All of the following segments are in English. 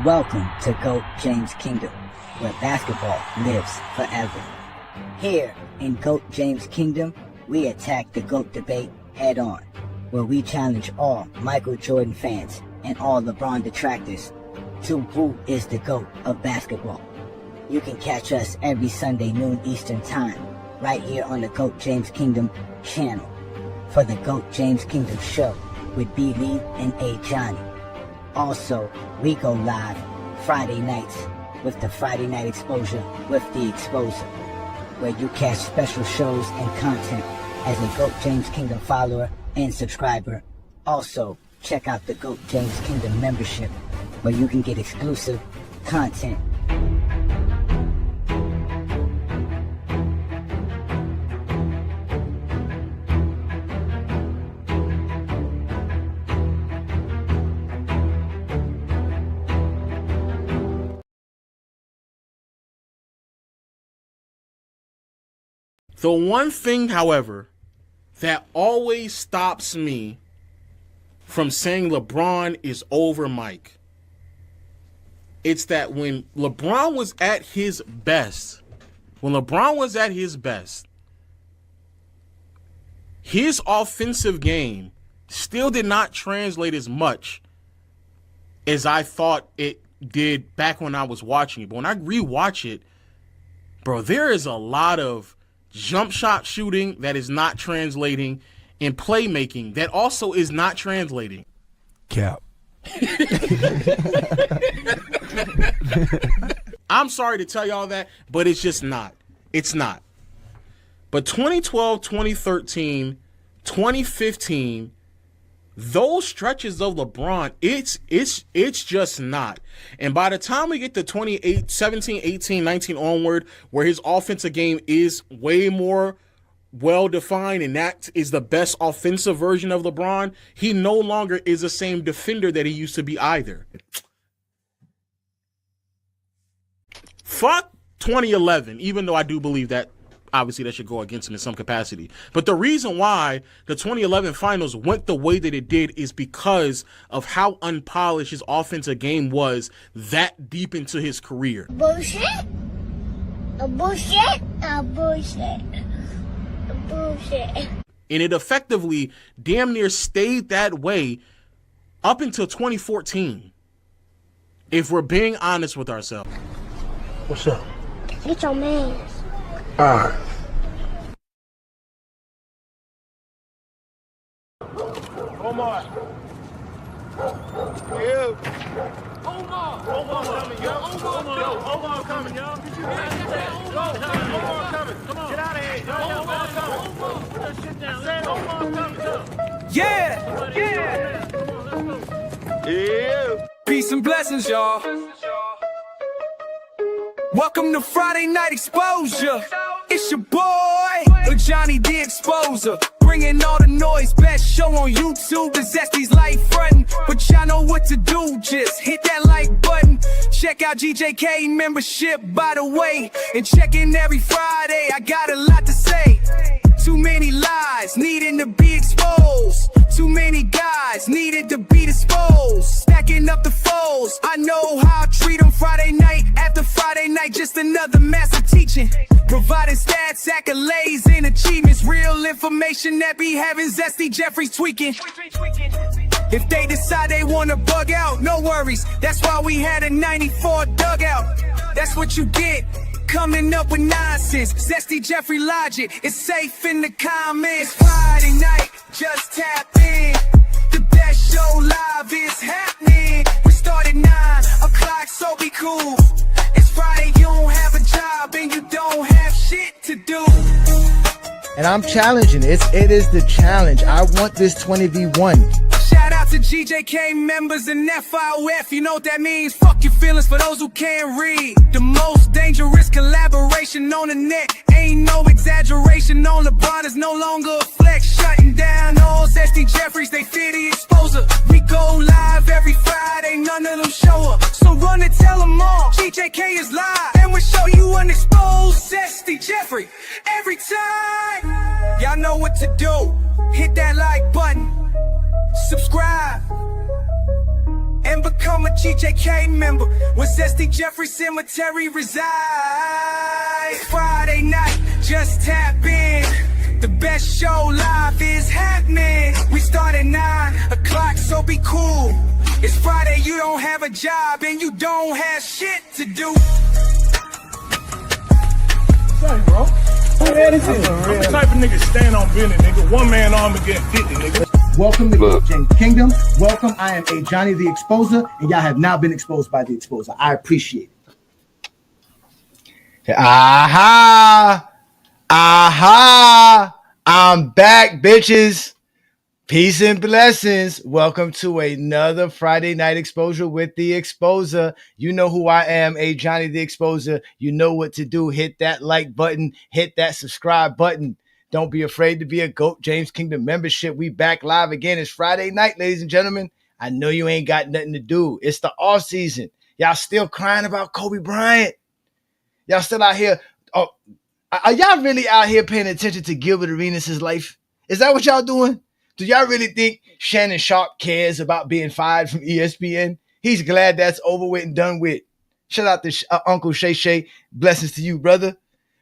Welcome to GOAT James Kingdom, where basketball lives forever. Here in GOAT James Kingdom, we attack the GOAT debate head on, where we challenge all Michael Jordan fans and all LeBron detractors to who is the GOAT of basketball. You can catch us every Sunday noon Eastern Time, right here on the GOAT James Kingdom channel, for the GOAT James Kingdom show with B. Lee and Ajani. Also, we go live Friday nights with the Friday Night Exposure with the Exposer, where you catch special shows and content as a GOAT James Kingdom follower and subscriber. Also, check out the GOAT James Kingdom membership, where you can get exclusive content. The one thing, however, that always stops me from saying LeBron is over Mike, it's that when LeBron was at his best, his offensive game still did not translate as much as I thought it did back when I was watching it. But when I rewatch it, bro, there is a lot of jump shot shooting that is not translating, and playmaking that also is not translating. Cap. I'm sorry to tell y'all that, but it's just not. It's not. But 2012, 2013, 2015, those stretches of LeBron, it's just not. And by the time we get to 17, 18, 19 onward, where his offensive game is way more well-defined, and that is the best offensive version of LeBron, he no longer is the same defender that he used to be either. Fuck 2011, even though I do believe that obviously that should go against him in some capacity. But the reason why the 2011 finals went the way that it did is because of how unpolished his offensive game was that deep into his career. Bullshit. Bullshit. Bullshit. Bullshit. And it effectively damn near stayed that way up until 2014, if we're being honest with ourselves. What's up? Get your man. All right. Omar. You. Omar coming, yo. Omar coming, yo. Did you get that? Omar coming. Come on. Get out of here. Omar coming. Put that shit down. I said Omar coming, yo. Yeah. Come on, let's go. Yeah. Peace and blessings, y'all. Welcome to Friday Night Exposure. It's your boy, Ajani the Exposer. Bringing all the noise, best show on YouTube. The Zesty's light frontin', but y'all know what to do. Just hit that like button. Check out GJK membership, by the way. And check in every Friday, I got a lot to say. Too many lies needing to be exposed. Too many guys needed to be disposed. Stacking up the foes, I know how I treat them. Friday night after Friday night, just another master teaching. Providing stats, accolades, and achievements. Real information that be having Zesty Jeffries tweaking. If they decide they wanna bug out, no worries. That's why we had a 94 dugout. That's what you get, coming up with nonsense. Zesty Jeffrey logic, it's safe in the comments. Friday night, just tap in. The best show live is happening. We start at 9 o'clock, so be cool. It's Friday, you don't have a job and you don't have shit to do. And I'm challenging it. It is the challenge. I want this 20v1. Shout out to GJK members and FIOF, you know what that means. Fuck your feelings for those who can't read. The most dangerous collaboration on the net. Ain't no exaggeration on LeBron is no longer a flex. Shutting down all Zesty Jeffries, they fear the exposer. We go live every Friday, none of them show up. So run and tell them all, GJK is live. And we'll show you an exposed Zesty Jeffrey every time. Y'all know what to do. Hit that like button, subscribe, and become I'm a GJK member. Where Zesty Jeffrey Cemetery resides. Friday night, just tap in. The best show live is happening. We start at 9 o'clock, so be cool. It's Friday, you don't have a job and you don't have shit to do. Sorry, bro. Who the hell is this? I'm the type of nigga stand on business, nigga. One man arm against 50, nigga. Welcome to GOAT James Kingdom. Welcome. I am Ajani the Exposer, and y'all have now been exposed by the Exposer. I appreciate it. Aha! Aha! I'm back, bitches. Peace and blessings. Welcome to another Friday night exposure with the Exposer. You know who I am, Ajani the Exposer. You know what to do. Hit that like button. Hit that subscribe button. Don't be afraid to be a GOAT James Kingdom membership. We back live again. It's Friday night, ladies and gentlemen. I know you ain't got nothing to do. It's the off season. Y'all still crying about Kobe Bryant. Y'all still out here. Oh, are y'all really out here paying attention to Gilbert Arenas' life? Is that what y'all doing? Do y'all really think Shannon Sharp cares about being fired from ESPN? He's glad that's over with and done with. Shout out to Uncle Shay Shay. Blessings to you, brother.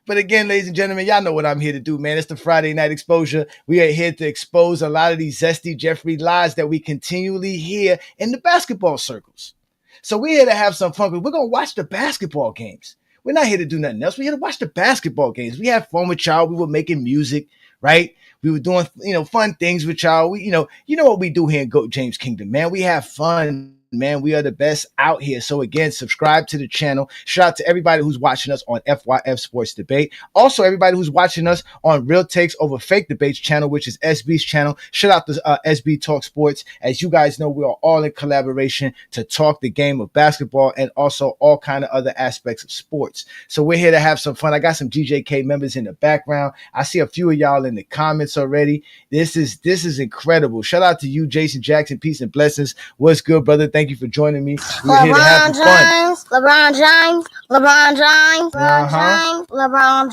But again, ladies and gentlemen, y'all know what I'm here to do, man. It's the Friday night exposure. We are here to expose a lot of these Zesty Jeffrey lies that we continually hear in the basketball circles. So we're here to have some fun. We're going to watch the basketball games. We're not here to do nothing else. We're here to watch the basketball games. We had fun with y'all. We were making music, right? We were doing, fun things with y'all. We, you know what we do here in GOAT James Kingdom, man. We have fun, man. We are the best out here. So again, subscribe to the channel. Shout out to everybody who's watching us on FYF Sports Debate. Also, everybody who's watching us on Real Takes Over Fake Debates channel, which is SB's channel. Shout out to SB Talk Sports. As you guys know, we are all in collaboration to talk the game of basketball and also all kind of other aspects of sports. So we're here to have some fun. I got some GJK members in the background. I see a few of y'all in the comments already. This is incredible. Shout out to you, Jason Jackson. Peace and blessings. What's good, brother? Thank you for joining me. We're here to have fun. LeBron James, LeBron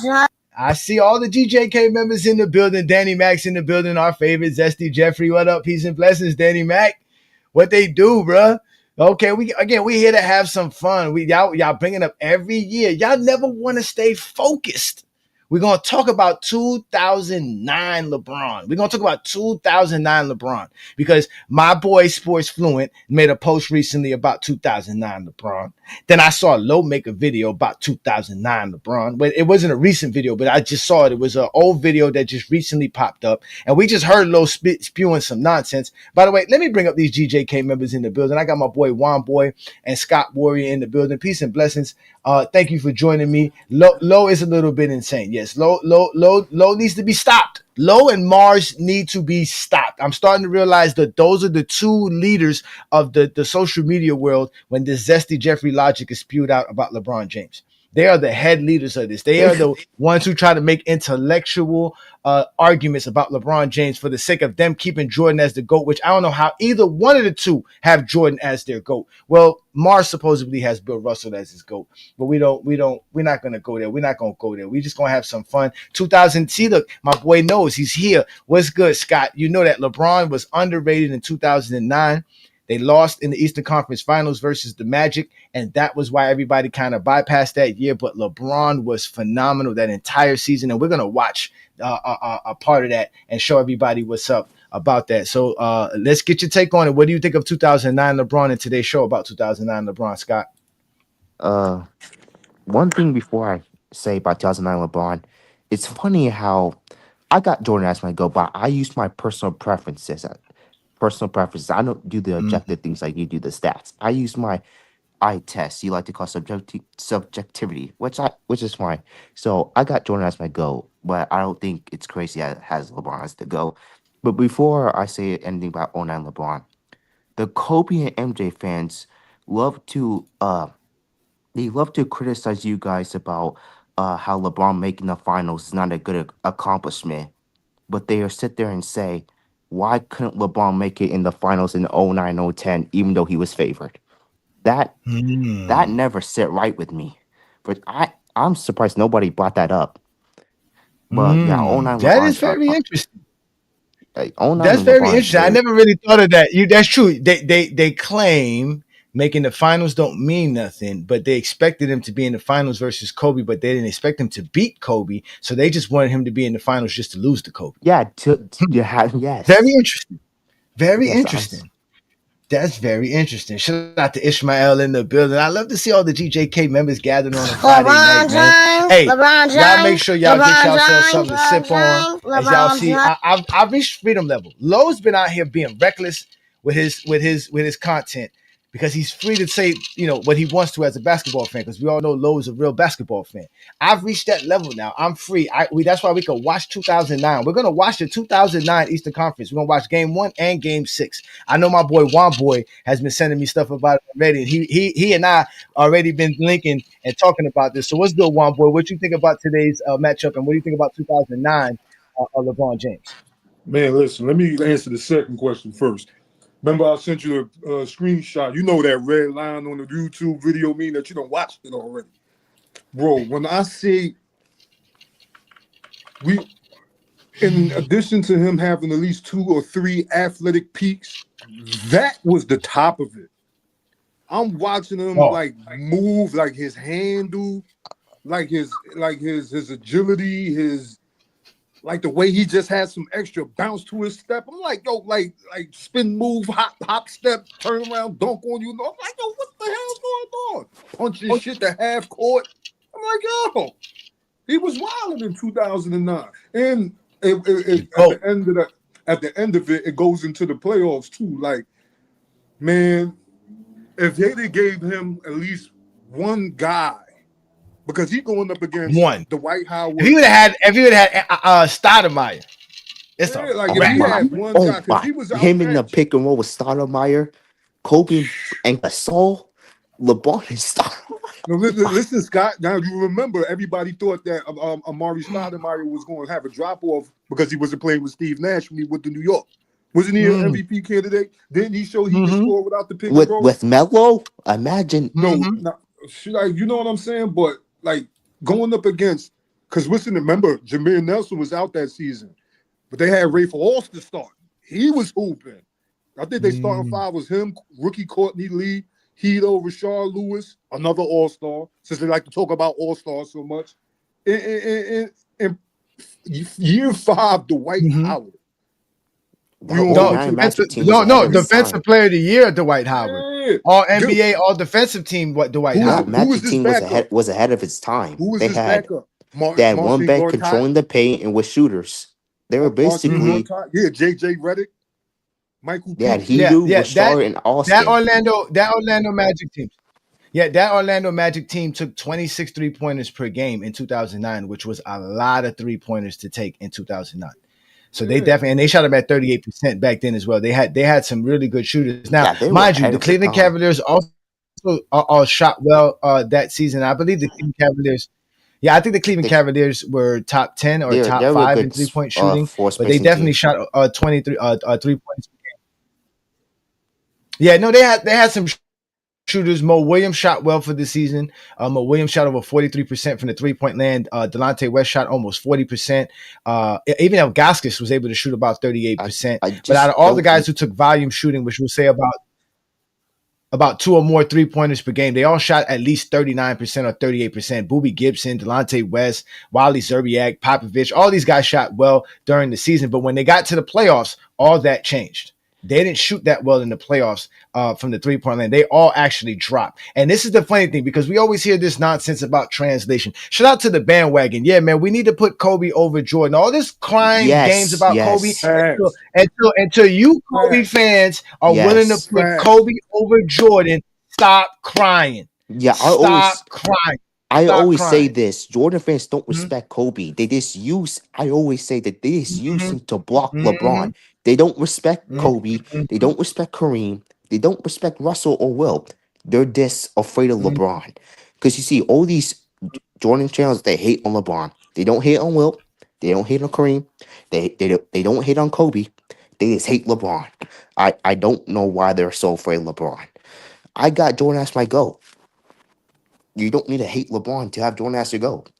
James. I see all the GJK members in the building. Danny Mac's in the building. Our favorite Zesty Jeffrey. What up? Peace and blessings, Danny Mac. What they do, bruh? Okay, we here to have some fun. Y'all bringing up every year. Y'all never want to stay focused. We're going to talk about 2009 LeBron. We're going to talk about 2009 LeBron because my boy Sports Fluent made a post recently about 2009 LeBron. Then I saw Lo make a video about 2009 LeBron. But it wasn't a recent video, but I just saw it. It was an old video that just recently popped up. And we just heard Lo spewing some nonsense. By the way, let me bring up these GJK members in the building. I got my boy Juan Boy and Scott Warrior in the building. Peace and blessings. Thank you for joining me. Lo is a little bit insane. Yes, Lo needs to be stopped. Lo and Mars need to be stopped. I'm starting to realize that those are the two leaders of the social media world when this Zesty Jeffrey logic is spewed out about LeBron James. They are the head leaders of this. They are the ones who try to make intellectual arguments about LeBron James for the sake of them keeping Jordan as the GOAT, which I don't know how either one of the two have Jordan as their GOAT. Well, Mars supposedly has Bill Russell as his GOAT, but we're not going to go there. We're not going to go there. We're just going to have some fun. 2000, see, look, my boy knows he's here. What's good, Scott? You know that LeBron was underrated in 2009. They lost in the Eastern Conference Finals versus the Magic, and that was why everybody kind of bypassed that year. But LeBron was phenomenal that entire season, and we're going to watch a part of that and show everybody what's up about that. So let's get your take on it. What do you think of 2009 LeBron and today's show about 2009 LeBron, Scott? One thing before I say about 2009 LeBron, it's funny how I got Jordan as my GOAT, but I used my personal preferences. I don't do the objective things like you do the stats. I use my eye test. You like to call subjectivity, which is fine. So I got Jordan as my GOAT, but I don't think it's crazy that it has LeBron as the GOAT. But before I say anything about 09 LeBron, the Kobe and MJ fans love to criticize you guys about how LeBron making the finals is not a good accomplishment. But they sit there and say, why couldn't LeBron make it in the finals in 09, 010, even though he was favored? That never sit right with me. But I'm surprised nobody brought that up. But yeah, 09 that LeBron, is very interesting. 09 That's very LeBron interesting. I never really thought of that. That's true. They claim making the finals don't mean nothing, but they expected him to be in the finals versus Kobe, but they didn't expect him to beat Kobe. So they just wanted him to be in the finals just to lose to Kobe. Yeah, to have yes. Very interesting. Very Yes, interesting. That's very interesting. Shout out to Ishmael in the building. I love to see all the GJK members gathered on a Friday night, man. Hey, y'all make sure y'all get yourselves something to sip on. As y'all see, I've reached freedom level. Lowe's been out here being reckless with his content because he's free to say, what he wants to as a basketball fan, because we all know Lowe is a real basketball fan. I've reached that level now. I'm free. That's why we can watch 2009. We're going to watch the 2009 Eastern Conference. We're going to watch Game 1 and Game 6. I know my boy Juan Boy has been sending me stuff about it already. He and I already been linking and talking about this. So what's good, Juan Boy? What you think about today's matchup, and what do you think about 2009 LeBron James? Man, listen, let me answer the second question first. Remember, I sent you a screenshot. You know that red line on the YouTube video mean that you done watched it already. Bro, when I say in addition to him having at least 2 or 3 athletic peaks, that was the top of it. I'm watching him move, like his handle, like his agility, like the way he just had some extra bounce to his step. I'm like, yo, like spin move, hop step, turn around, dunk on you. I'm like, yo, what the hell's going on? Punching shit to half court. I'm like, yo, he was wilding in 2009. And at the end of it, it goes into the playoffs too. Like, man, if they gave him at least one guy, because he's going up against Dwight Howard. If he would have had Stoudemire, it's yeah, a like if he had one guy, because he was him in the pick and roll with Stoudemire, Kobe and Gasol, LeBron and Stoudemire. No, listen, Scott. Now you remember everybody thought that Amari Stoudemire was going to have a drop off because he wasn't playing with Steve Nash when he went to New York. Wasn't he an MVP candidate? Didn't he show he could score without the pick and roll? With Melo? Imagine. No, you know what I'm saying? But like going up against, because listen, remember, Jameer Nelson was out that season, but they had Rafe Alston start. He was hooping. I think they starting 5 was him, rookie Courtney Lee, Hedo, Rashard Lewis, another All-Star, since they like to talk about All-Stars so much. In year 5, Dwight Howard. Defensive player of the year, Dwight Howard. Yeah. All NBA, all defensive team, Dwight Howard. Magic team was ahead of its time. They had one back controlling the paint and with shooters. They were basically JJ Redick, Michael. Bouchard and Austin. That Orlando Magic team. Yeah, that Orlando Magic team took 26 3-pointers per game in 2009, which was a lot of 3-pointers to take in 2009. So they definitely, and they shot them at 38% back then as well. They had some really good shooters. Now, mind you, the Cleveland Cavaliers also shot well that season. I believe the Cleveland Cavaliers. Yeah, I think the Cleveland Cavaliers were top 10 or top 5 in 3-point shooting, but they definitely shot 23 3 points per game. Yeah, no, they had some shooters. Mo Williams shot well for the season. Mo Williams shot over 43% from the 3-point land. Delonte West shot almost 40%. Even Ilgauskas was able to shoot about 38%. But out of all the guys who took volume shooting, which we'll say about 2 or more 3-pointers per game, they all shot at least 39% or 38%. Boobie Gibson, Delonte West, Wally Zerbiak, Popovich, all these guys shot well during the season. But when they got to the playoffs, all that changed. They didn't shoot that well in the playoffs from the 3-point line. They all actually dropped. And this is the funny thing, because we always hear this nonsense about translation. Shout out to the bandwagon. Yeah, man, we need to put Kobe over Jordan. All this crying games about Kobe until you Kobe fans are willing to put Kobe over Jordan. Stop crying. Yeah, stop crying. I always say this: Jordan fans don't respect Kobe. They just use. I always say that they just use him to block LeBron. They don't respect Kobe. They don't respect Kareem. They don't respect Russell or Wilt. They're just afraid of LeBron. Because you see, all these Jordan channels, they hate on LeBron. They don't hate on Wilt. They don't hate on Kareem. They don't hate on Kobe. They just hate LeBron. I don't know why they're so afraid of LeBron. I got Jordan as my GOAT. You don't need to hate LeBron to have Jordan as your GOAT.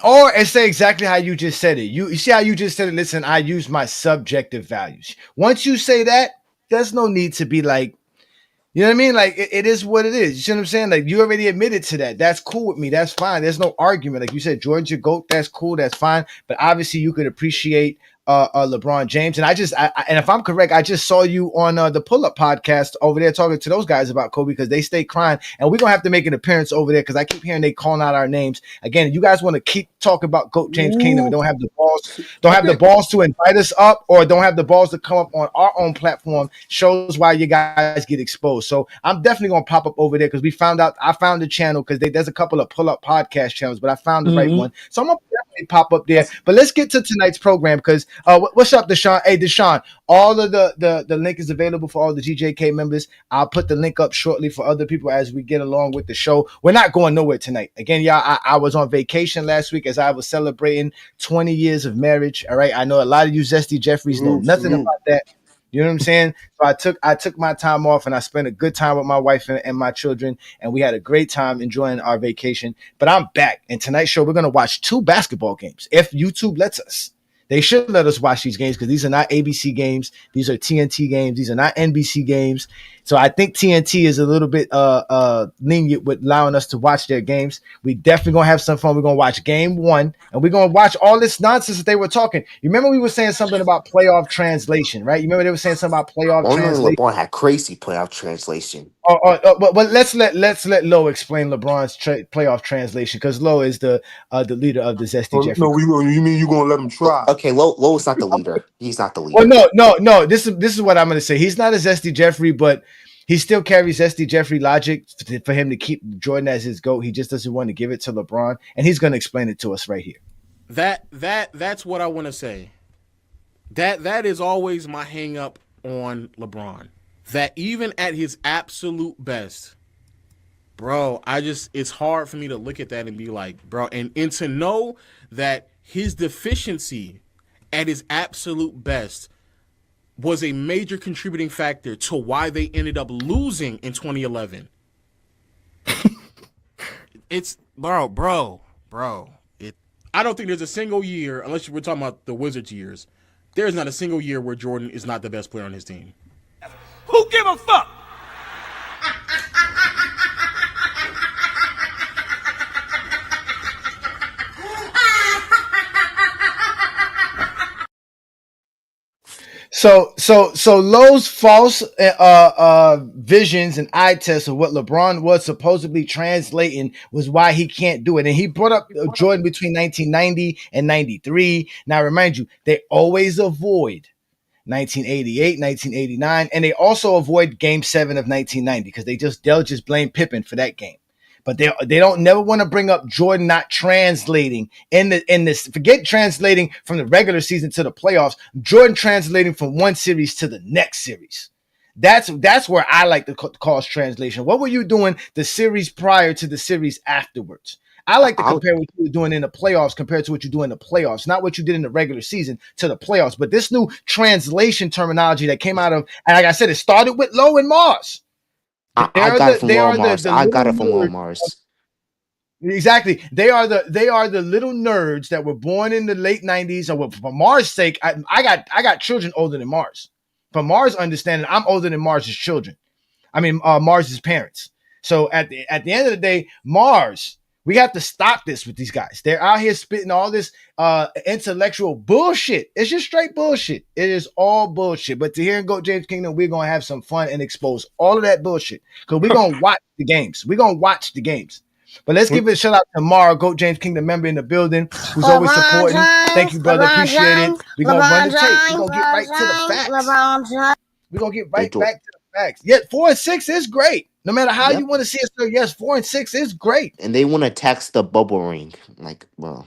Or say exactly how you just said it. You see how you just said it? Listen, I use my subjective values. Once you say that, there's no need to be like, You know what I mean? Like it is what it is. You see what I'm saying? Like you already admitted to that. That's cool with me. That's fine. There's no argument. Like you said, Jordan's your GOAT. That's cool. That's fine. But obviously you could appreciate LeBron James. And and if I'm correct, I just saw you on the Pull Up podcast over there talking to those guys about Kobe because they stay crying. And we're gonna have to make an appearance over there because I keep hearing they calling out our names. Again, you guys want to keep talking about GOAT James Kingdom and don't have the balls to invite us up or don't have the balls to come up on our own platform, shows why you guys get exposed. So I'm definitely gonna pop up over there because I found the channel because there's a couple of Pull Up podcast channels, but I found the right one. So I'm gonna definitely pop up there. But let's get to tonight's program because what's up, Deshaun? Hey, Deshaun, all of the link is available for all the GJK members. I'll put the link up shortly for other people as we get along with the show. We're not going nowhere tonight. Again, y'all, I was on vacation last week as I was celebrating 20 years of marriage. All right. I know a lot of you Zesty Jeffries know nothing about that. You know what I'm saying? So I took my time off and I spent a good time with my wife and my children, and we had a great time enjoying our vacation. But I'm back, and tonight's show we're gonna watch 2 basketball games if YouTube lets us. They should let us watch these games because these are not ABC games. These are TNT games. These are not NBC games. So I think TNT is a little bit lenient with allowing us to watch their games. We definitely gonna have some fun. We're gonna watch game 1, and we're gonna watch all this nonsense that they were talking. You remember we were saying something about playoff translation, right? You remember they were saying something about playoff Only translation. LeBron had crazy playoff translation. But let's let Lo explain LeBron's playoff translation because Lo is the leader of the Zesty Jeffrey. No, you mean you gonna let him try? Okay, Lowe's not the leader. He's not the leader. Well, no. This is what I'm gonna say. He's not a Zesty Jeffrey, but he still carries Zesty Jeffrey logic for him to keep Jordan as his GOAT. He just doesn't want to give it to LeBron, and he's gonna explain it to us right here. That's what I want to say. That is always my hang up on LeBron. That even at his absolute best, bro, it's hard for me to look at that and be like, bro, and to know that his deficiency at his absolute best was a major contributing factor to why they ended up losing in 2011. It's bro. I don't think there's a single year, unless we're talking about the Wizards years, there's not a single year where Jordan is not the best player on his team. Who give a fuck? So Lowe's false visions and eye tests of what LeBron was supposedly translating was why he can't do it. And he brought up Jordan between 1990 and 93. Now, remind you, they always avoid 1988, 1989, and they also avoid Game 7 of 1990 because they'll just blame Pippen for that game. But they don't never want to bring up Jordan not translating in this. Forget translating from the regular season to the playoffs. Jordan translating from one series to the next series. That's where I like to cause translation. What were you doing the series prior to the series afterwards? I like to compare what you were doing in the playoffs compared to what you do in the playoffs, not what you did in the regular season to the playoffs. But this new translation terminology that came out of, and like I said, it started with Lowe and Mars. I got it from Low Mars. Exactly. They are the little nerds that were born in the late 90s. Or for Mars' sake, I got children older than Mars. For Mars' understanding, I'm older than Mars' children. I mean, Mars' parents. So at the end of the day, Mars, we have to stop this with these guys. They're out here spitting all this intellectual bullshit. It's just straight bullshit. It is all bullshit. But to hear and go James Kingdom, we're going to have some fun and expose all of that bullshit because we're going to watch the games. We're going to watch the games. But let's give it a shout out to Mara, GOAT James Kingdom member in the building, who's always supporting. Thank you, brother. Appreciate it. We're going to run the tape. We're going to get right to the facts. We're going to get right back to the facts. Yeah, 4 and 6 is great. No matter how you want to see it, so yes, 4 and 6 is great. And they want to tax the bubble ring. Like, well.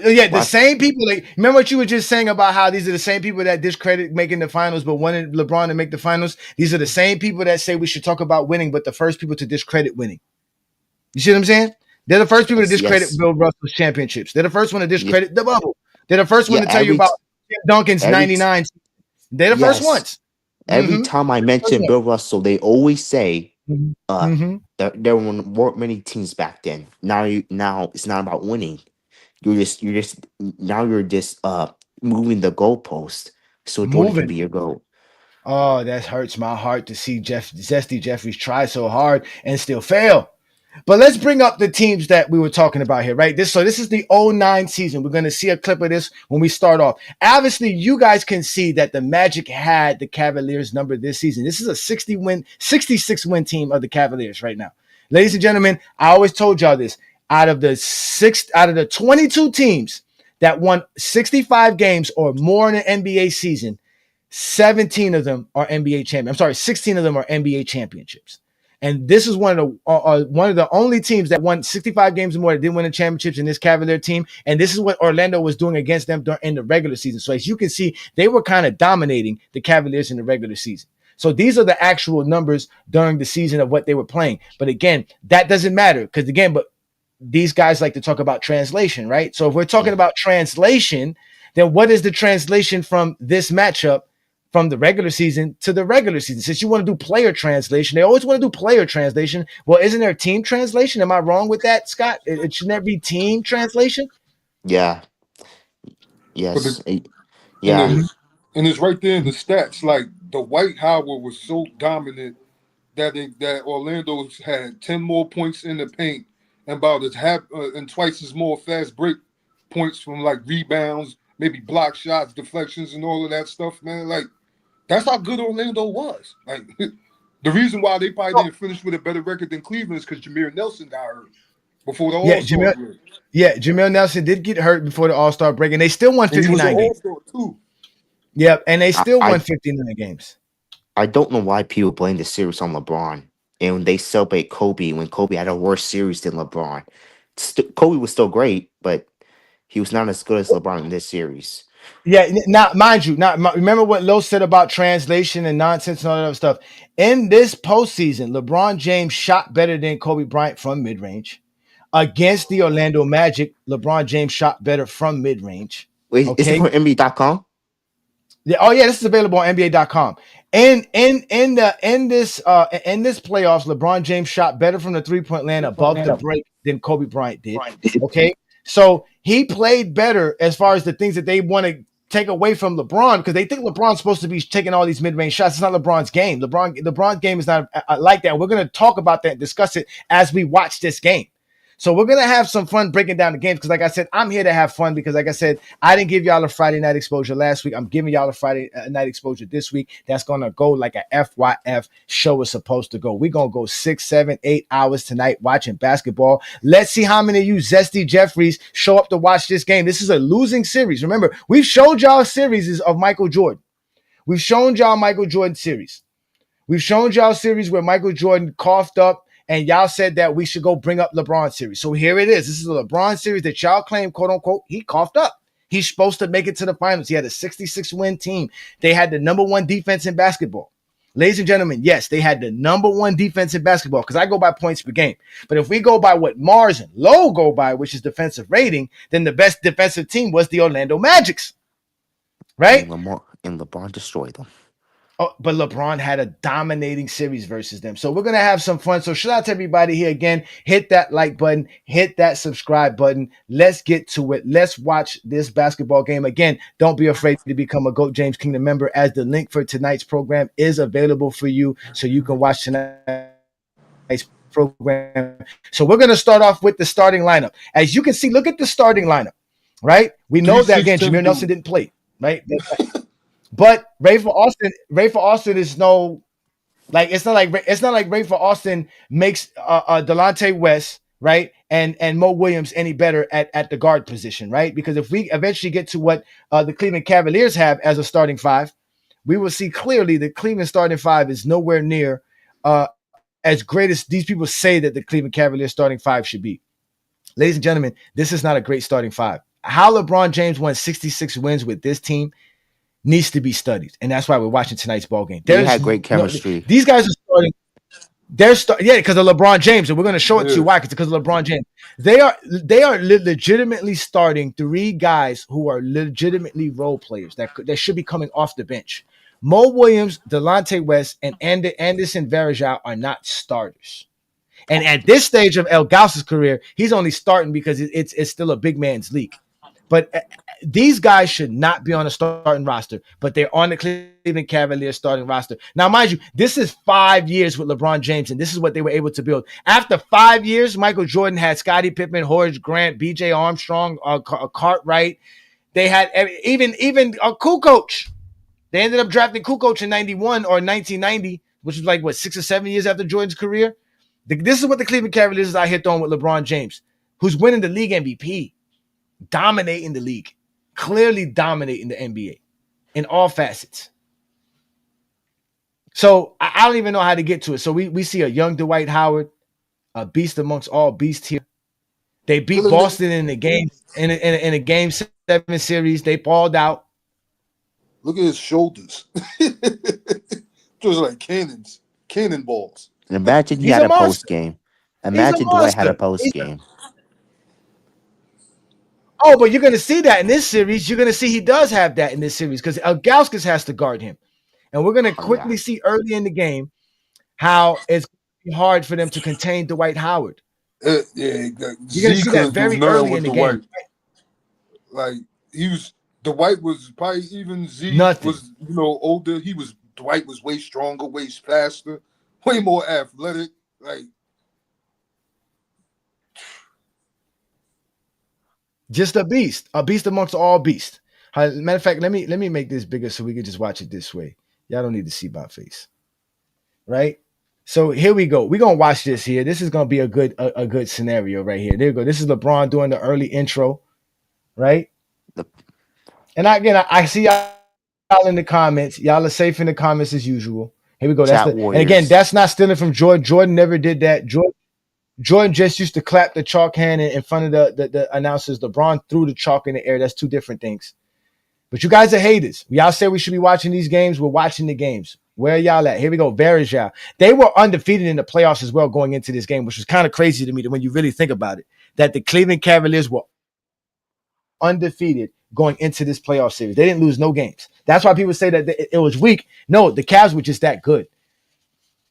The same people. Remember what you were just saying about how these are the same people that discredit making the finals, but wanted LeBron to make the finals. These are the same people that say we should talk about winning, but the first people to discredit winning. You see what I'm saying? They're the first people to discredit Bill Russell's championships. They're the first one to discredit the bubble. They're the first one to tell you about Duncan's 99. They're the first ones. Every time I mention Bill Russell, they always say there weren't many teams back then. Now it's not about winning. You're just moving the goalpost so Jordan can be your goal. Oh, that hurts my heart to see Zesty Jeffries try so hard and still fail. But let's bring up the teams that we were talking about here, right? This is the 09 season. We're going to see a clip of this when we start off. Obviously, you guys can see that the Magic had the Cavaliers number this season. This is a 66 win team of the Cavaliers right now. Ladies and gentlemen, I always told y'all this. Out of the 22 teams that won 65 games or more in an NBA season, 17 of them are NBA champions. I'm sorry, 16 of them are NBA championships. And this is one of the only teams that won 65 games or more that didn't win the championships in this Cavalier team. And this is what Orlando was doing against them in the regular season. So as you can see, they were kind of dominating the Cavaliers in the regular season. So these are the actual numbers during the season of what they were playing. But again, that doesn't matter because but these guys like to talk about translation, right? So if we're talking about translation, then what is the translation from this matchup from the regular season to the regular season? Since you want to do player translation, they always want to do player translation. Well, isn't there team translation? Am I wrong with that, Scott? Shouldn't there be team translation? Yeah. Yes. Yeah. And it's right there in the stats. Like the White Howard was so dominant that Orlando had 10 more points in the paint and about and twice as more fast break points from like rebounds, maybe block shots, deflections, and all of that stuff, man. Like that's how good Orlando was. Like the reason why they probably didn't finish with a better record than Cleveland is because Jameer Nelson got hurt before the All-Star break. Yeah, Jameer Nelson did get hurt before the All-Star break, and they still won 59 games. Too. Yep, and they still won 59 games. I don't know why people blame the series on LeBron. And when they celebrate Kobe, when Kobe had a worse series than LeBron, Kobe was still great, but he was not as good as LeBron in this series. Yeah, now mind you, remember what Lo said about translation and nonsense and all that other stuff. In this postseason, LeBron James shot better than Kobe Bryant from mid-range. Against the Orlando Magic, LeBron James shot better from mid-range. Wait, is it from NBA.com? Yeah, oh yeah, this is available on NBA.com. And in this playoffs, LeBron James shot better from the three-point land above the break than Kobe Bryant did. Okay, so he played better as far as the things that they want to take away from LeBron because they think LeBron's supposed to be taking all these mid-range shots. It's not LeBron's game. LeBron's game is not like that. We're going to talk about that and discuss it as we watch this game. So we're going to have some fun breaking down the games because, like I said, I'm here to have fun because, like I said, I didn't give y'all a Friday night exposure last week. I'm giving y'all a Friday night exposure this week. That's going to go like a FYF show is supposed to go. We're going to go 6, 7, 8 hours tonight watching basketball. Let's see how many of you Zesty Jeffries show up to watch this game. This is a losing series. Remember, we've showed y'all series of Michael Jordan. We've shown y'all Michael Jordan series. We've shown y'all series where Michael Jordan coughed up and y'all said that we should go bring up LeBron series. So here it is. This is a LeBron series that y'all claim, quote unquote, he coughed up. He's supposed to make it to the finals. He had a 66-win team. They had the number one defense in basketball. Ladies and gentlemen, yes, they had the number one defense in basketball because I go by points per game. But if we go by what Mars and Lowe go by, which is defensive rating, then the best defensive team was the Orlando Magics. Right? And LeBron destroyed them. Oh, but LeBron had a dominating series versus them. So we're going to have some fun. So shout out to everybody here again. Hit that like button. Hit that subscribe button. Let's get to it. Let's watch this basketball game. Again, don't be afraid to become a GOAT James Kingdom member as the link for tonight's program is available for you so you can watch tonight's program. So we're going to start off with the starting lineup. As you can see, look at the starting lineup, right? We know that, again, Jameer Nelson didn't play, right? But Rafer Alston is no, like it's not like Rafer Alston makes Delonte West, right, and Mo Williams any better at the guard position, right? Because if we eventually get to what the Cleveland Cavaliers have as a starting five, we will see clearly the Cleveland starting five is nowhere near as great as these people say that the Cleveland Cavaliers starting five should be. Ladies and gentlemen, this is not a great starting five. How LeBron James won 66 wins with this team needs to be studied, and that's why we're watching tonight's ball game. They had great chemistry. These guys are starting. Because of LeBron James, and we're going to show it to you why. Because of LeBron James, they are legitimately starting three guys who are legitimately role players that should be coming off the bench. Mo Williams, Delonte West, and Anderson Varejao are not starters. And at this stage of El Gauss's career, he's only starting because it's still a big man's league. But these guys should not be on the starting roster, but they're on the Cleveland Cavaliers starting roster. Now, mind you, this is 5 years with LeBron James, and this is what they were able to build. After 5 years, Michael Jordan had Scottie Pippen, Horace Grant, B.J. Armstrong, Cartwright. They had even a Kukoc. They ended up drafting Kukoc in 91 or 1990, which was like, 6 or 7 years after Jordan's career. This is what the Cleveland Cavaliers is out here throwing with LeBron James, who's winning the league MVP, dominating the league, clearly dominating the NBA in all facets. So I don't even know how to get to it. So we see a young Dwight Howard, a beast amongst all beasts here. They beat Boston in the game in a game 7 series. They balled out. Look at his shoulders. Just like cannonballs. Imagine he had a post game. Imagine Dwight had a post game. Oh, but you're going to see that in this series. You're going to see he does have that in this series because Ilgauskas has to guard him. And we're going to quickly see early in the game how it's hard for them to contain Dwight Howard. You're going to see that very early in the game. Like, Dwight was probably even Z was, older. Dwight was way stronger, way faster, way more athletic. Like, just a beast amongst all beasts. Matter of fact, let me make this bigger so we can just watch it this way. Y'all don't need to see my face, right? So here we go. We're gonna watch this here. This is gonna be a good scenario right here. There you go. This is LeBron doing the early intro, right? And I see y'all in the comments. Y'all are safe in the comments as usual. Here we go. And again, that's not stealing from Jordan. Jordan never did that. Jordan just used to clap the chalk hand in front of the announcers. LeBron threw the chalk in the air. That's two different things. But you guys are haters. Y'all say we should be watching these games. We're watching the games. Where are y'all at? Here we go. Varejao. They were undefeated in the playoffs as well going into this game, which was kind of crazy to me when you really think about it, that the Cleveland Cavaliers were undefeated going into this playoff series. They didn't lose no games. That's why people say that it was weak. No, the Cavs were just that good.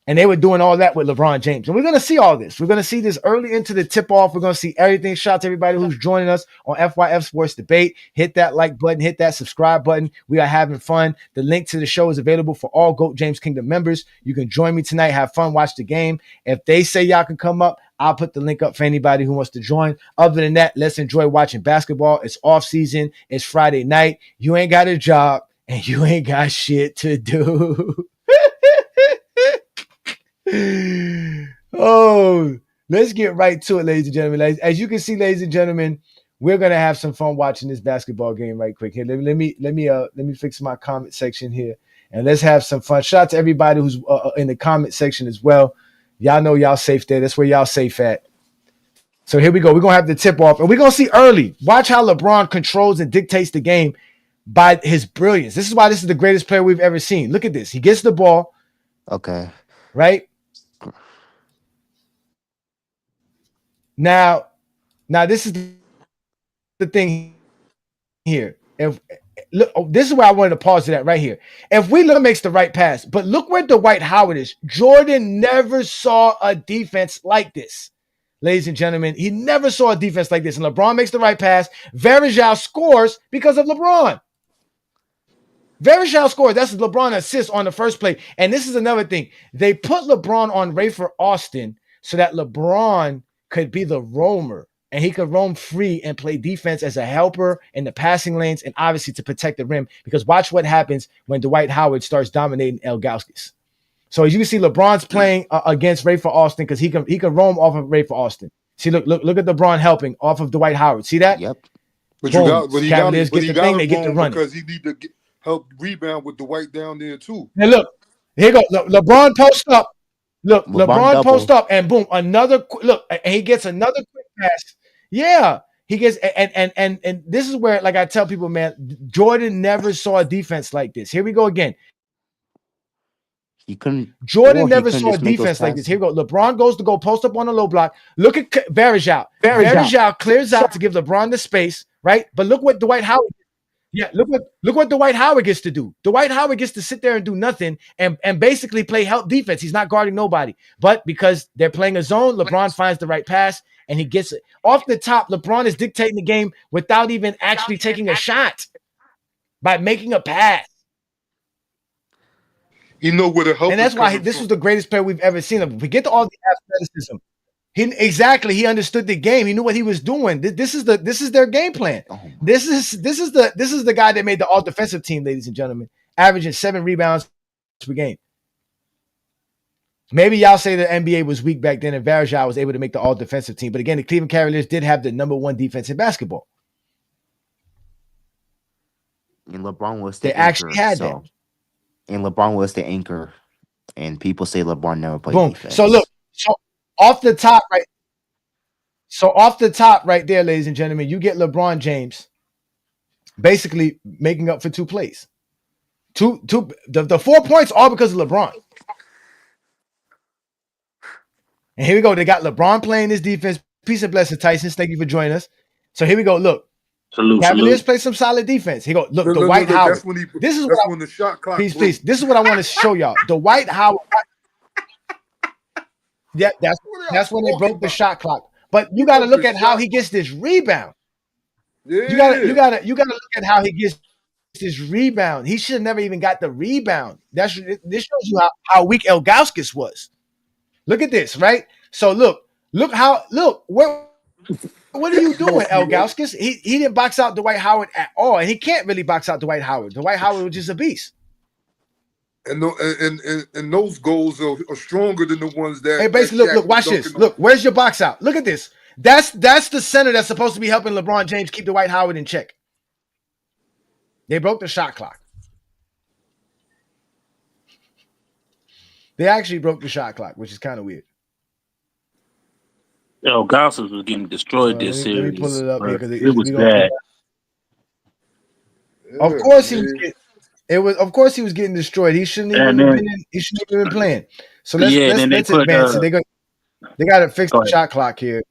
And they were doing all that with LeBron James. And we're going to see all this. We're going to see this early into the tip-off. We're going to see everything. Shout out to everybody who's joining us on FYF Sports Debate. Hit that like button. Hit that subscribe button. We are having fun. The link to the show is available for all GOAT James Kingdom members. You can join me tonight. Have fun. Watch the game. If they say y'all can come up, I'll put the link up for anybody who wants to join. Other than that, let's enjoy watching basketball. It's off season. It's Friday night. You ain't got a job and you ain't got shit to do. Oh, let's get right to it, ladies and gentlemen. As you can see, ladies and gentlemen, we're gonna have some fun watching this basketball game right quick. Here, let me fix my comment section here, and let's have some fun. Shout out to everybody who's in the comment section as well. Y'all know y'all safe there. That's where y'all safe at. So here we go. We're gonna have the tip off, and we're gonna see early. Watch how LeBron controls and dictates the game by his brilliance. This is why this is the greatest player we've ever seen. Look at this. He gets the ball. Okay. Right. Now this is the thing here. This is where I wanted to pause it at right here. If Wheeler makes the right pass, but look where Dwight Howard is. Jordan never saw a defense like this. Ladies and gentlemen, he never saw a defense like this. And LeBron makes the right pass. Varejao scores because of LeBron. Varejao scored. That's LeBron assist on the first play. And this is another thing. They put LeBron on Rafer Austin so that LeBron could be the roamer and he could roam free and play defense as a helper in the passing lanes and obviously to protect the rim, because watch what happens when Dwight Howard starts dominating Ilgauskas. So as you can see, LeBron's playing against Rafer Austin because he can roam off of Rafer Austin. See, look at LeBron helping off of Dwight Howard. See that? Yep. But he got to get the run because he need to help rebound with Dwight down there too. And look, here you go. LeBron post up. Look, LeBron post up and boom, another look, and he gets another quick pass. Yeah, he gets and this is where, like I tell people, man, Jordan never saw a defense like this. Here we go again. Jordan never saw a defense like this. Here we go. LeBron goes to go post up on the low block. Look at Varejao. Varejao clears out to give LeBron the space, right? But look what Dwight Howard. Yeah, look what Dwight Howard gets to do. Dwight Howard gets to sit there and do nothing and basically play help defense. He's not guarding nobody. But because they're playing a zone, LeBron finds the right pass and he gets it. Off the top, LeBron is dictating the game without even actually taking a shot by making a pass. He know where the help And that's why this was the greatest player we've ever seen. Forget all the athleticism. He understood the game. He knew what he was doing. This is their game plan. This is the guy that made the all defensive team, ladies and gentlemen, averaging 7 rebounds per game. Maybe y'all say the NBA was weak back then and Varejao was able to make the all defensive team. But again, the Cleveland Cavaliers did have the number 1 defense in basketball. And LeBron was the They anchor, actually had that. And LeBron was the anchor. And people say LeBron never played Boom. defense. So look, off the top right there, ladies and gentlemen, you get LeBron James basically making up for 2 plays. The 4 points all because of LeBron. And here we go. They got LeBron playing his defense. Peace and blessings, Tyson. Thank you for joining us. So here we go. Look, Cavaliers play some solid defense. Here we go. Look, Dwight Howard. This is when the shot clock. Please. This is what I want to show y'all. Dwight Howard. Yeah, that's when they broke the shot clock. But you got to look at how he gets this rebound. Yeah. You got to look at how he gets this rebound. He should have never even got the rebound. This shows you how weak Ilgauskas was. Look at this, right? So look what are you doing, Ilgauskas? He didn't box out Dwight Howard at all, and he can't really box out Dwight Howard. Dwight Howard was just a beast. And those goals are stronger than the ones that. Hey, basically, look, watch this. Look, where's your box out? Look at this. That's the center that's supposed to be helping LeBron James keep Dwight Howard in check. They broke the shot clock. They actually broke the shot clock, which is kind of weird. Gossip was getting destroyed this series. Let me pull it up here because it was bad. Of course he was getting. Of course he was getting destroyed. He shouldn't even have been playing. So let's advance. They got to fix the shot clock here.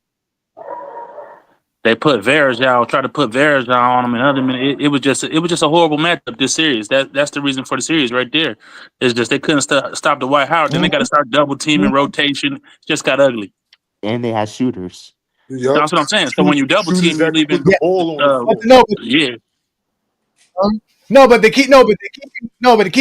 They put Varejao, tried to put Varejao on him, and other minute. It was just a horrible matchup this series. That's the reason for the series right there. It's just they couldn't stop the Dwight Howard. Then they got to start double teaming, rotation. It just got ugly. And they had shooters. Yep. That's what I'm saying. So when you double team, you're leaving the ball on the floor. But the key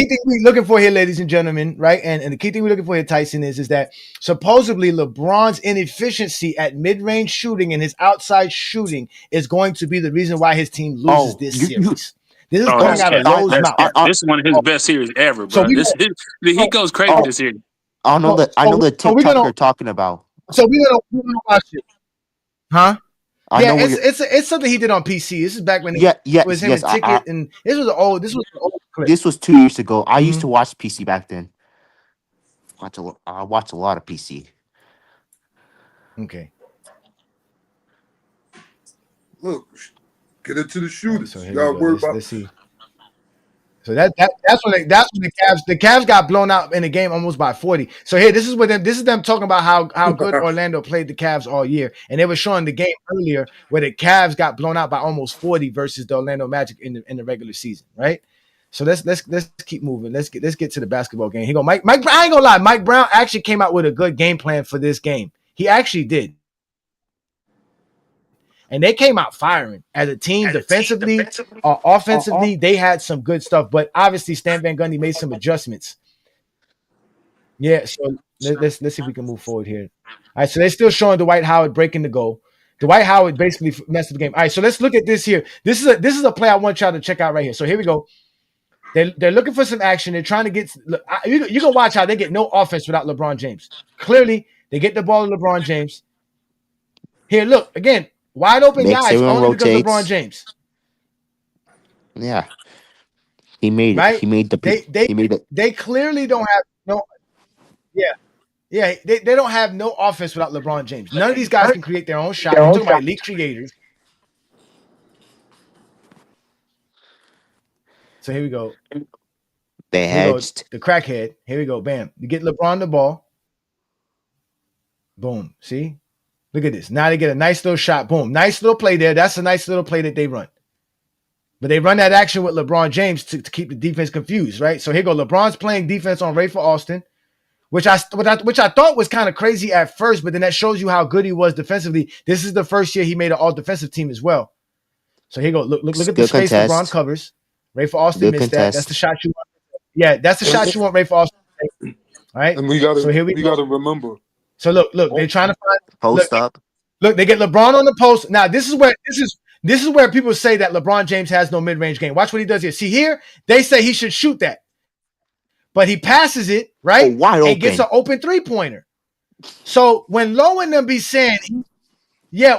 thing we're looking for here, ladies and gentlemen, right? And the key thing we're looking for here, Tyson, is that supposedly LeBron's inefficiency at mid-range shooting and his outside shooting is going to be the reason why his team loses this series. This is coming out of Lowe's mouth. This is one of his best series ever, bro. He goes crazy this year. I know the TikTok you're talking about. So we're gonna watch it, huh? It's something he did on PC. This is back when it was him and Ticket, and this was an old clip. This was 2 years ago. I used to watch PC back then. I watched a lot of PC. Okay. Look, get it to the shooters. So let's see. So that's when the Cavs got blown out in the game almost by 40. So here, this is them talking about how good Orlando played the Cavs all year, and they were showing the game earlier where the Cavs got blown out by almost 40 versus the Orlando Magic in the regular season, right? So let's keep moving. Let's get to the basketball game. Here go Mike. I ain't gonna lie, Mike Brown actually came out with a good game plan for this game. He actually did. And they came out firing as a team, defensively, offensively. They had some good stuff, but obviously Stan Van Gundy made some adjustments. Yeah, so let's see if we can move forward here. All right, so they're still showing Dwight Howard breaking the goal. Dwight Howard basically messed up the game. All right, so let's look at this here. This is a play I want y'all to check out right here. So here we go. They're looking for some action. They're trying to get. Look, you can watch how they get no offense without LeBron James. Clearly, they get the ball to LeBron James. Here, look again. Wide open guys only because of LeBron James. Yeah, he made it. He made it. They clearly don't have no. Yeah. They don't have no offense without LeBron James. None of these guys can create their own shot. We're talking about elite creators. So here we go. They hedged the crackhead. Here we go. Bam. You get LeBron the ball. Boom. See. Look at this. Now they get a nice little shot. Boom. Nice little play there. That's a nice little play that they run. But they run that action with LeBron James to keep the defense confused, right? So here go. LeBron's playing defense on Rafer Alston. which I thought was kind of crazy at first, but then that shows you how good he was defensively. This is the first year he made an all defensive team as well. So here you go. Look at the space LeBron covers. Ray for Austin missed that. That's the shot you want. Yeah, that's the shot you want Ray for Austin to take. All right. And we gotta gotta remember. So look, they're trying to find post up. Look, they get LeBron on the post. Now, this is where people say that LeBron James has no mid-range game. Watch what he does here. See here, they say he should shoot that. But he passes it, right? Wide open. And gets an open three-pointer. So when Low and them be saying,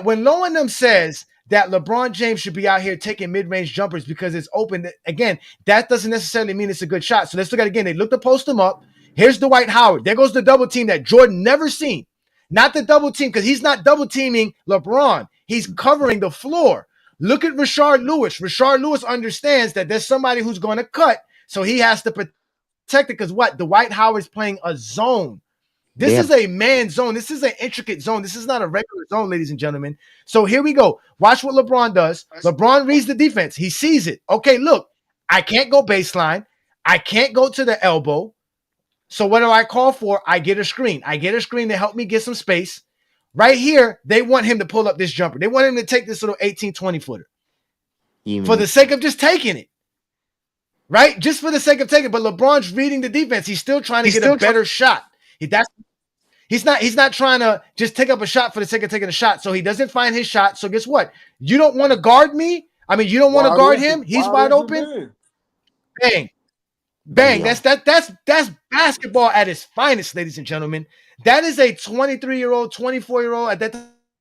when Low and them says that LeBron James should be out here taking mid-range jumpers because it's open, again, that doesn't necessarily mean it's a good shot. So let's look at it again. They look to post him up. Here's Dwight Howard. There goes the double team that Jordan never seen. Not the double team, because he's not double teaming LeBron. He's covering the floor. Look at Rashard Lewis. Rashard Lewis understands that there's somebody who's going to cut, so he has to protect it, because what? Dwight Howard's playing a zone. This is a man zone. This is an intricate zone. This is not a regular zone, ladies and gentlemen. So here we go. Watch what LeBron does. LeBron reads the defense. He sees it. Okay, look, I can't go baseline. I can't go to the elbow. So what do I call for? I get a screen. I get a screen to help me get some space. Right here, they want him to pull up this jumper. They want him to take this little 18, 20-footer. For the sake of just taking it. Right? Just for the sake of taking it. But LeBron's reading the defense. He's still trying to get a better shot. He's not trying to just take up a shot for the sake of taking a shot. So he doesn't find his shot. So guess what? You don't want to guard me? I mean, you don't want to guard him? He's wide open. Bang. Bang. That's basketball at its finest, ladies and gentlemen. That is a 23-year-old, 24-year-old at that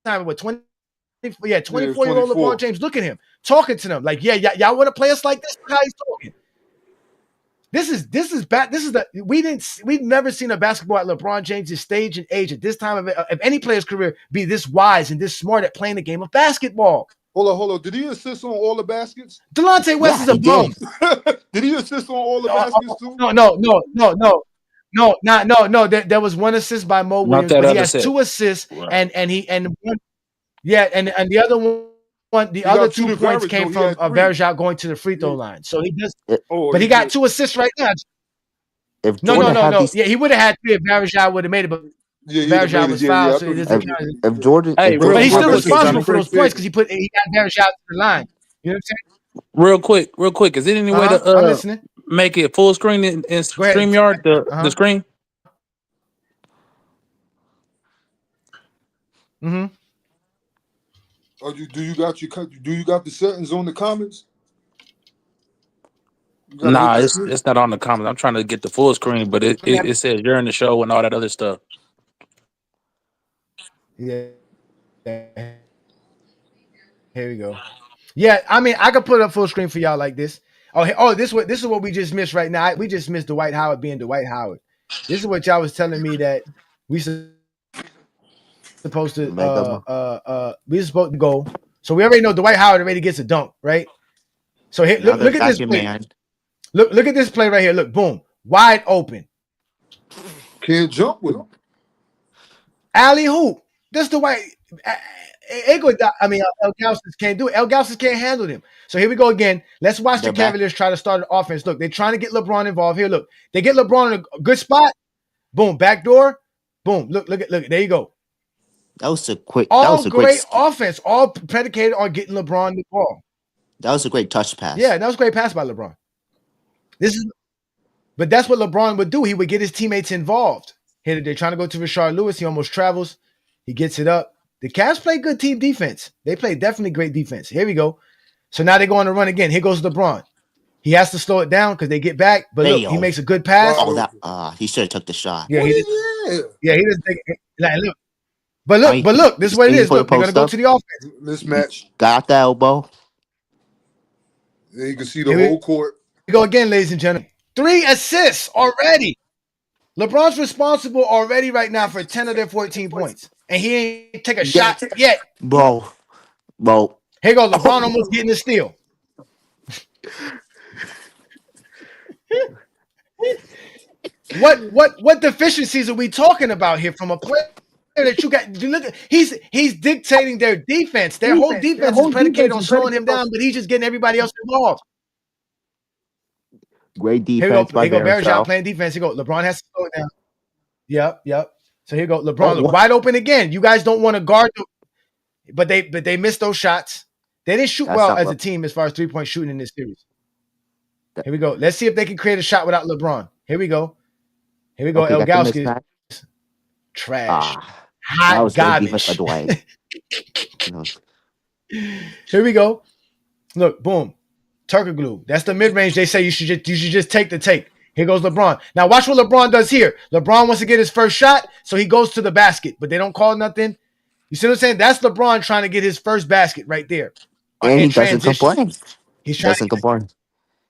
time, 24-year-old LeBron James. Look at him talking to them like, y'all want to play us like this? Look how he's talking. We've never seen a basketball at LeBron James' stage and age at this time of any player's career be this wise and this smart at playing the game of basketball. Hold on. Did he assist on all the baskets? Delonte West is a bum. Did he assist on all the baskets too? No. There was one assist by Mo Williams, but he has two assists, and the other one, the other 2 points came from Varejao going to the free throw line. So he does, but he got 2 assists right now. No. Yeah, he would have had 3 if Varejao would have made it, but Varejao was fouled, so he doesn't count. If Jordan, but he's still responsible for those points because he got Varejao to the line. You know what I'm saying? Real quick. Is there any way to make it full screen in StreamYard, the screen? Mm-hmm. Do you got the settings on the comments? Nah, it's not on the comments. I'm trying to get the full screen, but it says you're in the show and all that other stuff. Yeah. Here we go. Yeah, I mean, I could put up full screen for y'all like this. This is what we just missed right now. We just missed Dwight Howard being Dwight Howard. This is what y'all was telling me that we supposed to go. So we already know Dwight Howard already gets a dunk, right? So here, look at this play. Look at this play right here. Look, boom, wide open. Can't jump with him. Alley hoop. This Dwight. El Galsis can't do it. El Galsis can't handle him. So here we go again. Let's watch the Cavaliers try to start an offense. Look, they're trying to get LeBron involved. Here, look. They get LeBron in a good spot. Boom, backdoor. Boom. Look. There you go. That was a great offense. All predicated on getting LeBron the ball. That was a great touch pass. Yeah, that was a great pass by LeBron. But that's what LeBron would do. He would get his teammates involved. Here they're trying to go to Rashard Lewis. He almost travels. He gets it up. The Cavs play good team defense. They play definitely great defense. Here we go. So now they're going to run again. Here goes LeBron. He has to slow it down because they get back. But look, he makes a good pass. He should have took the shot. Yeah, he did. Yeah, he doesn't take it. Look. But look, this is what it is. Look, they're going to go to the offense. Mismatch. Got the elbow. There you can see the whole court. Here we go again, ladies and gentlemen. 3 assists already. LeBron's responsible already right now for 10 of their 14 points. And he ain't take a shot yet. Bro. Here go LeBron almost getting the steal. What deficiencies are we talking about here from a player that you got? Look, he's dictating their defense. Their whole defense is predicated on slowing him down, but he's just getting everybody else involved. Great defense. Here go Varejao playing defense. Here go LeBron has to slow it down. Yep. So here you go. LeBron Oh, look what? wide open again. You guys don't want to guard, but they missed those shots. They didn't shoot That's well not as Le- a team as far as 3-point shooting in this series. Here we go. Let's see if they can create a shot without LeBron. Here we go. Okay, got the Elgauskas. mismatch. Trash. That Hot was good defense by garbage. Dwight. No. Here we go. Look, boom. Turkey glue. That's the mid-range. They say you should just take the take. Here goes LeBron. Now watch what LeBron does here. LeBron wants to get his first shot, so he goes to the basket, but they don't call nothing. You see what I'm saying? That's LeBron trying to get his first basket right there. And he In doesn't transition. complain. He's trying Doesn't complain.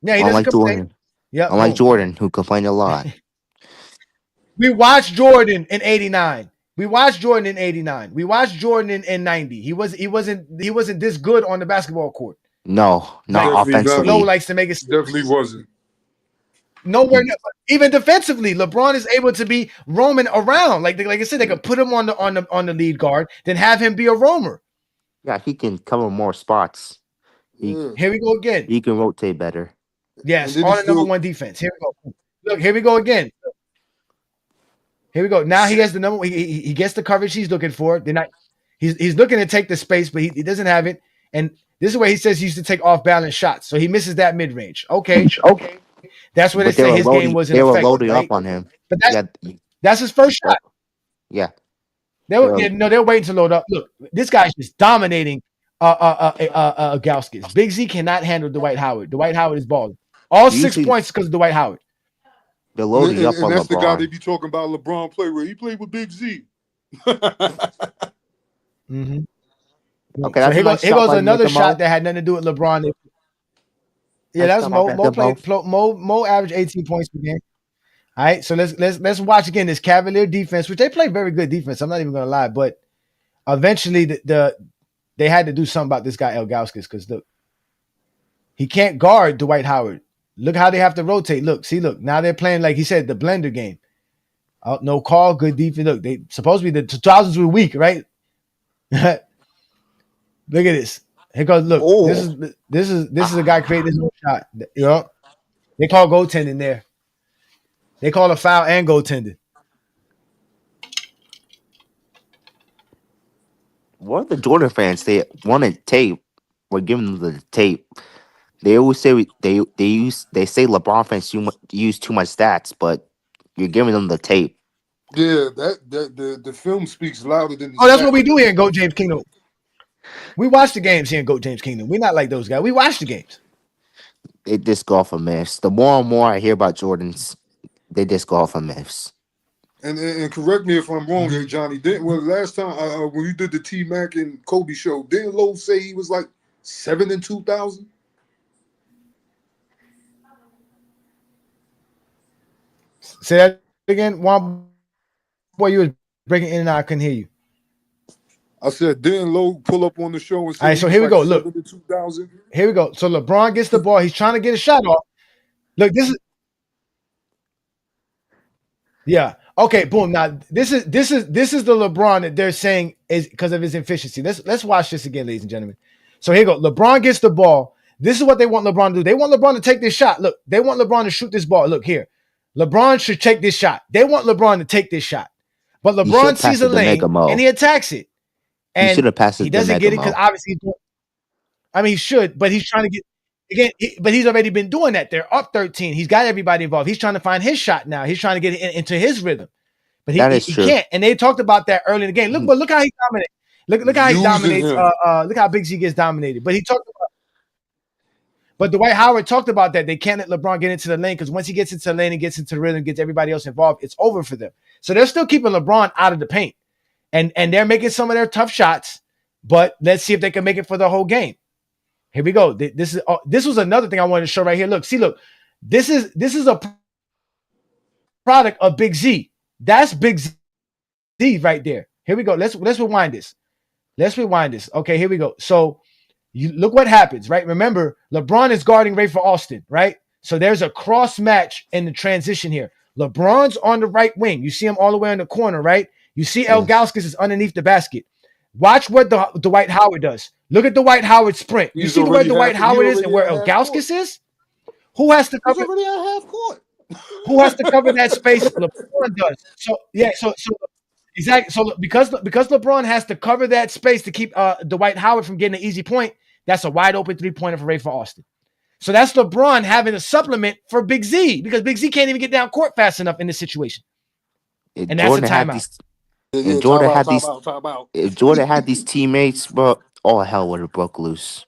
Yeah, he doesn't Unlike complain. Jordan. Yeah, Unlike boom. Jordan, who complained a lot. We watched Jordan in 89. We watched Jordan in 89. We watched Jordan in 90. He wasn't this good on the basketball court. No, not Definitely offensively. Flo likes to make it Definitely wasn't. nowhere near. Even defensively, LeBron is able to be roaming around. Like I said, they could put him on the lead guard, then have him be a roamer. Yeah, he can cover more spots. Yeah. Here we go again. He can rotate better. Yes, And on then the he number still- one defense. Here we go. Look, here we go again. Here we go. Now he has the number. He gets the coverage he's looking for. They're not. He's looking to take the space, but he doesn't have it. And this is where he says he used to take off balance shots, so he misses that mid range. Okay. That's where they But say his game was they were ineffective. loading Right? up on him. But Yeah, that's his first shot. yeah. They're waiting to load up. Look, this guy's just dominating Gauskas. Big Z cannot handle Dwight Howard. Dwight Howard is balling. All 6 Usually- points because of Dwight Howard. They're loading And up on that's the guy they LeBron. be talking about LeBron play with. He played with Big Z. Mm-hmm. Okay, So that's here a nice goes, shot by another Nick shot Mo. that had nothing to do with LeBron. Yeah, Nice that's shot Mo. by Mo Nick played Mo averaged 18 points per game. All right, so let's watch again this Cavalier defense, which they play very good defense. I'm not even gonna lie, but eventually they had to do something about this guy Elgauskas because look, he can't guard Dwight Howard. Look how they have to rotate. Look, now they're playing like he said the blender game. No call, good defense. Look, they supposed to be the 2000s were weak, right? Look at this. Here goes. Look, Oh. this is a guy creating his own shot. You know, they call goaltending there. They call a foul and goaltending. One of the Jordan fans, they wanted tape. We're giving them the tape. They always say they say LeBron fans use too much stats, but you're giving them the tape. Yeah, the film speaks louder than the Oh, that's stats. what we do here in Goat James Kingdom. We watch the games here in Goat James Kingdom. We're not like those guys. We watch the games. They disc golf a myths. The more and more I hear about Jordans, they disc golf a myths. And correct me if I'm wrong here, Johnny. Last time when you did the T Mac and Kobe show, didn't Lowe say he was like 7 in 2000? Say that again. One boy, you was breaking in and out. I couldn't hear you. I said, didn't Lowe pull up on the show and say All right, he so was here we like go. Look. 7 in 2000? Here we go. So LeBron gets the ball. He's trying to get a shot off. Look, this is. Yeah. Okay. Boom. Now this is the LeBron that they're saying is because of his efficiency. Let's watch this again, ladies and gentlemen. So here you go. LeBron gets the ball. This is what they want LeBron to do. They want LeBron to take this shot. Look, they want LeBron to shoot this ball. Look here. LeBron should take this shot. They want LeBron to take this shot. But He LeBron should pass sees it a to lane Mega Mo. and he attacks it. And should have passed it he to doesn't get it Mega because Mo. obviously he should, but he's trying to get again, but he's already been doing that. They're up 13. He's got everybody involved. He's trying to find his shot now. He's trying to get into his rhythm. But That is he true. can't. And they talked about that early in the game. Look how he dominates. Look how he Using dominates. him. Look how Big Z gets dominated. But he talked about. But Dwight Howard talked about that. They can't let LeBron get into the lane because once he gets into the lane and gets into the rhythm, gets everybody else involved, it's over for them. So they're still keeping LeBron out of the paint, and they're making some of their tough shots. But let's see if they can make it for the whole game. Here we go. This was another thing I wanted to show right here. Look. This is a product of Big Z. That's Big Z right there. Here we go. Let's rewind this. Okay, here we go. So you look what happens, right? Remember, LeBron is guarding Ray for Austin, right? So there's a cross match in the transition here. LeBron's on the right wing. You see him all the way in the corner, right? You see Elgauskas is underneath the basket. Watch what the Dwight Howard does. Look at the Dwight Howard sprint. You He's see where already Dwight half- he Howard is and already where at half Elgauskas is? Who has to He's cover? already at half court. Who has to cover that space? LeBron does. So yeah, so exactly. So because LeBron has to cover that space to keep Dwight Howard from getting an easy point, that's a wide open 3-pointer for Rafer Austin. So that's LeBron having a supplement for Big Z because Big Z can't even get down court fast enough in this situation. And that's a timeout. If Jordan had these teammates, bro, all hell would have broke loose.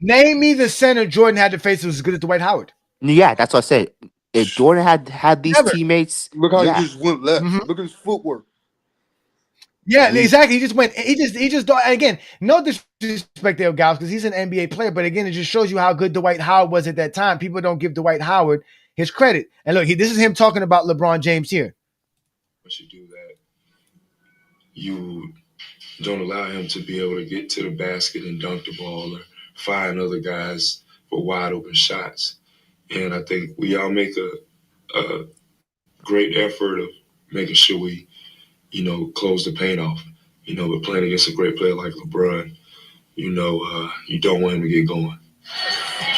Name me the center Jordan had to face that was as good as Dwight Howard. Yeah, that's what I said. If Jordan had these teammates, look how he just went left. Look at his footwork. Yeah, exactly. He just went. He just. Again, no disrespect to Gals because he's an NBA player, but again, it just shows you how good Dwight Howard was at that time. People don't give Dwight Howard his credit. And look, this is him talking about LeBron James here. Once you do that, you don't allow him to be able to get to the basket and dunk the ball or find other guys for wide open shots. And I think we all make a great effort of making sure we, close the paint off. We're playing against a great player like LeBron. You don't want him to get going.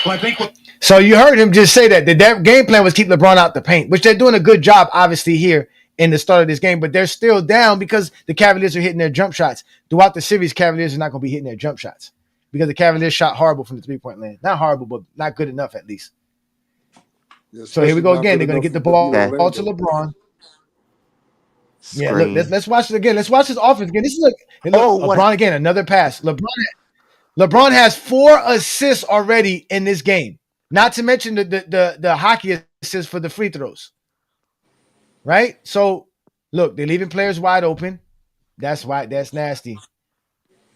Well, I think so. You heard him just say that their game plan was keep LeBron out the paint, which they're doing a good job, obviously, here in the start of this game. But they're still down because the Cavaliers are hitting their jump shots. Throughout the series, Cavaliers are not going to be hitting their jump shots because the Cavaliers shot horrible from the 3-point land. Not horrible, but not good enough at least. Yeah, so here we go again. They're going to get the ball to LeBron. Screen. Yeah, look, let's watch it again. Let's watch his offense again. This is LeBron again, another pass. LeBron has 4 assists already in this game. Not to mention the hockey assists for the free throws. Right? So look, they're leaving players wide open. That's why that's nasty.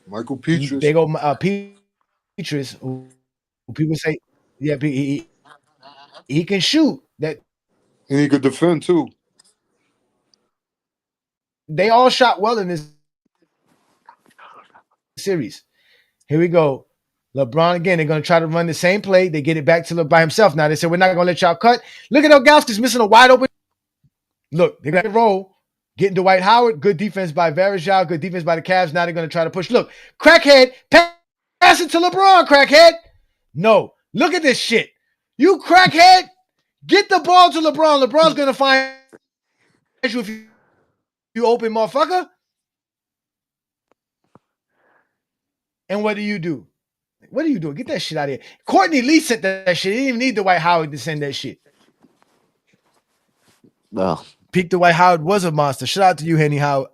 Michael Petrus. They go Petrus, who people say, yeah, he can shoot. That and he could defend too. They all shot well in this series. Here we go. LeBron again. They're going to try to run the same play. They get it back to LeBron by himself. Now they said, we're not going to let y'all cut. Look at Elgauskas missing a wide open. Look, they're going to roll. Getting Dwight Howard. Good defense by Varejao. Good defense by the Cavs. Now they're going to try to push. Look, crackhead. Pass it to LeBron, crackhead. No. Look at this shit. You crackhead. Get the ball to LeBron. LeBron's going to find you if you open, motherfucker. And what do you do? What are you doing? Get that shit out of here. Courtney Lee sent that shit. He didn't even need Dwight Howard to send that shit. Well, Peak Dwight Howard was a monster. Shout out to you, Henny Howard.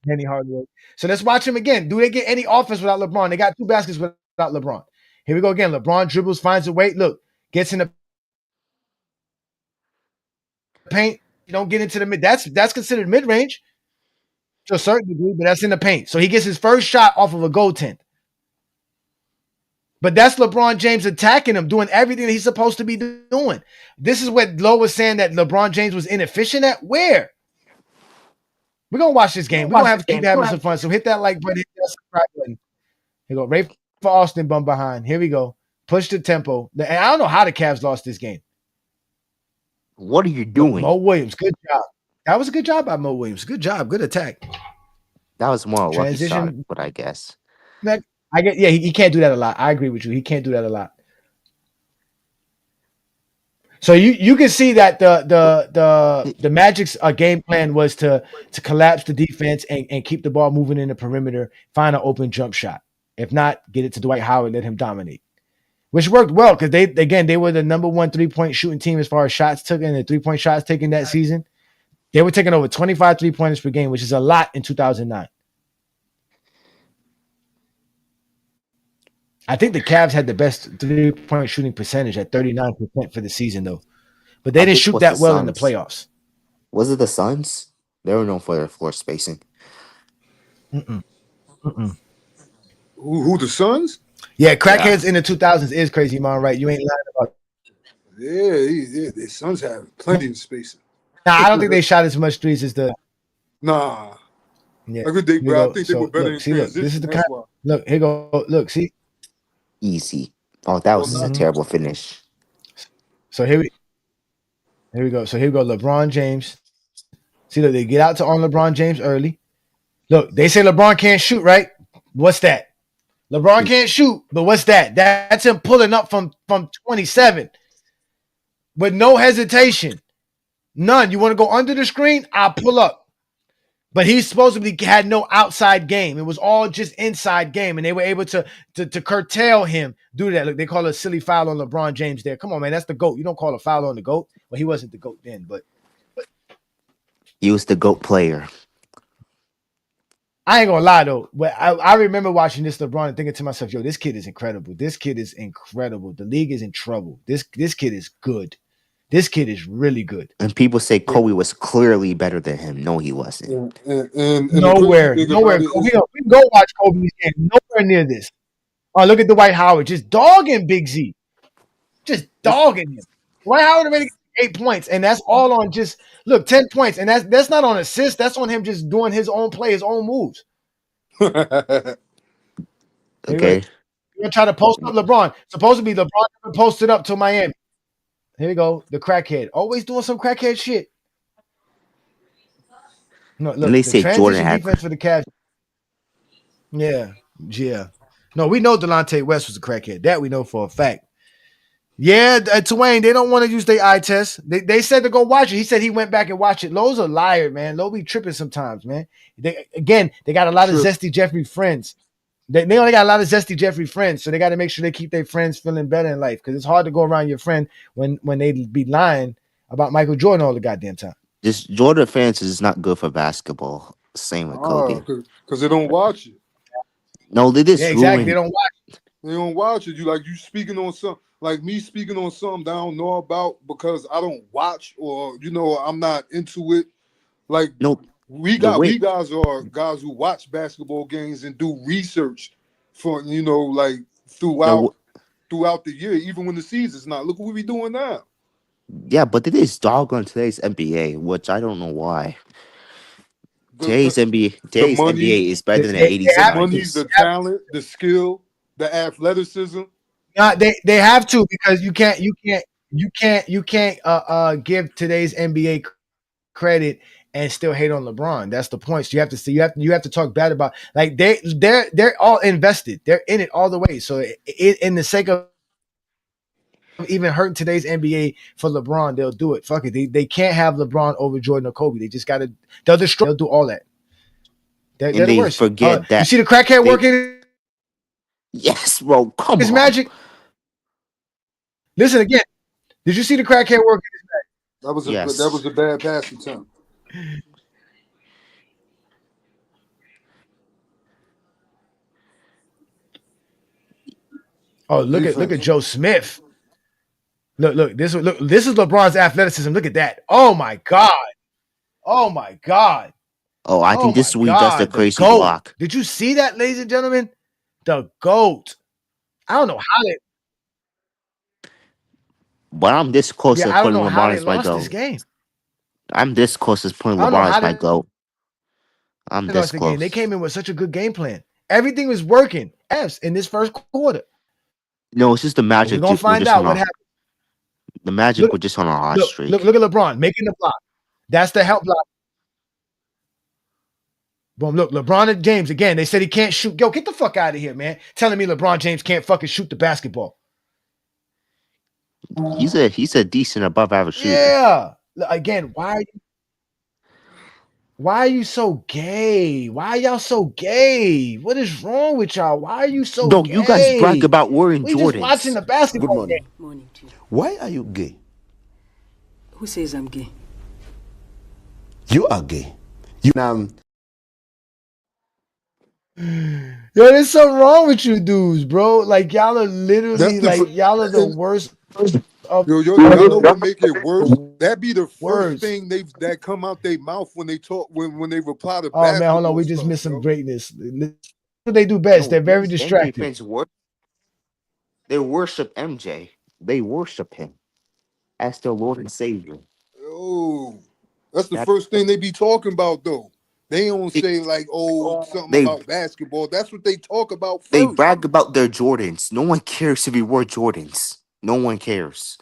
Henny Hardwood. So let's watch him again. Do they get any offense without LeBron? They got 2 baskets without LeBron. Here we go again. LeBron dribbles, finds a way. Look, gets in the paint. You don't get into the mid. That's considered mid-range to a certain degree, but that's in the paint. So he gets his first shot off of a goaltend. But that's LeBron James attacking him, doing everything that he's supposed to be doing. This is what Lo was saying that LeBron James was inefficient at. Where? We're going to watch this game. We're going to have to keep having some fun. So hit that like button, hit that subscribe button. Here we go. Ray for Austin bum behind. Here we go. Push the tempo. And I don't know how the Cavs lost this game. What are you doing? Mo Williams, good job. That was a good job by Mo Williams. Good job. Good attack. That was more a lucky shot, Transition. but I guess. He can't do that a lot. I agree with you. He can't do that a lot. So you can see that the Magic's game plan was to collapse the defense and keep the ball moving in the perimeter, find an open jump shot. If not, get it to Dwight Howard, let him dominate. Which worked well because they were the number 1 3-point shooting team as far as shots taken and 3-point shots taken that season. They were taking over 25 3-pointers per game, which is a lot in 2009. I think the Cavs had the best 3-point shooting percentage at 39% for the season, though. But they didn't shoot that well in the playoffs. Was it the Suns? They were known for their floor spacing. Who the Suns? Yeah, crackheads in the 2000s is crazy, man. Right? You ain't lying about it. Yeah, the Suns have plenty of spacing. Nah, I don't think they shot as much threes as the. Nah. Yeah. I think they were better in transition. Look, this is the kind. Look, here go. Look, see. Easy. Oh, that was a terrible finish. So here we go. So here we go. LeBron James. See, look, they get out on LeBron James early. Look, they say LeBron can't shoot, right? What's that? LeBron can't shoot, but what's that? That's him pulling up from 27. with no hesitation. None. You want to go under the screen? I'll pull up. But he supposedly had no outside game. It was all just inside game, and they were able to curtail him due to that. Look, they call it a silly foul on LeBron James there. Come on, man. That's the GOAT. You don't call a foul on the GOAT. Well, he wasn't the GOAT then, but He was the GOAT player. I ain't gonna lie though. But I remember watching this LeBron and thinking to myself, yo, this kid is incredible. This kid is incredible. The league is in trouble. This kid is good. This kid is really good. And people say Kobe was clearly better than him. No, he wasn't. And Nowhere. We can go watch Kobe's game. Nowhere near this. Oh, look at Dwight Howard just dogging Big Z. Just dogging him. Dwight Howard already got 8 points, and that's all on just 10 points, and that's not on assist. That's on him just doing his own play, his own moves. Okay. You're gonna try to post up LeBron. Supposedly LeBron never posted up to Miami. Here we go. The crackhead. Always doing some crackhead shit. No, look, They the say Jordan transition had. defense for the Cavs. Yeah. No, we know Delonte West was a crackhead. That we know for a fact. Yeah, Twain, they don't want to use their eye test. They said to go watch it. He said he went back and watched it. Lowe's a liar, man. Lowe be tripping sometimes, man. They got a lot of Zesty Jeffrey friends. They only got a lot of Zesty Jeffrey friends, so they got to make sure they keep their friends feeling better in life, because it's hard to go around your friend when they be lying about Michael Jordan all the goddamn time. Just Jordan fans is not good for basketball. Same with Kobe. Because they don't watch it. No, they just exactly. They don't watch it. They don't watch it. You speaking on something. Like me speaking on something that I don't know about because I don't watch, or I'm not into it. Like we guys are guys who watch basketball games and do research for like throughout the year, even when the season's not. Look what we doing now. Yeah, but it is dog on today's NBA, which I don't know why. Today's NBA is better than the 80s and 90s. The money, the talent, the skill, the athleticism. They have to, because you can't give today's NBA credit and still hate on LeBron. That's the point. So you have to see, you have to talk bad about, like, they're all invested. They're in it all the way. So in the sake of even hurting today's NBA for LeBron, they'll do it. Fuck it. They can't have LeBron over Jordan or Kobe. They just gotta, they'll do all that. They're the worst. Forget that. You see the crackhead working? Yes, bro. Come on. His magic. Listen again. Did you see the crackhead working his magic? That was a bad pass attempt. Oh, look at Joe Smith. Look, this is LeBron's athleticism. Look at that. Oh my God. Oh, I think this week does the crazy block. Did you see that, ladies and gentlemen? The GOAT. I don't know how they. But I'm this close to putting LeBron as my GOAT. I'm this close to putting LeBron as my GOAT. I'm this close. They came in with such a good game plan. Everything was working. In this first quarter. No, it's just the Magic. We're gonna find out what happened. The Magic were just on a hot streak. Look at LeBron making the block. That's the help block. Boom, look, LeBron and James, again, they said he can't shoot. Yo, get the fuck out of here, man. Telling me LeBron James can't fucking shoot the basketball. He's a decent above average shooter. Yeah. Again, why are you so gay? Why are y'all so gay? What is wrong with y'all? Why are you so gay? No, you guys brag about wearing Jordans. We just watching the basketball game. Morning to you. Why are you gay? Who says I'm gay? You are gay. You Yo, there's something wrong with you dudes, bro. Like, y'all are literally y'all are the worst. Y'all know what make it worse? That be the first thing that come out their mouth when they talk when they reply to. Oh man, hold on, we just missed some greatness. What they do best? They're very distracted. They worship MJ. They worship him as their Lord and Savior. Oh, that's the first thing they be talking about, though. They don't say something about basketball. That's what they talk about first. They brag about their Jordans. No one cares if he wore Jordans. No one cares.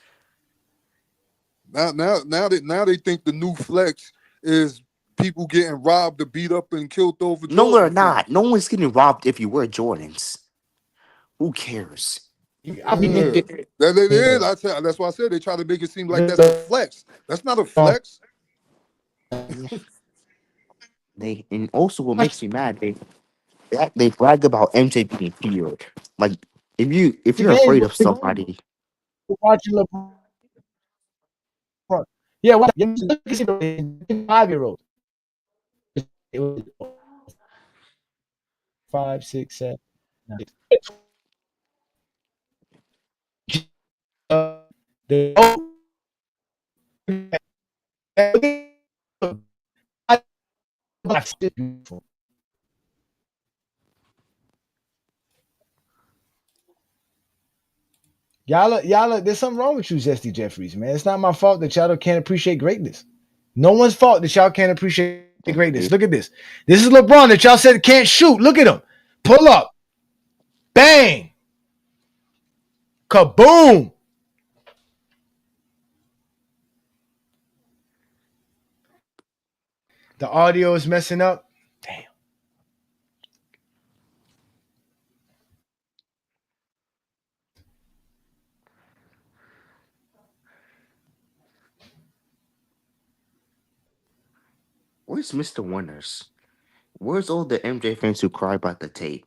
Now they think the new flex is people getting robbed or beat up and killed over. No, they're not. No one's getting robbed if you wear Jordans. Who cares? That it is. That's why I said they try to make it seem like that's a flex. That's not a flex. And also what makes me mad, they brag about MJ being feared. Like if you're afraid of somebody, watching LeBron. Yeah, look at the 5-year-old. It was 5, 6, 7. 9. Y'all, there's something wrong with you, Zesty Jeffries, man. It's not my fault that y'all can't appreciate greatness. No one's fault that y'all can't appreciate greatness. Look at this. This is LeBron that y'all said can't shoot. Look at him. Pull up. Bang. Kaboom. The audio is messing up. Damn. where's Mr. Winners? Where's all the MJ fans who cry about the tape?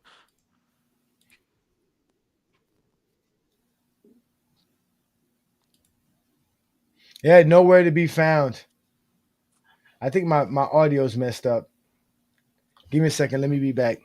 Yeah, nowhere to be found. I think my audio's messed up. Give me a second. Let me be back.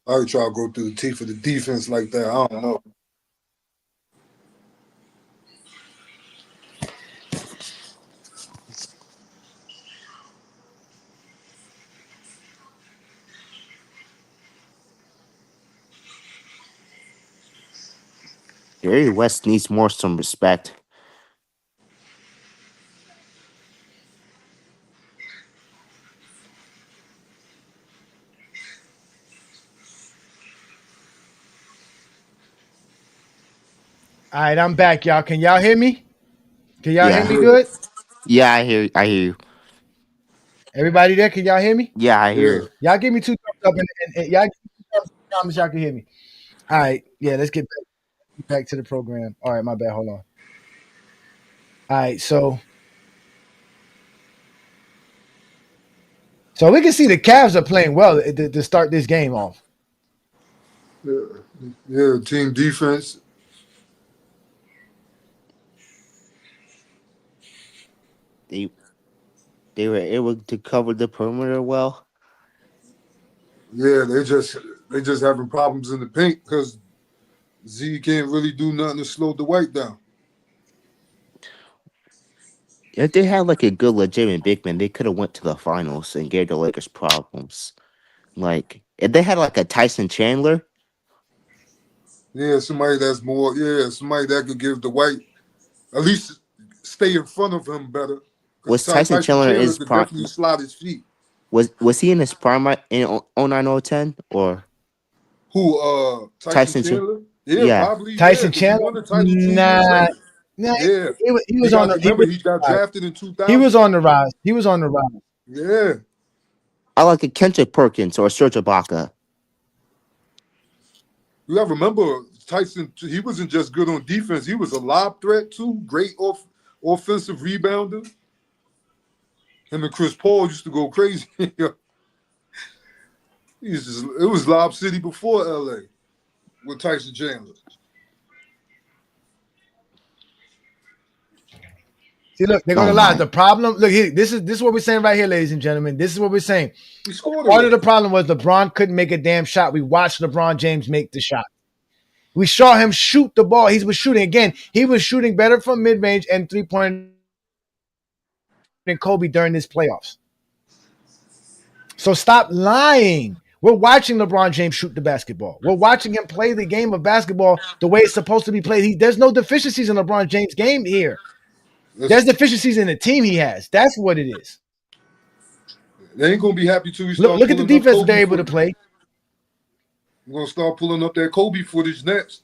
I would try to go through the teeth of the defense like that. I don't know. Jerry West needs some respect. All right, I'm back, y'all. Can y'all hear me? Can y'all hear me good? Yeah, I hear you. Everybody there? Can y'all hear me? Yeah, I hear you. Y'all give me 2 thumbs up and y'all give me 2 thumbs up in the comments y'all can hear me. All right. Yeah, let's get back to the program. All right, my bad. Hold on. All right, so we can see the Cavs are playing well to start this game off. Yeah, team defense. They were able to cover the perimeter well. Yeah, they just having problems in the paint because Z can't really do nothing to slow the White down. If they had like a good legitimate big man, they could have went to the finals and gave the Lakers problems. Like if they had like a Tyson Chandler. Yeah, somebody that's more. Yeah, somebody that could give the White at least stay in front of him better. Was Tyson Chandler in his could prime? definitely slide his feet. Was he in his prime in 09-010 or who? Tyson Chandler? Yeah, probably. Tyson Chandler. Nah, yeah. He was on the. He got drafted in 2000. He was on the rise. Yeah. I like a Kendrick Perkins or Serge Ibaka. You gotta remember Tyson. He wasn't just good on defense. He was a lob threat too. Great offensive rebounder. Him and Chris Paul used to go crazy. It was Lob City before LA with Tyson Chandler. See, look, they're gonna lie. The problem, look here. This is what we're saying right here, ladies and gentlemen. This is what we're saying. Part of the problem was LeBron couldn't make a damn shot. We watched LeBron James make the shot. We saw him shoot the ball. He was shooting again. He was shooting better from mid range and 3-point than Kobe during this playoffs. So stop lying. We're watching LeBron James shoot the basketball. We're watching him play the game of basketball the way it's supposed to be played. There's no deficiencies in LeBron James' game here. There's deficiencies in the team he has. That's what it is. They ain't gonna be happy till we start. Look at the defense they're able to play. We're gonna start pulling up that Kobe footage next.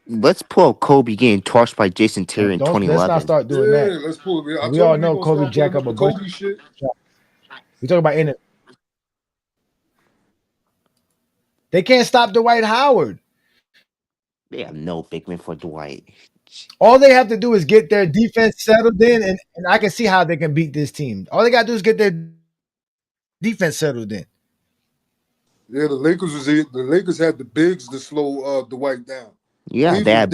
Let's pull up Kobe getting torched by Jason Terry in 2011. Let's not start doing that. Let's pull it. We all know Kobe jack up a bunch. Kobe shit. We talking about in it. They can't stop Dwight Howard. They have no big man for Dwight. All they have to do is get their defense settled in, and I can see how they can beat this team. All they got to do is get their defense settled in. Yeah, the Lakers had the bigs to slow Dwight down. Yeah, they had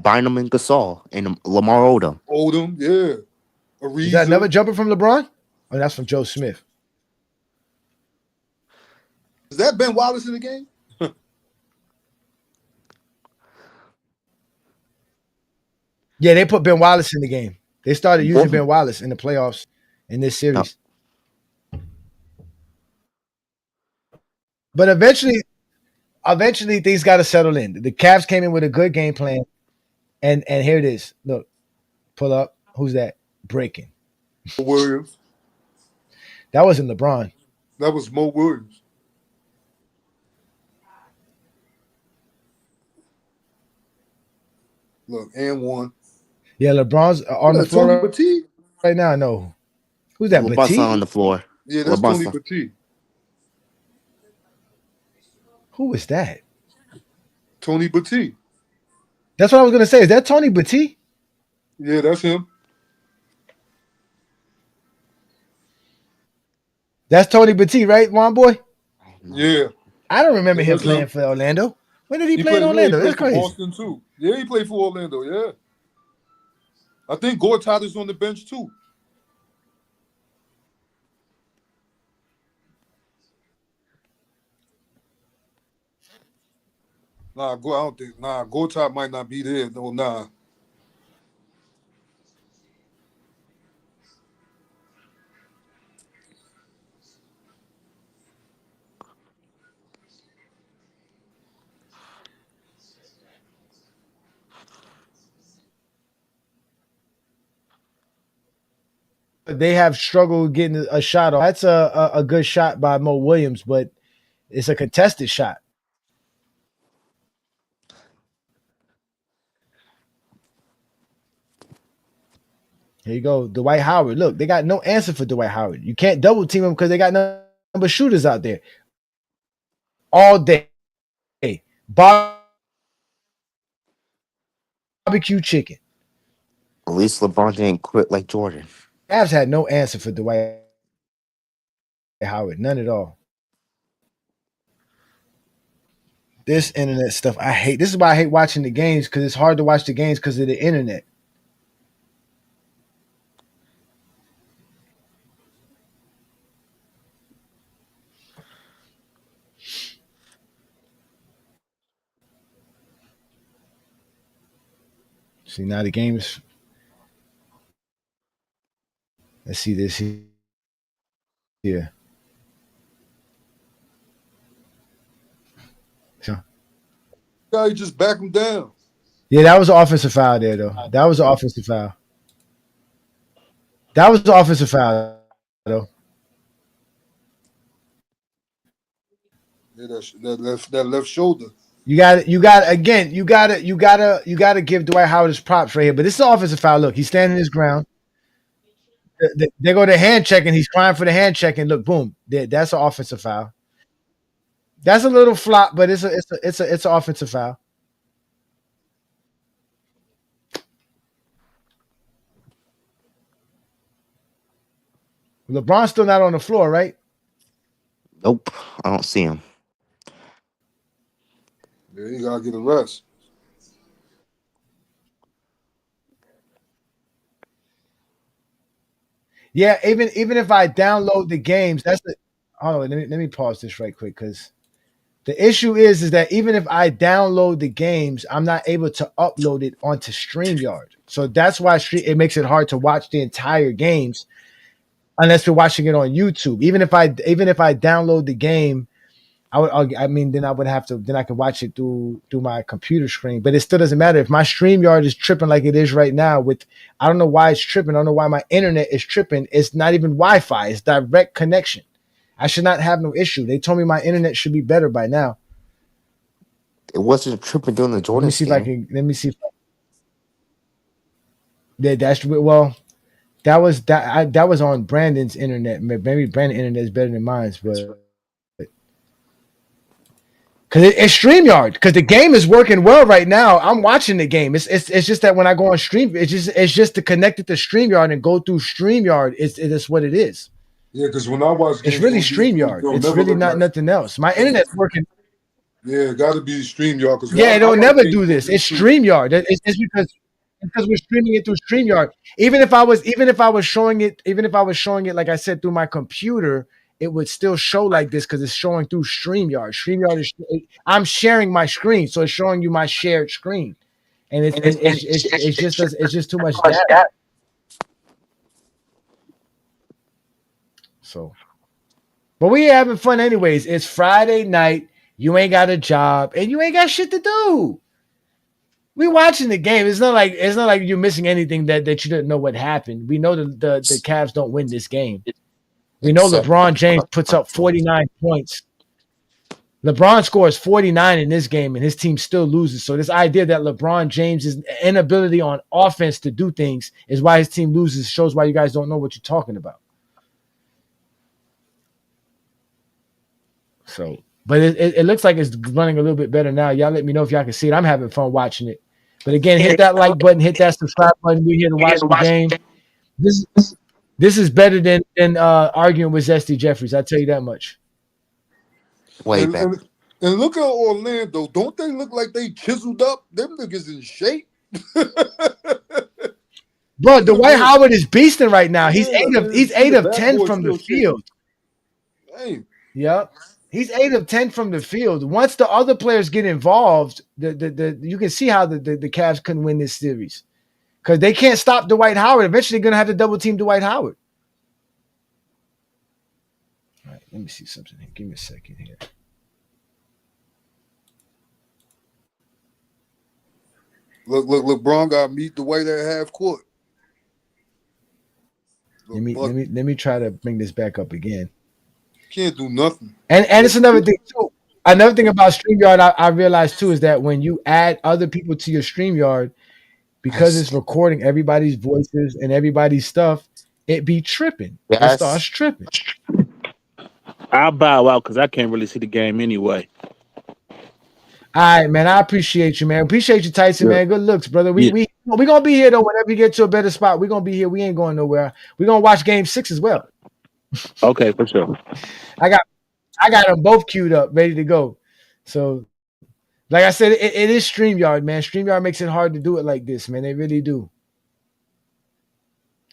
Bynum and Gasol and Lamar Odom. Yeah. Is that another jumper from LeBron? Oh, that's from Joe Smith. Is that Ben Wallace in the game? Yeah, they put Ben Wallace in the game. They started using Ben Wallace in the playoffs in this series. No. But eventually things got to settle in. The Cavs came in with a good game plan, and here it is. Look, pull up. Who's that? Breaking. Williams. That wasn't LeBron. That was Mo Williams. Look, and one. Yeah, LeBron's on the floor right now. No. Who's that? LeBron's on the floor. Yeah, that's Tony Petit. Who is that? Tony Petit. That's what I was going to say. Is that Tony Petit? Yeah, that's him. That's Tony Petit, right, Juan Boy? Yeah. I don't remember him playing for Orlando. When did he play in Orlando? That's crazy. Boston too. Yeah, he played for Orlando. Yeah. I think Gortat is on the bench too. I don't think. Gortat might not be there. No, nah. They have struggled getting a shot off. That's a good shot by Mo Williams, but it's a contested shot. Here you go, Dwight Howard. Look, they got no answer for Dwight Howard. You can't double team him because they got none but shooters out there all day. Barbecue chicken. At least LeBron didn't quit like Jordan. Cavs had no answer for Dwight Howard. None at all. This internet stuff, I hate. This is why I hate watching the games, because it's hard to watch the games because of the internet. See, now the game's. Let's see this here. So. Guy just back him down. Yeah, that was an offensive foul there, though. That was an offensive foul. That was an offensive foul, though. Yeah, that left shoulder. You got to give Dwight Howard his props right here. But this is an offensive foul. Look, he's standing his ground. They go to hand check, and he's crying for the hand check, and look, boom, that's an offensive foul. That's a little flop, but it's an offensive foul. LeBron's still not on the floor, right? Nope, I don't see him. Yeah, you gotta get a rest. Yeah, even if I download the games, that's the. Hold on, let me pause this right quick, because the issue is that even if I download the games, I'm not able to upload it onto StreamYard. So that's why it makes it hard to watch the entire games unless we're watching it on YouTube. Even if I download the game I mean, then I would have to. Then I could watch it through my computer screen. But it still doesn't matter if my StreamYard is tripping like it is right now. With I don't know why it's tripping. I don't know why my internet is tripping. It's not even Wi-Fi. It's direct connection. I should not have no issue. They told me my internet should be better by now. It wasn't tripping during the Let me Jordans see if game. I can. Let me see. That's well. That was on Brandon's internet. Maybe Brandon's internet is better than mine, but because it's StreamYard. Because the game is working well right now. I'm watching the game. It's just that when I go on stream, it's just to connect it to StreamYard and go through StreamYard. It is what it is. Yeah, because when I watch games, It's really on YouTube, StreamYard. it'll It's never really look not like. nothing else. My internet's working. Yeah, it got to be StreamYard. Because Yeah, I it'll watch never games do on this. It's YouTube. StreamYard. It's because we're streaming it through StreamYard. Even if I was showing it, like I said, through my computer, it would still show like this because it's showing through StreamYard. StreamYard is I'm sharing my screen, so it's showing you my shared screen, and it's just too much data. So, but we having fun anyways. It's Friday night. You ain't got a job and you ain't got shit to do. We watching the game. It's not like you're missing anything that you didn't know what happened. We know the Cavs don't win this game. We know Except LeBron James puts up 49 points. LeBron scores 49 in this game and his team still loses. So this idea that LeBron James' inability on offense to do things is why his team loses shows why you guys don't know what you're talking about. So, but it looks like it's running a little bit better now. Y'all let me know if y'all can see it. I'm having fun watching it. But again, hit that like button, hit that subscribe button. We're here to watch the game. This is better than arguing with Zesty Jeffries. I tell you that much. way back. And look at Orlando. Don't they look like they chiseled up? Them niggas in shape. Bro, Dwight Howard is beasting right now. He's 8 of 10 from the field. Hey. Yep. He's 8 of 10 from the field. Once the other players get involved, you can see how the Cavs couldn't win this series. Because they can't stop Dwight Howard. Eventually, they're going to have to double team Dwight Howard. All right, let me see something here. Give me a second here. Look, LeBron got to meet Dwight at half court. Let me try to bring this back up again. Can't do nothing. And it's another thing too. Another thing about StreamYard I realized too is that when you add other people to your StreamYard, because it's recording everybody's voices and everybody's stuff, it be tripping. It starts tripping. I'll bow out because I can't really see the game anyway. All right, man. I appreciate you, man. Appreciate you, Tyson, man. Good looks, brother. We gonna be here though. Whenever you get to a better spot, we're gonna be here. We ain't going nowhere. We're gonna watch Game 6 as well. Okay, for sure. I got them both queued up, ready to go. So, like I said, it is StreamYard, man. StreamYard makes it hard to do it like this, man. They really do.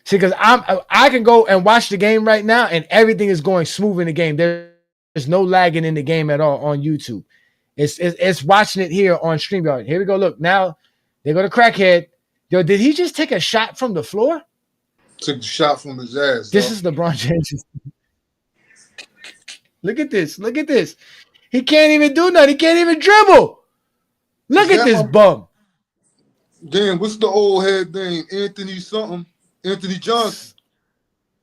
See, because I can go and watch the game right now, and everything is going smooth in the game. There's no lagging in the game at all on YouTube. It's watching it here on StreamYard. Here we go. Look, now they go to Crackhead. Yo, did he just take a shot from the floor? Took the shot from his ass. This is LeBron James. Look at this. Look at this. He can't even do nothing. He can't even dribble. Look at this bum. Damn, what's the old head name? Anthony something. Anthony Johnson.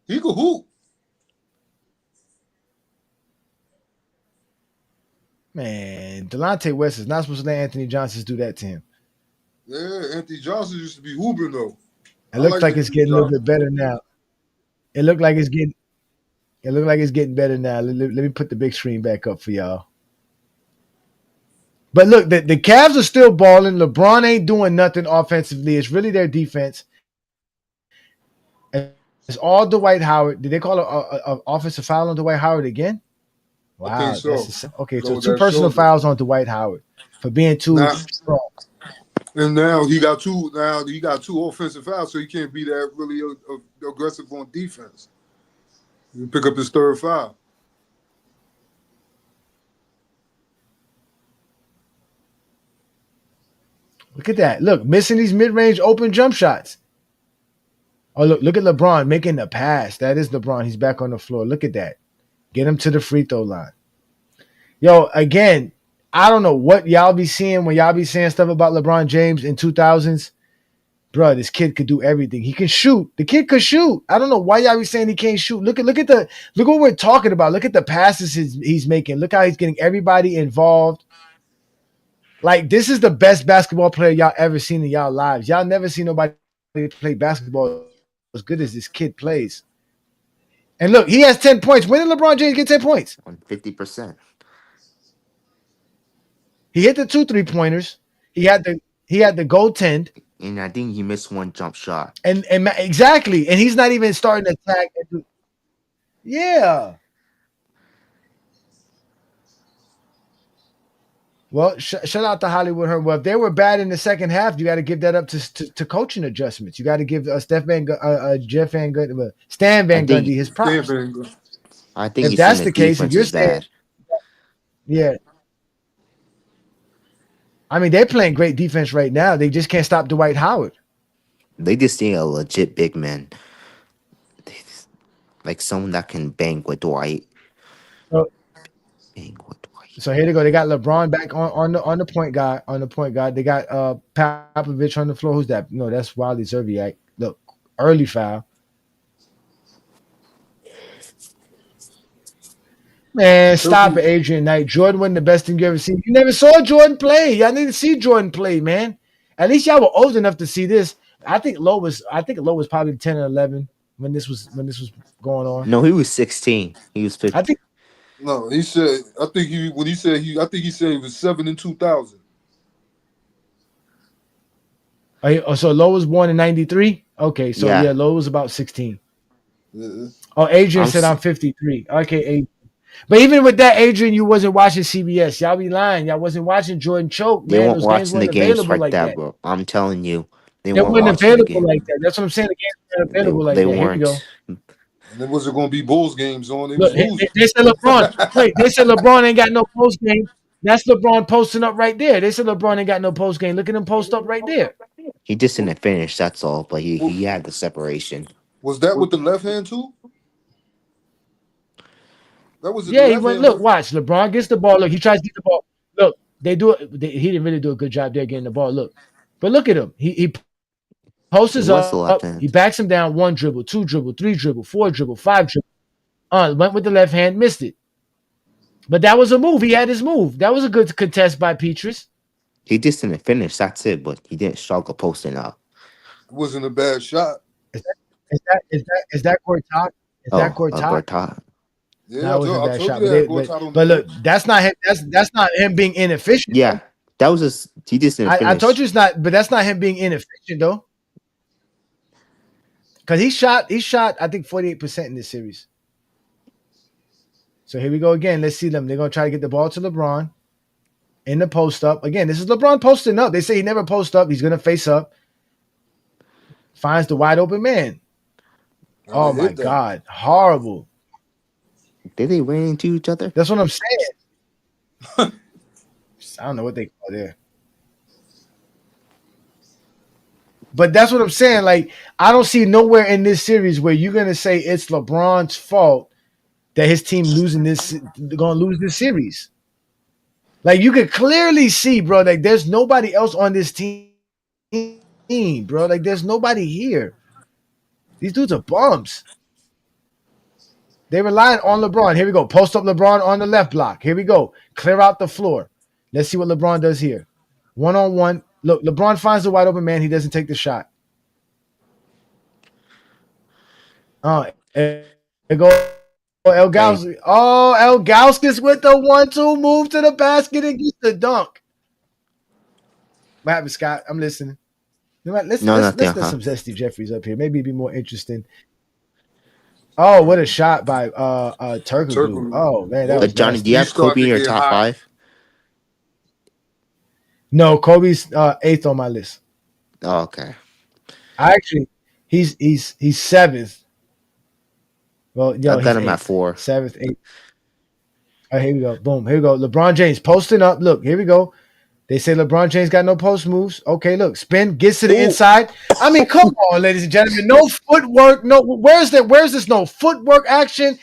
He could hoop. Man, Delonte West is not supposed to let Anthony Johnson do that to him. Yeah, Anthony Johnson used to be hooping though. It looks like it's getting a little bit better now. It looked like it's getting better now. Let me put the big screen back up for y'all. But look, the Cavs are still balling. LeBron ain't doing nothing offensively. It's really their defense. It's all Dwight Howard. Did they call an offensive foul on Dwight Howard again? Wow. So. Okay, so 2 personal fouls on Dwight Howard for being too strong. And now he got 2. Now he got 2 offensive fouls, so he can't be that really aggressive on defense. You pick up his 3rd foul. Look at that. Look, missing these mid-range open jump shots. Oh, look at LeBron making the pass. That is LeBron. He's back on the floor. Look at that. Get him to the free throw line. Yo, again, I don't know what y'all be seeing when y'all be saying stuff about LeBron James in 2000s. Bro, this kid could do everything. He can shoot. The kid could shoot. I don't know why y'all be saying he can't shoot. Look what we're talking about. Look at the passes he's making. Look how he's getting everybody involved. Like, this is the best basketball player y'all ever seen in y'all lives. Y'all never seen nobody play basketball as good as this kid plays. And look, he has 10 points. When did LeBron James get 10 points? On 50%. He hit the 2 3-pointers. He had the goaltend. And I think he missed one jump shot. And exactly. And he's not even starting to attack. Yeah. Well, shout out to Hollywood Herb. Well, if they were bad in the second half, you got to give that up to coaching adjustments. You got to give Stan Van Gundy his props. I think if that's the case, if you're bad. Yeah. I mean, they're playing great defense right now. They just can't stop Dwight Howard. They just need a legit big man. Like someone that can bang with Dwight. So here they go. They got LeBron back on the point guard. On the point guard, they got Popovich on the floor. Who's that? No, that's Wally Zerbiak. Look, early foul. Man, stop it, Adrian Knight. Jordan wasn't the best thing you ever seen. You never saw Jordan play. Y'all need to see Jordan play, man. At least y'all were old enough to see this. I think Lowe was probably 10 or 11 when this was going on. No, he was 16. He was 15. I think. No, he said. I think he said he was 7 in 2000. So Lowe was born in 93. Okay, so yeah Lowe was about 16. Yeah. Oh, Adrian said I'm 53. Okay, Adrian. But even with that, Adrian, you wasn't watching CBS. Y'all be lying. Y'all wasn't watching Jordan choke. They man. weren't watching the games like that, that, bro. I'm telling you, they weren't available like that. That's what I'm saying. The games weren't available like that. Weren't. Here we go. And there wasn't going to be Bulls games on. Look, they said LeBron. Wait, they said LeBron ain't got no post game. That's LeBron posting up right there. They said LeBron ain't got no post game. Look at him post up right there. He just didn't finish. That's all. But he had the separation. Was that with the left hand too? That was he went. Look, watch. LeBron gets the ball. Look, he tries to get the ball. Look, they do it. He didn't really do a good job there getting the ball. Look, but look at him. He posts up. He backs him down. 1 dribble, 2 dribble, 3 dribble, 4 dribble, 5 dribble. Went with the left hand, missed it. But that was a move. He had his move. That was a good contest by Petrus. He just didn't finish. That's it. But he didn't struggle posting up. It wasn't a bad shot. Is that Gortat? Is that Gortat? Yeah, that was a bad shot. But look, that's not him. That's not him being inefficient. Yeah, though. that was he just didn't finish. I told you it's not, but that's not him being inefficient though. Because he shot, I think 48% in this series. So here we go again. Let's see them. They're gonna try to get the ball to LeBron in the post up. Again, this is LeBron posting up. They say he never posts up. He's gonna face up. Finds the wide open man. Oh my God, horrible. Did they run into each other? That's what I'm saying. I don't know what they call there. But that's what I'm saying. Like, I don't see nowhere in this series where you're gonna say it's LeBron's fault that his team gonna lose this series. Like, you could clearly see, bro, like there's nobody else on this team, bro. Like, there's nobody here. These dudes are bums. They relying on LeBron. Here we go. Post up LeBron on the left block. Here we go. Clear out the floor. Let's see what LeBron does here. 1-on-1. Look, LeBron finds the wide open man. He doesn't take the shot. There go El Gauskas. Oh, El Gauskas with the 1-2 move to the basket and gets the dunk. What happened, Scott? I'm listening. Let's get some Zesty Jeffries up here. Maybe it'd be more interesting. Oh, what a shot by Turkoglu. Oh, man. That was Johnny, do you have Kobe in your top 5? No, Kobe's 8th on my list. Oh, okay. He's 7th. Well, I got him at 4. 7th, 8th. All right, here we go. Boom. Here we go. LeBron James posting up. Look, here we go. They say LeBron James got no post moves. Okay, look, spin, gets to the inside. I mean, come on, ladies and gentlemen. No footwork. No, where's this no footwork action?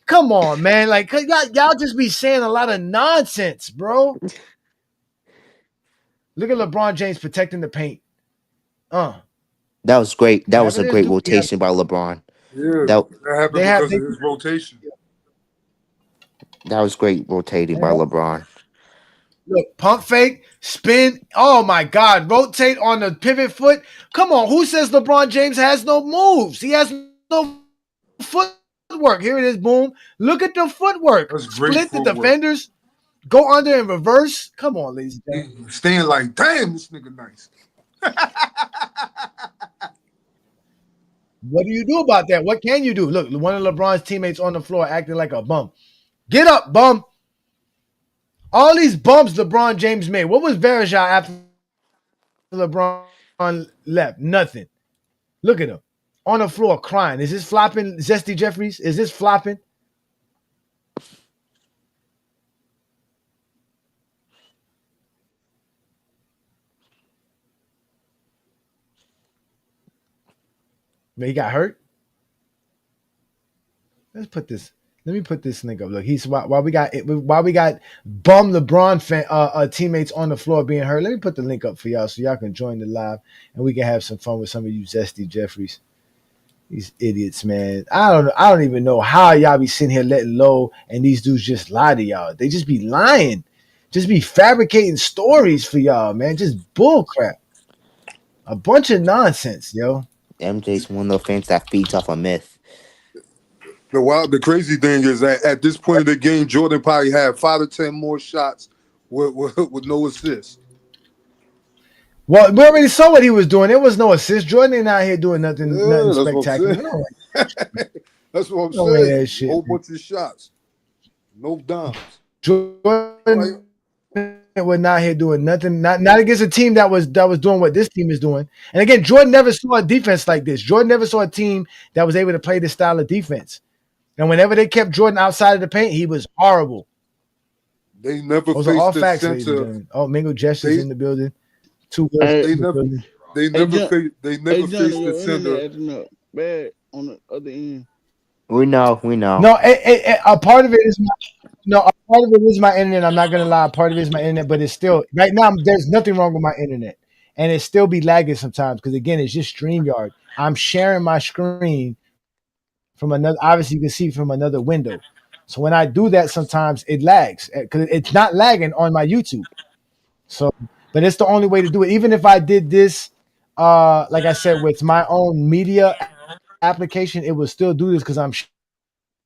Come on, man. Like y'all just be saying a lot of nonsense, bro. Look at LeBron James protecting the paint. That was great. That was Whatever a this great dude be having. rotation by LeBron. Yeah, That that happened They have because of his rotation. that was great rotating by LeBron. Look, pump fake, spin. Oh my God, rotate on the pivot foot. Come on, who says LeBron James has no moves? He has no footwork. Here it is, boom. Look at the footwork. That's great Split the footwork. defenders, go under and reverse. Come on, ladies and gentlemen. Staying like, damn, this nigga nice. What do you do about that? What can you do? Look, one of LeBron's teammates on the floor acting like a bum. Get up, bum. All these bumps LeBron James made. What was Verajah after LeBron left? Nothing. Look at him on the floor crying. Is this flopping, Zesty Jeffries? Is this flopping? Man, he got hurt. Let's put this. Let me put this nigga up. Look, he's while we got bum LeBron teammates on the floor being hurt. Let me put the link up for y'all so y'all can join the live and we can have some fun with some of you Zesty Jeffries. These idiots, man. I don't even know how y'all be sitting here letting low and these dudes just lie to y'all. They just be lying. Just be fabricating stories for y'all, man. Just bull crap. A bunch of nonsense, yo. MJ's one of those fans that feeds off a myth. The crazy thing is that at this point of the game, Jordan probably had 5 to 10 more shots with no assists. Well, we already saw what he was doing. There was no assist. Jordan ain't out here doing nothing spectacular. That's what I'm saying. That shit. Whole bunch of shots. No dimes. Jordan was not here doing nothing. Not against a team that was doing what this team is doing. And again, Jordan never saw a defense like this. Jordan never saw a team that was able to play this style of defense. And whenever they kept Jordan outside of the paint, he was horrible. They never Those faced are all the facts, center. Oh, Mingo Gestures in the building. They never faced the center. Acting up bad on the other end. We know. No, a part of it is my internet. I'm not gonna lie. A part of it is my internet, but it's still right now. There's nothing wrong with my internet, and it still be lagging sometimes because again, it's just StreamYard. I'm sharing my screen from another. Obviously, you can see from another window. So when I do that, sometimes it lags because it's not lagging on my YouTube. So, but it's the only way to do it. Even if I did this, like I said, with my own media application, it will still do this because I'm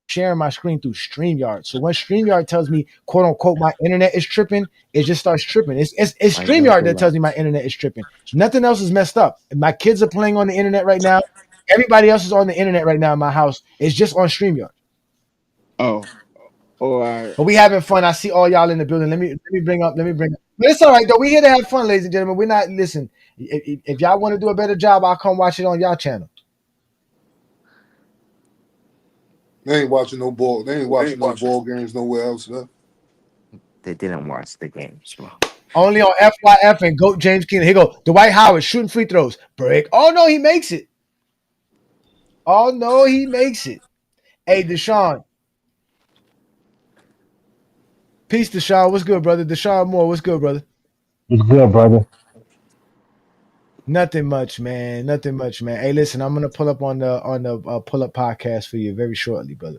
sharing my screen through StreamYard. So when StreamYard tells me, quote unquote, my internet is tripping, it just starts tripping. It's StreamYard that tells me my internet is tripping. Nothing else is messed up. My kids are playing on the internet right now. Everybody else is on the internet right now in my house. It's just on StreamYard. Oh, all right. But we having fun. I see all y'all in the building. Let me bring up. But it's all right though. We here to have fun, ladies and gentlemen. We're not listen. If y'all want to do a better job, I'll come watch it on y'all channel. They ain't watching no ball. They ain't watching no ball games nowhere else. Huh? They didn't watch the games. Bro. Only on FYF and GOAT James Keenan. Here go Dwight Howard shooting free throws. Break. Oh no, he makes it. Hey, Deshaun. Peace, Deshaun. What's good, brother? Deshaun Moore. What's good, brother? What's good, brother? Nothing much, man. Hey, listen, I'm gonna pull up on the pull up podcast for you very shortly, brother.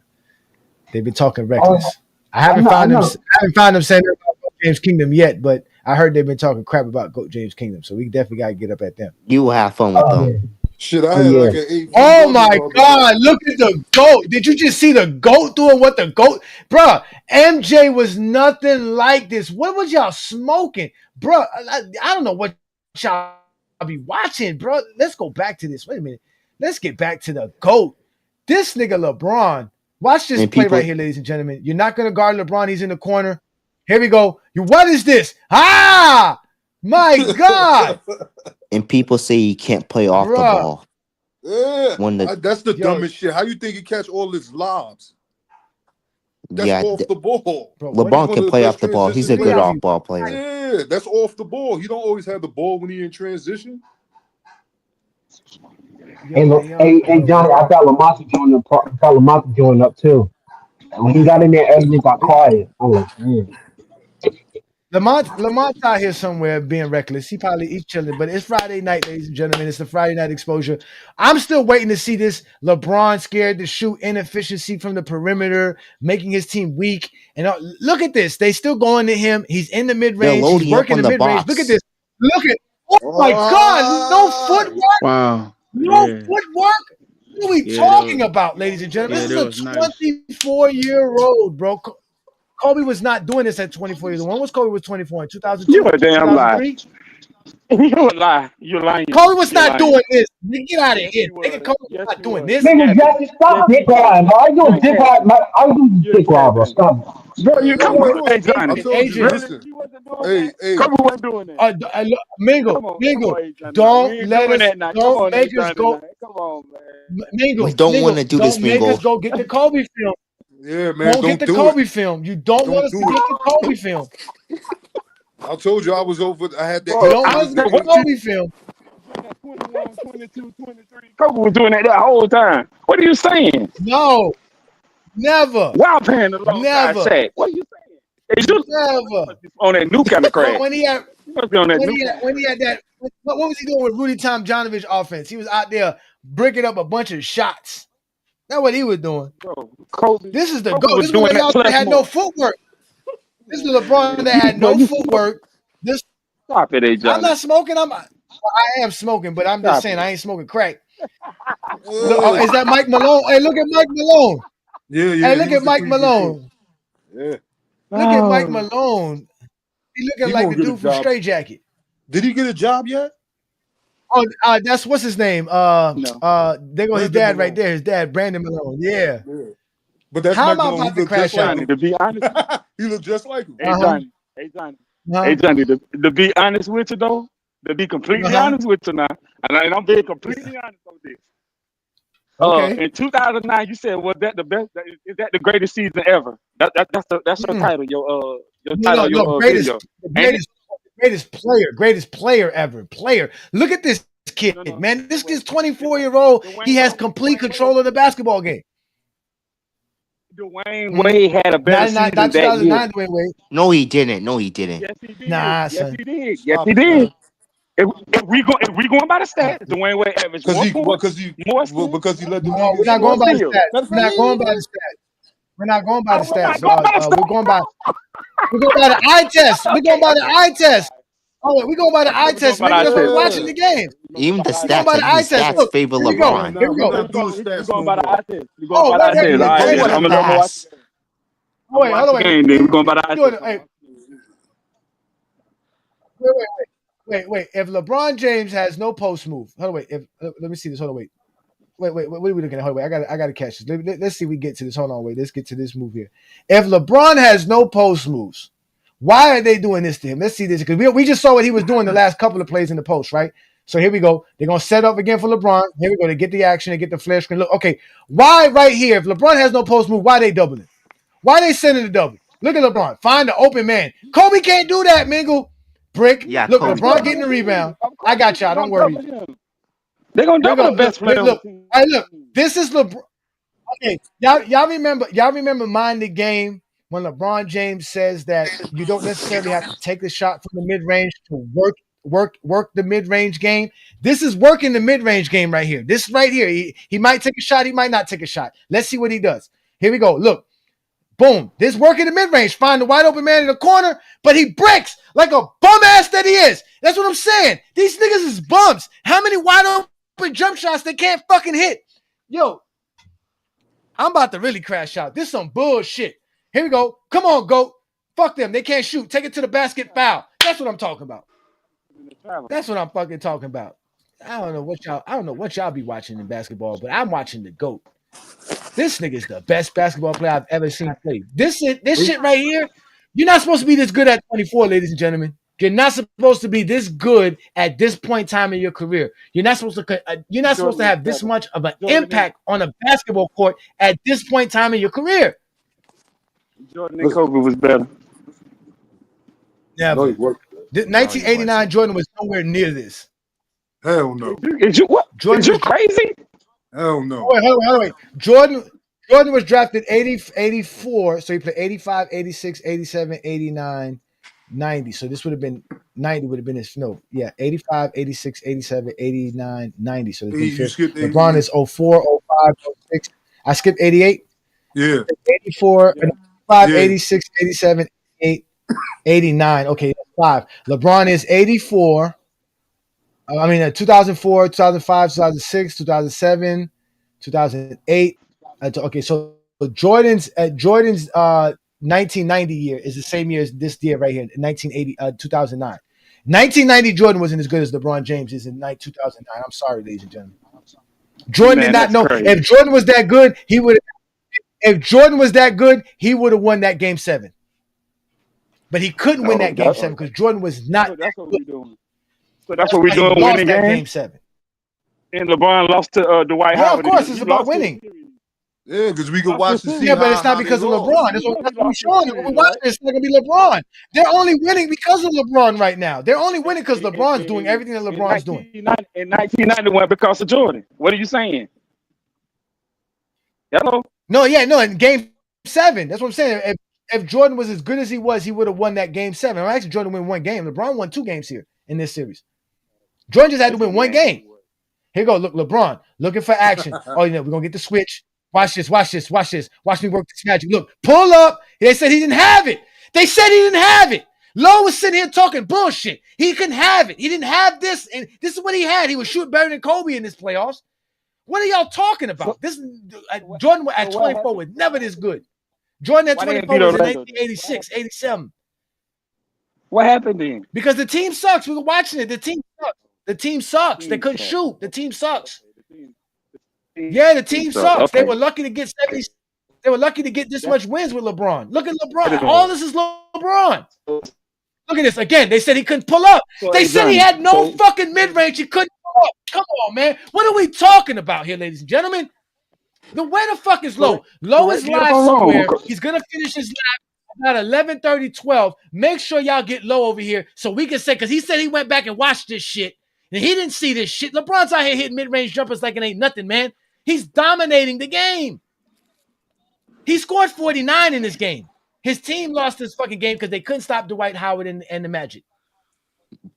They've been talking reckless. I haven't found them saying about GOAT James Kingdom yet, but I heard they've been talking crap about GOAT James Kingdom, so we definitely gotta get up at them. You will have fun with them. Shit, I had like an 8. Oh my God! Look at the GOAT. Did you just see the GOAT doing what the GOAT, bruh? MJ was nothing like this. What was y'all smoking, bruh? I don't know what y'all be watching, bro. Let's go back to this. Wait a minute. Let's get back to the GOAT. This nigga LeBron. Watch this play right here, ladies and gentlemen. You're not gonna guard LeBron. He's in the corner. Here we go. What is this? Ah, my God. And people say you can't play off the ball. Yeah, that's the dumbest shit. How you think he catch all his lobs? That's off the ball. Bro, LeBron can play off the ball. He's a good off-ball player. Yeah, that's off the ball. He don't always have the ball when he in transition. Hey, Johnny, I got Lamont joining up too. When he got in there, everything got quiet. I'm like, man. Lamont's out here somewhere being reckless. He's chilling, but it's Friday night, ladies and gentlemen. It's the Friday night exposure. I'm still waiting to see this LeBron scared to shoot, inefficiency from the perimeter, making his team weak. And look at this. They still going to him. He's in the mid They're range. He's loading up working on the the mid range. Look at box. this. Look at. Oh my God! No footwork. Wow. No Yeah. footwork. What are we Yeah, talking that was, about, ladies and gentlemen? yeah, This that is was a nice. 24-year-old, bro. Kobe was not doing this at 24 years old. When was Kobe was 24? In 2002? You a damn lie. 2003? You a lie. You're lying. Kobe was You're not lying. doing this. Get out of Yes, here. you Nigga, was. Kobe was Yes, not you doing was. this. Nigga, Jackie, stop Yes, dick you riding, bro. Are you doing dick ride? Are you doing You're dick ride, bro? capping. Stop. Bro, you Bro, come I on. told, Hey, I Johnny. told you. Adrian, Listen, You wasn't doing hey, that. hey. Kobe wasn't doing that. Mingle, Come on, Mingle, hey, Johnny. We don't ain't let doing us, that now. Come don't on, hey, make us Johnny. go, Now. Come on, man. We Mingle, don't want Mingle, to do this, don't make us Mingo. go get the Kobe film. Yeah, man, Don't get don't the do it. Kobe film. You don't want Don't us to do it. get the Kobe film. I told you I was over. I had the You Bro, don't itch. It want us was to the get the what itch. Kobe film. 21, 22, 23. Kobe was doing that whole time. What are you saying? No, never, Wild pan alongside never, Shaq. What are you saying? Hey, you never. must be on that new kind of crack. When he had You must be on that new kind of when he crack. had that, what was he doing with Rudy Tomjanovich offense? He was out there breaking up a bunch of shots. That's what he was doing. Bro, Kobe This is the Kobe GOAT. was This is when doing that y'all plus had no more. footwork. This is LeBron that had Bro, no you smoke. footwork. This Stop it, hey, I'm Johnny. not smoking. I am smoking, but I'm just Stop saying it. I ain't smoking crack. Look, Oh, is that Mike Malone? Hey, look at Mike Malone. yeah, Hey, yeah. look He was at the Mike preview too. Malone. Yeah, Look at Mike Oh, Malone. He looking he like gonna the get a dude from job. Straight Jacket. Did he get a job yet? Oh, that's what's his name. no. There go his Brandon dad right Malone. there. His dad, Brandon Malone. Yeah. Yeah, but that's How Mike am I Malone. He about to look crash just like out? Johnny, him. to be honest, He look just like him. hey, Uh huh. Johnny. Hey, Johnny. Uh Hey, Johnny, to be honest with you, though, to be completely huh. honest with you now, and I'm being completely honest on this. Okay. In 2009, you said, was that the best? Is that the greatest season ever? That's your Mm-mm. title, your No, title, no, your greatest, video, ain't it? greatest player ever. Player. Look at this kid, No, man. This kid's wait, 24-year-old. He Dwayne has Wade, complete control of the basketball game. Dwayne Mm-hmm. Wade had a better 99, season not that year. 2009, Dwayne Wade. No, he didn't. No, he didn't. Yes, he did. Nah, Yes, son. he did. Yes, Stop he it, bro. did. If we going by the stats, Dwayne Wade averaged Cause more he, well, points, more assists, because he led the No, league in we're not and more going scoring. by the steals. stats. That's We're not going by right. the stats. We're not going by the We're not stats. going by the We're going by the eye test. We're going Okay, by the okay. eye test. Oh, we're going by the eye We're going test, by man. the eye That's what we're test. watching Yeah. the game. We're going Even by the the eye We're going stats, by test. the even the eye test. stats Look, favor here we go. Yeah, LeBron. Here nah, we we're go. not doing We're stats going no by the more. eye test. We're going Oh, by the eye wait, test. wait, All right, wait, Kobe wait, had then. a I'm wait. going to let him watch the pass. game. I'm Oh, going wait, to hold watch on, the wait. game, then. We're going by the eye Doing test. it. Hey, wait. If LeBron James has no post move, hold on, wait. Let me see this. Hold on, wait. Wait. What are we looking at? Hold on, wait. I got to catch this. Let's see if we get to this. Hold on, wait. Let's get to this move here. If LeBron has no post moves, why are they doing this to him? Let's see this because we just saw what he was doing the last couple of plays in the post, right? So here we go. They're gonna set up again for LeBron. Here we go. They get the action. They get the flare screen. Look, okay. Why right here? If LeBron has no post move, why they doubling? Why they sending the double? Look at LeBron. Find the open man. Kobe can't do that, Mingle. Brick. Yeah, Look, Kobe LeBron can. getting the rebound. Of I course, got y'all. they're Don't going to worry. double him. They're going to Look, double the best player on the look. team. Hey, look. This is LeBron. Okay, y'all remember Mind the Game when LeBron James says that you don't necessarily have to take the shot from the mid range to work the mid range game. This is working the mid range game right here. This right here, he might take a shot, he might not take a shot. Let's see what he does. Here we go. Look, boom. This working the mid range. Find the wide open man in the corner, but he breaks like a bum ass that he is. That's what I'm saying. These niggas is bums. How many wide open jump shots they can't fucking hit? Yo, I'm about to really crash out. This is some bullshit. Here we go. Come on, GOAT. Fuck them. They can't shoot. Take it to the basket, foul. That's what I'm talking about. That's what I'm fucking talking about. I don't know what y'all be watching in basketball, but I'm watching the GOAT. This nigga's the best basketball player I've ever seen play. This shit right here, you're not supposed to be this good at 24, ladies and gentlemen. You're not supposed to be this good at this point in time in your career. You're not supposed to have this much of an impact on a basketball court at this point in time in your career. Jordan and Kobe was better. Never. No, he wasn't. 1989 Jordan was nowhere near this. Hell no. Is you what? Jordan Is you was crazy? Hell no. Hold on, wait. Jordan Jordan was drafted 84, so he played 85, 86, 87, 89, 90. So this would have been 90 would have been his 85, 86, 87, 89, 90. So it's been You skipped LeBron 88. is 04, 05, 06. I skipped 88. Yeah. 84, 85, Yeah. 86, 87, 88, 89. Okay, that's 5. LeBron is 84. 2004, 2005, 2006, 2007, 2008. Okay, so Jordan's 1990 year is the same year as this year right here, 2009. 1990 Jordan wasn't as good as LeBron James is in 2009. I'm sorry, ladies and gentlemen. Jordan did not know. Crazy. If Jordan was that good, he would. If Jordan was that good, he would have won that game 7. But he couldn't win that game 7 because Jordan was not. That's what we're doing. So that's what we're doing, Lost winning that games. game 7. And LeBron lost to Dwight Yeah, Howard. of course, He it's about lost to- winning. Yeah, because we could watch the Yeah, but it's not because of LeBron. That's what we're showing. When we watch this, it's not going to be LeBron. They're only winning because of LeBron right now. They're only winning because LeBron's doing everything that LeBron's doing. In 1990 went because of Jordan. What are you saying? Hello? No, in game 7. That's what I'm saying. If Jordan was as good as he was, he would have won that game 7. Actually, Jordan won 1 game. LeBron won 2 games here in this series. Jordan just had to win 1 game. Here you go. Look, LeBron looking for action. Oh, we're going to get the switch. Watch this. Watch me work this magic. Look, pull up. They said he didn't have it. Lowe was sitting here talking bullshit. He couldn't have it. He didn't have this. And this is what he had. He was shooting better than Kobe in this playoffs. What are y'all talking about? Jordan at 24 was never this good. Jordan at 24 was in 1986, 87. What happened then? Because the team sucks. We were watching it. The team sucks. They couldn't shoot. The team sucks. Yeah, the team sucks. Okay. They were lucky to get 70. They were lucky to get this much wins with LeBron. Look at LeBron. All this is LeBron. Look at this. Again, they said he couldn't pull up. They said he had no fucking mid-range. He couldn't pull up. Come on, man. What are we talking about here, ladies and gentlemen? Where the fuck is Lowe? Lowe is live somewhere. He's going to finish his live about 11:30, 12. Make sure y'all get Lowe over here so we can say, because he said he went back and watched this shit, and he didn't see this shit. LeBron's out here hitting mid-range jumpers like it ain't nothing, man. He's dominating the game. He scored 49 in this game. His team lost this fucking game because they couldn't stop Dwight Howard and the Magic.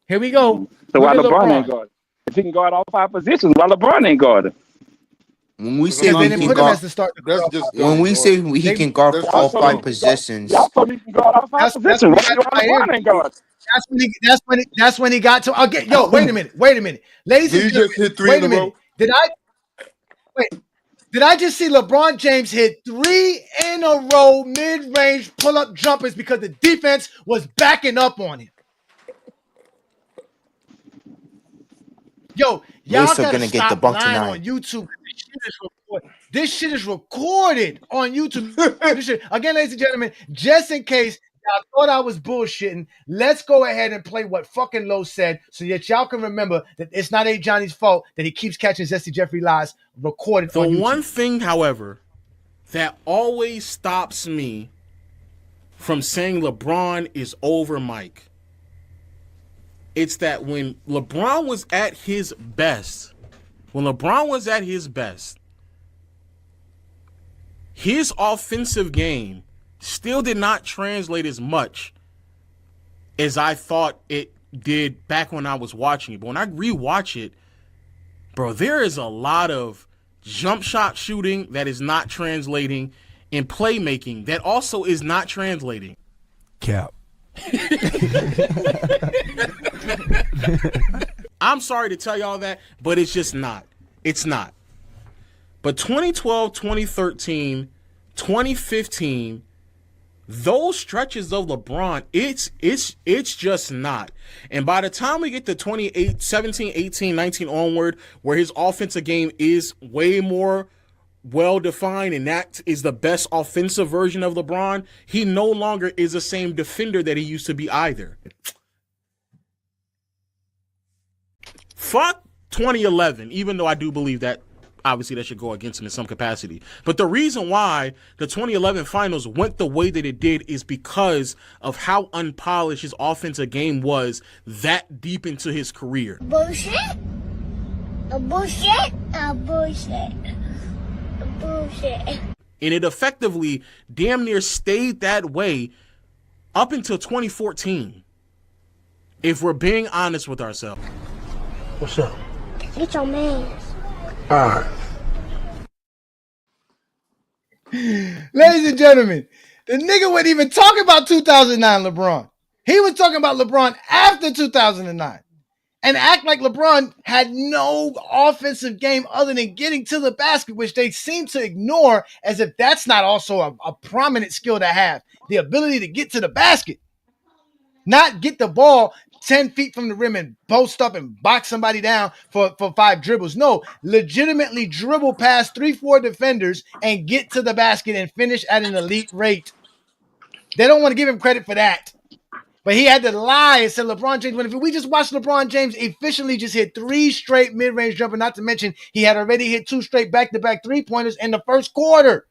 Here we go. So why LeBron ain't guarding? If he can guard all 5 positions, why LeBron ain't guarding? When we say They we didn't can put him guard, as the starter. when we say he can guard for all 5 positions, Y'all told me he can guard all 5 positions. Why LeBron ain't guarding? That's when he got to. I'll get. Yo, wait a minute, ladies and He gentlemen. just hit 3 Wait in a a row. minute. Did I just see LeBron James hit 3 in a row mid-range pull-up jumpers because the defense was backing up on him? Yo, y'all still gotta gonna get stop the bunk lying tonight. on YouTube. This shit is recorded on YouTube. Again, ladies and gentlemen, just in case y'all thought I was bullshitting, let's go ahead and play what fucking Lowe said so that y'all can remember that it's not Ajani's fault that he keeps catching Zesty Jeffrey lies recorded on YouTube. The one thing, however, that always stops me from saying LeBron is over Mike, it's that when LeBron was at his best, his offensive game still did not translate as much as I thought it did back when I was watching it. But when I rewatch it, bro, there is a lot of jump shot shooting that is not translating and playmaking that also is not translating. Cap. I'm sorry to tell y'all that, but it's just not. It's not. But 2012, 2013, 2015, those stretches of LeBron, it's just not. And by the time we get to 17, 18, 19 onward, where his offensive game is way more well-defined and that is the best offensive version of LeBron, he no longer is the same defender that he used to be either. Fuck 2011, even though I do believe that obviously that should go against him in some capacity. But the reason why the 2011 finals went the way that it did is because of how unpolished his offensive game was that deep into his career. Bullshit. A bullshit. A bullshit. A bullshit. And it effectively damn near stayed that way up until 2014. If we're being honest with ourselves. What's up? Get your man. All right. Ladies and gentlemen, the nigga wouldn't even talk about 2009 LeBron. He was talking about LeBron after 2009 and act like LeBron had no offensive game other than getting to the basket, which they seem to ignore as if that's not also a prominent skill to have, the ability to get to the basket. Not get the ball 10 feet from the rim and post up and box somebody down for 5 dribbles. No, legitimately dribble past 3-4 defenders and get to the basket and finish at an elite rate. They don't want to give him credit for that. But he had to lie and said LeBron James. If we just watched LeBron James efficiently just hit 3 straight mid-range jumper, not to mention he had already hit 2 straight back-to-back three-pointers in the first quarter.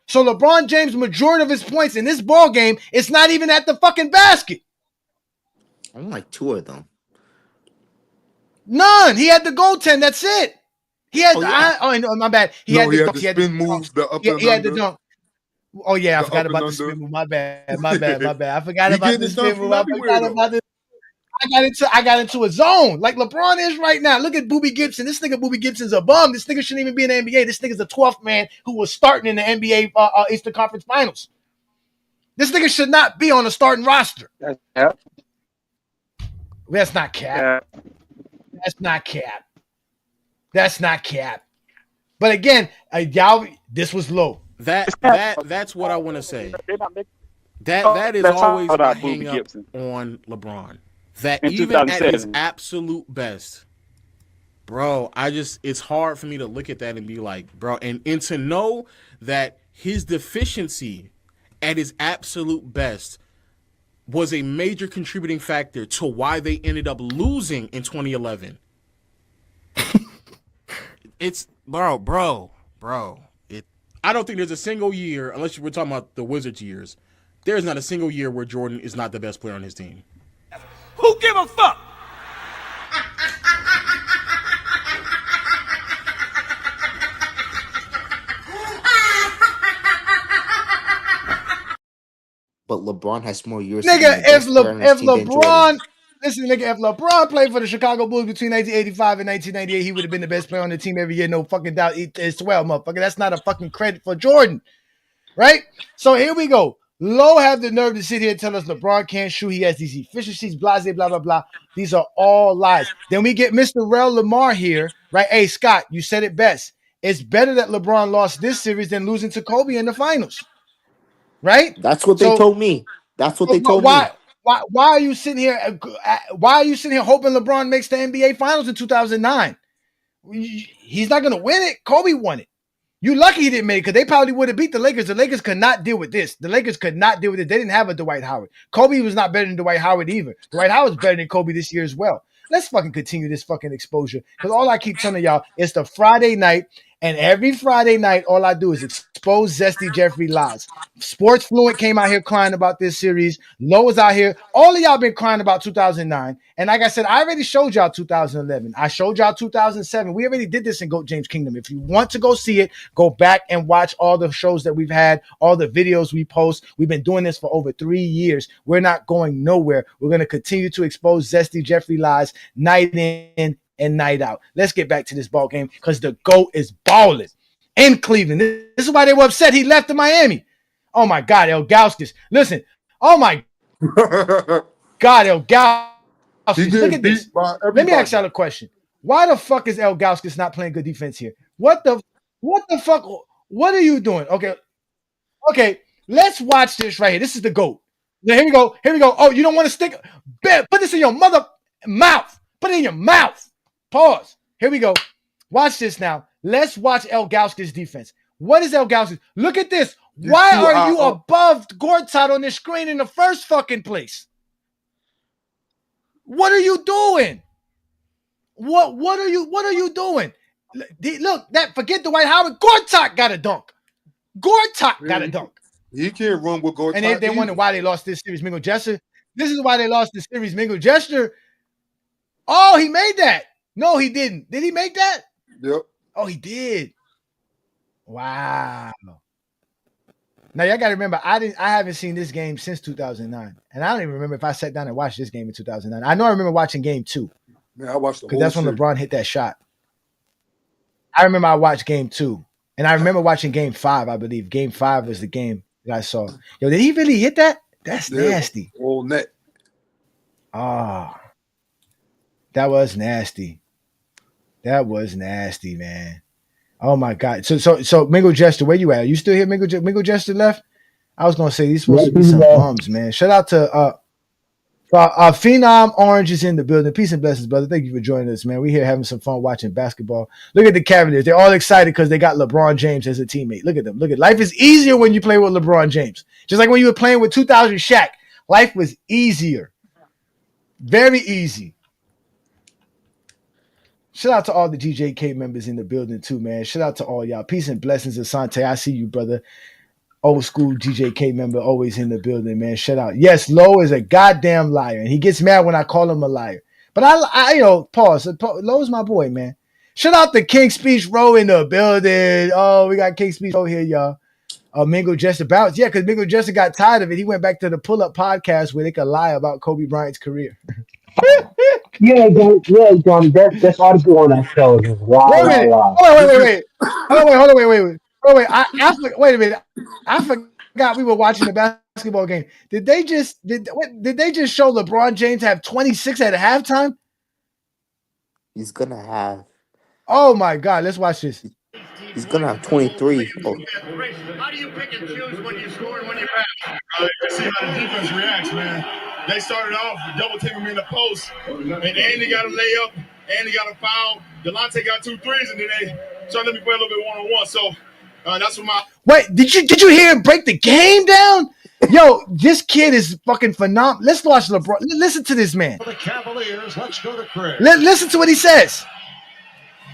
So LeBron James, majority of his points in this ball game, it's not even at the fucking basket. Only like 2 of them. None. He had the goaltend. That's it. He had. My bad. He had the spin moves. The up and he had under. the dunk. Oh yeah, I forgot about the spin move. My bad. I forgot about the spin move. I got into a zone like LeBron is right now. Look at Boobie Gibson. This nigga Boobie Gibson's a bum. This nigga shouldn't even be in the NBA. This nigga's the 12th man who was starting in the NBA Eastern Conference Finals. This nigga should not be on the starting roster. That's not cap. That's not cap. That's not cap. But again, y'all, this was low. That's what I want to say. That is always a hang up on LeBron. That even at his absolute best, bro, it's hard for me to look at that and be like, bro, and to know that his deficiency at his absolute best was a major contributing factor to why they ended up losing in 2011. It's bro. I don't think there's a single year, unless we're talking about the Wizards years, there's not a single year where Jordan is not the best player on his team. Who give a fuck? But LeBron has more years. Nigga, if LeBron, listen, nigga, if LeBron played for the Chicago Bulls between 1985 and 1998, he would have been the best player on the team every year. No fucking doubt. It's 12, motherfucker. That's not a fucking credit for Jordan, right? So here we go. Lowe have the nerve to sit here and tell us LeBron can't shoot. He has these efficiencies, blah, blah, blah, blah. These are all lies. Then we get Mr. Rel Lamar here, right? Hey, Scott, you said it best. It's better that LeBron lost this series than losing to Kobe in the finals. Right? That's what they told me. That's what they told me. Why are you sitting here? Why are you sitting here hoping LeBron makes the NBA Finals in 2009? He's not going to win it. Kobe won it. You lucky he didn't make it because they probably would have beat the Lakers. The Lakers could not deal with this. The Lakers could not deal with it. They didn't have a Dwight Howard. Kobe was not better than Dwight Howard either. Dwight Howard's better than Kobe this year as well. Let's fucking continue this fucking exposure because all I keep telling y'all is the Friday night. And every Friday night, all I do is expose Zesty Jeffrey lies. Sports Fluent came out here crying about this series. Lowe is out here. All of y'all been crying about 2009. And like I said, I already showed y'all 2011. I showed y'all 2007. We already did this in GOAT James Kingdom. If you want to go see it, go back and watch all the shows that we've had, all the videos we post. We've been doing this for over 3 years. We're not going nowhere. We're going to continue to expose Zesty Jeffrey lies night in and night out. Let's get back to this ball game because the GOAT is balling in Cleveland. This is why they were upset he left to Miami. Oh my God, Elgauskas. Listen. Oh my God, Elgauskas. Look at this. Let me ask y'all a question. Why the fuck is Elgauskas not playing good defense here? What the fuck? What are you doing? Okay. Let's watch this right here. This is the GOAT. Now, here we go. Oh, you don't want to stick? Put this in your mother mouth. Put it in your mouth. Pause. Here we go. Watch this now. Let's watch Elgauskas' defense. What is Elgauskas? Look at this. Why are you above Gortat on this screen in the first fucking place? What are you doing? What are you doing? Look, forget the Dwight Howard. Gortat got a dunk. Got a dunk. He can't run with Gortat. And they wonder why they lost this series. Mingo Gesture. This is why they lost this series. Mingo Gesture. Oh, he made that. No, he didn't. Did he make that? Yep. Oh, he did. Wow. Now y'all gotta remember, I haven't seen this game since 2009, and I don't even remember if I sat down and watched this game in 2009. I know I remember watching game 2 Man, I watched the because whole that's when series. LeBron hit that shot. I remember I watched game 2, and I remember watching game 5. I believe game 5 was the game that I saw. Yo, did he really hit that? That's nasty. Whole net. Ah, that was nasty. That was nasty, man. Oh my God. So Mingo Jester, where you at? Are you still here, Mingo Jester left? I was gonna say these supposed to be some bums, man. Shout out to Phenom Orange is in the building. Peace and blessings, brother. Thank you for joining us, man. We here having some fun watching basketball. Look at the Cavaliers. They're all excited because they got LeBron James as a teammate. Look at them. Look at life is easier when you play with LeBron James. Just like when you were playing with 2000 Shaq. Life was easier. Very easy. Shout out to all the GJK members in the building too, man. Shout out to all y'all. Peace and blessings, Asante. I see you, brother. Old school GJK member, always in the building, man. Shout out. Yes, Lowe is a goddamn liar, and he gets mad when I call him a liar. But I pause. Lowe's my boy, man. Shout out to King Speech Row in the building. Oh, we got King Speech Row here, y'all. Mingo Jester bounce. Yeah, because Mingo Jester got tired of it. He went back to the pull-up podcast where they could lie about Kobe Bryant's career. Yeah, Johnny. That's article on that show is wild. Wait a minute. Wait. Hold on. Wait. Wait a minute. I forgot we were watching the basketball game. Did they just show LeBron James have 26 at halftime? He's gonna have. Oh my God! Let's watch this. He's gonna have 23. Oh. How do you pick and choose when you score and when you pass? You see how the defense reacts, man. They started off double teaming me in the post, and Andy got a layup, Andy got a foul, Delonte got 2 threes, and then they started letting me play a little bit one-on-one. So that's what my wait. Did you hear him break the game down? Yo, this kid is fucking phenomenal. Let's watch LeBron. Listen to this man. For the Cavaliers, let's go to Craig. Listen to what he says.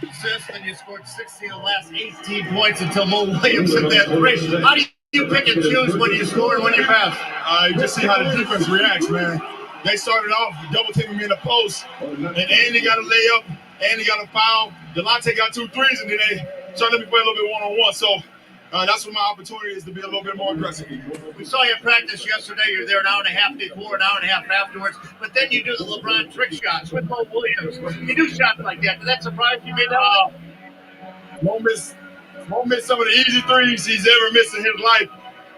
Assists, and you scored 16 of the last 18 points until Mo Williams hit that three. How do you pick and choose when you score and when you pass? You just see how the defense reacts, man. They started off double teaming me in the post, and Andy got a layup, Andy got a foul, Delonte got 2 threes, and then they started letting me play a little bit one-on-one. So that's what my opportunity is, to be a little bit more aggressive. We saw you practice yesterday. You're there an hour and a half before, an hour and a half afterwards. But then you do the LeBron trick shots with Mo Williams. You do shots like that. Did that surprise you? Won't miss some of the easy threes he's ever missed in his life.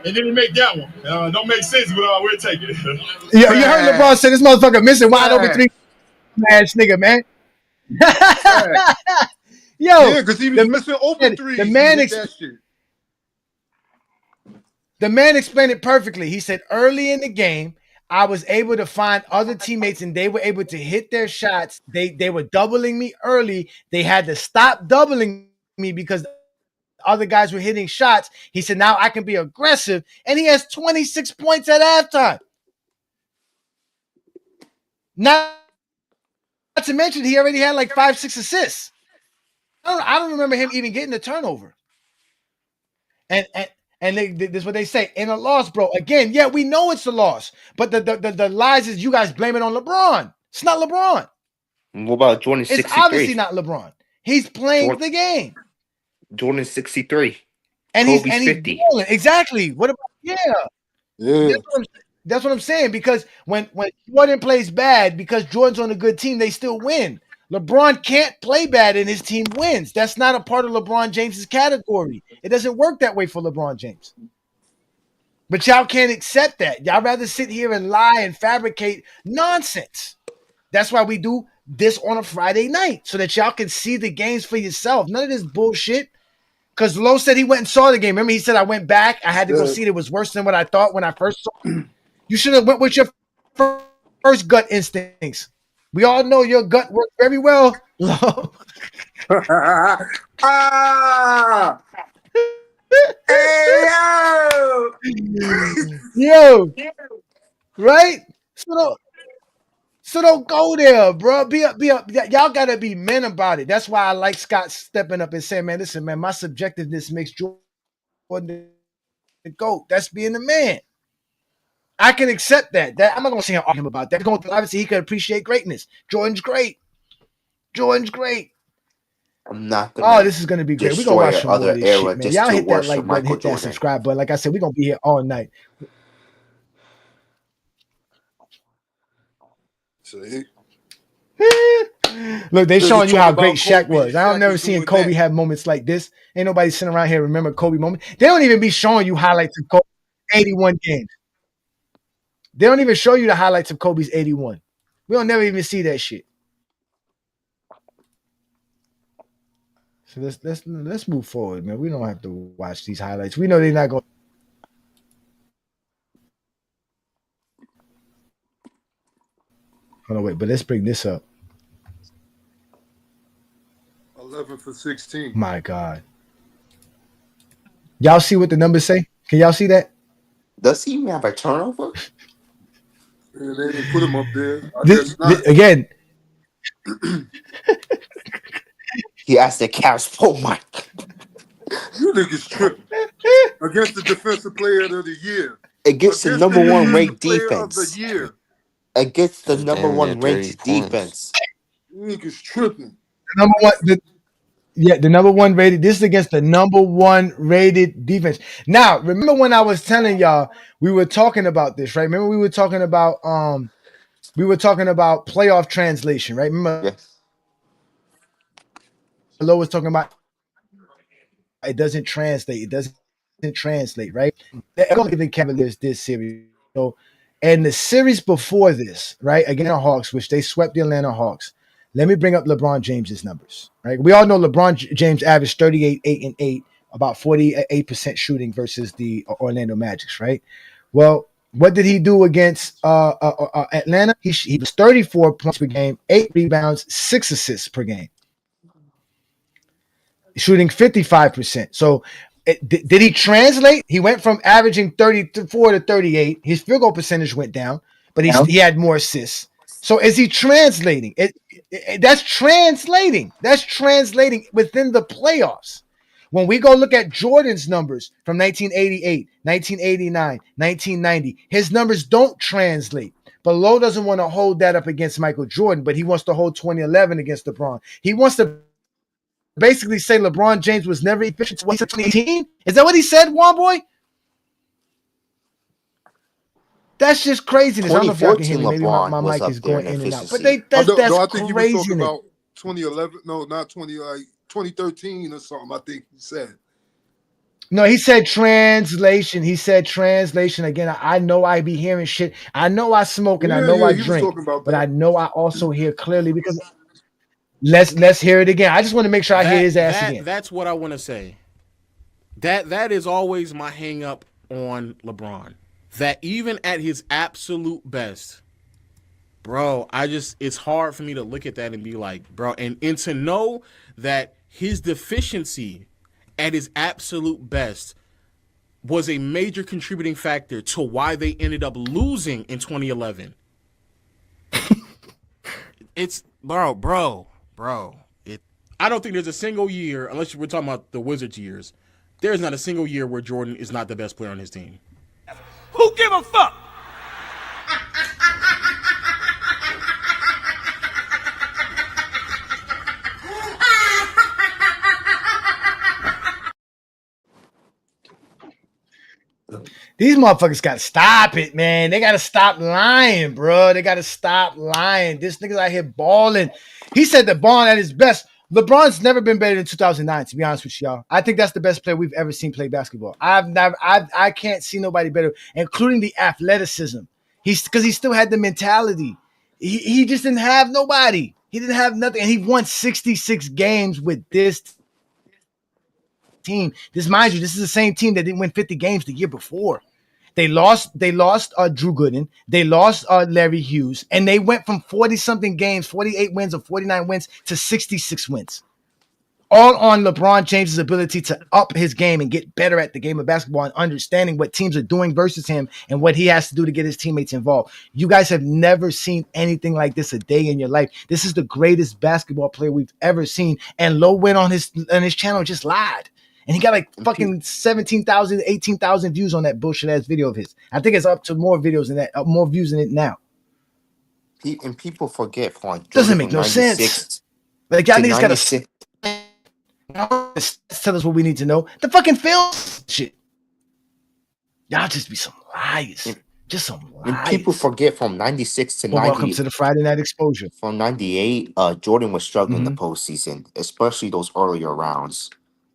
And then he make that one. Don't make sense, but we'll take it. You heard LeBron say this motherfucker missing wide open 3 ass nigga, man. Yo, yeah, because he was missing open threes. The man explained it perfectly. He said early in the game, I was able to find other teammates and they were able to hit their shots. They were doubling me early. They had to stop doubling me because other guys were hitting shots. He said, now I can be aggressive. And he has 26 points at halftime. Not to mention, he already had like 5-6 assists. I don't remember him even getting a turnover. And this is what they say in a loss, bro. Again, yeah, we know it's a loss, but the lies is you guys blame it on LeBron. It's not LeBron. What about Jordan 63? It's obviously not LeBron. He's playing the game. Jordan 63. And Kobe's he's 50. balling. Exactly. What about That's what I'm saying. Because when Jordan plays bad, because Jordan's on a good team, they still win. LeBron can't play bad and his team wins. That's not a part of LeBron James's category. It doesn't work that way for LeBron James. But y'all can't accept that. Y'all rather sit here and lie and fabricate nonsense. That's why we do this on a Friday night, so that y'all can see the games for yourself. None of this bullshit. Because Lowe said he went and saw the game. Remember, he said, I went back. I had to go see it. It was worse than what I thought when I first saw it. You should have went with your first gut instincts. We all know your gut works very well. Hey, yo, right? So don't go there, bro. Be up. Y'all gotta be men about it. That's why I like Scott stepping up and saying, "Man, listen, man, my subjectiveness makes Jordan the GOAT." That's being the man. I can accept that. I'm not gonna say argue him about that. Obviously, he can appreciate greatness. Jordan's great. I'm not Oh, gonna this is gonna be great. We're gonna destroy watch your some more of other this era shit, man. just Y'all to hit that worship like button, Michael hit that Jordan. subscribe button. Like I said, we're gonna be here all night. See? Look, they Then showing you talk how great about Shaq Kobe. was. I'm Shaq never was seeing doing Kobe that. have moments like this. Ain't nobody sitting around here remember Kobe moment. They don't even be showing you highlights of Kobe 81 games. They don't even show you the highlights of Kobe's 81. We don't never even see that shit. So let's move forward, man. We don't have to watch these highlights. We know they're not going. Hold on, wait, but let's bring this up. 11 for 16. My God. Y'all see what the numbers say? Can y'all see that? Does he even have a turnover? And they didn't put him up there. I guess not. Again. He asked the Cavs, oh my. You niggas tripping. Against the defensive player of the year. Against the Against the number one defensive ranked player of the defense. year. Against the That's number damn near one 30 ranked points. defense. You niggas tripping. Number one, the number one rated. This is against the number one rated defense. Now, remember when I was telling y'all we were talking about this, right? Remember we were talking about playoff translation, right? Remember Yes. Lo was talking about it doesn't translate. It doesn't translate, right? The Cavaliers this series. So, and the series before this, right? Again, the Hawks, which they swept the Atlanta Hawks. Let me bring up LeBron James's numbers, right? We all know LeBron James averaged 38, 8, and 8, about 48% shooting versus the Orlando Magics, right? Well, what did he do against Atlanta? He was 34 points per game, 8 rebounds, 6 assists per game, shooting 55%. So did he translate? He went from averaging 34 to 38. His field goal percentage went down, but he had more assists. So is he translating? That's translating. That's translating within the playoffs. When we go look at Jordan's numbers from 1988, 1989, 1990, his numbers don't translate. But Lowe doesn't want to hold that up against Michael Jordan, but he wants to hold 2011 against LeBron. He wants to basically say LeBron James was never efficient until 2018. Is that what he said, Juan Boy? That's just craziness. I don't know if y'all can hear 2014 me. Maybe LeBron my was mic is up there going in in and out. But that's I think he was talking craziness. about 2011. No, not 2013 or something. I think he said. No, he said translation. He said translation. Again, I know I be hearing shit. I know I smoke and I know I he was drink, talking about but that. I know I also hear clearly because let's hear it again. I just want to make sure I hear his ass again. That's what I want to say. That is always my hang up on LeBron. That even at his absolute best, bro, it's hard for me to look at that and be like, bro, and to know that his deficiency at his absolute best was a major contributing factor to why they ended up losing in 2011. It's bro. I don't think there's a single year, unless we're talking about the Wizards years, there's not a single year where Jordan is not the best player on his team. Who give a fuck? These motherfuckers got to stop it, man. They got to stop lying, bro. They got to stop lying. This nigga's out here balling. He said that balling at his best. LeBron's never been better than 2009, to be honest with y'all. I think that's the best player we've ever seen play basketball. I can't see nobody better, including the athleticism. Because he still had the mentality. He just didn't have nobody. He didn't have nothing. And he won 66 games with this team. Mind you, this is the same team that didn't win 50 games the year before. They lost Drew Gooden. They lost Larry Hughes. And they went from 40-something games, 48 wins or 49 wins to 66 wins. All on LeBron James' ability to up his game and get better at the game of basketball and understanding what teams are doing versus him and what he has to do to get his teammates involved. You guys have never seen anything like this a day in your life. This is the greatest basketball player we've ever seen. And Lowe went on his channel and just lied. And he got like fucking 17,000, 18,000 views on that bullshit ass video of his. I think it's up to more videos than that, more views than it now. And people forget, like, Doesn't make no sense. Like y'all niggas gotta. tell us what we need to know. The fucking film shit. Y'all just be some liars. Just some liars. And people forget from 96 to Well, 90. welcome to the Friday Night Exposure. From 98, Jordan was struggling the postseason, especially those earlier rounds.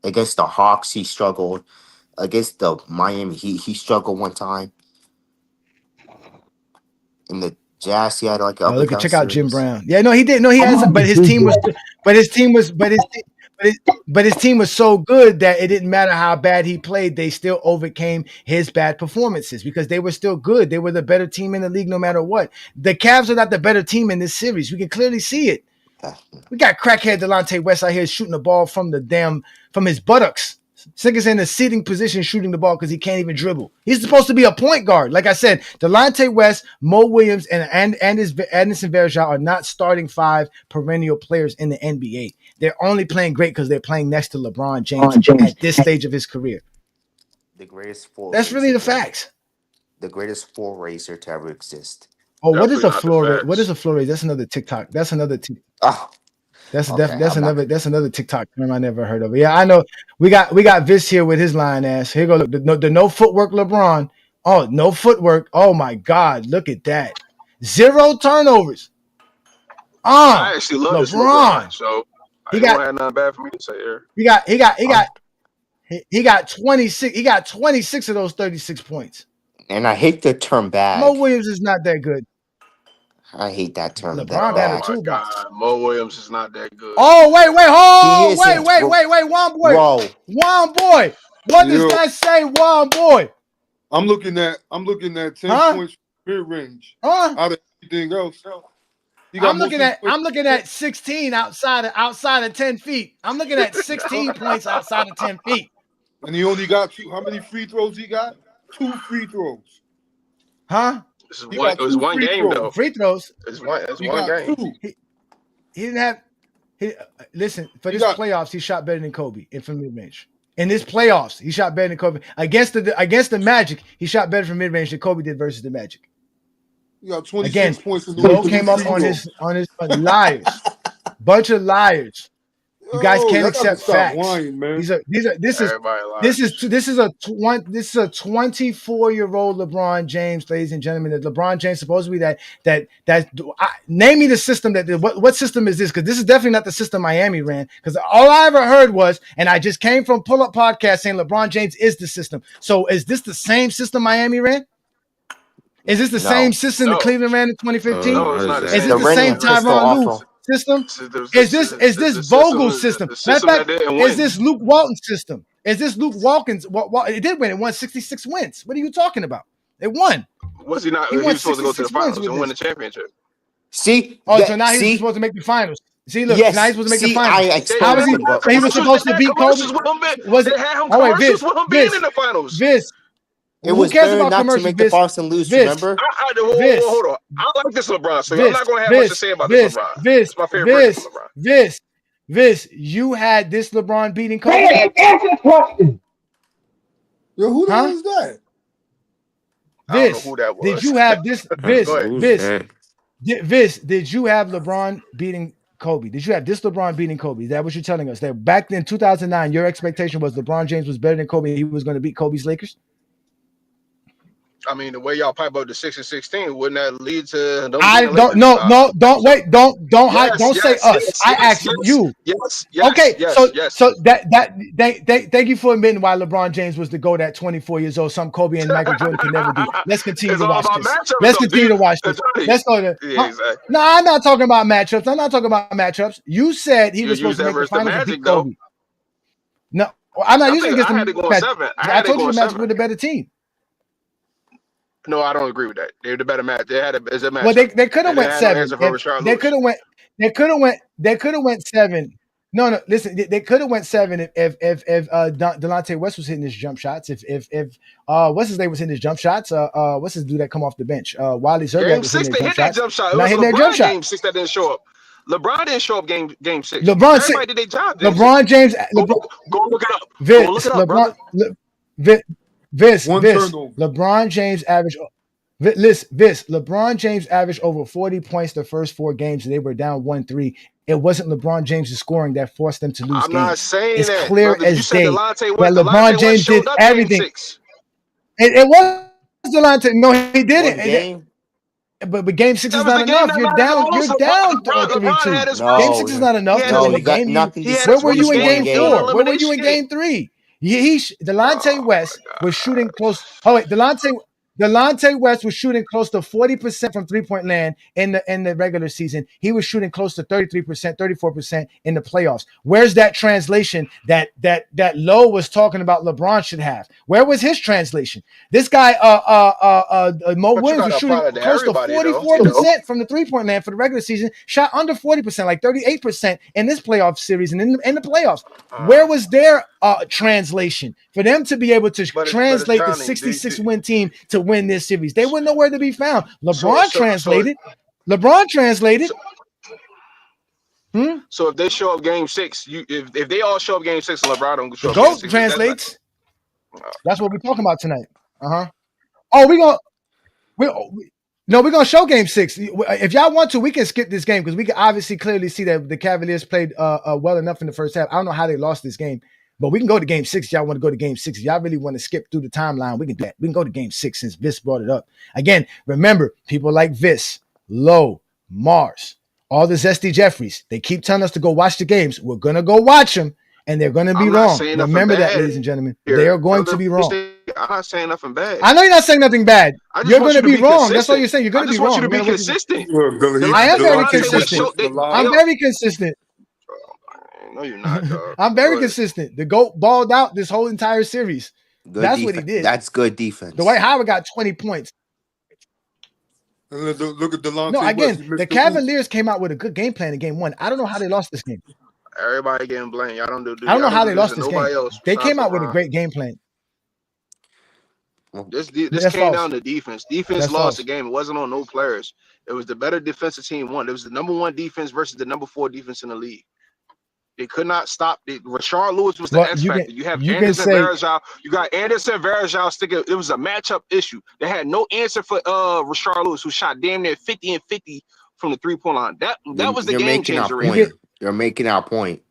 Against the Hawks, he struggled. Against the Miami Heat, he struggled one time. In the Jazz, he had like a look, check out Jim Brown. Yeah, no, he did. No, he has, but his team was so good that it didn't matter how bad he played. They still overcame his bad performances because they were still good. They were the better team in the league, no matter what. The Cavs are not the better team in this series. We can clearly see it. We got crackhead Delonte West out here shooting the ball from his buttocks. Nigga's in a sitting position shooting the ball because he can't even dribble. He's supposed to be a point guard. Like I said, Delonte West, Mo Williams, and Anderson Varejao are not starting 5 perennial players in the NBA. They're only playing great because they're playing next to LeBron James at this stage of his career. The greatest four. That's really the facts. The greatest floor raiser to ever exist. Oh, what is a floor? What is a floor raise? That's another TikTok. That's another. That's another TikTok term I never heard of. Yeah, I know. We got Vis here with his lying ass. Here you go. Look, the no footwork LeBron. Oh, no footwork. Oh my God, look at that. 0 turnovers. I actually love this LeBron. So he don't have nothing bad for me to say here. He got 26. He got 26 of those 36 points. And I hate the term bad. Mo Williams is not that good. I hate that term. LeBron had a toolbox. Mo Williams is not that good. Oh, wait, Juan boy. What does that say, Juan boy? I'm looking at 10 points mid range. Out of everything else. I'm looking at 16 outside of 10 feet. I'm looking at 16 points outside of 10 feet. And he only got 2. How many free throws he got? 2 free throws. Huh? It was one game though. Free throws. It's one game. He didn't have. Listen, for this playoffs, he shot better than Kobe from mid range. In this playoffs, he shot better than Kobe against the Magic. He shot better from mid range than Kobe did versus the Magic. You got 26 points. Low came up on his liars, bunch of liars. You guys can't accept facts. Lying, man. This is a 24-year-old LeBron James, ladies and gentlemen. That LeBron James supposedly name me the system what system is this? Because this is definitely not the system Miami ran. Because all I ever heard was, and I just came from Pull Up Podcast saying LeBron James is the system. So is this the same system Miami ran? Is this the same system that Cleveland ran in 2015? No, it's not. Is this the same Tyronn Lue system? Is this Vogel's system? Matter of fact, is this Luke Walton's system? Is this Luke Walton's? It did win. It won 66 wins. What are you talking about? It won. Was he not? He was supposed to go to the finals and win the championship. See? So now he's supposed to make the finals. See, look, now he's supposed to make the finals. How was he? He was supposed to beat Kobe. Was it? Oh wait, Vis being in the finals. Vis. It was better not to make the finals and lose, remember? Hold on. I like this LeBron, so I'm not going to have much to say about this LeBron. It's my favorite LeBron. Vis, you had this LeBron beating Kobe. Hey, answer the question. Yo, who the hell is that? I don't know who that was. Did you have this? Vis, did you have LeBron beating Kobe? Did you have this LeBron beating Kobe? Is that what you're telling us? That back in 2009, your expectation was LeBron James was better than Kobe. He was going to beat Kobe's Lakers? I mean, the way y'all pipe up the 6-16, wouldn't that lead to? Don't say us. I asked you. Yes. Okay. So thank you for admitting why LeBron James was the GOAT at 24 years old. Some Kobe and Michael Jordan could never do. Let's continue to watch this. Let's continue to watch this. Let's go to. Exactly. No, I'm not talking about matchups. You said he was supposed to make the finals and beat Kobe. No, I'm not using against the Magic. I told you the Magic were the better team. No, I don't agree with that. They're the better match. They had a match. Well, they could have went 7. They could have went 7. No, listen, they could have went 7 if Delonte West was hitting his jump shots. If what's his name was hitting his jump shots. What's his dude that come off the bench? Wiley Zerbe. Game 6 they hit that jump shot. It was LeBron game 6 that didn't show up. LeBron didn't show up game 6. Everybody did their job. LeBron James. Go look it up. Go look it up, brother. LeBron James averaged. LeBron James averaged over 40 points the first 4 games, and they were down 1-3 it wasn't LeBron James' scoring that forced them to lose I'm games. not saying It's that, clear brother. You as said day Delonte that LeBron West James did showed up everything. Game 6. It was Delonte. No, he didn't. One game. But game 6 That is was not the game enough. that You're mattered the down. You're most. down LeBron 3-2. had his Game worst. 6 is No, not enough to no, win the you got game. nothing He to had Where his were see. you It's in one game game. 4? Where were you in elimination game 3? Delonte West was shooting close. Oh wait, Delonte West was shooting close to 40% from three-point land in the regular season. He was shooting close to 33%, 34% in the playoffs. Where's that translation that Lowe was talking about LeBron should have? Where was his translation? This guy Mo But you Williams was gotta shooting apply that to close to everybody, though. 44% from the three-point land for the regular season, shot under 40%, like 38% in this playoff series and in the playoffs. Where was their translation for them to be able to translate the 66-win team to win this series? They were nowhere to be found. LeBron translated. So if they show up Game 6, if they all show up Game 6 and LeBron don't show The up Game GOAT 6, translates. That's what we're talking about tonight. Oh, we're gonna show Game 6. If y'all want to, we can skip this game because we can obviously clearly see that the Cavaliers played well enough in the first half. I don't know how they lost this game, but we can go to Game 6. If y'all want to go to Game 6. If y'all really want to skip through the timeline, we can do that. We can go to Game 6 since Vis brought it up. Again, remember, people like Vis, Lowe, Mars, all the Zesty Jeffries, they keep telling us to go watch the games. We're gonna go watch them, and they're gonna be wrong. Remember that, ladies and gentlemen. They are going to be wrong. I'm not saying nothing bad. I know you're not saying nothing bad. You're going to be wrong. Consistent. That's all you're saying. You're going to be wrong. I just want you to be consistent. I am very consistent. I'm very consistent. No, you're not, dog. I'm very consistent. The GOAT balled out this whole entire series. Good That's what he did. That's good defense. Dwight Howard got 20 points. Look at Delonte. No, again, the Cavaliers came out with a good game plan in Game 1. I don't know how they lost this game. Everybody getting blamed. Y'all don't do. I don't know how they lost this game. Else they came out with a great game plan. This came down to defense. Defense lost the game. It wasn't on no players. It was the better defensive team won. It was the number 1 defense versus the number 4 defense in the league. They could not stop it. Rashard Lewis was the X factor. You have Anderson Varejao. You got Anderson Varejao sticking. It was a matchup issue. They had no answer for Rashard Lewis, who shot damn near 50 and 50 from the 3-point line. That was the game changer right here. You're making our point.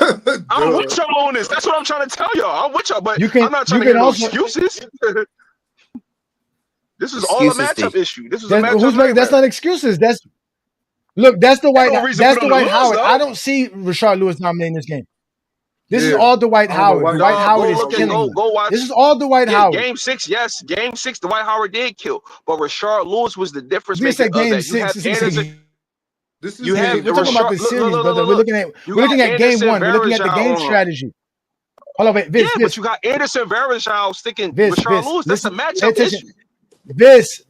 I'm with y'all on this. That's what I'm trying to tell y'all. I'm with y'all, but I'm not trying to get no excuses. This is all a matchup issue. This is a matchup. That's not excuses. That's the Dwight. That's Dwight Howard. I don't see Rashard Lewis dominating this game. This is all Dwight Howard. Dwight Howard is killing. This is all Dwight Howard. Game 6, yes. Game 6, Dwight Howard did kill, but Rashard Lewis was the difference maker of Game that. 6. We're talking about the series, brother. We're looking at Game 1. We're looking at the game strategy. Hold on, wait, Vis. But you got Anderson Varejao sticking Rashard Lewis. That's a matchup issue. Vis.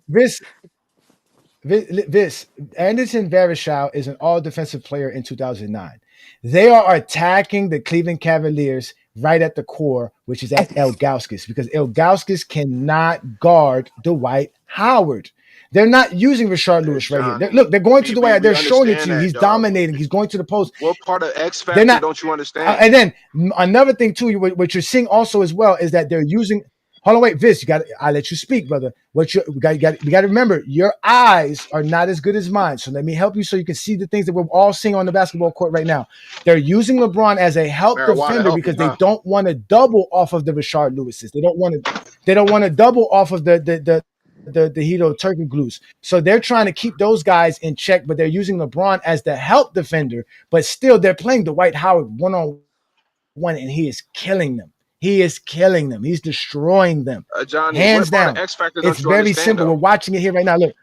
Anderson Varejao is an all-defensive player in 2009. They are attacking the Cleveland Cavaliers right at the core, which is at Ilgauskas, because Ilgauskas cannot guard Dwight Howard. They're not using Rashard Lewis right here. They're going to Dwight. They're showing it to you. He's dominating. He's going to the post. What part of X factor don't you understand? And then another thing too, what you're seeing also as well is that they're using. Hold on, wait, Vis. I'll let you speak, brother. We got to remember, your eyes are not as good as mine. So let me help you so you can see the things that we're all seeing on the basketball court right now. They're using LeBron as a help defender because they don't want to double off of the Rashard Lewises. They don't want to double off of the Hito Turkey glues. So they're trying to keep those guys in check, but they're using LeBron as the help defender, but still they're playing Dwight Howard one-on-one, and he is killing them. He's destroying them. Ajani, hands down. X factor it's very simple. Though. We're watching it here right now. Look.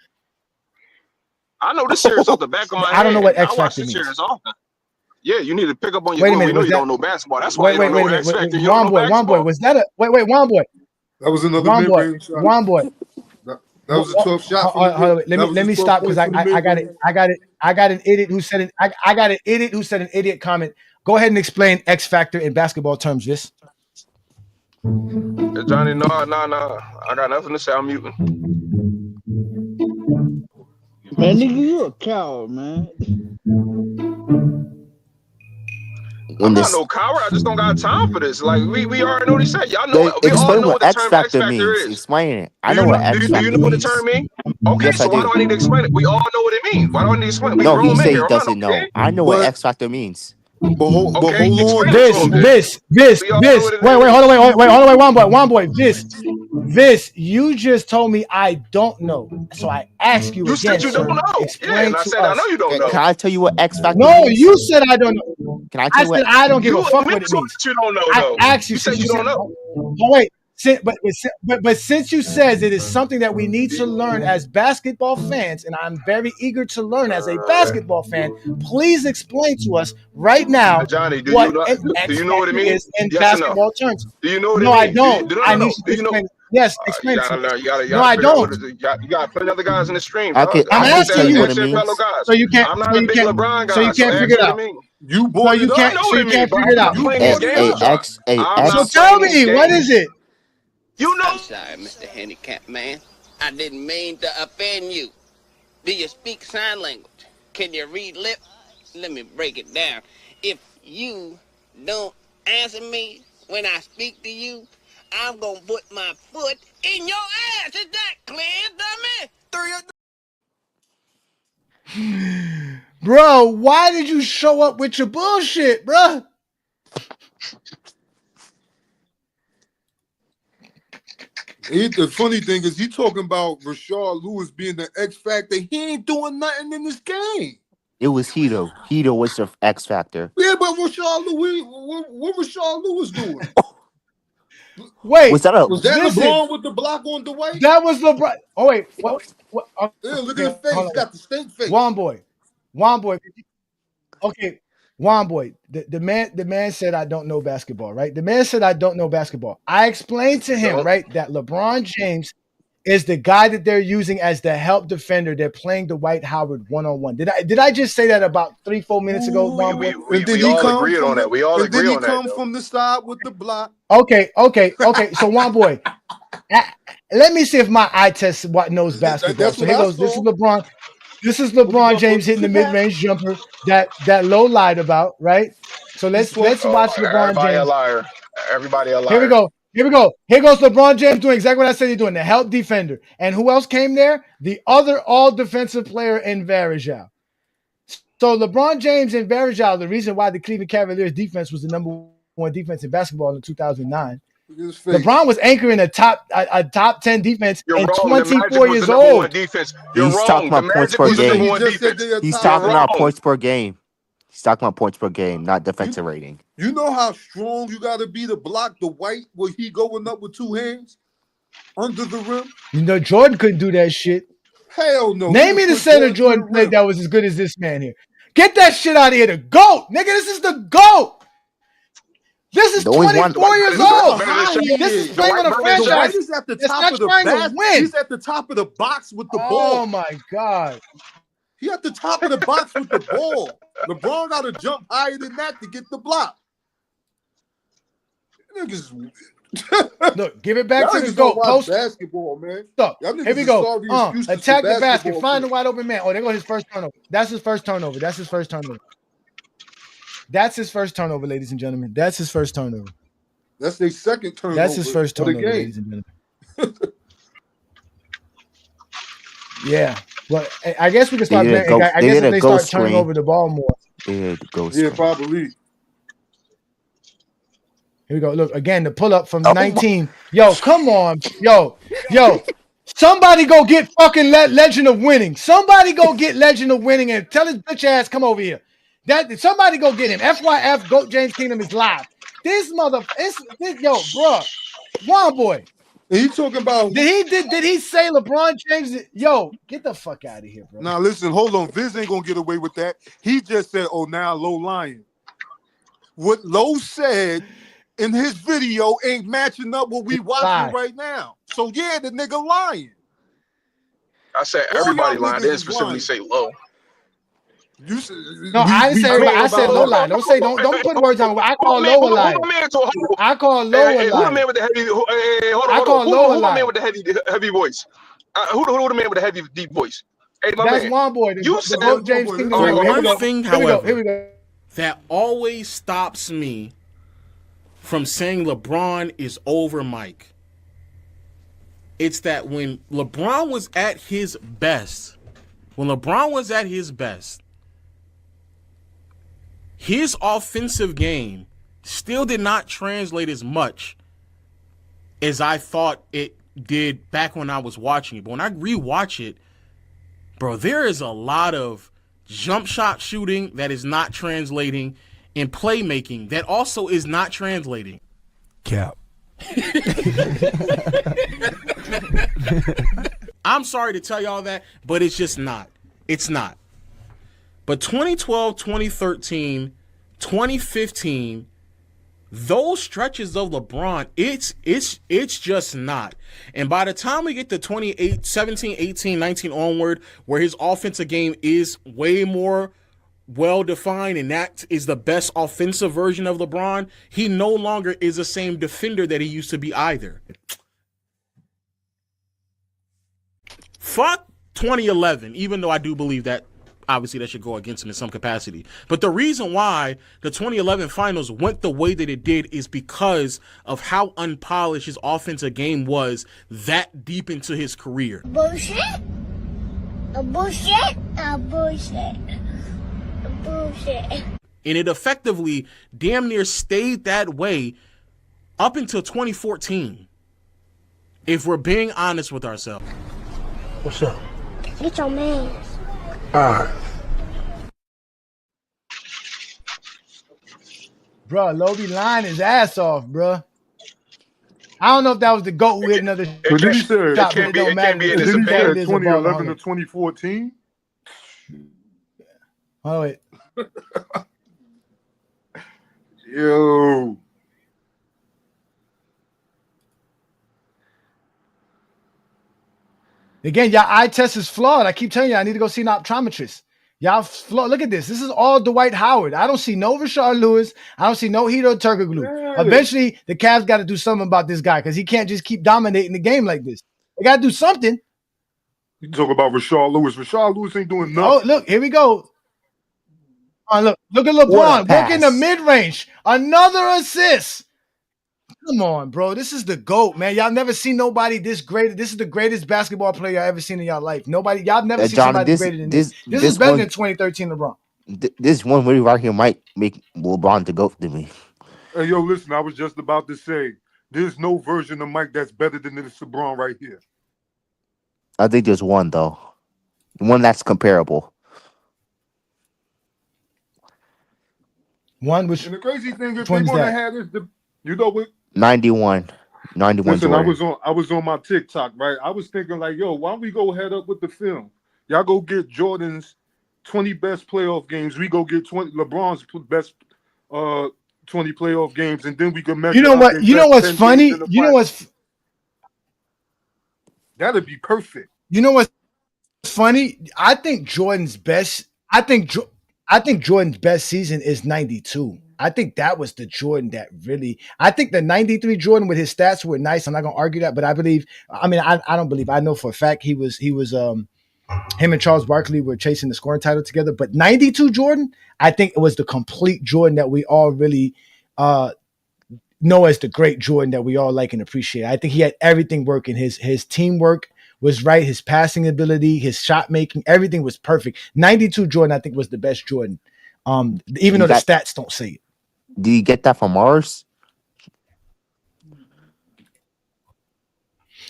I know this series off the back of my head. I don't know what X factor means. Yeah, you need to pick up on your boy. We know you don't know basketball. That's why you don't know X factor. One boy. Was that a one boy? That was another mid-range shot. One boy. That was a 12 shot. Hold on, let me stop because I got it. I got an idiot who said it. I got an idiot who said an idiot comment. Go ahead and explain X factor in basketball terms, Vis. Johnny, no. I got nothing to say. I'm muting. Man, nigga, you a coward, man. when I'm not this no coward. I just don't got time for this. Like we already know what he said. Y'all know. they We all explain know what what the X term X factor factor means. is. Explain it. I Do know you know? what X Do you factor know what the means. term means? Okay, Yes, I so why do. do I need to explain it? We all know what it means. Why do I need to explain it? We No, he grown men say he here. I'm not no doesn't know. kid. I know what But X factor means. Okay, hold on. explain it to him then. This. We all know what it Wait, is. hold on, one boy. This. You just told me I don't know, so I ask you You again, said you don't sir. know. Yeah, Explain and I to said I know us. you don't Can know. I tell you what X factor No, means? you said I don't know. Can I tell I you what? said I don't give You a fuck admit what it to it means. that you don't know I though. asked you You said since you don't know. Oh wait, but since you says it is something that we need to learn as basketball fans, and I'm very eager to learn as a basketball fan, please explain to us right now Johnny, do what you know? an Do X you know what it factor means? is in Yes or no? basketball terms. Do you know what No, it I means? don't. Do you, I no. need you Do to you know? explain. Yes, You explain it to gotta me. learn. You gotta No, I figure out don't. what it is. You got plenty other guys in the stream, I dog. could I'm I could Ask tell asking you you, what it your fellow means. guys. so you can't, I'm not a big LeBron so guy, you so can't ask figure you it what it out. means. You So brought you it I up. can't, know so what you it means, can't but figure it I'm out. not playing these games, John. I'm So not tell playing these me, what is games. it? You know. I'm sorry, Mr. Handicap Man. I didn't mean to offend you. Do you speak sign language? Can you read lip? Let me break it down. If you don't answer me when I speak to you, I'm gonna put my foot in your ass. Is that clear, dummy? Bro, why did you show up with your bullshit, bro? The funny thing is, he talking about Rashard Lewis being the X factor. He ain't doing nothing in this game. It was Hito. Hito was the X factor. Yeah, but Rashard Lewis, what Rashard Lewis doing? Wait, Was that a Was that listen, LeBron with the block on Dwight? that was LeBron. Oh wait, what? Yeah, look Okay, at his face. hold He on. got the stink face. Juan boy. Okay, Juan boy. The man said I don't know basketball, right? The man said I don't know basketball. I explained to him, right, that LeBron James is the guy that they're using as the help defender. They're playing Dwight Howard one-on-one. Did I just say that about 3-4 minutes ago, Juan boy? And then We he all come agreed from on the that. We all and then agree he on that, come though. from the side with the block. Okay. So Juan boy, let me see if my eye test knows basketball. That's So what here I goes. This is saw. LeBron. This is LeBron James hitting the mid-range jumper that Low lied about, right? So let's watch LeBron Everybody a James. liar. Everybody a Here we liar. go. Here goes LeBron James doing exactly what I said he's doing, the help defender. And who else came there? The other all-defensive player in Varejao. So LeBron James and Varejao, the reason why the Cleveland Cavaliers defense was the number one defense in basketball in 2009. LeBron was anchoring a top 10 defense You're and wrong. The 24 Magic was years the number one old. defense. You're He's talking wrong. The about points Magic per was the number game. one defense. He's You're talking about wrong. points per game. He's talking about points per game, not defensive rating. You know how strong you got to be to block the White where he going up with two hands under the rim? You know, Jordan couldn't do that shit. Hell no. Name me the center Jordan played that was as good as this man here. Get that shit out of here. The GOAT. Nigga, this is the GOAT. This is 24 years old. This is playing on a franchise. Dwight is at the top of the basket. He's at the top of the box with the ball. Oh my God. He at the top of the box with the ball. LeBron got to jump higher than that to get the block. Niggas. Look, give it back to the GOAT. Post basketball, man. Stop. Here we go. Attack the basket. Find the wide open man. Oh, there goes his first turnover. That's his first turnover. That's his first turnover, ladies and gentlemen. That's his first turnover. That's their second turnover. That's his first turnover, ladies and gentlemen. Yeah. Well, I guess we can start playing. I guess if they start turning over the ball more. Yeah, probably. Here we go. Look, again, the pull-up from 19. Yo, come on. Yo. Somebody go get fucking Legend of Winning. Somebody go get Legend of Winning and tell his bitch ass come over here. Somebody go get him. FYF, GOAT James Kingdom is live. This yo, bro. Juan boy. He talking about did he say LeBron James? Yo, get the fuck out of here, bro. Now listen, hold on. Viz ain't gonna get away with that. He just said, "Oh, now Low lying." What Low said in his video ain't matching up what we watching right now. So yeah, the nigga lying. I said everybody lying. I didn't specifically say Low. You said, I didn't say everybody. I said Low lie. Don't put words on. I call Low a liar. I call Low a liar. Who the man with the heavy? Hold on. Who the man with the heavy voice? Who the man with the heavy deep voice? Hey, my That's man. Juan boy. You said GOAT James Kingdom. One thing, however, here we go. that always stops me from saying LeBron is over Mike. It's that when LeBron was at his best, his offensive game still did not translate as much as I thought it did back when I was watching it. But when I rewatch it, bro, there is a lot of jump shot shooting that is not translating and playmaking that also is not translating. Cap. I'm sorry to tell y'all that, but it's just not. It's not. But 2012, 2013, 2015, those stretches of LeBron, it's just not. And by the time we get to 17, 18, 19 onward, where his offensive game is way more well-defined and that is the best offensive version of LeBron, he no longer is the same defender that he used to be either. Fuck 2011, even though I do believe that obviously that should go against him in some capacity. But the reason why the 2011 finals went the way that it did is because of how unpolished his offensive game was that deep into his career. Bullshit. Bullshit. Bullshit. Bullshit. And it effectively damn near stayed that way up until 2014. If we're being honest with ourselves. What's up? Get your man. All right. Bro, Lobe lying his ass off, bro. I don't know if that was the GOAT who hit another shot, But then he said, but it don't matter. then he said 2011 to 2014. Oh, wait. Yo. Again, y'all eye test is flawed. I keep telling you, I need to go see an optometrist. Y'all flawed. Look at this. This is all Dwight Howard. I don't see no Rashard Lewis. I don't see no Hedo Turkoglu. Yeah. Eventually, the Cavs got to do something about this guy because he can't just keep dominating the game like this. They got to do something. You talk about Rashard Lewis. Rashard Lewis ain't doing nothing. Oh, look, here we go. Look at LeBron working the mid-range. Another assist. Come on, bro. This is the GOAT, man. Y'all never seen nobody this great. This is the greatest basketball player y'all ever seen in y'all life. Y'all never seen somebody greater than this. This is better than 2013 LeBron. This one video right here might make LeBron the GOAT to me. Hey, yo, listen, I was just about to say, there's no version of Mike that's better than this LeBron right here. I think there's one, though. One that's comparable. One which. And the crazy thing is, they want to have this, you know what? 91. Listen, Jordan. I was on my TikTok, right? I was thinking like, yo, why don't we go head up with the film? Y'all go get Jordan's 20 best playoff games. We go get LeBron's best 20 playoff games, and then we can measure. You know what? You know what's funny? You know what's that'd be perfect. You know what's funny? I think Jordan's best. I think Jordan's best season is 92. I think that was the Jordan that really. I think the 93 Jordan with his stats were nice. I'm not gonna argue that, but I believe. I mean, I don't believe. I know for a fact he was. Him and Charles Barkley were chasing the scoring title together. But 92 Jordan, I think it was the complete Jordan that we all really know as the great Jordan that we all like and appreciate. I think he had everything working. His teamwork was right. His passing ability, his shot making, everything was perfect. 92 Jordan, I think, was the best Jordan. Even though the stats don't say it. Do you get that from Mars?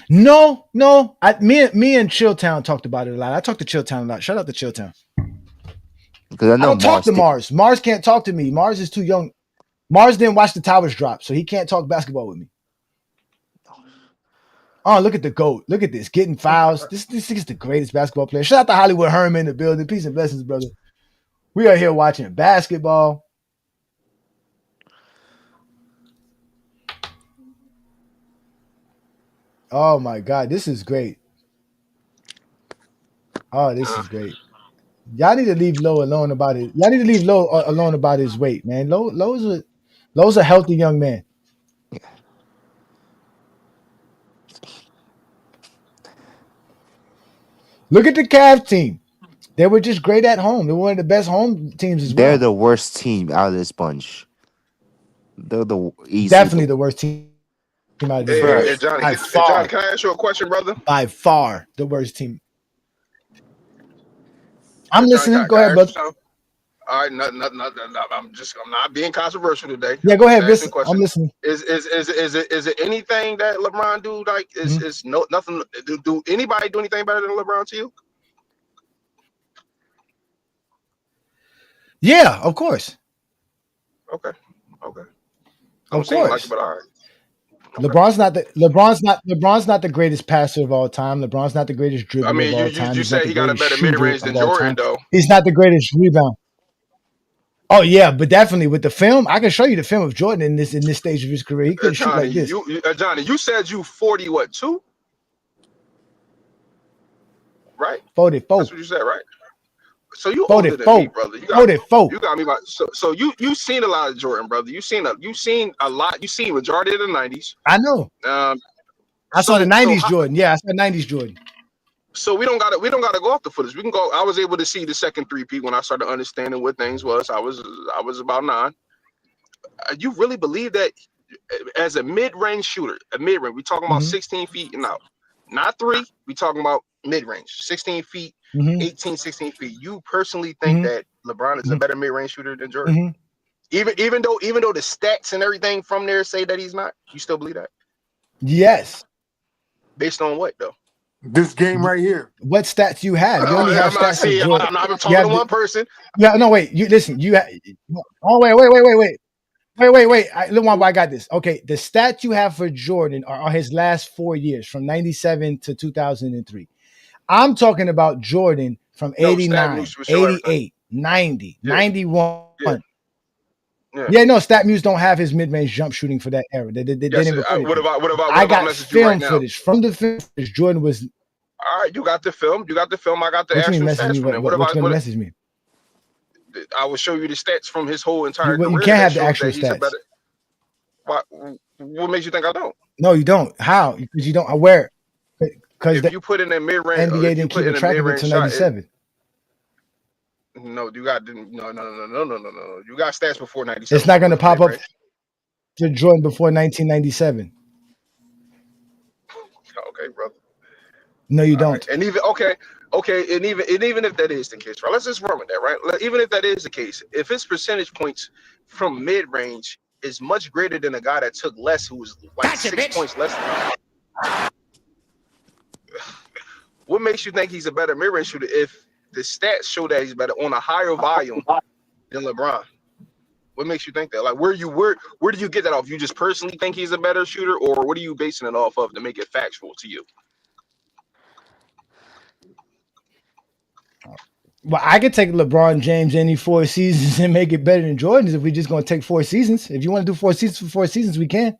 No. Me and Chilltown talked about it a lot. I talked to Chilltown a lot. Shout out to Chilltown. Because I don't talk to Mars. Mars can't talk to me. Mars is too young. Mars didn't watch the towers drop, so he can't talk basketball with me. Oh, look at the GOAT. Look at this. Getting fouls. This is the greatest basketball player. Shout out to Hollywood Herman in the building. Peace and blessings, brother. We are here watching basketball. Oh my God, this is great. Oh, this is great. Y'all need to leave Low alone about it. Y'all need to leave Low alone about his weight, man. Low's a healthy young man. Look at the Cavs team. They were just great at home. They were one of the best home teams as They're well. the worst team out of this bunch. They're Definitely the worst team out of this bunch. Hey, Johnny, By hey, far. Johnny, can I ask you a question, brother? By far the worst team. I'm Johnny, listening. Go can I ahead, ask you brother. something? All right, I'm not being controversial today. Yeah, go ahead, Just asking listen. a question. I'm listening. Is it anything that LeBron do like is no nothing? Do anybody do anything better than LeBron to you? Yeah, of course. Okay. Of course. But all right. LeBron's not the greatest passer of all time. LeBron's not the greatest dribbler I mean, of all time. you He's not said the he got a greatest better mid shooter range of than all Jordan, time. though. He's not the greatest rebound. Oh yeah, but definitely with the film, I can show you the film of Jordan in this stage of his career. He couldn't shoot Johnny, like this. Johnny, you said you 2? Right? 44. That's what you said, right? So you 44. older than me, brother. You got 44. You got me about so you seen a lot of Jordan, brother. You seen a lot. You seen majority of the 90s. I know. I saw the 90s Jordan. Yeah, I saw 90s Jordan. So we don't gotta go off the footage. We can go. I was able to see the second 3P when I started understanding what things was. I was about 9. You really believe that as a mid-range shooter, we talking about 16 feet and out, not 3. We talking about mid-range, 16 feet, 18, 16 feet. You personally think that LeBron is a better mid-range shooter than Jordan? Even though the stats and everything from there say that he's not, you still believe that? Yes. Based on what though? This game right here. What stats you have? You only have stats for Jordan. I'm not talking to one person. Yeah, no, wait. You listen. You have. Oh, wait. I got this. Okay, the stats you have for Jordan are his last 4 years, from 97 to 2003. I'm talking about Jordan from 89, 88, 90, 91. Yeah, no, StatMuse don't have his mid-range jump shooting for that era. They didn't record it. What about I got film right now? footage. From the film footage, Jordan was. All right, you got the film. I got the What you mean actual message stats me? from What it. you gonna message me? I will show you the stats from his whole entire career. You can't have the actual stats. What makes you think I don't? No, you don't. How? Because you don't aware. Because if you put in a mid-range, NBA didn't keep a track of it until 97. No, you got no. You got stats before 97. It's not going to pop up to Jordan before 1997. Okay, brother. No, you don't. Right. And even and even if that is the case, right? Let's just run with that, right? Even if that is the case, if his percentage points from mid-range is much greater than a guy that took less, who was like 6 points less than what makes you think he's a better mid-range shooter if the stats show that he's better on a higher volume than LeBron? What makes you think that? Like, where do you get that off? You just personally think he's a better shooter, or what are you basing it off of to make it factual to you? Well, I could take LeBron James any 4 seasons and make it better than Jordan's if we're just going to take 4 seasons. If you want to do 4 seasons for 4 seasons, we can.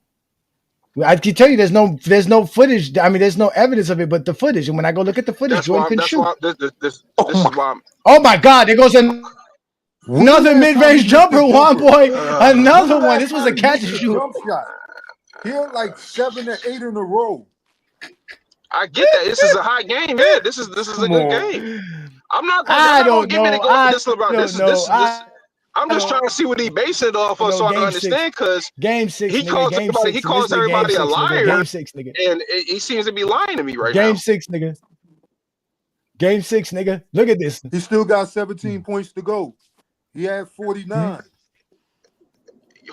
I can tell you there's no footage. I mean, there's no evidence of it, but the footage. And when I go look at the footage, Jordan couldn't shoot. This is why oh my God, there goes another mid-range jumper, one boy. Another one. This was a catch and shoot. Jump shot. He had like 7 or 8 in a row. I get that. This is a high game. Yeah, this is a good game. I'm not gonna give me to go for this LeBron. I'm just trying to see what he based it off of, so I can understand. Because game 6, he calls everybody a liar. Game 6, nigga. And he seems to be lying to me right now. Game 6, nigga. Game 6, nigga. Look at this. He still got 17 points to go. He had 49.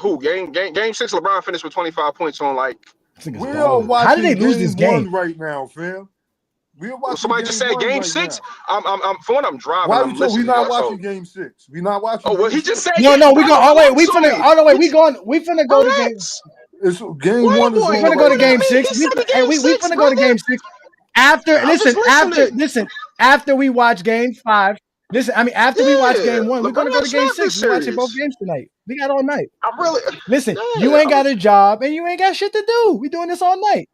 Who? Game 6, LeBron finished with 25 points on like. We're all watching. How did they lose this game right now, fam? Somebody just said game 6. I'm for when I'm driving. Why I'm listening. We not watching game 6? We not watching. Oh well, he just said. No, we go. Oh wait, we finna. Oh no, wait, we finna go to game. It's game 1. We're gonna go to game 6. We finna go to game 6. After we watch game 5. Listen, I mean, after we watch game 1, we're gonna go to game 6. We're watching both games tonight. We got all night. Listen. You ain't got a job and you ain't got shit to do. We doing this all night.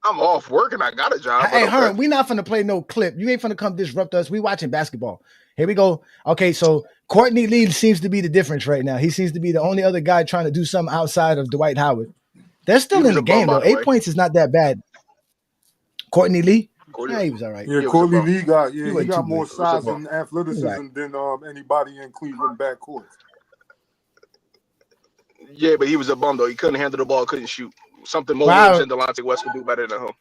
I'm off work and I got a job. Hey, Herm, we not finna play no clip. You ain't finna come disrupt us. We watching basketball. Here we go. Okay, so Courtney Lee seems to be the difference right now. He seems to be the only other guy trying to do something outside of Dwight Howard. They're still in the game, though. 8 points is not that bad. Courtney Lee? Yeah, he was all right. Yeah, He was Courtney above. Lee got He he wasn't too got more good. size above. and He was athleticism than anybody in Cleveland backcourt. Yeah, but he was a bum though. He couldn't handle the ball, couldn't shoot. Something Mo Wow. Williams and Delonte West could do better than him.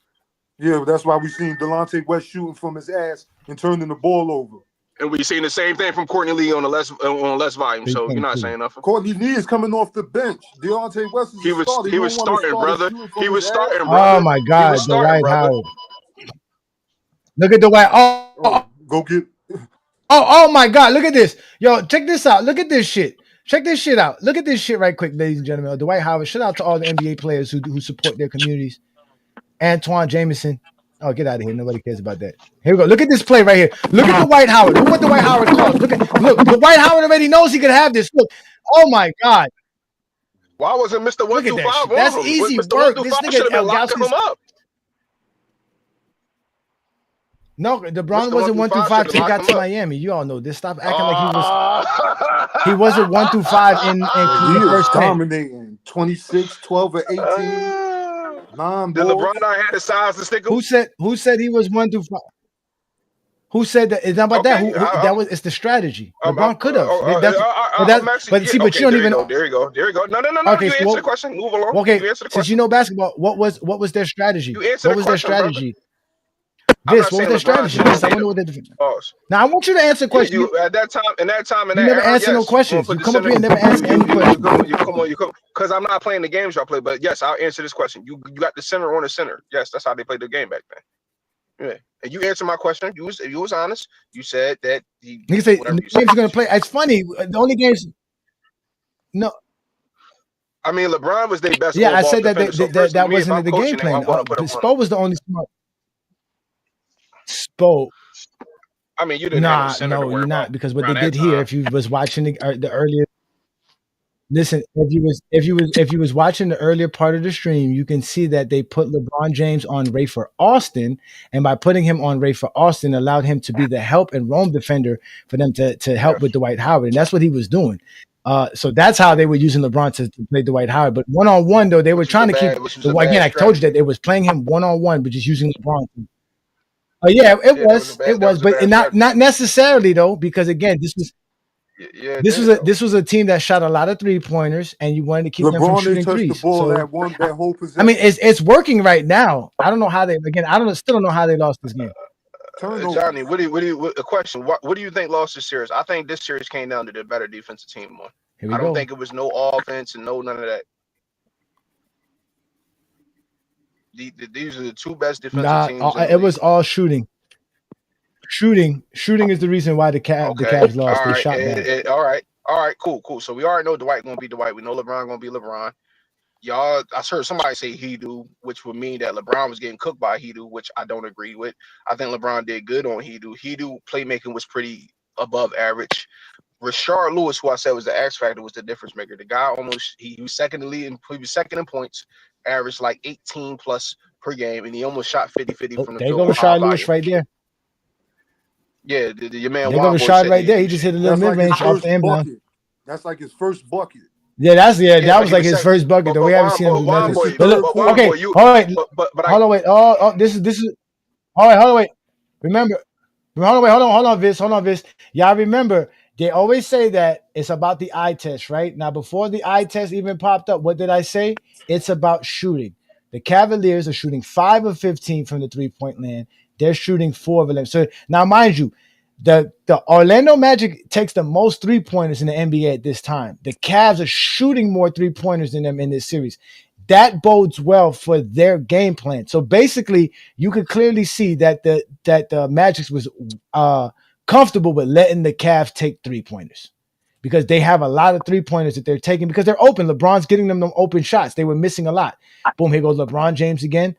Yeah, but that's why we seen Delonte West shooting from his ass and turning the ball over. And we seen the same thing from Courtney Lee on less volume. So you're not saying nothing. Courtney Lee is coming off the bench. Delonte West is He a was starter. he You was don't want to starting, start brother. shooting from He was his starting, ass? brother. Oh my He God, was starting, Dwight brother. Howard. Look at Dwight. Go get. Oh my God, look at this. Yo, check this out. Look at this shit. Check this shit out. Look at this shit right quick, ladies and gentlemen. Dwight Howard. Shout out to all the NBA players who support their communities. Antoine Jameson. Oh, get out of here. Nobody cares about that. Here we go. Look at this play right here. Look at Dwight Howard. Look what Dwight Howard calls. Look, Dwight Howard already knows he could have this. Look. Oh my God. Why wasn't Mr. 1 Look at through that 5 shit. on That's him? easy Mr. 1 work. through This 5 nigga should have been locking him up. No, LeBron Mr. 1 wasn't through 1 through 5 5 should till have he got locked to him up. Miami. You all know this. Stop acting like he wasn't 1 through 5 in He the is first 10. dominating. 26, 12 or 18. 9 Did balls. LeBron not have the size to stick him? Who said he was 1 through 5? Who said that? It's not about that. It's the strategy. LeBron could have. But you don't even know. There you go. No. Okay, You so answer the question. Move along. Okay, You answer the since question. you know basketball, what was their strategy? You answer What the was their question, brother. strategy? I'm This, not what was saying their LeBron strategy? should have Yes, I stayed wonder him. what they. Pause. Now I want you to answer a Yeah, question. you at that time in that You never era, answer no yes, questions. put You the come up center. here and never answer any questions. You come. Because I'm not playing the games y'all play, but yes, I'll answer this question. You got the center on the center. Yes, that's how they played the game back then. Yeah, and you answered my question. You was honest. You said that Nigga say whatever the you said. games are gonna play. It's funny. The only games. No. I mean, LeBron was their best Yeah, I on-ball said that defender. So first, that me, if wasn't I'm the game coaching him, plan. I'm going to put him on. Spo was the only smart. Spo. I mean, you didn't have no Nah, center to no, worry you're about not, because what they around that did here, time. if you was watching the earlier, listen, if you was watching the earlier part of the stream, you can see that they put LeBron James on Rafer Austin, and by putting him on Rafer Austin, allowed him to be the help and roam defender for them to help with Dwight Howard, and that's what he was doing. So that's how they were using LeBron to play Dwight Howard. But one-on-one, though, they were trying to keep. Again, I told you that they was playing him one-on-one, but just using LeBron. Yeah, it was, but not necessarily though, because again, this was a team that shot a lot of 3-pointers, and you wanted to keep them from LeBron shooting didn't touch threes. the ball So that whole possession. I mean, it's working right now. I don't know how they still don't know how they lost this game. Johnny, a question? What do you think lost this series? I think this series came down to the better defensive team more. Here we I don't go. think it was no offense and none of that. These are the two best defensive teams. It was all shooting. Shooting is the reason why the Cavs lost. They shot bad. All right, cool. So we already know Dwight gonna be Dwight. We know LeBron gonna be LeBron. Y'all, I heard somebody say he do, which would mean that LeBron was getting cooked by Hedo, which I don't agree with. I think LeBron did good on Hedo. Hedo playmaking was pretty above average. Rashard Lewis, who I said was the X factor, was the difference maker. The guy he was second in lead, he was second in points, averaged like 18 plus per game, and he almost shot 50-50 from the There field. go Rashard Lewis right there. Yeah, your man. There go Rashard right there. He just hit a little mid range off the inbound. That's like his first bucket. Yeah, that was like his first bucket. Though we haven't seen him do nothing. Okay, all right. Hold on, wait. Oh, this is. All right, hold on, wait. Remember, hold on, Vis. Y'all remember, they always say that it's about the eye test, right? Now, before the eye test even popped up, what did I say? It's about shooting. The Cavaliers are shooting 5 of 15 from the 3-point land. They're shooting 4 of 11. So now, mind you, the Orlando Magic takes the most 3-pointers in the NBA at this time. The Cavs are shooting more 3-pointers than them in this series. That bodes well for their game plan. So basically, you could clearly see that the Magic was comfortable with letting the Cavs take 3-pointers, because they have a lot of 3-pointers that they're taking because they're open. LeBron's getting them open shots. They were missing a lot. Boom, here goes LeBron James again.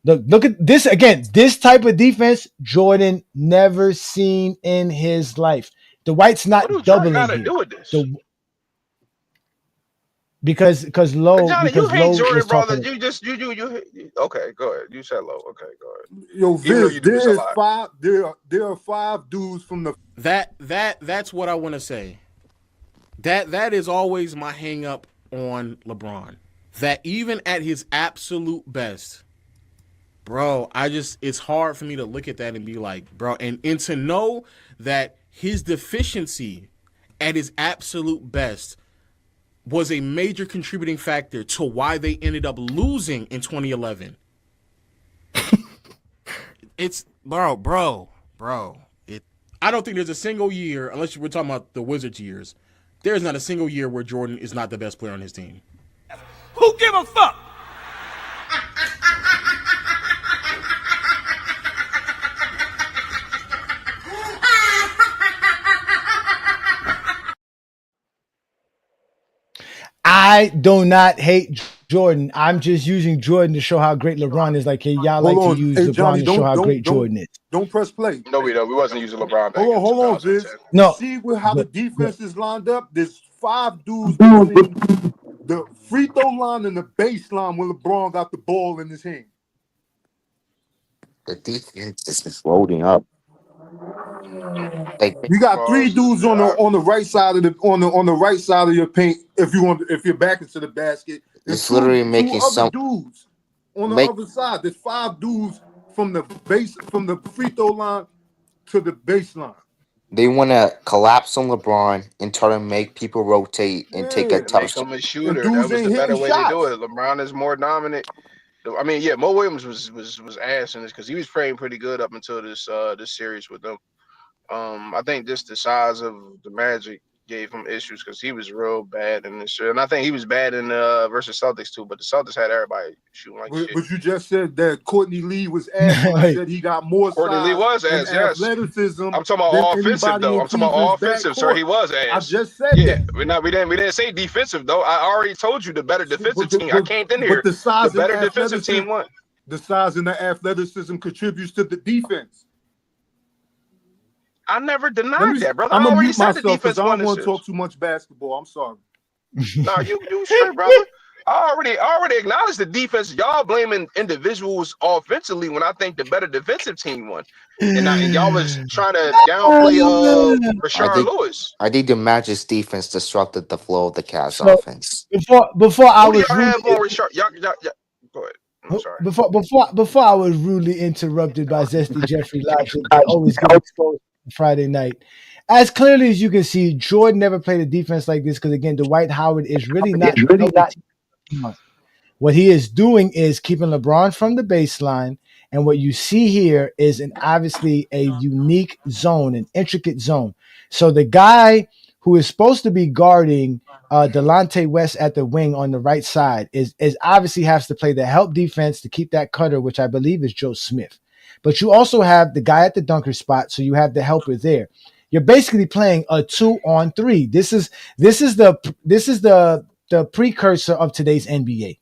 Look at this again. This type of defense, Jordan never seen in his life. Dwight's not doubling here. Do with this? Because Lowe, Johnny, because you hate Lowe Jordan, was brother. talking. You. Okay, go ahead. You said Lowe. Okay, go ahead. Yo, Vince, there are 5 dudes from the. That's what I want to say. That is always my hang up on LeBron. That even at his absolute best, bro, it's hard for me to look at that and be like, bro, and to know that his deficiency at his absolute best was a major contributing factor to why they ended up losing in 2011. It's bro. I don't think there's a single year, unless we're talking about the Wizards years, there's not a single year where Jordan is not the best player on his team. Who give a fuck? I do not hate Jordan. I'm just using Jordan to show how great LeBron is. Like, hey, y'all like to use LeBron Johnny, to show how great Jordan is. Don't press play. No, we don't. We wasn't using LeBron back Hold on, Viz. No. See how the defense is lined up? There's 5 dudes between the free throw line and the baseline when LeBron got the ball in his hand. The defense is just loading up. You got 3 dudes on the right side of the right side of your paint. If you're back into the basket, it's literally making some dudes on the other side. There's 5 dudes from the free throw line to the baseline. They want to collapse on LeBron and try to make people rotate and take a touch. Make him a shooter. That was the better way to do it. LeBron is more dominant. I mean, yeah, Mo Williams was ass in this because he was playing pretty good up until this series with them. I think just the size of the Magic gave him issues because he was real bad in this year. And I think he was bad in versus Celtics too, but the Celtics had everybody shooting like shit. But you just said that Courtney Lee was ass. I said he got more Courtney Lee was ass, yes. Athleticism. I'm talking about offensive though. I'm talking about offensive, sir. He was ass. I just said that. We didn't say defensive though. I already told you the better defensive team. I came in here. But the better defensive team won. The size and the athleticism contributes to the defense. I never denied that, brother. I'm I gonna already mute said the myself defense because I won don't want this. to talk too much basketball. I'm sorry. No, you straight, brother. I already acknowledged the defense. Y'all blaming individuals offensively when I think the better defensive team won, and y'all was trying to downplay Rashard Lewis. I think the Magic's defense disrupted the flow of the Cavs offense. Before I was y'all have on Rashard? Y'all, go ahead. I'm sorry. Before I was rudely interrupted by Zesty Jeffrey Logic, I always get exposed on Friday night. As clearly as you can see, Jordan never played a defense like this because again, Dwight Howard is really not. What he is doing is keeping LeBron from the baseline, and what you see here is obviously a unique zone, an intricate zone. So the guy who is supposed to be guarding Delonte West at the wing on the right side is obviously has to play the help defense to keep that cutter, which I believe is Joe Smith. But you also have the guy at the dunker spot, so you have the helper there. You're basically playing a 2-on-3. This is the precursor of today's NBA.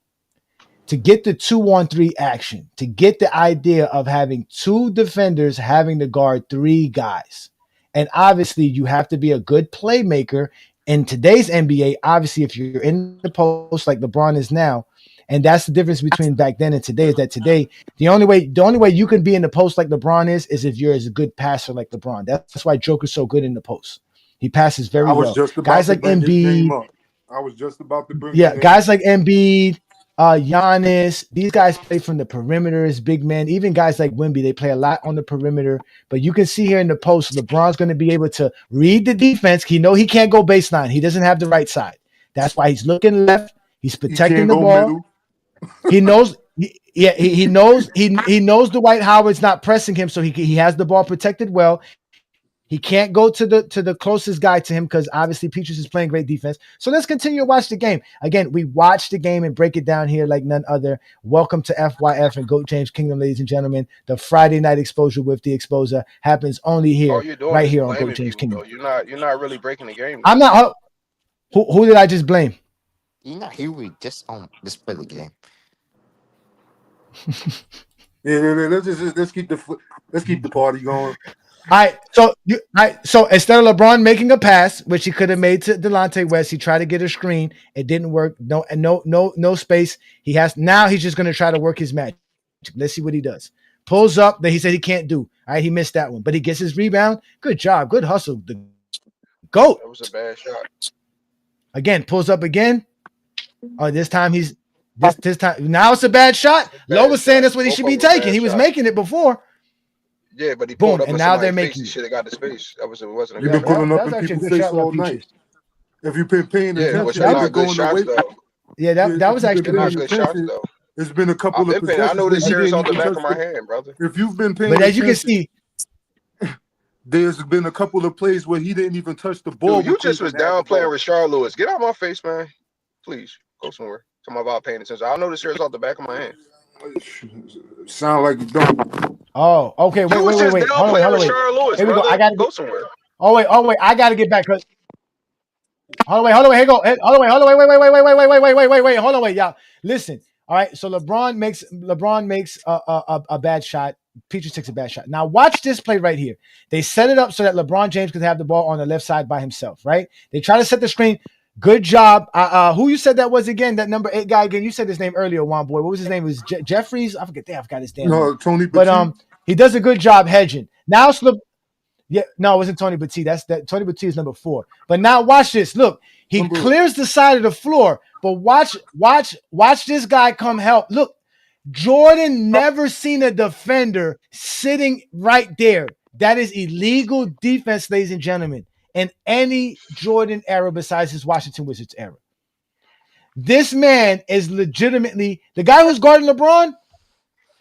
To get the 2-on-3 action, to get the idea of having 2 defenders having to guard 3 guys. And obviously you have to be a good playmaker in today's NBA. Obviously, if you're in the post like LeBron is now, and that's the difference between back then and today, is that today the only way you can be in the post like LeBron is if you're as a good passer like LeBron. That's why Joker's so good in the post. He passes very well. Guys like Embiid. I was just about to bring guys like Embiid, Giannis, these guys play from the perimeter as big men. Even guys like Wemby, they play a lot on the perimeter. But you can see here in the post, LeBron's going to be able to read the defense. He know he can't go baseline. He doesn't have the right side. That's why he's looking left. He's protecting the ball. Middle. He knows. He knows. He knows Dwight Howard's not pressing him, so he has the ball protected well. He can't go to the closest guy to him because obviously Peaches is playing great defense. So let's continue to watch the game. Again, we watch the game and break it down here like none other. Welcome to FYF and GOAT James Kingdom, ladies and gentlemen. The Friday night exposure with the exposer happens only here, right here on GOAT James Kingdom. You're not really breaking the game. I'm not. Who did I just blame? You're not here. We just play the game. Let's keep the party going. All right, so instead of LeBron making a pass, which he could have made to Delonte West, he tried to get a screen. It didn't work. No space. Now he's just going to try to work his magic. Let's see what he does. Pulls up that he said he can't do. All right, he missed that one, but he gets his rebound. Good job, good hustle. The GOAT. That was a bad shot. Again, pulls up again. Oh, this time he's This time now it's a bad shot. Lowe was saying that's what he Both should of be them were taking. bad He was shots. making it before. Yeah, but he Boom, pulled up and in now they're somebody's face. making He it. should have got the space. It wasn't a You've good been shot. pulling That up was in actually a people's good face shot by all night. Peaches. If you've been paying Yeah, attention, which they've are been not good going shots away. though. Yeah, that If was you've actually been They're not paying good shots attention, though. it's been a couple of I possessions know where this he series didn't off the even back touch of my hand, brother. If you've been paying But as you can attention, see, there's been a couple of plays where he didn't even touch the ball. Dude, you when just was Cleveland had the downplaying ball. Rashard Lewis. Get out my face, man. Please go somewhere. Talking about paying attention. I know this series off the back of my hand. Sound like you don't. oh, okay, You was just wait. Hold on, downplaying wait. Rashard Lewis, Here we go. brother. I gotta Go get. somewhere. Oh wait. I gotta get back. Hold on, wait. Here you go. Hold on, wait. Wait. Hold on, wait, y'all. Listen. All right. So LeBron makes a bad shot. Peaches takes a bad shot. Now watch this play right here. They set it up so that LeBron James could have the ball on the left side by himself. Right. They try to set the screen. Good job. Who you said that was again? That number 8 guy again. You said his name earlier, Juan boy. What was his name? It was Jeffries. I forget. I forgot his damn name. Tony But Petit. he does a good job hedging. Now it's yeah, no, it wasn't Tony Petit. That Tony Petit is number 4. But now watch this. Look, he clears the side of the floor. But watch this guy come help. Look, Jordan never seen a defender sitting right there. That is illegal defense, ladies and gentlemen, in any Jordan era besides his Washington Wizards era. This man is legitimately the guy who's guarding LeBron.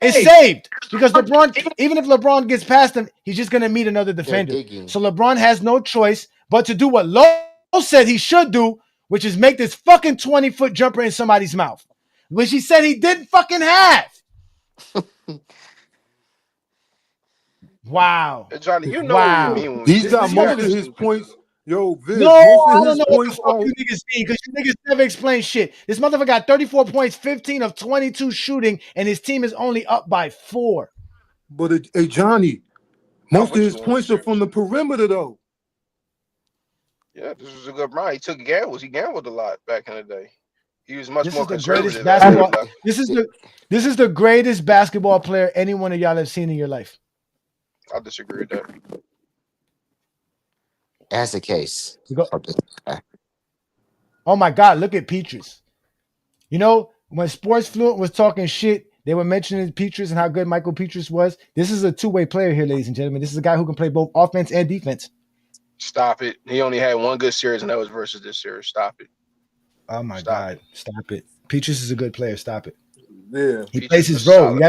Is saved because LeBron, even if LeBron gets past him, he's just going to meet another defender. So LeBron has no choice but to do what Lowe said he should do, which is make this fucking 20-foot jumper in somebody's mouth, which he said he didn't fucking have. Wow. Johnny, you know what we mean when we He's say got this. most of his points. Yo, Viz, No, most I of don't his know what the points fuck you niggas mean because you niggas never explain shit. This motherfucker got 34 points, 15 of 22 shooting, and his team is only up by 4. But hey, Johnny, most of his points are from the perimeter, though. Yeah, this was a good run. He took gambles. He gambled a lot back in the day. He was much This more is the conservative. greatest basketball. This is the greatest basketball player any one of y'all have seen in your life. I disagree with that. That's the case. Oh my God, look at Peaches. You know, when Sports Fluent was talking shit, they were mentioning Peaches and how good Michael Peaches was. This is a two-way player here, ladies and gentlemen. This is a guy who can play both offense and defense. Stop it. He only had one good series, and that was versus this series. Stop it. Oh my God, stop it. Peaches is a good player. Stop it. Yeah, he plays his role. You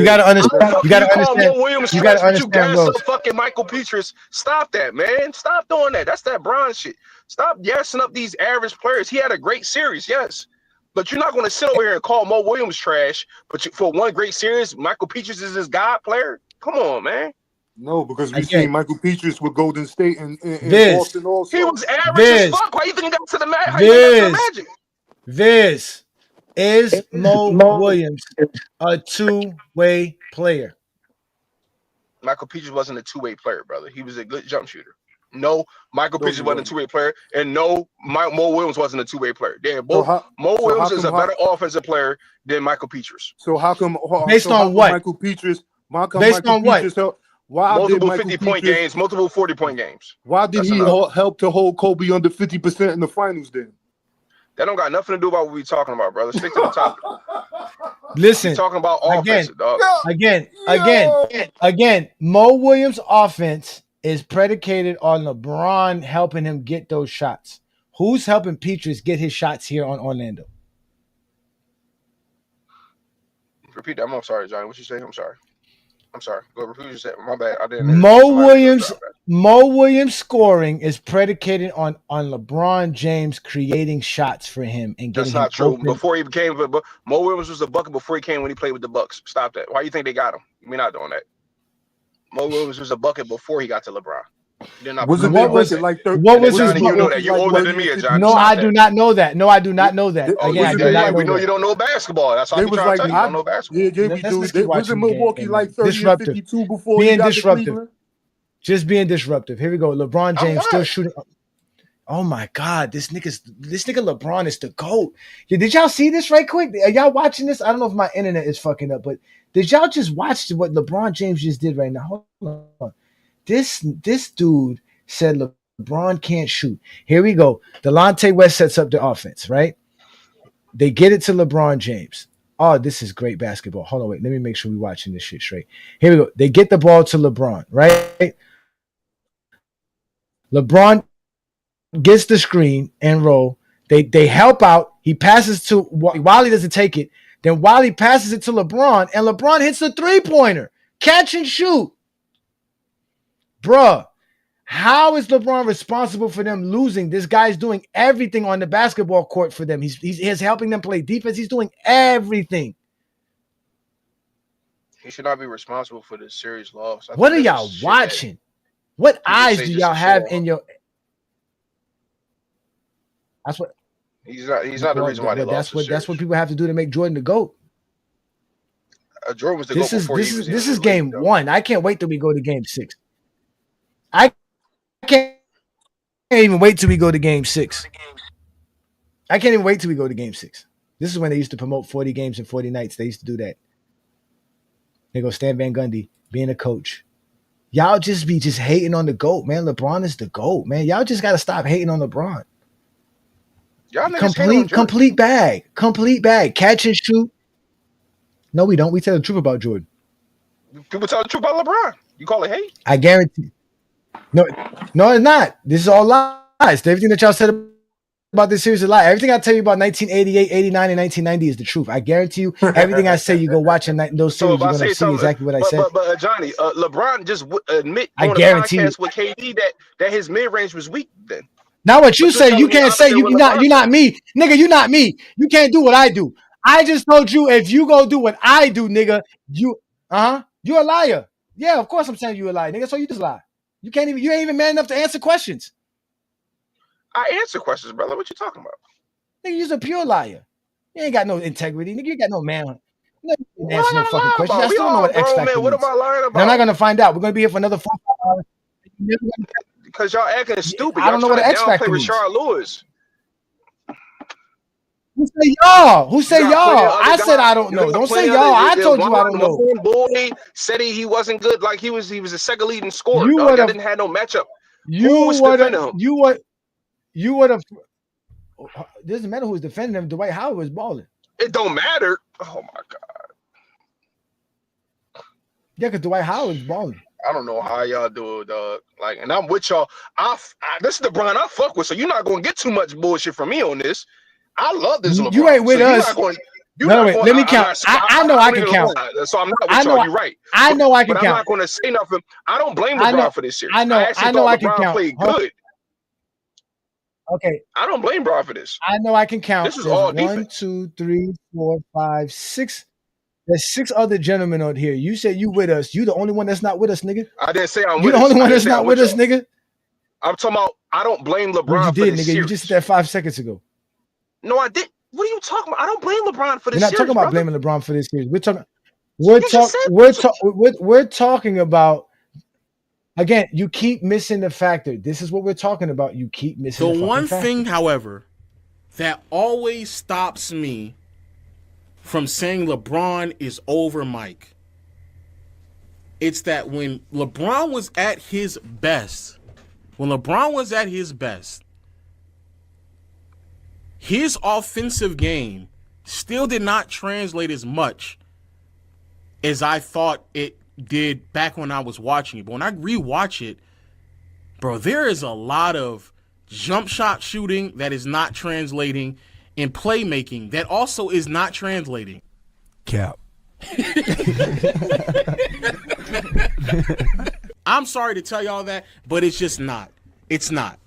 got to understand. You got to understand. Williams You got to but you understand gas roles. up fucking Michael Peaches. Stop that, man. Stop doing that. That's that Bron shit. Stop gassing up these average players. He had a great series, yes. But you're not going to sit over here and call Mo Williams trash. But for one great series, Michael Peaches is his god player. Come on, man. No, because we've seen Michael Peaches with Golden State and Boston also. He was average as fuck. Why you think he got to the Magic? How you think he got to the Magic? Viz, is Mo Williams a two-way player? Michael Peaches wasn't a two-way player, brother. He was a good jump shooter. No, Michael Peaches wasn't a two-way player, and no, Mo Williams wasn't a two-way player. They're both. Mo Williams is a better offensive player than Michael Peaches. So how come? Based on what? Michael Peaches. Based on what? Why multiple did 50-point games, multiple 40-point games. Why did he help to hold Kobe under 50% in the finals then? That don't got nothing to do about what we talking about, brother. Stick to the topic. Listen, we're talking about offense, dog. Again, Mo Williams' offense is predicated on LeBron helping him get those shots. Who's helping Peaches get his shots here on Orlando? Repeat that. I'm sorry, Johnny. What you say? I'm sorry. Go repeat what you said. My bad. I didn't. Mo Williams scoring is predicated on LeBron James creating shots for him and getting. That's not true. Open. Before he became, Mo Williams was a bucket before he came when he played with the Bucks. Stop that. Why do you think they got him? We're not doing that. Mo Williams was a bucket before he got to LeBron. What was his Johnny, you know that. You're older than me, Johnny. No, I do not know that. No, I do not know that. Again, we know you don't know basketball. That's how we try to tell you. You don't know basketball. Yeah, we do. Wasn't Milwaukee like 30 and 52 before he got to Cleveland? Just being disruptive. Here we go. LeBron James still shooting. Oh my God, this nigga LeBron is the GOAT. Yeah, did y'all see this right quick? Are y'all watching this? I don't know if my internet is fucking up, but did y'all just watch what LeBron James just did right now? Hold on. This dude said LeBron can't shoot. Here we go. Delonte West sets up the offense, right? They get it to LeBron James. Oh, this is great basketball. Hold on, wait. Let me make sure we're watching this shit straight. Here we go. They get the ball to LeBron, right? LeBron gets the screen and roll. They help out. He passes to Wally, doesn't take it. Then Wally passes it to LeBron, and LeBron hits the three-pointer. Catch and shoot. Bruh, how is LeBron responsible for them losing? This guy's doing everything on the basketball court for them. He's helping them play defense. He's doing everything. He should not be responsible for this series loss. What are y'all watching? What eyes do y'all have in your... That's what... He's not the reason why they lost. That's what people have to do to make Jordan the GOAT. Jordan was the GOAT before he was in This the is league, game though. 1. I can't wait till we go to game 6. I can't even wait till we go to game 6. I can't even wait till we go to game 6. This is when they used to promote 40 games and 40 nights. They used to do that. They go Stan Van Gundy being a coach. Y'all just be hating on the GOAT, man. LeBron is the GOAT, man. Y'all just got to stop hating on LeBron. Y'all niggas hate on Jordan. Complete bag. Catch and shoot. No, we don't. We tell the truth about Jordan. People tell the truth about LeBron. You call it hate? I guarantee. No, it's not. This is all lies. Everything that y'all said about this series is a lie. Everything I tell you about 1988, 89, and 1990 is the truth. I guarantee you, everything I say, you go watch in those series, you're going to see exactly what I said. But Johnny, LeBron just admit on I the guarantee podcast with KD that his mid-range was weak then. Now what you But say, you're you telling me can't say opposite you're what LeBron not me. Nigga, you're not me. You can't do what I do. I just told you if you go do what I do, nigga, you're a liar. Yeah, of course I'm saying you're a liar, nigga. So you just lie. You ain't even man enough to answer questions. I answer questions, brother. What you talking about? Nigga, you're a pure liar. You ain't got no integrity, nigga. You got no man. You What answer no am I fucking lying questions. about? I We still don't know all what X grown Factor men. What am means. I lying And I'm not about? gonna find out. We're gonna be here for another 4 hours. Because y'all acting stupid. I don't know what Y'all an X trying to Factor downplay means. Rashard Lewis. Who say y'all? Who say You got plenty of y'all? other I said guys. I don't You know. got Don't say plenty of y'all. I other- told you I don't know. One boy said he wasn't good. Like he was a second leading scorer. You Y'all would've- didn't have no matchup. Who You was would defending have. him? You would have. It doesn't matter who's defending him. Dwight Howard was balling. It don't matter. Oh my god. Yeah, because Dwight Howard's balling. I don't know how y'all do it, dog. Like, and I'm with y'all. This is the Bron I fuck with, so you're not gonna get too much bullshit from me on this. I love this LeBron. You ain't with so us. Let me count. I know I can count. So I'm not with y'all. You're right. I know I can but count. I'm not going to say nothing. I don't blame I know- LeBron for this series. I know- actually I know thought I can LeBron count. played Hold- good. Okay. I don't blame Bron for this. I know I can count. This is There's all 1, defense. 2, 3, 4, 5, 6. There's 6 other gentlemen out here. You said you with us. You the only one that's not with us, nigga. I didn't say I'm You with the us. only I one didn't that's say not I'm with us, y'all. nigga. I'm talking about. I don't blame LeBron You for did, this nigga. You series. just said that 5 seconds ago. No, I didn't. What are you talking about? I don't blame LeBron for We're this not series, talking about brother. blaming LeBron for this series. We're talking. We're talking about. Again, you keep missing the factor. This is what we're talking about. You keep missing The the fucking one factor. thing, however, that always stops me from saying LeBron is over Mike, it's that when LeBron was at his best, his offensive game still did not translate as much as I thought it did back when I was watching it. But when I rewatch it, bro, there is a lot of jump shot shooting that is not translating, and playmaking that also is not translating. Cap. I'm sorry to tell y'all that, but it's just not. It's not.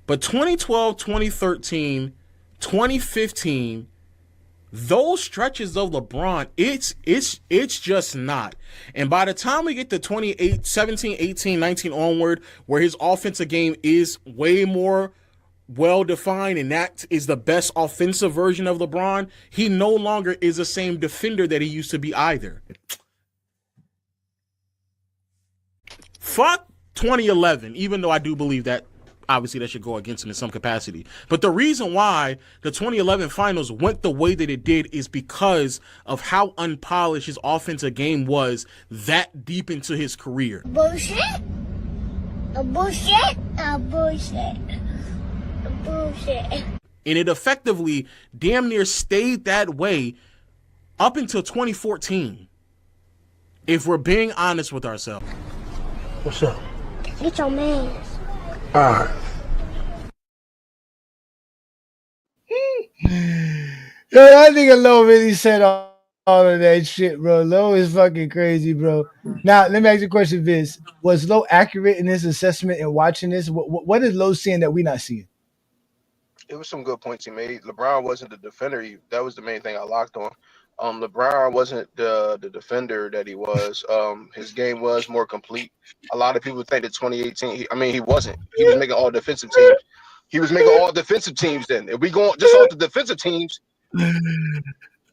But 2012, 2013, 2015, those stretches of LeBron, it's just not. And by the time we get to 17, 18, 19 onward, where his offensive game is way more well-defined, and that is the best offensive version of LeBron, he no longer is the same defender that he used to be either. Fuck 2011, even though I do believe that obviously that should go against him in some capacity. But the reason why the 2011 finals went the way that it did is because of how unpolished his offensive game was that deep into his career. Bullshit. A bullshit. A bullshit. A bullshit. And it effectively damn near stayed that way up until 2014. If we're being honest with ourselves. What's up? Get your man. All right. Yo, that nigga Low really said all of that shit, bro. Low is fucking crazy, bro. Now, let me ask you a question, Vince. Was Low accurate in his assessment and watching this? What is Low seeing that we not seeing? It was some good points he made. LeBron wasn't the defender. That was the main thing I locked on. LeBron wasn't the defender that he was. His game was more complete. A lot of people think that 2018. He wasn't. He was making all defensive teams. He was making all defensive teams. Then, if we go just off the defensive teams, am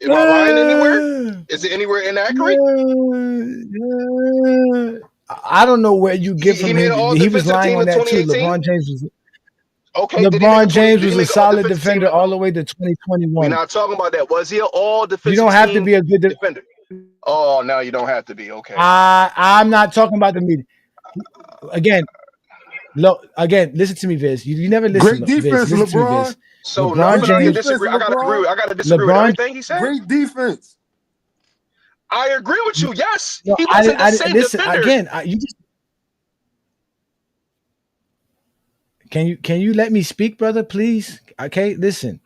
I lying anywhere? Is it anywhere inaccurate? I don't know where you get from him. He was lying on that too. LeBron James was. Okay, LeBron James was a solid defender all the way to 2021. We're not talking about that. Was he an all defensive? You don't have to be a good defender. Oh, now you don't have to be. Okay. I'm not talking about the media. Again, listen to me, Viz. You never listen. Great defense, Viz. LeBron. So LeBron James. I gotta disagree with everything he said. Great defense. I agree with you. Yes, no, he wasn't the same defender. Again, you just. Can you let me speak, brother, please? Okay, listen.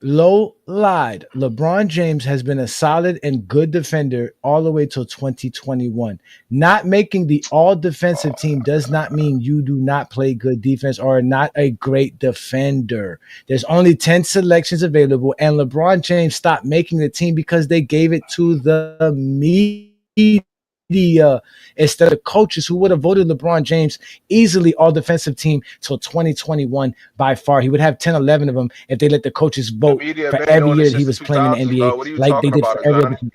Low lied. LeBron James has been a solid and good defender all the way till 2021. Not making the all defensive team does not mean you do not play good defense or are not a great defender. There's only 10 selections available, and LeBron James stopped making the team because they gave it to the media instead of coaches who would have voted LeBron James easily all defensive team till 2021 by far. He would have 10, 11 of them if they let the coaches vote for every year that he was playing in the NBA like they did for every other team.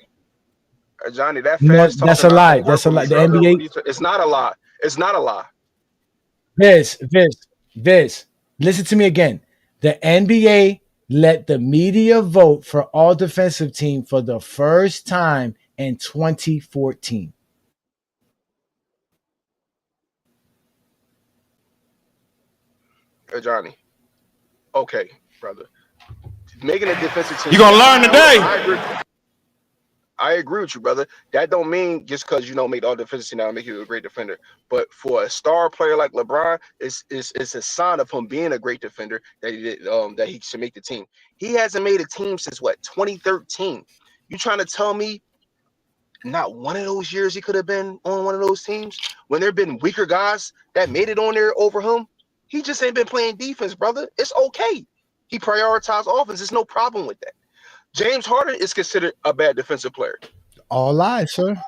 Johnny, that that's a lie. That's a lie. The NBA. It's not a lie. It's not a lie. Viz, listen to me again. The NBA let the media vote for all defensive team for the first time in 2014. Johnny. Okay, brother. Making a defensive team. You gonna learn today. I agree with you, brother. That don't mean just because you don't make all defensive team now make you a great defender. But for a star player like LeBron, it's a sign of him being a great defender that he did, that he should make the team. He hasn't made a team since what, 2013. You trying to tell me not one of those years he could have been on one of those teams when there have been weaker guys that made it on there over him? He just ain't been playing defense, brother. It's okay. He prioritized offense. There's no problem with that. James Harden is considered a bad defensive player. All lies, sir.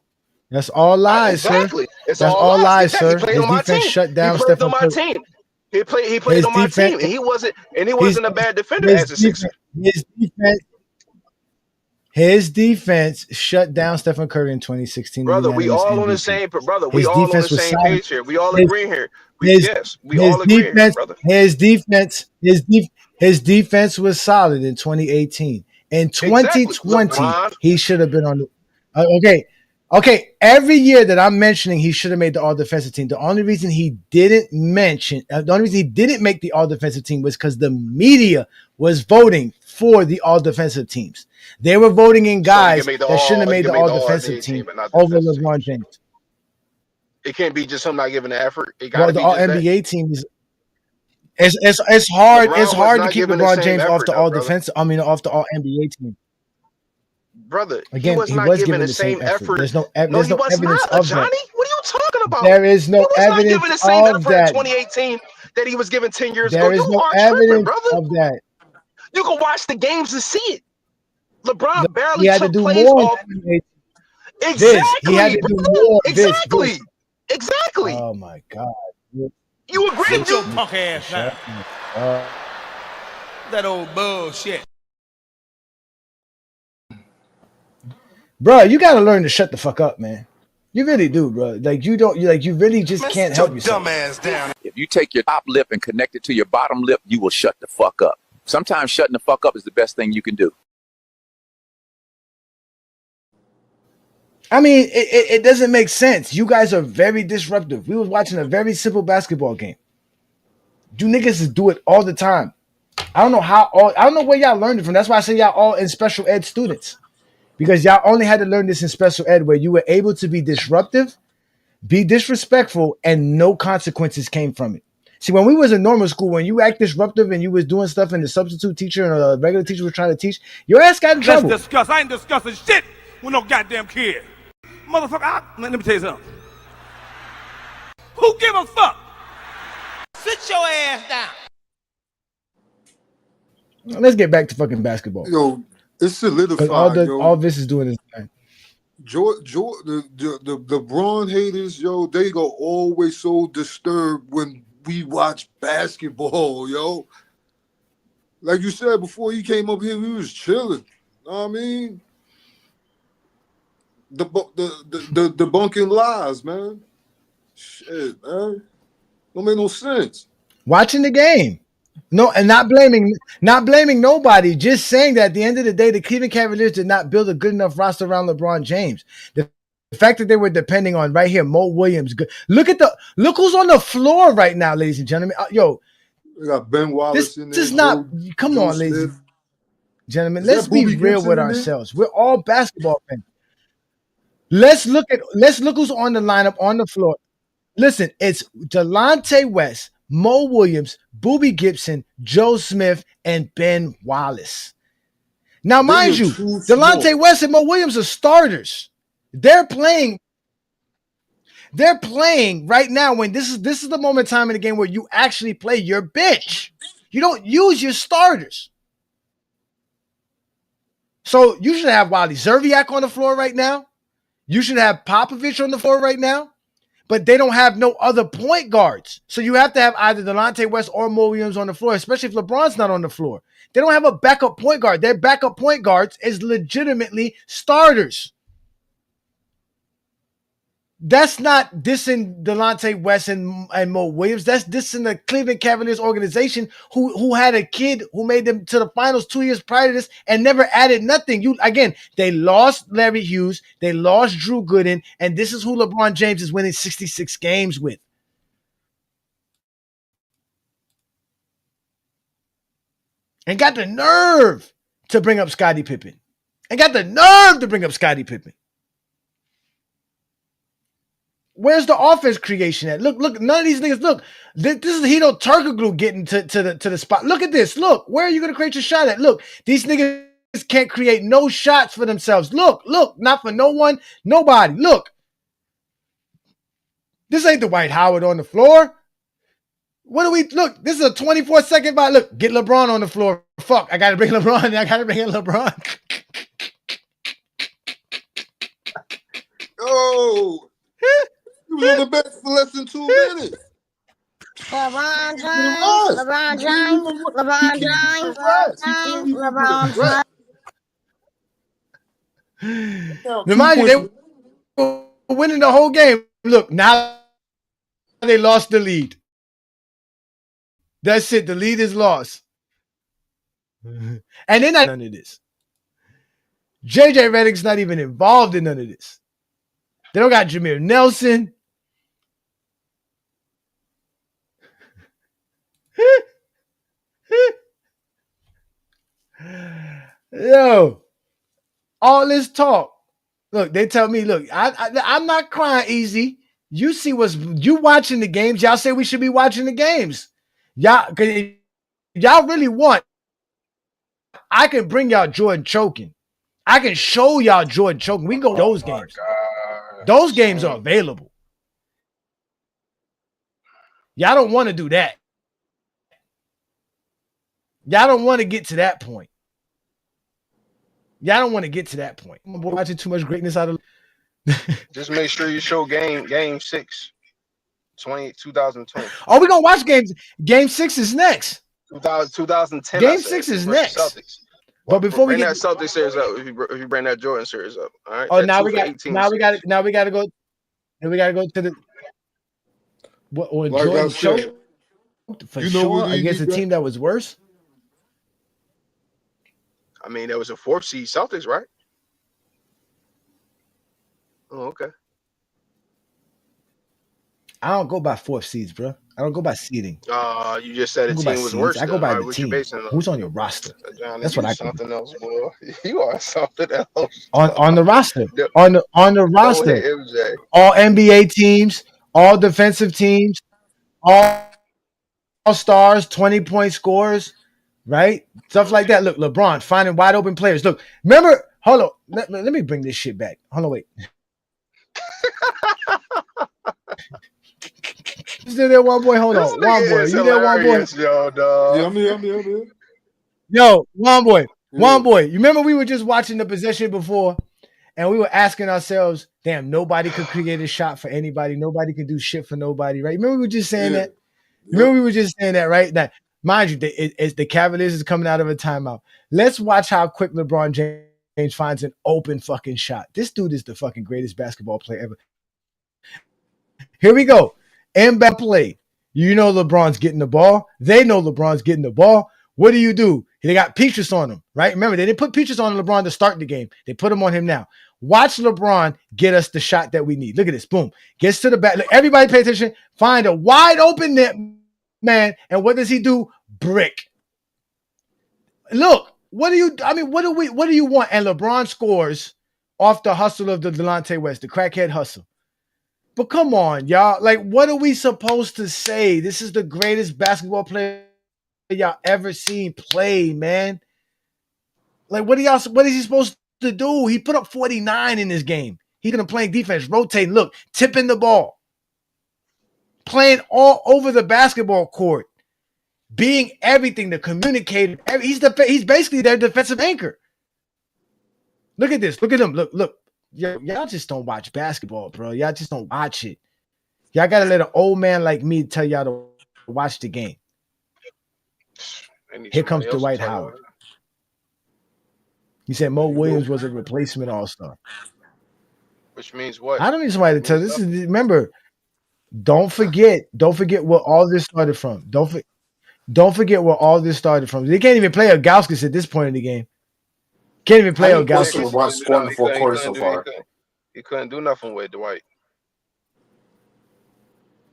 That's all lies, exactly. sir. It's That's all lies, sir. He played His on my defense team. shut down He played Stephen on my Curry. team. He played on my team, and he wasn't a bad defender as a Sixer. His defense shut down Stephen Curry in 2016. Brother, we all on the same. Brother, we all on the same page here. We all agree here. We all agree here, brother. His defense was solid in 2018. In 2020, exactly. He should have been on the. Okay. Every year that I'm mentioning, he should have made the all defensive team. The only reason he didn't make the all defensive team was because the media was voting for the all defensive teams. They were voting in guys that shouldn't have made the all defensive team over LeBron James. It can't be just him not giving the effort. It got to be the all NBA team is. It's hard. It's hard to keep LeBron James off the all defensive. Off the all NBA team. Brother, again, he was giving the same effort. There's no evidence of Johnny, that. what are you talking about? There is no evidence giving the same of effort that. In 2018 that he was given 10 years there ago. There is no evidence of that. You can watch the games and see it. LeBron barely had took to do plays more. off. Exactly. He had to do more. Exactly. Exactly. Oh my God. You agree with your punk ass now. That old bullshit. Bro, you gotta learn to shut the fuck up, man. You really do, bro. Like you really just can't help yourself. Dumbass down. If you take your top lip and connect it to your bottom lip, you will shut the fuck up. Sometimes shutting the fuck up is the best thing you can do. I mean, it doesn't make sense. You guys are very disruptive. We was watching a very simple basketball game. You niggas do it all the time. I don't know where y'all learned it from. That's why I say y'all all in special ed students. Because y'all only had to learn this in special ed where you were able to be disruptive, be disrespectful, and no consequences came from it. See, when we was in normal school, when you act disruptive and you was doing stuff and the substitute teacher and a regular teacher was trying to teach, your ass got in trouble. Let's discuss. I ain't discussing shit with no goddamn kid. Motherfucker, let me tell you something. Who give a fuck? Sit your ass down. Let's get back to fucking basketball. Yo, it's solidified. All this is doing is the LeBron haters, yo, they go always so disturbed when we watch basketball, yo. Like you said before he came up here, we was chilling. Know what I mean? The debunking lies, man. Shit, man. Don't make no sense. Watching the game. No, and not blaming nobody. Just saying that at the end of the day, the Cleveland Cavaliers did not build a good enough roster around LeBron James. The fact that they were depending on right here, Mo Williams. Look who's on the floor right now, ladies and gentlemen. Yo, we got Ben Wallace in there. This is not. Come on, ladies and gentlemen. Let's be real with ourselves. We're all basketball fans. Let's look who's on the lineup on the floor. Listen, it's Delonte West, Mo Williams, Boobie Gibson, Joe Smith, and Ben Wallace. Now, mind you, Delonte West and Mo Williams are starters. They're playing right now when this is the moment in time in the game where you actually play your bench. You don't use your starters. So you should have Wally Zerviak on the floor right now. You should have Popovich on the floor right now. But they don't have no other point guards. So you have to have either Delonte West or Mo Williams on the floor, especially if LeBron's not on the floor. They don't have a backup point guard. Their backup point guards is legitimately starters. That's not dissing Delonte West and Mo Williams. That's dissing the Cleveland Cavaliers organization who had a kid who made them to the finals 2 years prior to this and never added nothing. They lost Larry Hughes, they lost Drew Gooden, and this is who LeBron James is winning 66 games with. And got the nerve to bring up Scottie Pippen. Where's the offense creation at? Look, none of these niggas, look, this is Hito Turkoglu getting to the spot. Look at this. Look, where are you going to create your shot at? Look, these niggas can't create no shots for themselves. Look, not for no one, nobody. Look, this ain't Dwight Howard on the floor. Look, this is a 24-second by. Look, get LeBron on the floor. Fuck, I got to bring LeBron in. Oh. You was on the bench for less than 2 minutes. LeBron James. Now, mind you, they were winning the whole game. Look, now they lost the lead. That's it. The lead is lost. And they're not none of this. JJ Redick's not even involved in none of this. They don't got Jameer Nelson. Yo, all this talk. Look, they tell me, look, I'm not crying easy. You see you watching the games. Y'all say we should be watching the games. Y'all really want, I can bring y'all Jordan choking. I can show y'all Jordan choking. We can go to those games. Those games are available. Y'all don't want to do that. Y'all don't want to get to that point. I'm watching too much greatness out of. Just make sure you show game 6, 2020. Oh, we're gonna watch games. Game 6 is next. 2010. Game 6 is next. Celtics. But before we bring get that Celtics series up, if you bring that Jordan series up, all right. Oh, now we got to go. Then we got to go to the. What? Like Jordan showed for sure against a team that was worse. I mean, there was a 4th seed Celtics, right? Oh, okay. I don't go by 4th seeds, bro. I don't go by seeding. You just said I the go by team was seeds. worse. I go Then by right? the What you team. basing it on? Who's on your roster? Johnny, That's you what I go by. something else, boy. You are something else. On the roster. Don't On the hit roster. MJ. All NBA teams, all defensive teams, all stars, 20-point scores, right? Stuff like that. Look, LeBron finding wide open players. Look, remember, hold on. Let me bring this shit back. Hold on, wait. You still there, one boy? Hold This on. One nigga boy. is You there, one boy? hilarious, yo, dog. Yeah, I'm here. Yo, one boy. Yeah. One boy. You remember we were just watching the possession before and we were asking ourselves, damn, nobody could create a shot for anybody. Nobody can do shit for nobody, right? Remember we were just saying that? Remember we were just saying that, right? Now, mind you, it's the Cavaliers is coming out of a timeout. Let's watch how quick LeBron James finds an open fucking shot. This dude is the fucking greatest basketball player ever. Here we go. Inbound play. You know LeBron's getting the ball. They know LeBron's getting the ball. What do? They got Peaches on him, right? Remember, they didn't put Peaches on LeBron to start the game. They put him on him now. Watch LeBron get us the shot that we need. Look at this. Boom. Gets to the back. Look, everybody pay attention. Find a wide open net, man. And what does he do? Brick. Look, what do you want? And LeBron scores off the hustle of the Delonte West, the crackhead hustle. But come on, y'all. Like, what are we supposed to say? This is the greatest basketball player y'all ever seen play, man. Like, what is he supposed to do? He put up 49 in this game. He's gonna play defense, rotating, look, tipping the ball, playing all over the basketball court, being everything, the communicator. He's basically their defensive anchor. Look at this. Look at him. Look. Y'all just don't watch basketball, bro. Y'all just don't watch it. Y'all gotta let an old man like me tell y'all to watch the game. Here comes Dwight Howard. He said Mo Williams was a replacement all-star. Which means what? I don't need somebody to tell. Remember, don't forget where all this started from. Don't forget where all this started from. They can't even play Gauskas at this point in the game. Can't even play Gauskas. LeBron scored in the fourth quarter so far. He couldn't do nothing with Dwight.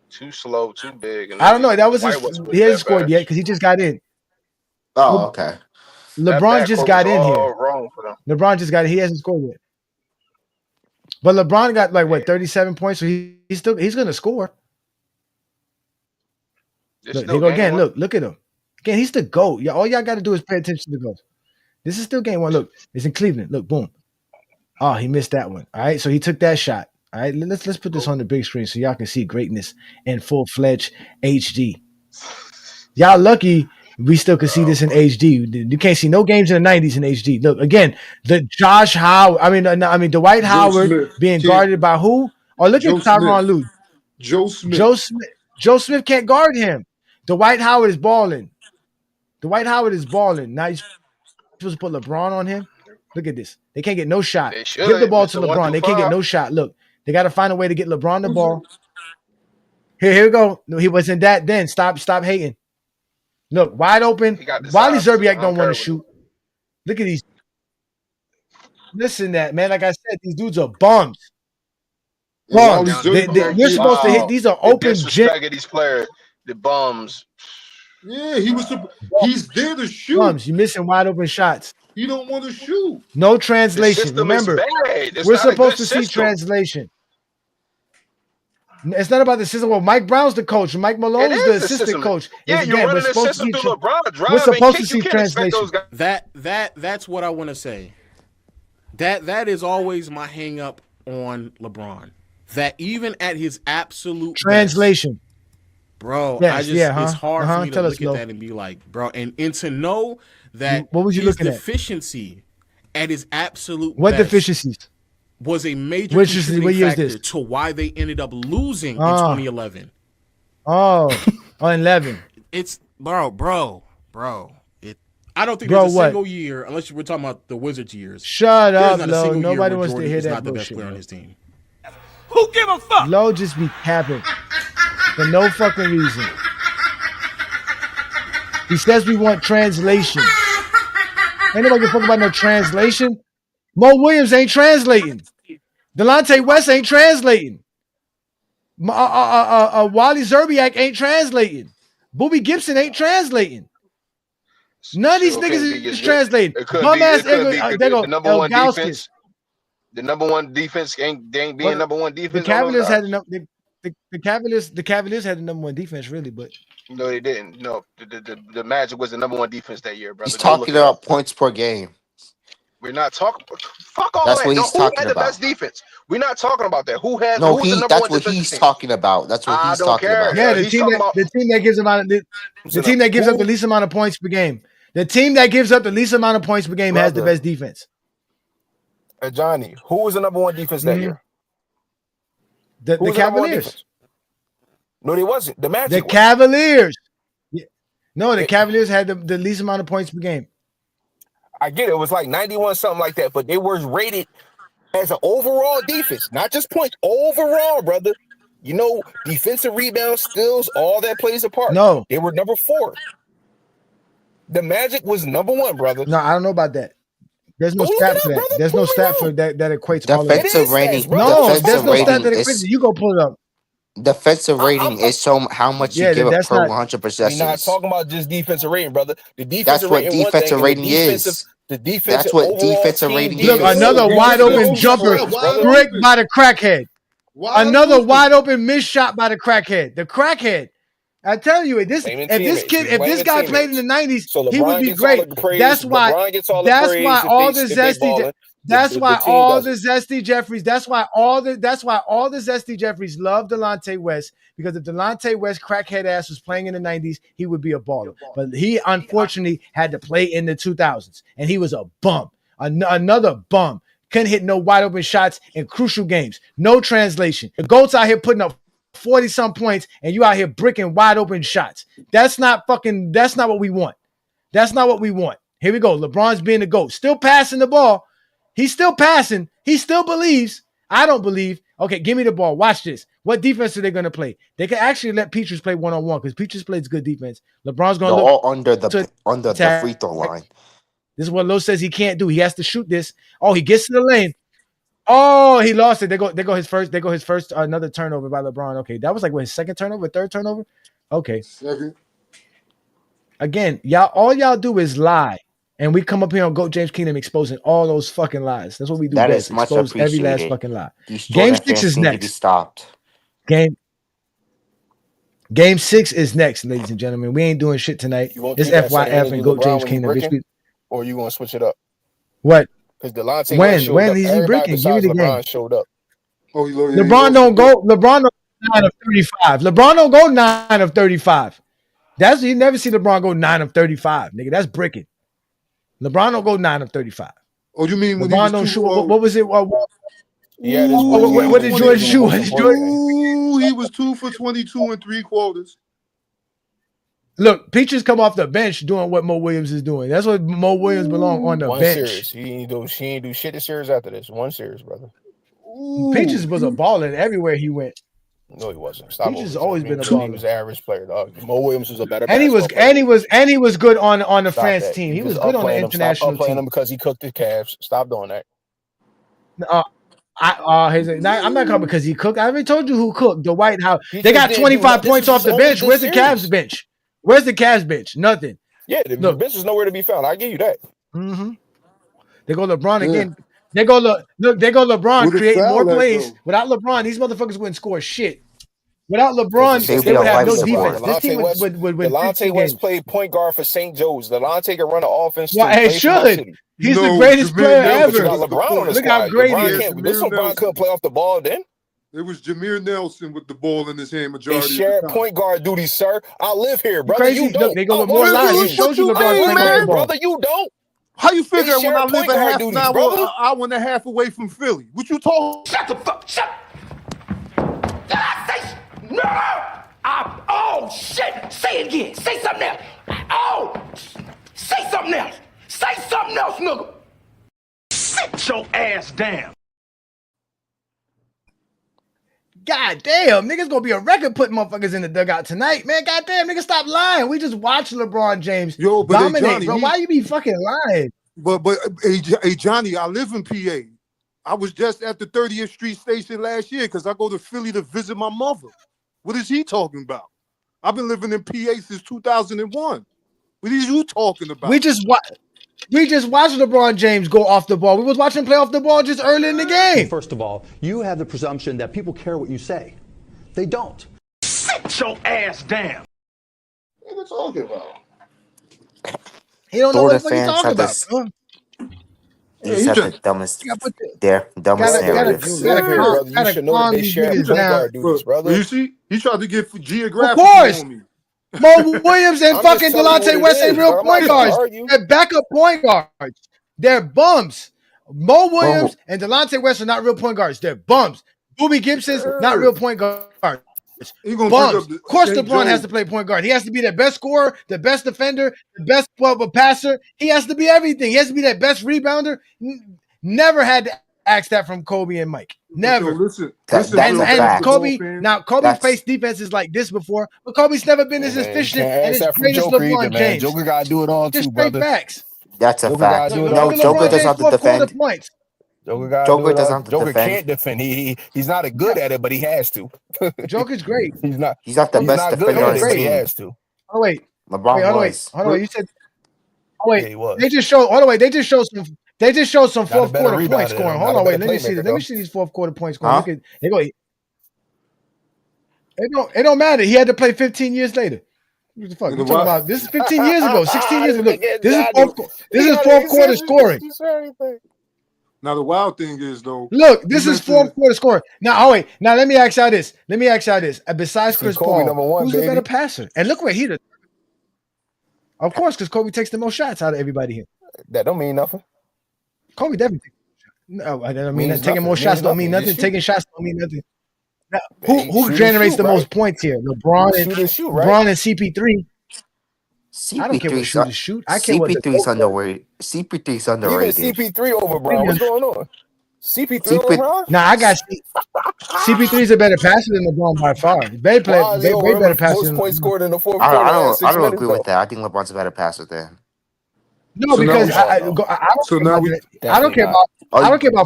Too slow, too big. And I don't know. That was he hasn't scored yet because he just got in. Oh, okay. LeBron just got in here. Wrong for them. LeBron just got it. He hasn't scored yet. But LeBron got 37 points, so he's gonna score. Look, they go again. Look at him. Again, he's the GOAT. All y'all got to do is pay attention to the GOAT. This is still game one. Look, it's in Cleveland. Look, boom. Oh, he missed that one. All right, so he took that shot. All right, let's put this on the big screen so y'all can see greatness in full-fledged HD. Y'all lucky we still can see this in HD. You can't see no games in the 90s in HD. Look, again, the Dwight Howard being guarded by who? Oh, look at Tyronn Lue. Joe Smith. Joe Smith can't guard him. Dwight Howard is balling. Now you're supposed to put LeBron on him. Look at this. They can't get no shot. Give the ball to LeBron. They can't get no shot. Look, they got to find a way to get LeBron the ball. Here we go. No, he wasn't that then. Stop hating. Look, wide open. Wiley Zerbiak don't want to shoot. Look at these. Listen, that man. Like I said, these dudes are bums. Bums. You're supposed to hit. These are open. Disrespect these players. The bums. Yeah, he's there to shoot. Bums. You're missing wide open shots. He don't want to shoot. No translation. Remember, we're supposed to see translation. It's not about the system. Well, Mike Brown's the coach. Mike Malone's the assistant coach. Yeah, you're running the system through LeBron. We're supposed to see translation. That's what I want to say. That is always my hang up on LeBron. That even at his absolute translation, best, bro, yes, it's hard for me to look at that and be like, bro, and to know that what was you looking deficiency at his absolute what best deficiencies was a major contributing factor to why they ended up losing in 2011. 11. It's bro. I don't think there's a single year, unless we're talking about the Wizards years. Shut up, Lo. Nobody wants to hear that not the bullshit. best player on his team. Who give a fuck? Lo just be capping for no fucking reason. He says we want translation. Ain't nobody give a fuck about no translation. Mo Williams ain't translating. Delonte West ain't translating. Wally Zerbiak ain't translating. Booby Gibson ain't translating. None of these niggas is translating. Bum ass they go the number El one Gauskas. defense. The number one defense ain't being number one defense. The Cavaliers had the Cavaliers had the number one defense, really, but no, they didn't. No, the Magic was the number one defense that year, brother. He's talking about points per game. We're not talking. Fuck all That's that. what he's Who talking had the about. best defense? We're not talking about that. Who has? No, who's the number that's one what he's talking about. That's what he's talking about. Yeah, the team that gives up the least amount of points per game. The team that gives up the least amount of points per game has the best defense. Johnny, who was the number one defense that year? The Cavaliers. No, they wasn't. The Magic. The Cavaliers. No, the Cavaliers had the least amount of points per game. I get it. It was like 91, something like that, but they were rated as an overall defense, not just points. Overall, brother. You know, defensive rebounds, steals, all that plays a part. No. They were number 4. The Magic was number 1, brother. No, I don't know about that. There's no stat for that. Brother. There's no stat for that equates all of it. Defensive rating. No, there's no stat that equates it. You go pull it up. Defensive rating is how much you give up per 100 possessions. We're not talking about just defensive rating, brother. The That's defensive what rating, defensive rating is. The defensive. That's what defensive rating is. Look, another wide open jumper, brick by the crackhead. Another wide open missed shot by the crackhead. The crackhead. I tell you, if this guy played in the 90s, he would be great. That's why all the Zesty Jeffries love Delonte West, because if Delonte West crackhead ass was playing in the 90s, he would be a baller. But he unfortunately had to play in the 2000s, and he was a bum, another bum. Couldn't hit no wide open shots in crucial games. No translation. The GOAT's out here putting up 40-some points, and you out here bricking wide open shots. That's not what we want. That's not what we want. Here we go. LeBron's being the GOAT. Still passing the ball. He's still passing. He still believes. I don't believe. Okay, give me the ball. Watch this. What defense are they going to play? They can actually let Peaches play one-on-one, because Peaches plays good defense. LeBron's going to look all under the free throw line. This is what Lowe says he can't do. He has to shoot this. Oh, he gets to the lane. Oh, he lost it. They go his first another turnover by LeBron. Okay, that was like his second turnover, third turnover. Okay. Second. Again, all y'all do is lie, and we come up here on GOAT James Kingdom exposing all those fucking lies. That's what we do. That best. is much Expose every last appreciated. fucking lie. Game 6 is next. Stopped. Game 6 is next, ladies and gentlemen. We ain't doing shit tonight. It's FYF and GOAT James Kingdom. Or you want to switch it up? What? Because Delonte when is he breaking? Give me the game. LeBron showed up. LeBron don't go 9 of 35. LeBron don't go 9 of 35. You never see LeBron go 9 of 35, nigga. That's bricking. LeBron don't go 9 of 35. Oh, you mean when LeBron don't shoot? What was it? What did Jordan shoot? He was 2 for 22 and 3/4. Look, Peaches come off the bench doing what Mo Williams is doing. That's what Mo Williams belong on the bench. Series. She ain't do shit this series after this. One series, brother. Peaches was a baller everywhere he went. No, he wasn't. Peaches has always been a baller. He was an average player, dog. Mo Williams was a better. And he was good on the France team. He was good on the international team. Playing him because he cooked the Cavs. Stop doing that. I'm not calling because he cooked. I already told you who cooked. The White House. They got 25 points off the bench. Where's the Cavs bench? Where's the Cavs bench? Nothing. Yeah, the bench is nowhere to be found. I give you that. Mm-hmm. They go LeBron again. They go LeBron create more plays. Without LeBron, these motherfuckers wouldn't score shit. Without LeBron, they would have no defense. This team would Delonte West played point guard for St. Joe's. Delonte can run the offense. Well, he should. He's the greatest player ever. Look how great he is. LeBron couldn't play off the ball then. It was Jameer Nelson with the ball in his hand majority of the time. Point guard duties, sir. I live here, brother. Crazy. You don't. Look, they go with more lines. He showed you LeBron playing off the ball. Brother, you don't. How you figure when I live a half an hour and a half away from Philly? What you talking? Shut the fuck. Shut. Did I say no? Oh shit. Say it again. Say something else. Oh. Say something else. Say something else, nigga. Sit your ass down. God damn, niggas gonna be a record putting motherfuckers in the dugout tonight, man. God damn, niggas stop lying. We just watched LeBron James dominate, Johnny, bro. Why you be fucking lying? But hey, Johnny, I live in PA. I was just at the 30th Street station last year because I go to Philly to visit my mother. What is he talking about? I've been living in PA since 2001. What are you talking about? We just watched LeBron James go off the ball. We was watching him play off the ball just early in the game. First of all, you have the presumption that people care what you say. They don't. Sit your ass down. What are you talking about? He don't know Florida what he's fans talking have about. this. Bro. These have the dumbest. They're dumbest Gotta narratives. calm these niggas down. You see, he tried to get Of geographic course. on me. Mo Williams and I'm fucking just telling you Delonte what West it ain't is, real bro. I'm point not gonna guards. argue. They're backup point guards. They're bums. Mo Williams and Delonte West are not real point guards. They're bums. Boobie Gibson's not real point guards. Bums. Of course, LeBron has to play point guard. He has to be the best scorer, the best defender, the best passer. He has to be everything. He has to be that best rebounder. Never had to ask that from Kobe and Mike. Never. Listen, and Kobe, now Kobe faced defenses like this before, but Kobe's never been as efficient and as great as LeBron James. Joker got to do it all Just too, straight brother. facts. That's a Joker fact. gotta do it No, all. Joker doesn't have to defend. Points. Joker doesn't have to Joker defend. can't defend. He's not good at it, but he has to. Joker's great. He's not the best defender on his but he team. has to. Oh wait, LeBron was. Hold on. You said. Oh wait, Yeah, he was. they just showed. Hold on, wait. They just showed some. They just showed some Not a fourth better quarter point rebounder, scoring. though. Hold Not on, a wait. better Let me see. playmaker, Let me though. see these fourth quarter point scoring. Look at. They go. It don't matter. He had to play 15 years later. What the fuck? You talking about? This is 15 years ago, 16 years ago. Look, this is fourth quarter scoring. Now the wild thing is though. Look, this is fourth quarter scoring. Now, wait. Now let me ask y'all this. Besides Chris Kobe, Paul, number one, who's baby. the better passer? And look where he did. Of course, because Kobe takes the most shots out of everybody here. That don't mean nothing. Kobe definitely. No, I don't mean Means that. Taking nothing. more shots Means don't mean nothing. nothing. Just Taking shots don't mean nothing. Now, who shoot and generates shoot, the most right? points here? LeBron and Shoot, right? LeBron and CP3. I don't care what CP3 shoot is shoot. I care what the CP3 is underrated. CP3 is Even underrated. CP3 over Brown. What's going on? CP3 over Brown? Now I got CP3 is a better passer than LeBron by far. They play Why is he over way him better with passer most than points scored in the fourth I quarter? don't Six minutes, agree though. with that. I think LeBron's a better passer than. No, because I don't care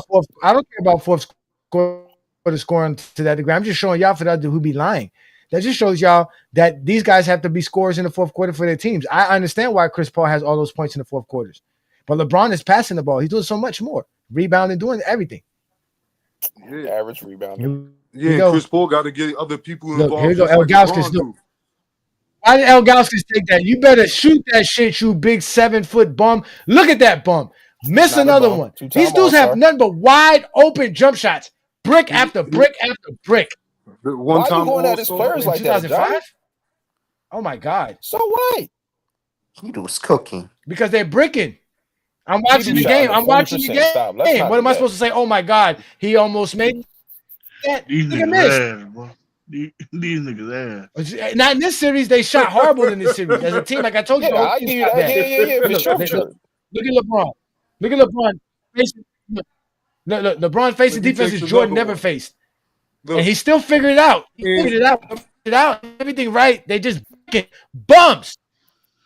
about fourth quarter scoring to that degree. I'm just showing y'all for that who be lying. That just shows y'all that these guys have to be scorers in the fourth quarter for their teams. I understand why Chris Paul has all those points in the fourth quarters, but LeBron is passing the ball. He's doing so much more, rebounding, doing everything. Yeah. Average rebound. Yeah, Chris Paul got to get other people involved. Here we go. just like Elgauskas. LeBron do. Why did Elgauskas take that? You better shoot that shit, you big 7-foot bum. Look at that bum. Miss Not a another bum. one. Two-time These dudes have All-Star. nothing but wide open jump shots. Brick after brick after brick. Why you going at his players like that, 2005? Johnny? Oh my God. So what? He was cooking. Because they're bricking. I'm watching the shot game. like I'm watching the 40%. Stop. Let's game. not What do am I that. supposed to say? Oh my God. He almost made that. These Look at niggas this. ass, bro. These niggas ass. Not in this series. They shot horrible in this series. As a team, like I told you. Yeah, the whole I team give you shot that. bad. Yeah, for Look, sure. look at LeBron. Look at LeBron. Look, LeBron facing But he defenses takes Jordan another never one. faced. Look, And he still figured it out. He figured it out. Everything right. They just bums.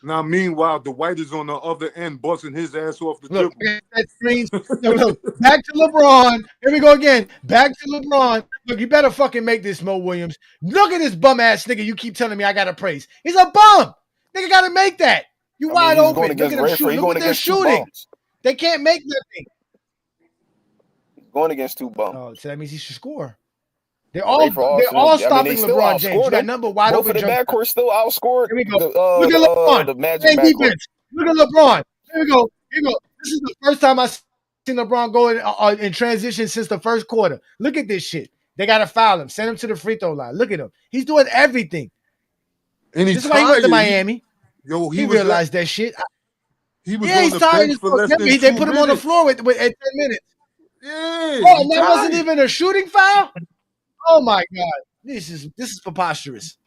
now, meanwhile, the White is on the other end, busting his ass off the Look, dribble. that screens. Look, back to LeBron. Here we go again. Back to LeBron. Look, you better fucking make this, Mo Williams. Look at this bum ass nigga. You keep telling me I gotta praise. He's a bum. Nigga gotta make that. You wide he's open. going Look against at them Redford. shooting. He's Look going what they're against two shooting. bums. They can't make nothing. Going against two bums. Oh, so that means he should score. They're all stopping still LeBron James. You outscored got him. number wide Both open of the jump. backcourt still outscored. Here we go. The, Look at LeBron. the Magic Great backcourt. defense. Look at LeBron. Here we go. Here we go. This is the first time I've seen LeBron go in transition since the first quarter. Look at this shit. They got to foul him. Send him to the free throw line. Look at him. He's doing everything. And This is why he went to Miami. He He realized that shit. He was Yeah, on he's the tired. bench for less than They 2 put him on the minutes. floor with at 10 minutes. Yeah. Oh, and that wasn't even a shooting foul? Oh my God. This is preposterous.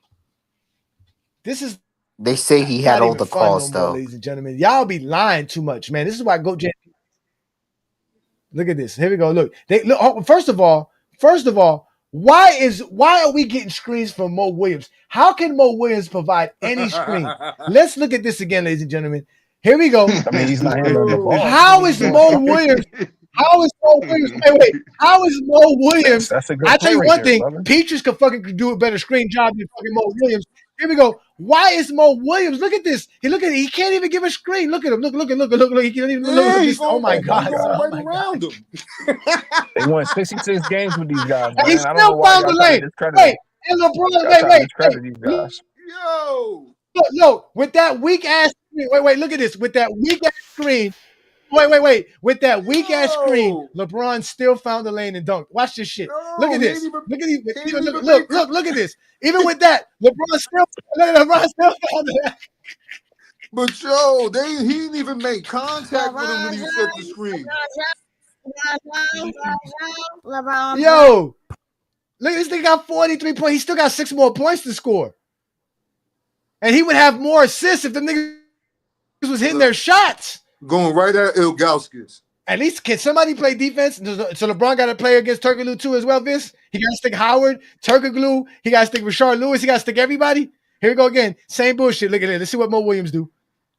This is They say he had not all even the fun calls, no more, though. ladies and gentlemen. Y'all be lying too much, man. This is why Goat Jam. Look at this. Here we go. Look. First of all, why are we getting screens from Mo Williams? How can Mo Williams provide any screen? Let's look at this again, ladies and gentlemen. Here we go. I mean, he's not handling the ball. How is Mo Williams? How is Mo Williams? Wait. How is Mo Williams? That's a good I tell play you right one there, thing. brother. Peaches could fucking do a better screen job than fucking Mo Williams. Here we go. Why is Mo Williams? Look at this. He can't even give a screen. Look at him. Look. He can't even look. Yeah, he This. Oh going, my Oh my god, he son. going God. Oh right my god. around him. They won 66 games with these guys, And he man. I don't know still why found y'all the trying to lane. discredit them. Wait. And LeBron. Y'all trying to discredit these Wait. guys. Yo. Look. With that weak ass screen. Wait. Look at this. With that weak ass screen. Wait. With that weak ass screen, LeBron still found the lane and dunked. Watch this shit. Look at this. Look at this. Even with that, LeBron still found the But yo, he didn't even make contact with him when he set the screen. LeBron. Yo, look, this thing got 43 points. He still got 6 more points to score. And he would have more assists if the niggas was hitting their shots. Going right at Ilgauskas. At least can somebody play defense? So LeBron got to play against Turkoglu too as well, Vince. He got to stick Howard, Turkoglu. He got to stick Rashard Lewis. He got to stick everybody. Here we go again. Same bullshit. Look at it. Let's see what Mo Williams do.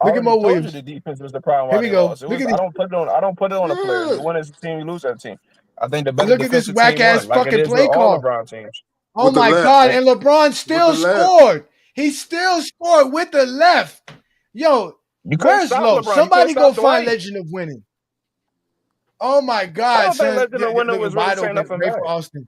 Look at Mo Williams. The defense was the problem. Here we go. Lost. I don't put it on the players. You win as a team, you lose as a team. I think the better look at this defensive whack team ass won, like fucking it is play with all call. LeBron teams. Oh my god! And LeBron still scored. He still scored with the left. Yo, where's Lowe? Somebody go find Legend of Winning. Oh my god! Son. Legend of Winning was wide really open. Ray for Austin.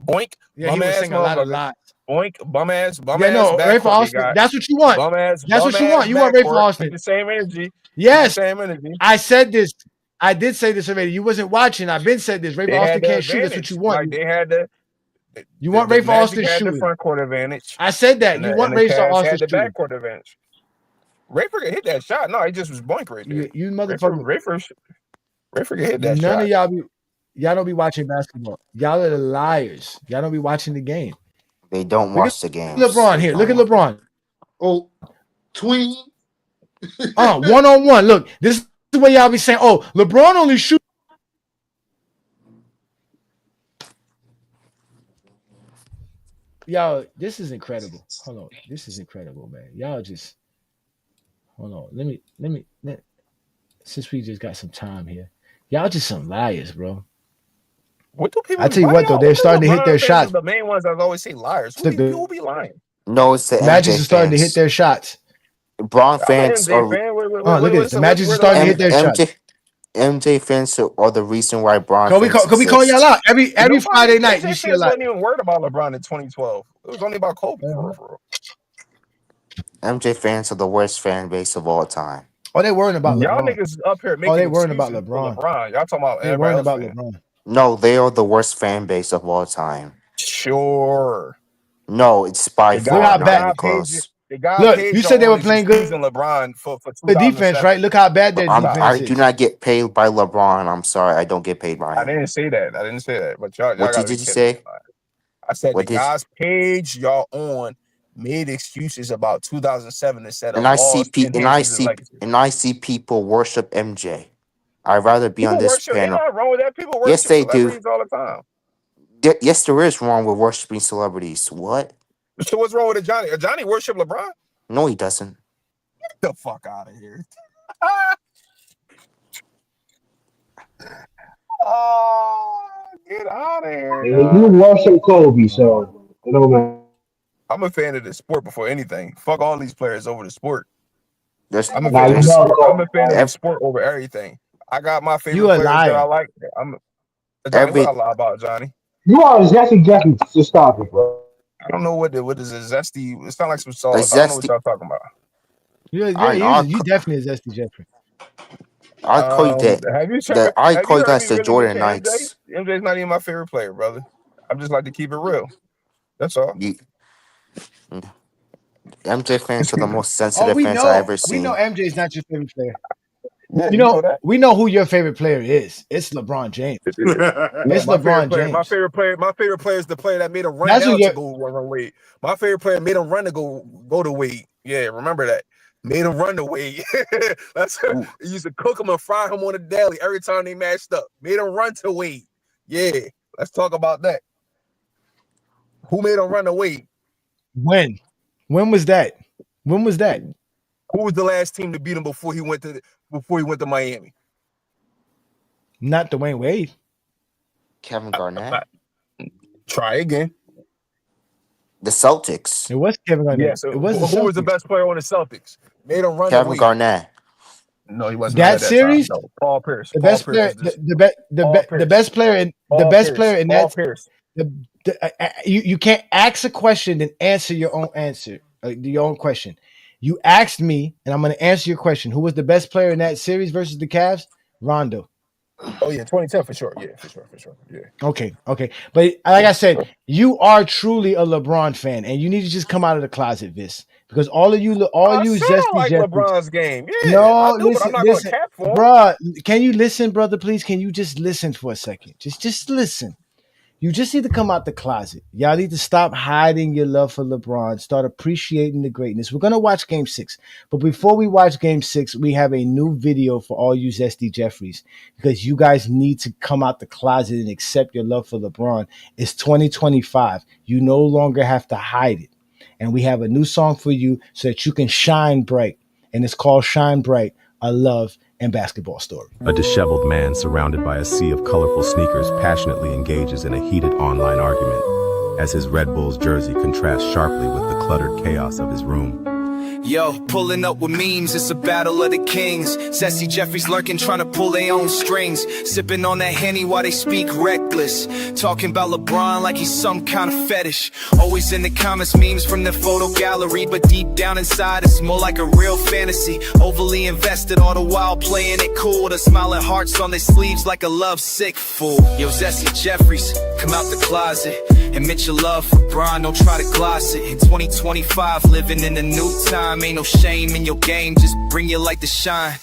Boink. Yeah, he was singing a lot. Boink. Bum ass. Yeah, no, Ray for Austin. That's what you want. That's what you want. You want Ray for Austin. The same energy. Yes. The same energy. I said this. I did say this already. You wasn't watching. I've been said this. Ray for Austin can't shoot. That's what you want. Like they had the. You want Ray for Austin had shooting. the front court advantage. I said that. You want Ray for Austin had the shooting. back court advantage. Rayford hit that shot. No, he just was boink right there. You motherfucker. Rayford hit that shot. None of y'all don't be watching basketball. Y'all are the liars. Y'all don't be watching the game. They don't watch the game. LeBron here. Look at LeBron. Oh, tween. 1-on-1. Look, this is what y'all be saying. Oh, LeBron only shoot. Y'all, this is incredible. Hold on. This is incredible, man. Y'all just hold on. Let me since we just got some time here. Y'all just some liars, bro. What do people? I tell you what though, they're starting to hit their shots. The main ones I always say liars. Who be lying? No, it's the Magic MJ is starting fans. to hit their shots. LeBron fans are. Look at this. The Magic is starting to hit their shots. MJ fans are the reason why LeBron. Can we call y'all out every Friday night? You see a lot. Wasn't even worried about LeBron in 2012. It was only about Kobe. For MJ fans are the worst fan base of all time. Oh, they worrying about y'all LeBron. niggas up here making they worrying about LeBron. Y'all talking about they worrying about LeBron. No, they are the worst fan base of all time. Sure. No, it's by far not close. Look, you said they were playing good. LeBron for the defense, right? Look how bad their defense I is. do not get paid by LeBron. I'm sorry, I don't get paid by him. I didn't say that. But y'all what did you say? I said the guy's page y'all on made excuses about 2007 instead of and I see people worship MJ. I'd rather be on this panel. Not wrong with that. People worship yes, they do all the time. Yes, there is wrong with worshiping celebrities. What? So what's wrong with Ajani? Ajani worship LeBron? No, he doesn't. Get the fuck out of here. Get out of here. You worship Kobe, so it don't matter. I'm a fan of the sport before anything. Fuck all these players over the sport. I'm a fan of the sport over everything. I got my favorite players that I like. What I lie about, Johnny? You are zesty Jeffy. Just stop it, bro. I don't know what is a zesty. It sounds like some sauce. I don't know what y'all talking about. You definitely a zesty Jeffrey. I call you that. I call you guys the Jordan Knights. MJ's not even my favorite player, brother. I just like to keep it real. That's all. MJ fans are the most sensitive fans I've ever seen. We know MJ's not your favorite player. Yeah, we know who your favorite player is. It's LeBron James. It's LeBron James. My favorite player is the player that made him run down to go run Wade. My favorite player made him run to go to Wade. Yeah, remember that. Made him run to Wade. He used to cook him and fry him on the daily every time they matched up. Made him run to Wade. Yeah, let's talk about that. Who made him run to Wade? When was that? When was that? Who was the last team to beat him before he went to Miami? Not Dwayne Wade. Kevin Garnett. Try again. The Celtics. It was Kevin Garnett. Yeah, so it was who was the best player on the Celtics? Made him run Kevin away. Garnett. No, he wasn't that at that series. time. No, Paul Pierce. The Paul best Pierce player. was this. The best player in the Paul best Pierce. player in Paul that. Pierce. You can't ask a question and answer your own answer. Your own question. You asked me, and I'm going to answer your question. Who was the best player in that series versus the Cavs? Rondo. Oh yeah, 2010 for sure. Yeah, for sure. Yeah. Okay. But like I said, you are truly a LeBron fan, and you need to just come out of the closet, Vis, because all you I like Jeffries. LeBron's game. Yeah, No, I do, listen, but I'm not going to cap for him. Bruh, can you listen, brother? Please, can you just listen for a second? Just listen. You just need to come out the closet. Y'all need to stop hiding your love for LeBron. Start appreciating the greatness. We're going to watch Game 6. But before we watch Game 6, we have a new video for all you Zesty Jeffries, because you guys need to come out the closet and accept your love for LeBron. It's 2025. You no longer have to hide it. And we have a new song for you so that you can shine bright. And it's called Shine Bright, a love and basketball story. A disheveled man surrounded by a sea of colorful sneakers passionately engages in a heated online argument as his Red Bulls jersey contrasts sharply with the cluttered chaos of his room. Yo, pulling up with memes, it's a battle of the kings. Sassy Jeffries lurking, trying to pull their own strings. Sipping on that Henny while they speak reckless. Talking about LeBron like he's some kind of fetish. Always in the comments, memes from the photo gallery. But deep down inside, it's more like a real fantasy. Overly invested, all the while playing it cool. The smiling hearts on their sleeves like a lovesick fool. Yo, Sassy Jeffries, come out the closet. Admit your love for Bron, don't try to gloss it. In 2025, living in a new time. Ain't no shame in your game, just bring your light to shine.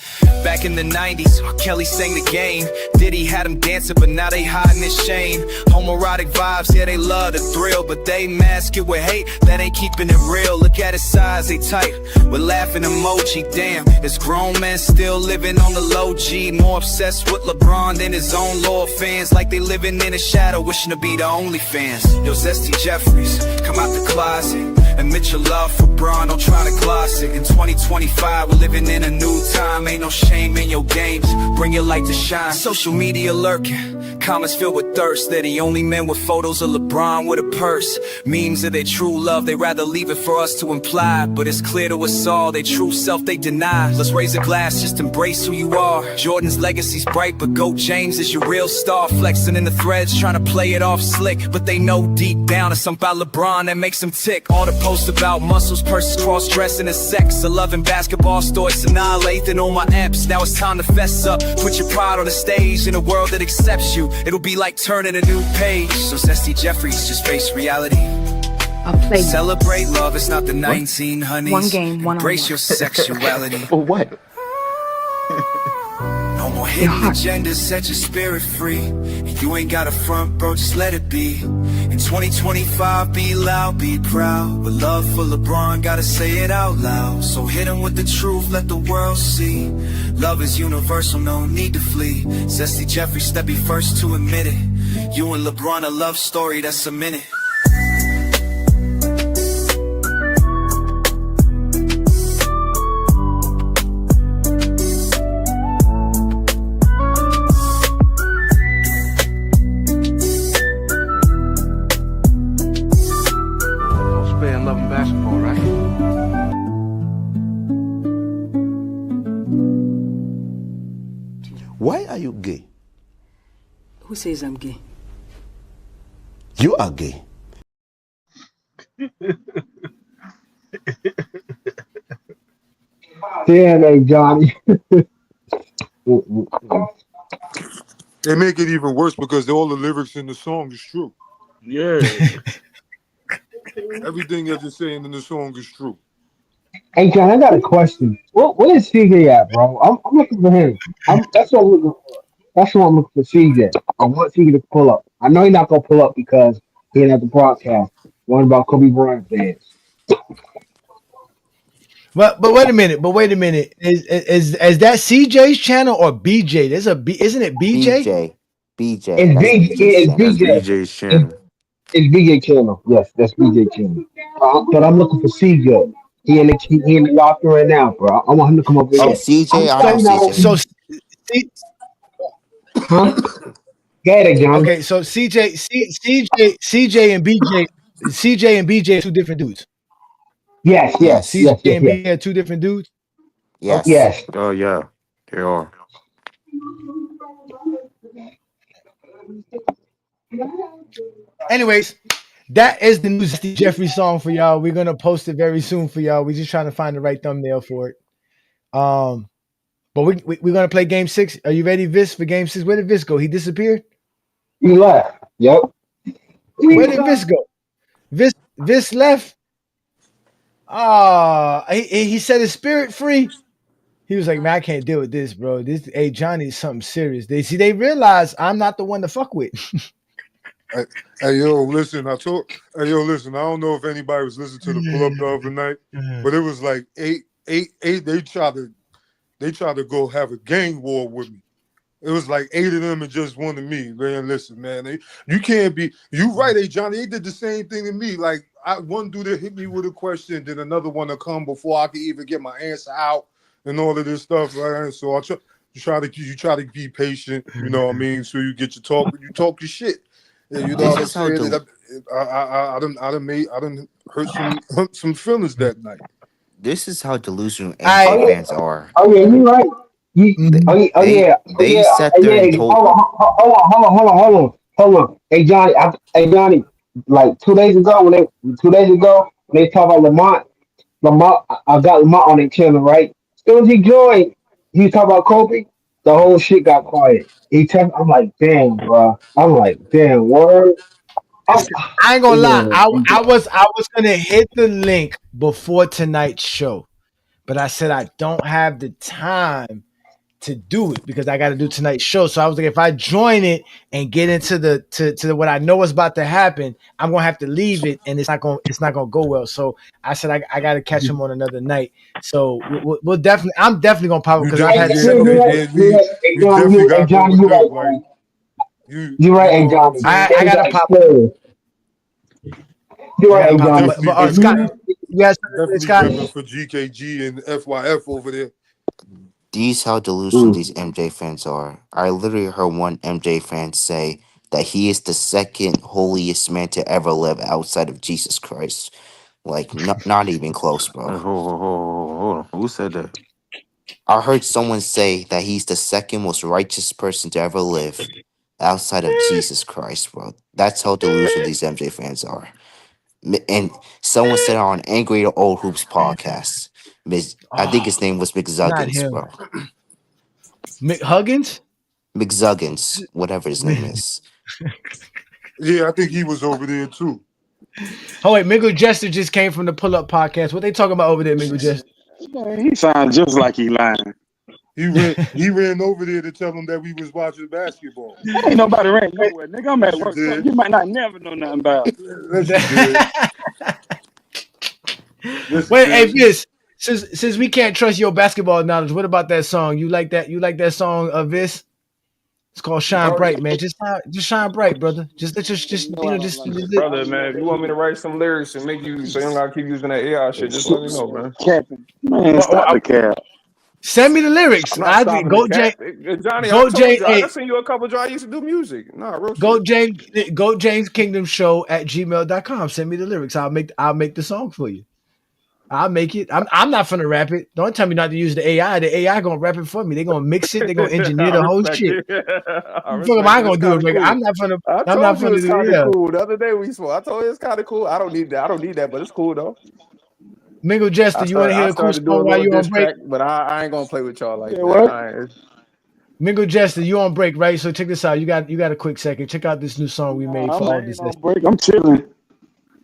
Back in the 90s, Kelly sang the game. Diddy had them dancing, but now they hiding his shame. Homoerotic vibes, yeah, they love the thrill, but they mask it with hate, that ain't keeping it real. Look at his size, they tight, with laughing emoji. Damn, it's grown men still living on the low G. More obsessed with LeBron than his own loyal fans. Like they living in a shadow, wishing to be the only fans. Yo, Zesty Jeffries, come out the closet. Admit your love for Bron, don't try to gloss it. In 2025, we're living in a new time. Ain't no shame in your games, bring your light to shine. Social media lurking, comments filled with thirst. They're the only men with photos of LeBron with a purse. Memes of their true love, they rather leave it for us to imply. But it's clear to us all, their true self they deny. Let's raise a glass, just embrace who you are. Jordan's legacy's bright, but GOAT James is your real star. Flexing in the threads, trying to play it off slick. But they know deep down it's something about LeBron that makes them tick. All the posts about muscles, purses, cross-dressing and sex. A love and basketball stories annihilating on my apps. Now it's time to fess up, put your pride on the stage. In a world that accepts you, it'll be like turning a new page. So Zesty Jeffries, just face reality. Celebrate love, it's not the 1900s. One game, one Embrace your sexuality. For what? No more hidden agendas, set your spirit free. And you ain't got a front, bro, just let it be. In 2025, be loud, be proud. With love for LeBron, gotta say it out loud. So hit him with the truth, let the world see. Love is universal, no need to flee. Zesty Jeffries, step be first to admit it. You and LeBron, a love story that's a minute. Why are you gay? Who says I'm gay? You are gay. Damn, hey, Johnny. They make it even worse because all the lyrics in the song is true. Yeah. Everything that they're saying in the song is true. Hey, John, I got a question. Where is CJ at, bro? I'm looking for him. That's what I'm looking for. That's what I'm looking for, CJ. I want CJ to pull up. I know he's not going to pull up because he didn't have the broadcast. What about Kobe Bryant fans? But wait a minute. Is that CJ's channel or BJ? There's a B, isn't it BJ? BJ. It's BJ's channel. It's BJ channel. Yes, that's BJ channel. But I'm looking for CJ. He in the locker right now, bro. I want him to come up here. CJ, I know CJ. So Huh? Get it, John. Okay, so CJ and BJ are two different dudes. Yes. CJ and BJ are two different dudes. Yes. Yes. Oh yeah, they are. Anyways, that is the new Zesty Jeffrey song for y'all. We're gonna post it very soon for y'all. We're just trying to find the right thumbnail for it. But we're gonna play game 6. Are you ready, Vis, for game 6? Where did Vis go? He disappeared? He left. Yep. Where did Vis go? Vis left. He set his spirit free. He was like, man, I can't deal with this, bro. Johnny is something serious. They realize I'm not the one to fuck with. Hey, yo, listen, I don't know if anybody was listening to the pull-up the other night, but it was like eight. They tried to go have a gang war with me. It was like 8 of them and just one of me. Man, listen, man, you can't be. You right, Johnny. They did the same thing to me. Like one dude that hit me with a question, then another one to come before I could even get my answer out and all of this stuff. Right? So I try to be patient. You know what I mean? So you get your talk your shit. Yeah, you know what I'm saying? I done hurt some feelings that night. This is how delusional NBA fans are. Oh yeah, you right. They sat there and told. Hold on. Hey Johnny. Like 2 days ago when they talk about Lamont, I got Lamont on their channel, right? As soon as he joined, he was talking about Kobe. The whole shit got quiet. I'm like, damn, bro. I'm like, damn, word. I ain't gonna lie. I was gonna hit the link before tonight's show, but I said I don't have the time to do it because I got to do tonight's show. So I was like, if I join it and get into the what I know is about to happen, I'm gonna have to leave it, and it's not gonna go well. So I said I got to catch him on another night. So we'll definitely, I'm definitely gonna pop it because I've had several. You're right, John. I gotta pop. You're right, John. But Scott, yes, Scott for GKG and FYF over there. These how delusional these MJ fans are. I literally heard one MJ fan say that he is the second holiest man to ever live outside of Jesus Christ. Like, not even close, bro. Hold on. Who said that? I heard someone say that he's the second most righteous person to ever live outside of Jesus Christ, bro. That's how delusional these MJ fans are. And someone said on Angry Old Hoops podcast. I think his name was McZuggins, bro. McHuggins? McZuggins, whatever his name is. Yeah, I think he was over there too. Oh wait, Mingle Jester just came from the Pull Up podcast. What they talking about over there, Mingle Jester? He sounds just like he lying. He ran over there to tell him that we was watching basketball. Ain't nobody ran nowhere, nigga. I'm at work. You might not never know nothing about it. Wait, hey, Viz, since we can't trust your basketball knowledge, what about that song? You like that? You like that song of Viz? It's called "Shine Bright," man. Just shine bright, brother. Just brother, man. If you want me to write some lyrics and make you so you don't gotta keep using that AI shit, just let me know, man. Man, stop the cap. Send me the lyrics. Go Jay. Johnny, I seen you a couple of I used to do music. Nah, real shit. Go James Kingdom Show at gmail.com. Send me the lyrics. I'll make the song for you. I'll make it. I'm not finna rap it. Don't tell me not to use the AI. The AI gonna rap it for me. They gonna mix it. They gonna engineer the whole shit. What am I gonna do? Cool. I'm not finna. I'm not finna it's kind of cool. The other day we spoke. I told you it's kind of cool. I don't need that, but it's cool though. Mingle Jester, you want to hear a cool song while you on break? But I ain't gonna play with y'all like that. Mingle Jester, you on break, right? So check this out. You got a quick second. Check out this new song we made for all this. Break. I'm chilling.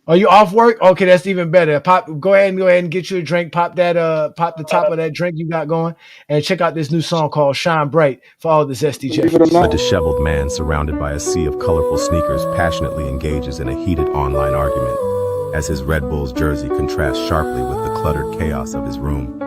Are you off work? Okay, that's even better. Go ahead and get you a drink. Pop the top of that drink you got going, and check out this new song called "Shine Bright" for all the Zesty Jeffries. A disheveled man surrounded by a sea of colorful sneakers passionately engages in a heated online argument as his Red Bulls jersey contrasts sharply with the cluttered chaos of his room.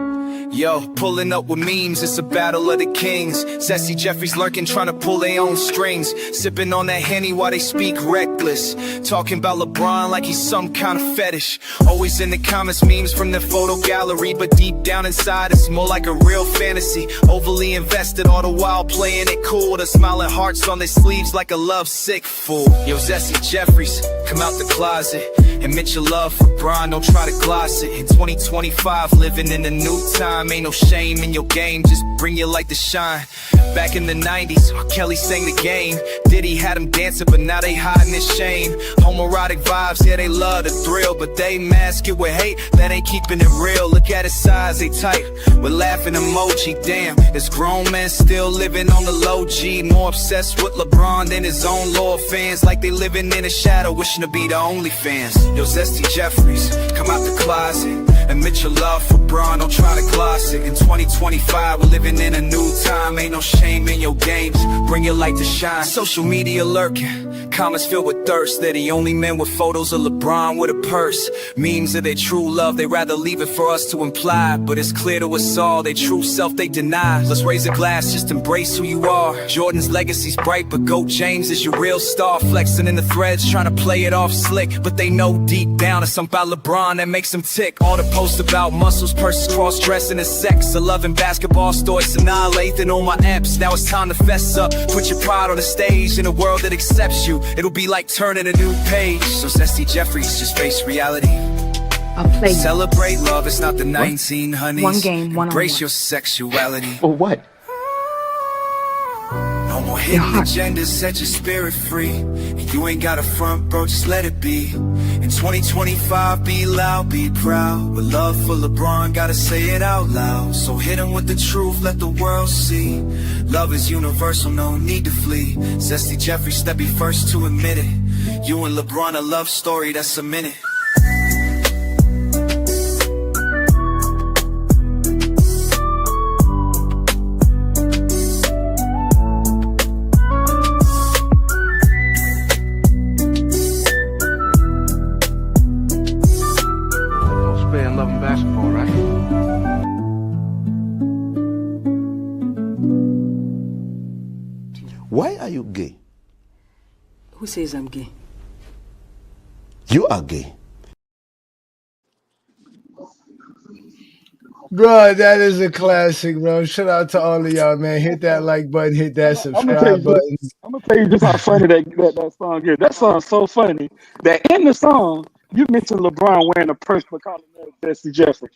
Yo, pulling up with memes, it's a battle of the kings. Sassy Jeffries lurking, trying to pull their own strings. Sipping on that Henny while they speak reckless. Talking about LeBron like he's some kind of fetish. Always in the comments, memes from the photo gallery. But deep down inside, it's more like a real fantasy. Overly invested, all the while playing it cool. The smiling hearts on their sleeves like a lovesick fool. Yo, Sassy Jeffries, come out the closet. Admit your love for Bron, don't try to gloss it. In 2025, living in a new time. Ain't no shame in your game, just bring your light to shine. Back in the 90s, Kelly sang the game. Diddy had them dancing, but now they hiding their shame. Homoerotic vibes, yeah, they love the thrill, but they mask it with hate, that ain't keeping it real. Look at his size, they tight, with laughing emoji. Damn, this grown man still living on the low G. More obsessed with LeBron than his own loyal fans. Like they living in a shadow, wishing to be the only fans. Yo, Zesty Jeffries, come out the closet. Admit your love for Bron, don't try to gloss it. In 2025, we're living in a new time. Ain't no shame in your games, bring your light to shine. Social media lurking, comments filled with thirst. They're the only men with photos of LeBron with a purse. Memes of their true love, they rather leave it for us to imply. But it's clear to us all, their true self they deny. Let's raise a glass, just embrace who you are. Jordan's legacy's bright, but GOAT James is your real star. Flexing in the threads, trying to play it off slick. But they know deep down it's something about LeBron that makes them tick. All the posts about muscles, purses, cross-dressing and sex. 11 basketball stories, annihilating on my apps. Now it's time to fess up, put your pride on the stage. In a world that accepts you, it'll be like turning a new page. So Zesty Jeffries, just face reality. I'll play. Celebrate love, it's not the 1900s. One game, one Embrace your sexuality. For what? No more hidden agendas, set your spirit free. And you ain't got a front, bro, just let it be. In 2025, be loud, be proud. With love for LeBron, gotta say it out loud. So hit him with the truth, let the world see. Love is universal, no need to flee. Zesty Jeffries, step be first to admit it. You and LeBron, a love story that's a minute. Why are you gay? Who says I'm gay? You are gay. Bro, that is a classic, bro. Shout out to all of y'all, man. Hit that like button, hit that subscribe button. I'm gonna tell you just how funny that song is. That song's so funny that in the song you mentioned LeBron wearing a purse for calling him Zesty Jeffries.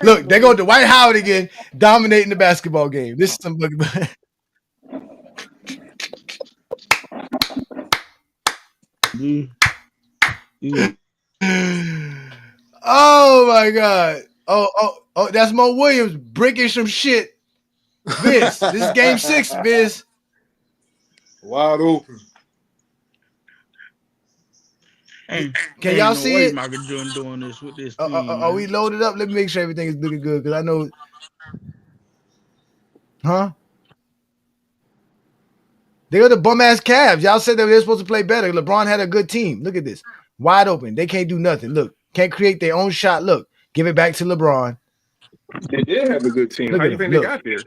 Look, there go Dwight Howard again, dominating the basketball game. This is some Oh my God. Oh, that's Mo Williams breaking some shit. Biz, this is game 6, Biz. Wide open. Can y'all see it? Michael Jordan doing this with this team, Are we loaded up? Let me make sure everything is looking good because I know. Huh? They got the bum ass Cavs. Y'all said that they're supposed to play better. LeBron had a good team. Look at this. Wide open. They can't do nothing. Look, can't create their own shot. Look, give it back to LeBron. They did have a good team. Look How at you think him. they got there?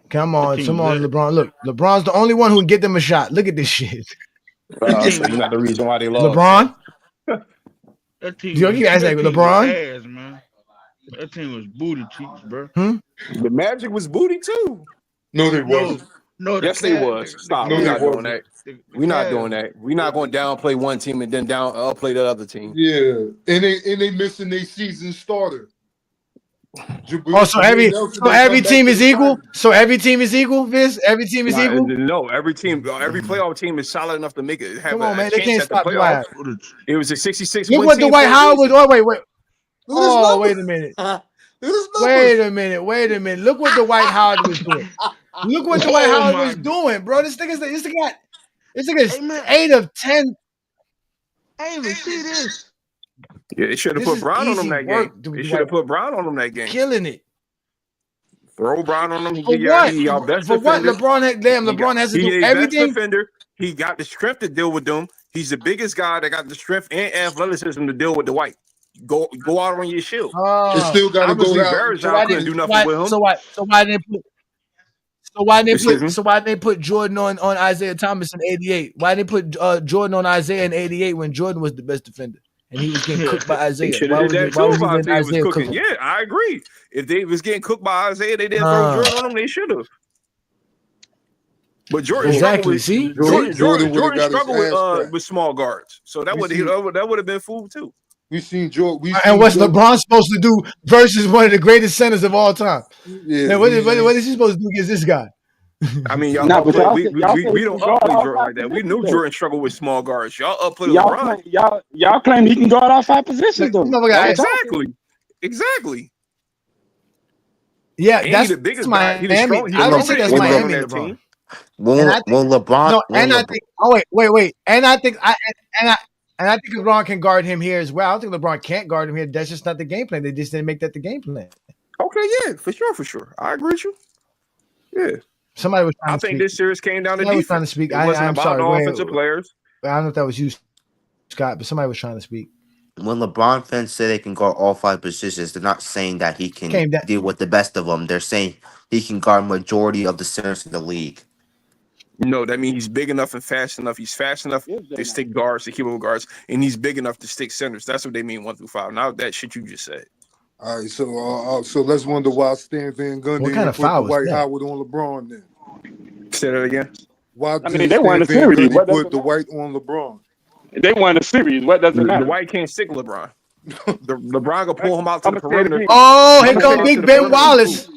Come on, LeBron. Look, LeBron's the only one who can get them a shot. Look at this shit. So you're not the reason why they lost. LeBron? That team You guys like LeBron? Ass, man. That team was booty cheeks, bro. The Magic was booty too. No, they wasn't. No, yes, they was. Stop. No, We're they not doing wasn't. that. We're not doing that. We're not going to downplay one team and then upplay the other team. Yeah, and they missing their season starter. Oh, so every team is equal. So every team is equal, Viz. Every team is equal. No, every playoff team is solid enough to make it. Come on, man, they can't stop playoff. It was a 66. Look what Dwight Howard was. Oh, wait. Oh, wait a minute. Wait a minute. Look what Dwight Howard was doing. Look what Dwight Howard was doing, bro. This nigga's 8 of 10. I ain't even see this. Yeah, they should have put Brown on them that game. They should have put Brown on them that game. Killing it. Throw Brown on them. For what? LeBron has to do everything. Best defender. He got the strength to deal with them. He's the biggest guy that got the strength and athleticism to deal with Dwight. Go out on your shield. Oh. It still got to go out. Verjao couldn't do nothing with him. So why didn't they put Jordan on Isaiah Thomas in 88? Why didn't they put Jordan on Isaiah in 88 when Jordan was the best defender and he was getting cooked by Isaiah? They should have did that too if Isaiah was cooking. Yeah, I agree. If they was getting cooked by Isaiah, they didn't throw Jordan on them. They should have. But Jordan exactly. Jordan struggled with small guards, so that would have been food too. We seen Jordan. And what's LeBron supposed to do versus one of the greatest centers of all time? Yeah, man, what is he supposed to do against this guy? I mean, we don't upplay Jordan like that. We knew Jordan struggled with small guards. Y'all upplay LeBron. Y'all claim he can guard all 5 positions though. Exactly. Yeah, and that's the biggest Miami. guy. I don't think that's Miami LeBron. When LeBron, wait, and I think LeBron can guard him here as well. I don't think LeBron can't guard him here. That's just not the game plan. They just didn't make that the game plan. Okay, yeah, for sure. I agree with you. Yeah. Somebody was trying I to think speak. this series came down to Somebody defense. was trying to speak. It wasn't I'm about sorry. the offensive players. I don't know if that was you, Scott, but somebody was trying to speak. When LeBron fans say they can guard all 5 positions, they're not saying that he can deal with the best of them. They're saying he can guard majority of the centers in the league. No, that means he's big enough and fast enough. He's fast enough to stick guards, to keep up guards, and he's big enough to stick centers. That's what they mean 1 through 5. Now that shit you just said. All right, so let's wonder why Stan Van Gundy didn't put Dwight Howard on LeBron then. Say that again. Why they won a series. Gundy put Dwight on LeBron? They won a series. What does it matter? Dwight can't stick LeBron. LeBron will pull him out to the perimeter. Oh, here comes Big Ben Wallace.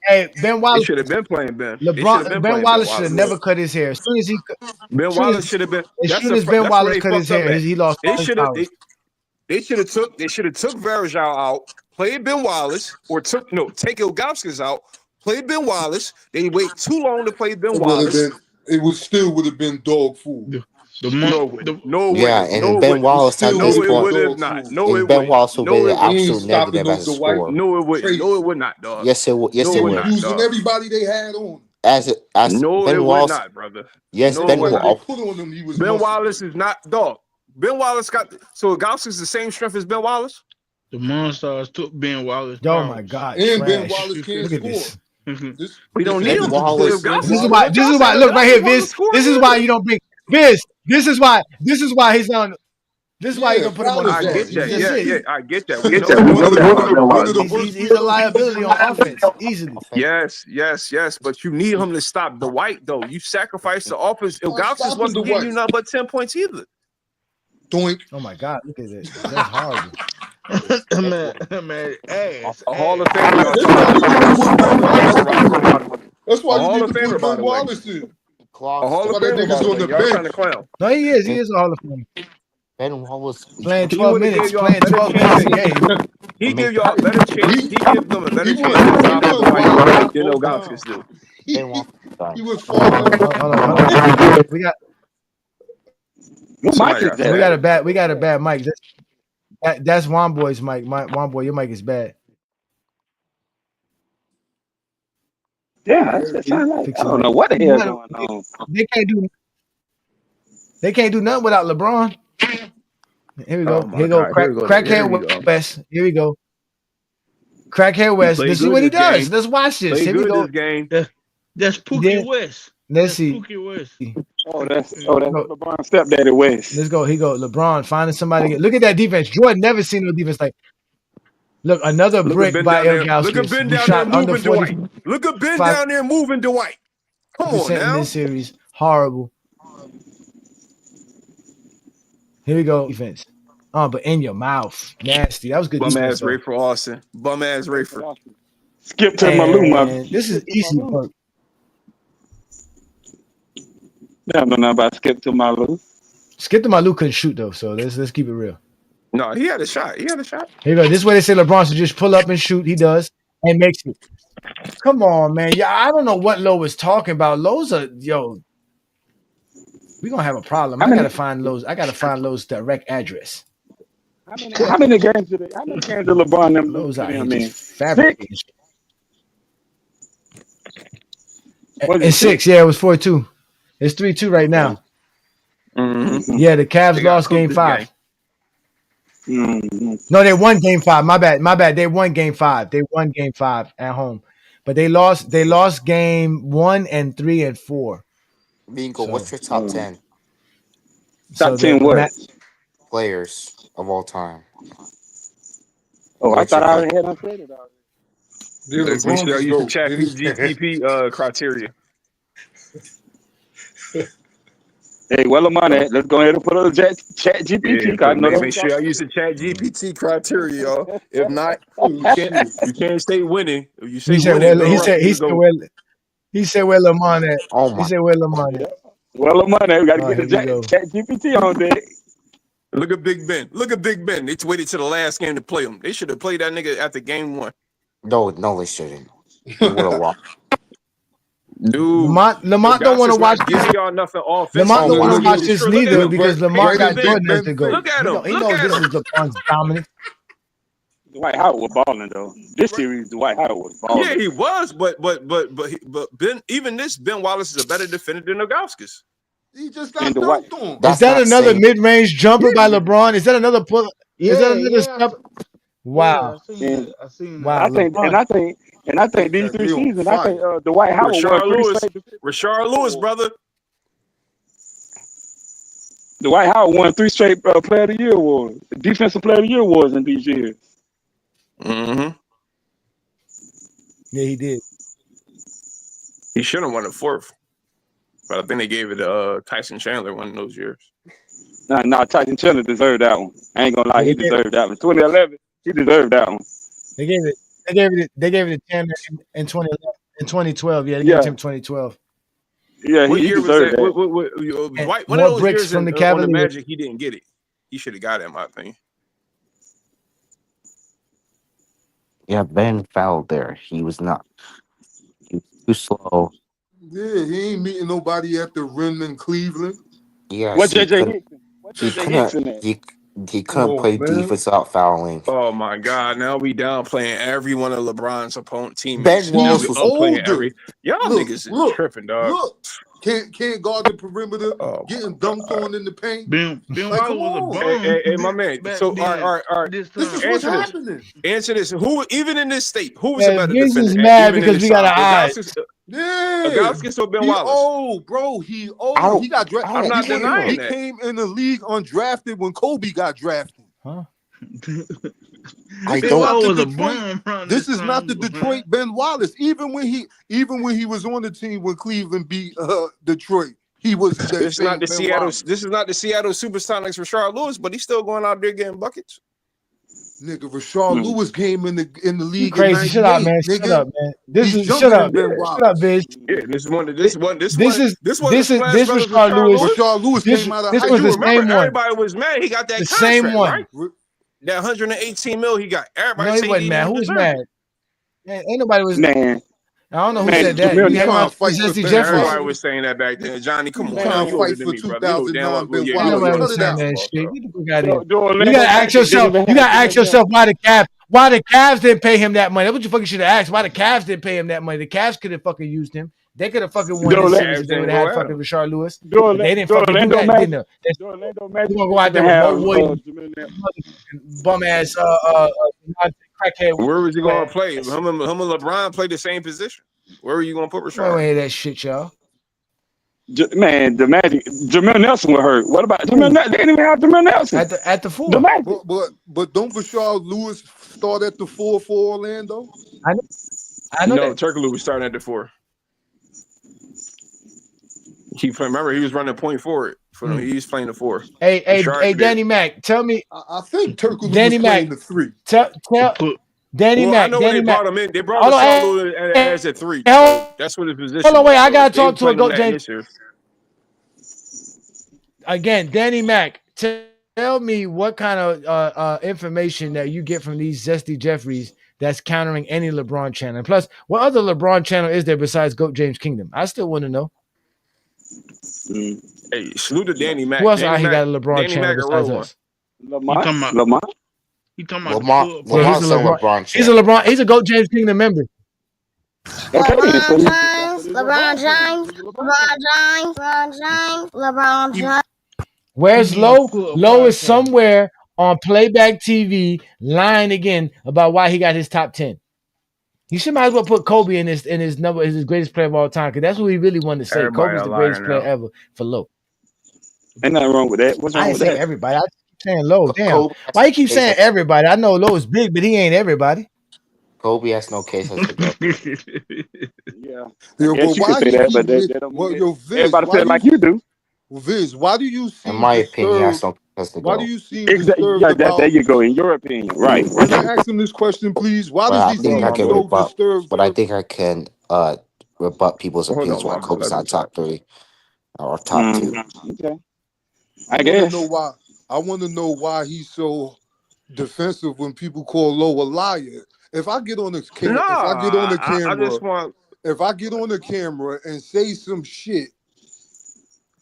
Hey, Ben Wallace should have been playing Ben. Ben Wallace should have never cut his hair. As soon as he Ben Wallace should have been. As soon as Ben Wallace cut his hair, he lost. They should have took Verjao out, played Ben Wallace, or take Ilgauskas out, played Ben Wallace. They wait too long to play Ben Wallace. It would have been dog food. No way. And Ben Wallace had this point. would have not. No, it Ben Wallace would be the ain't absolute stopping negative as a score. No, it would. No, it would not, dog. Yes, it would. Yes, it would. Using everybody they had on. No, Ben it Wallace, would not, brother. Yes, no, Ben Wallace. Wallace. Ben Wallace is not dog. Ben Wallace got so Ilgauskas is the same strength as Ben Wallace. The Monstars took Ben Wallace. Oh my God! And trash. Ben Wallace can't score. We don't need him. Wallace. This is why. Look right here, Viz. This is why you don't bring Viz. This is why he's on. This is why you don't put him on. I get that. Yeah, I get that. He's a liability on offense easily. Yes. But you need him to stop Dwight, though. You sacrifice the offense. Ilgauskas wasn't giving you nothing but 10 points either. Doink. Oh my God! Look at this. That's horrible. man, ass. A Hall of Famer. That's why you need to put Ben Wallace in. A Hall of Famer on the bench. No, he is. He is a Hall of Famer. Ben Wallace playing 12 minutes. Playing 12 minutes a game. He give y'all a better chance. He give them a better chance to stop Dwight than Ilgauskas do. He was falling. We got a bad mic. That's Juan Boy's mic. Juan Boy, your mic is bad. Yeah, I don't know what the hell going on. They can't do nothing without LeBron. Here we go. Oh Here we go. Crackhead West. Here we go. Crackhead West. Let's see what he does. Let's watch this. Here we go. That's Pookie West. Let's see. Pookie West. That's LeBron stepdaddy West. Let's go. Here go. LeBron finding somebody. Look at that defense. Jordan never seen no defense like. Look, another brick by Ilgauskas. Look at Ben down there moving Dwight. Look at Ben down there moving Dwight. Come on now. In this series, horrible. Here we go. Defense. Oh, but in your mouth. Nasty. That was good. Bum ass Ray for Austin. Bum ass Ray for. Skip to Maluma. This is easy work. I don't know about Skip to Malou. Skip to Malou couldn't shoot though, so let's keep it real. No, he had a shot. Here you go. This is where they say LeBron should just pull up and shoot. He does and makes it. Come on, man. Yeah, I don't know what Lowe is talking about. Lowe's we're gonna have a problem. I gotta find Lowe's direct address. How many games did LeBron them lose? I mean, fabricated. And 6, yeah, it was 4-2. It's 3-2 right now. Yeah, the Cavs lost game 5. No, they won game 5. My bad. They won game 5. They won game 5 at home. But they lost game 1 and 3 and 4. Bingo, what's your top 10? Top 10 what? Players of all time. Oh, I thought I already had unsaid it already. Make sure I use the chat GTP criteria. Hey, well, I'm on that. Let's go ahead and put on the chat GPT. Yeah, make sure I use the chat GPT criteria, y'all. If not, you can't stay winning. If you say winning, he said where Lamont at. He said where Lamont at. Well, I'm on that. We got to get the chat GPT on deck. Look at Big Ben. They waited to the last game to play him. They should have played that nigga after game 1. No, they shouldn't. They would have lost. Dude, Lamont don't want to watch this. Y'all nothing Lamont don't want to watch this neither because Lamont got Jordan as the GOAT. Look at him. He knows this is LeBron's dominant. Dwight Howard was balling though. This series, Dwight Howard was balling. Yeah, he was, but Ben, even this Ben Wallace is a better defender than Nogowskis. He just got dunked on. Is that another mid-range jumper by LeBron? Is that another pull? Is that another step? Wow. I seen wow. I think these 3 seasons, I think Dwight Howard Rashard Lewis, brother. Dwight Howard won 3 straight Player of the Year awards, Defensive Player of the Year awards in these years. Yeah, he did. He should have won a 4th, but I think they gave it to Tyson Chandler one of those years. Nah, Tyson Chandler deserved that one. I ain't gonna lie, he deserved that one. 2011, he deserved that one. They gave it to Chandler in 2012. Yeah, they gave it to him 2012. Yeah, what he year deserved was that. One of those bricks years from the on the Cavaliers. Magic, he didn't get it. He should have got it, in my opinion. Yeah, Ben fouled there. He was too slow. Yeah, he ain't meeting nobody at the rim in Cleveland. Yeah, What JJ Hickson? He couldn't play defense without fouling. Oh my God! Now we downplaying every one of LeBron's opponent teammates. Ben Wallace was older. Y'all niggas is tripping, dog. Look, can't guard the perimeter, getting dunked on in the paint. Ben Wallace was a bum. Hey, my man. So, this is what's happening. Answer this. Who, even in this state, who was a better Vince defender? is mad because we got to hide. Yeah, Nogowskis or Ben Wallace? Oh, bro, he old. He got drafted. I'm not denying he that. came in the league undrafted when Kobe got drafted. Huh? This is not the Detroit Ben Wallace. Even when he was on the team when Cleveland beat Detroit, he was. This is not the Seattle. This is not the Seattle Supersonics Rashard Lewis, but he's still going out there getting buckets. Nigga, Rashard Lewis came in the league. You crazy? Shut up, man. Nigga. Shut up, man. Shut up, Biz. Yeah, this is Rashard Lewis. Rashard Lewis came out of this high was the school. same one. Everybody was mad. He got that The contract, same one. right? That 118 mil he got. Everybody No, he wasn't mad. Who was mad? Man, ain't nobody was man. I don't know who said that. Everybody was saying that back then. Johnny, come on. You can't fight for 2009 Ben Wallace. You gotta ask yourself why the Cavs didn't pay him that money. That's what you fucking should have asked. Why the Cavs didn't pay him that money? The Cavs could have fucking used him. They could have fucking won this series if they would have had fucking Rashard Lewis. They didn't fucking do that, didn't they? They're gonna go out there with Mo Williams, bum ass crackhead. Where was he gonna play? Him and LeBron play the same position. Where were you gonna put Rashard? I don't hear that shit, y'all. Man, the Magic, Jameer Nelson was hurt. What about Jameer Nelson? They didn't even have Jameer Nelson at the 4. The Magic. But don't Rashard Lewis start at the 4 for Orlando? I know no, that. Turkoglu was starting at the 4. Remember, he was running point forward for them. He was playing the 4. Hey, Danny Mac, tell me. I think Turkoglu was playing the 3. Tell Danny Mac. I know Danny they Mac. brought him in. They brought Rashard Lewis as a 3. So that's what his position. Hold on, wait. was. I gotta So talk to a GOAT James. Again, Again, Danny Mac. Tell me what kind of information that you get from these Zesty Jeffries that's countering any LeBron channel. And plus, what other LeBron channel is there besides GOAT James Kingdom? I still want to know. Hey, salute to Danny Mac. Who else Danny out here Mac, got a LeBron Danny channel Mac besides us? Lamont. He's a LeBron. He's a GOAT James Kingdom member. LeBron James. Where's Low? Low is somewhere on playback TV lying again about why he got his top 10. He should might as well put Kobe in his number as his greatest player of all time, because that's what we really wanted to say. Everybody Kobe's a the liar greatest player now. ever for Low. Ain't nothing wrong with that. What's I wrong ain't with saying that? everybody. I keep saying Low. Damn. Kobe Why you keep saying everybody? I know Low is big, but he ain't everybody. Kobe has no case as the GOAT. Yeah. Yo, I guess but you can why say he that, keep but that don't mean yo, Viz, everybody why feel you like you do. Viz, why do you In seem my opinion, he has disturbed? no case as the Why do GOAT. you seem Exactly. disturbed Yeah, there about you go. In your opinion, right? can I ask him this question, please? Why But does I he think Go, I seem can Marlo. so rebut. disturbed? But I think I can rebut people's Hold on, opinions why Marco. Kobe's Let him not talk. top 3 or top 2. Okay. I I want to know guess. why. I want to know why he's so defensive when people call Low a liar. If I get on the Nah, if I get on the I camera, just want. if I get on the camera and say some shit,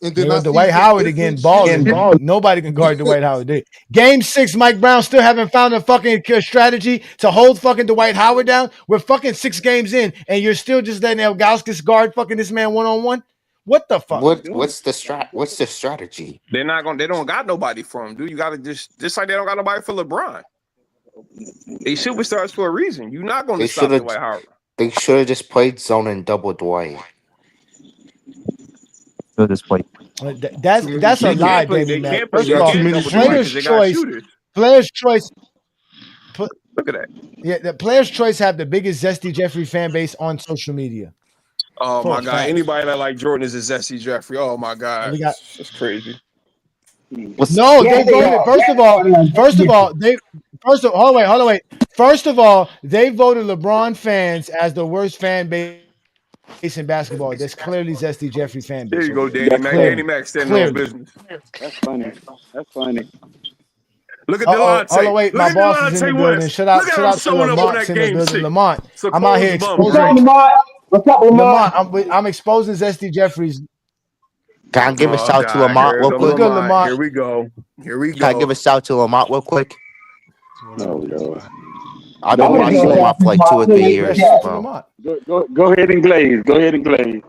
and They then I go see Dwight some Howard again, different shit. balling. Nobody can guard Dwight Howard. Game 6, Mike Brown still haven't found a fucking strategy to hold fucking Dwight Howard down. We're fucking 6 games in, and you're still just letting Elgauskas guard fucking this man 1-on-1. What the fuck? What's the strategy? They're not gonna. They don't got nobody for him, dude. You gotta just like they don't got nobody for LeBron. They superstars for a reason. You're not gonna They should stop have Dwight Howard. just played zone and double Dwight. Should just play. That's a They lie, can't play. Danny They Mac. can't play. First You of They got all, too can't many double Dwight because players' they got choice. shooters. Players' choice. Look at that. Yeah, the Players' Choice have the biggest Zesty Jeffrey fan base on social media. Oh For my a God! fact. Anybody that like Jordan is a Zesty Jeffrey. Oh my God! We got That's crazy. no. Yeah, They they voted. are. First of all, hold on, wait. First of all, they voted LeBron fans as the worst fan base in basketball. That's clearly Zesty Jeffrey fan There base you go, over there. Danny That's Mac. Danny funny. Mac standing on Clearly. business. That's funny. That's funny. Look at Hold on, Delonte. wait. Look My at boss is in the Delonte building. West. Shout Look out at him to showing up on Lamont's that in the game building. 6. Lamont, So I'm out here close bum, What's up, exposing right? Lamar? What's up, Lamar? Lamont. I'm exposing Zesty Jeffries. Can I give a Oh shout to God, Lamont here real go What's quick? good, Lamont. Lamont? Here we go. Here we Can I give go. a shout to Lamont real quick? Oh Lord. I've I been want to Go give ahead a and watching glaze. shout Lamont out to for like 2 or 3 my Yeah, years, shout out to bro. Lamont. Go ahead and glaze. Go ahead and glaze.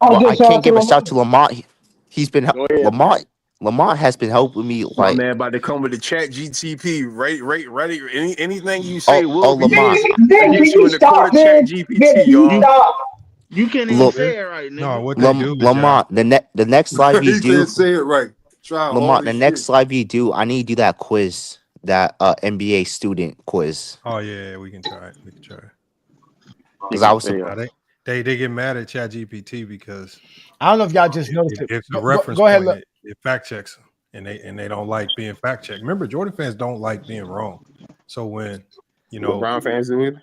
I'll Well, give a I shout can't out to give a Lamar. shout to Lamont. He's been Go ahead. Lamont has been helping me My like man about to come with the chat GTP. Ready. Anything you say will be Vin, Lamont. used Vin, can against you you in the court stop, of chat Vin? Vin, GPT, can you y'all. stop? You can't even Look, say it right, nigga. Lamont, the next live you He do, can't say it right. Try Lamont, hard the as shit. next live you do, I need to do that quiz, that NBA student quiz. Oh yeah, we can try it. We can try it. Because I was They get mad at ChatGPT because I don't know if y'all just noticed it. if the reference Go ahead. point it fact checks them, and they don't like being fact checked. Remember, Jordan fans don't like being wrong. So when LeBron fans do it.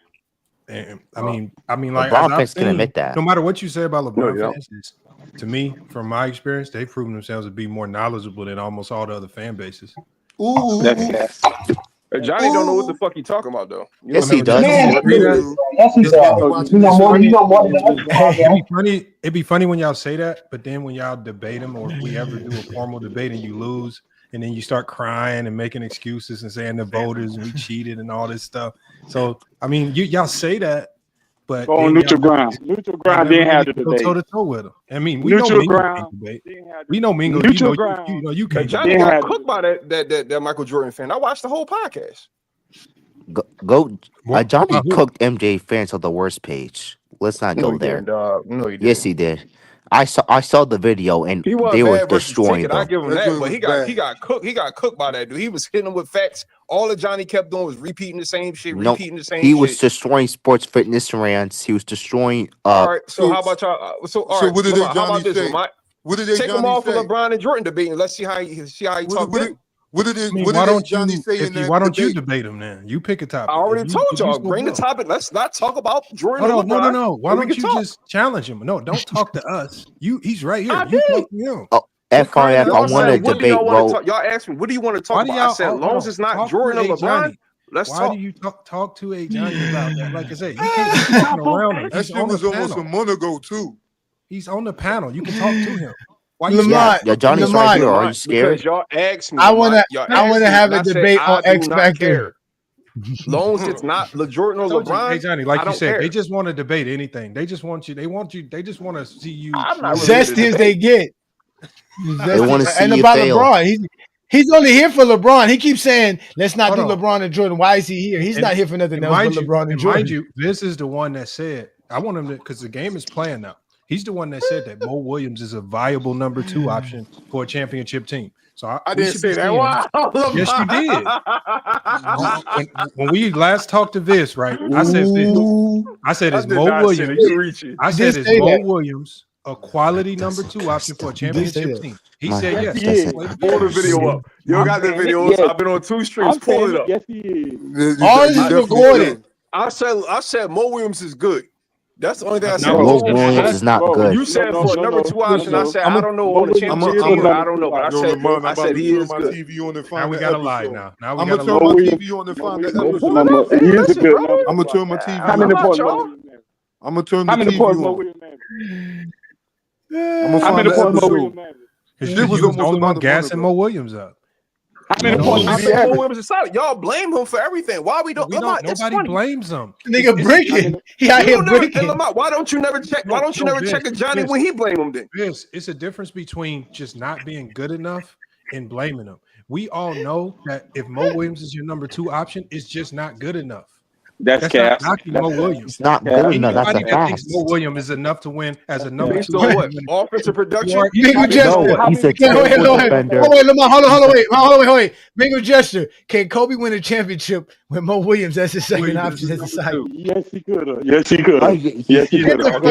And I mean, like LeBron as I've fans can seen, admit that. no matter what you say about No, LeBron you don't. fans, to me, from my experience, they've proven themselves to be more knowledgeable than almost all the other fan bases. Ooh. Johnny don't know what the fuck he talking about though. You Yes, know he does. Man, he do. Yes, he This does. nigga watching You this know more shit. than us, podcast. It'd be funny when y'all say that, but then when y'all debate him, or if we ever do a formal debate and you lose, and then you start crying and making excuses and saying the voters and we cheated and all this stuff. So I mean, y'all say that, but Go on neutral ground. Neutral ground didn't have the debate. Toe to toe with him. I mean, we Neutral know Mingo ground. can't debate. We know Mingo. Neutral You ground. know you can't. Johnny debate. got cooked by that Michael Jordan fan. I watched the whole podcast. Johnny cooked MJ fans on the worst page. Let's not No, go he there. didn't, dog. No, he didn't. Yes, he did. I saw the video and He was they were bad versus destroying Ticket. I them. give him That that, joint but was he got cooked. He got cooked by that dude. He was hitting him with facts. All that Johnny kept doing was repeating the same shit, No, repeating the same he shit. was destroying sports fitness rants. He was destroying. All right, so how about y'all? All right, what did Lamont, how Johnny about this? say? Lamont? What did they Take him Johnny off say? of LeBron and Jordan debate, and let's see how he talk. What did I mean, what why did don't Johnny you? say in that Why don't you debate? debate him then? You pick a topic. I already told if you y'all. so Bring the will. topic. Let's not talk about Jordan No, and LeBron. no. Why and we don't can you talk. just challenge him? No, don't talk to us. He's right here. I You did. talk to him. Oh, FIF, I Y'all want to said, what do debate. y'all want to Ro. talk? Y'all asked me, what do you want to Why talk do about? I y'all? said, as long as it's not talk Jordan to or A. LeBron, Johnny. let's Why talk. do you talk to A. Johnny about that? Like I said, you can't be talking around him. That He's shit on the was almost panel. a month ago too. He's on the panel. You can talk to him. Why you Lamont, Yeah, Johnny's right Lamont, here. Are you Because scared? y'all asked me. I Lamont. wanna Y'all asked me, have and a I said, debate on I do X not Factor. care. Long as it's not Jordan or told you, LeBron, hey Johnny, like I you don't said, care. they just want to debate anything. They just want you. They just want to see you. I'm not really here to Zesty as they debate. get. They want to see and you about fail. LeBron, he's only here for LeBron. He keeps saying, "Let's not do LeBron and Jordan." Why is he here? He's not here for nothing else but LeBron and Jordan. Mind you, Vince is the one that said, "I want him to," because the game is playing now. He's the one that said that Mo Williams is a viable number 2 option for a championship team. So I didn't say that. Wow. Yes, you did. when we last talked to Vince, right? I said, "Is Mo Williams?" I said, "Is Mo Williams a quality number 2 option for a championship team?" He said, "Yes." Pull the video up. You got the video. Yes. I've been on 2 streams. Pull it up. Yes, he is. All this is recorded. I said Mo Williams is good. That's the only thing I said. Mo Williams is not good. You said for a number 2 option. I said I don't know on the championship team. I don't know, but I said he is good. Now we got to lie. Now we I'm got gonna to turn my lie. TV on and find that episode. He is a good. I'm gonna turn my TV How many points? on. I'm gonna turn the How many TV points? on. Mo I'm gonna How find many the points? Mo episode. Williams? He It was was the only almost one about gassing Mo Williams up. How many points? I said Mo Williams is solid. Y'all blame him for everything. Why we don't? Nobody blames him. Nigga breaking. He out here breaking. Why don't you never check? Why don't you never check Ajani when he blame him then? Yes, it's a difference between just not being good enough and blaming him. We all know that if Mo Williams is your number 2 option, it's just not good enough. That's cap. not knocking Mo Williams. It's not good enough. That's a Anybody that thinks fact. Mo Williams is enough to win as a number 2. So what? Offensive production. Mingo gesture. No, he's a Wait, terrible defender. Hold on, hold on, wait. Mingo gesture. Can Kobe win a championship with Mo Williams as his second option as a side? Yes, he could have. Yes, he could Oh, have. Yes, he could have.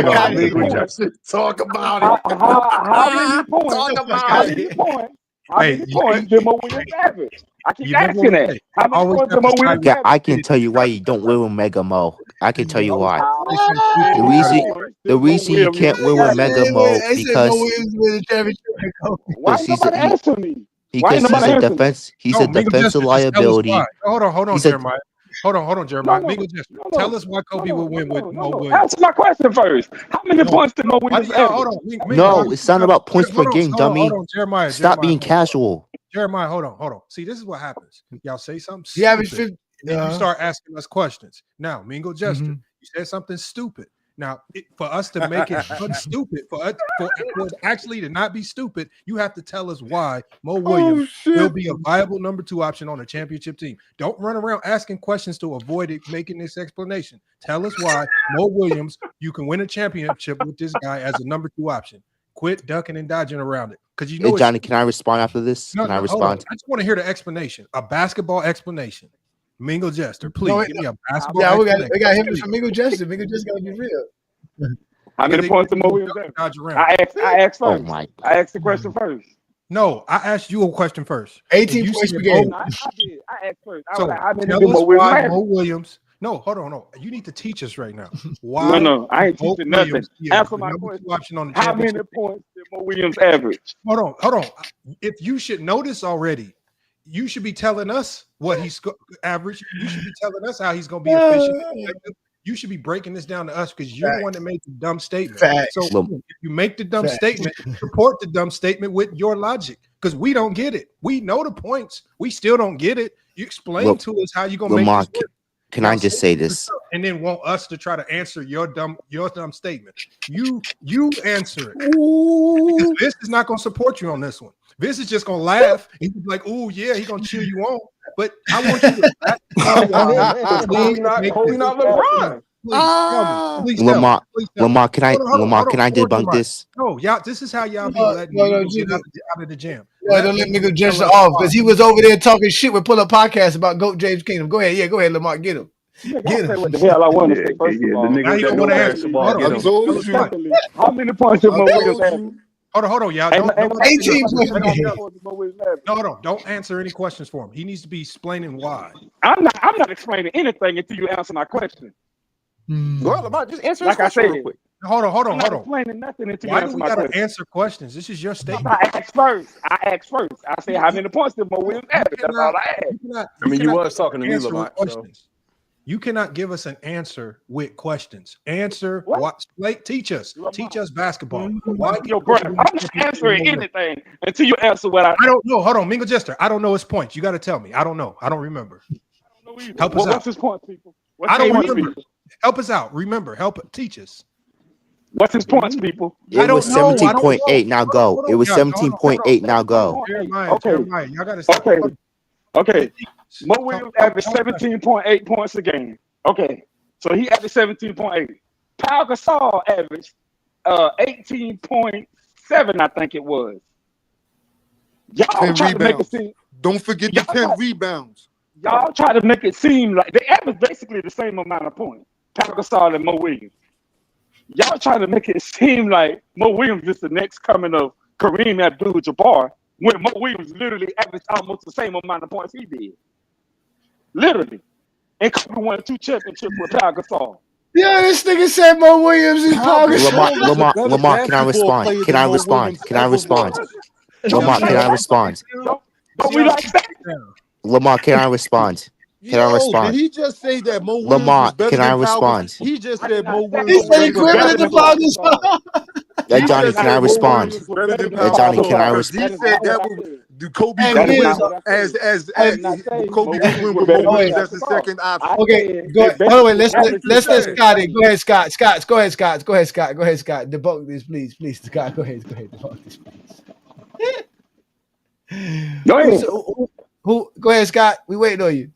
Talk about it. How many points? Talk about How it. many points? How many points did Mo Williams average? I keep asking that. How many points did Mo Williams average? I can tell you why you don't win with Mega Mo. I can tell you why. The reason you can't win with Mega Mo because Why nobody answer me? because he's a defensive liability. Hold on, Jeremiah. Hold on, Jeremiah. Tell us why Kobe would win with Mo Williams. Answer my question first. How many points did Mo Williams average? Hold on. No, it's not about points per game, dummy. Hold on, Jeremiah. Stop being casual. Jeremiah, hold on. See, this is what happens. Y'all say something He averaged stupid, 50. and then you start asking us questions. Now, Mingo Jester, you said something stupid. Now, for us to make it stupid, for it actually to not be stupid, you have to tell us why Mo Williams will be a viable number 2 option on a championship team. Don't run around asking questions to avoid it, making this explanation. Tell us why Mo Williams, you can win a championship with this guy as a number 2 option. Quit ducking and dodging around it. Because you know, hey, Johnny, can I respond after this? Can I respond? I just want to hear the explanation, a basketball explanation. Mingo Jester, please give me a basketball. Yeah, we got him from Mingo Jester. Mingo Jester got to be real. How many points did Mo Williams average? I asked first. I asked the question first. No, I asked you a question first. 18 points per game. I did. I asked first. So how many tell did us Mo Williams why average? Mo Williams. No, hold on. You need to teach us right now. Why? No, I ain't teaching nothing. Williams, Answer my question. On the how many points did Mo Williams average? Hold on. If you should know this already, you should be telling us what he's average. You should be telling us how he's going to be efficient. You should be breaking this down to us because you're the one that made the dumb statement. So if you make the dumb statement, support the dumb statement with your logic because we don't get it. We know the points. We still don't get it. You explain to us how you're going to make this work. Can I just say this? And then want us to try to answer your dumb statement. You answer it. This is not going to support you on this one. This is just going to laugh. He's like, oh, yeah, he's going to cheer you on. But I want you to Kobe not LeBron. Lamar, can I debunk this? No, y'all. This is how y'all be letting get out of the jam. Yeah, don't let me go Jester off because he was over there talking shit with Pull Up Podcast about Goat James Kingdom. Go ahead, Lamar, get him. Get him. What the hell I want to say first of all. Now you don't want to answer. How many points did Mo Williams have? Hold on, y'all. 18 points. No, don't answer any questions for him. He needs to be explaining why. I'm not explaining anything until you answer my question. Well, Lamar, just answer like I said. real quick. Hold on. I'm not explaining nothing until you Why answer do we my gotta question. answer questions? This is your statement. I asked first. I said how many points did Mo Williams average? That's all I asked. You was talking to me, Lamar. You cannot give us an answer with questions. Answer what? Teach us basketball. Why, yo, bro? I'm not answering anything until you answer what I don't know. Hold on, Mingo Jester. I don't know his points. You got to tell me. I don't know. I don't remember. Help us out. What's his point, people? I don't remember. Help us out. Remember. Teach us. What's his points, people? It was 17.8. Now go. It was 17.8. Now go. Jeremiah, y'all gotta stop. Okay. Mo Williams averaged 17.8 points a game. Okay. So he averaged 17.8. Pau Gasol averaged 18.7, I think it was. Y'all try to make it seem. Don't forget the 10 rebounds. Y'all try to make it seem like they average basically the same amount of points. Pau Gasol and Mo Williams. Y'all trying to make it seem like Mo Williams is the next coming of Kareem Abdul-Jabbar, when Mo Williams literally averaged almost the same amount of points he did. Literally. And Kobe won 2 championships with Pau Gasol. Yeah, this nigga said Mo Williams is Pau Gasol. Lamar, can I respond? Can I respond? Can I respond? Lamar, can I respond? Don't we like that? Lamar, can I respond? Can I respond? Did he just say that Mo Williams Lamar, was better can than I Pau respond? Gasol? He just said Mo Williams. He said equivalent to Pau Gasol. Johnny, can I respond? Johnny, can I respond? He said that was Kobe could win as Kobe could win with Mo Williams as the second option. Okay, go ahead. Hold on, let's let Scott in. Go ahead, Scott. Go ahead, Scott. Go ahead, Scott. Debunk this, please. Scott, go ahead. Debunk this, please. Go ahead. Who? Go ahead, Scott. We waiting on you.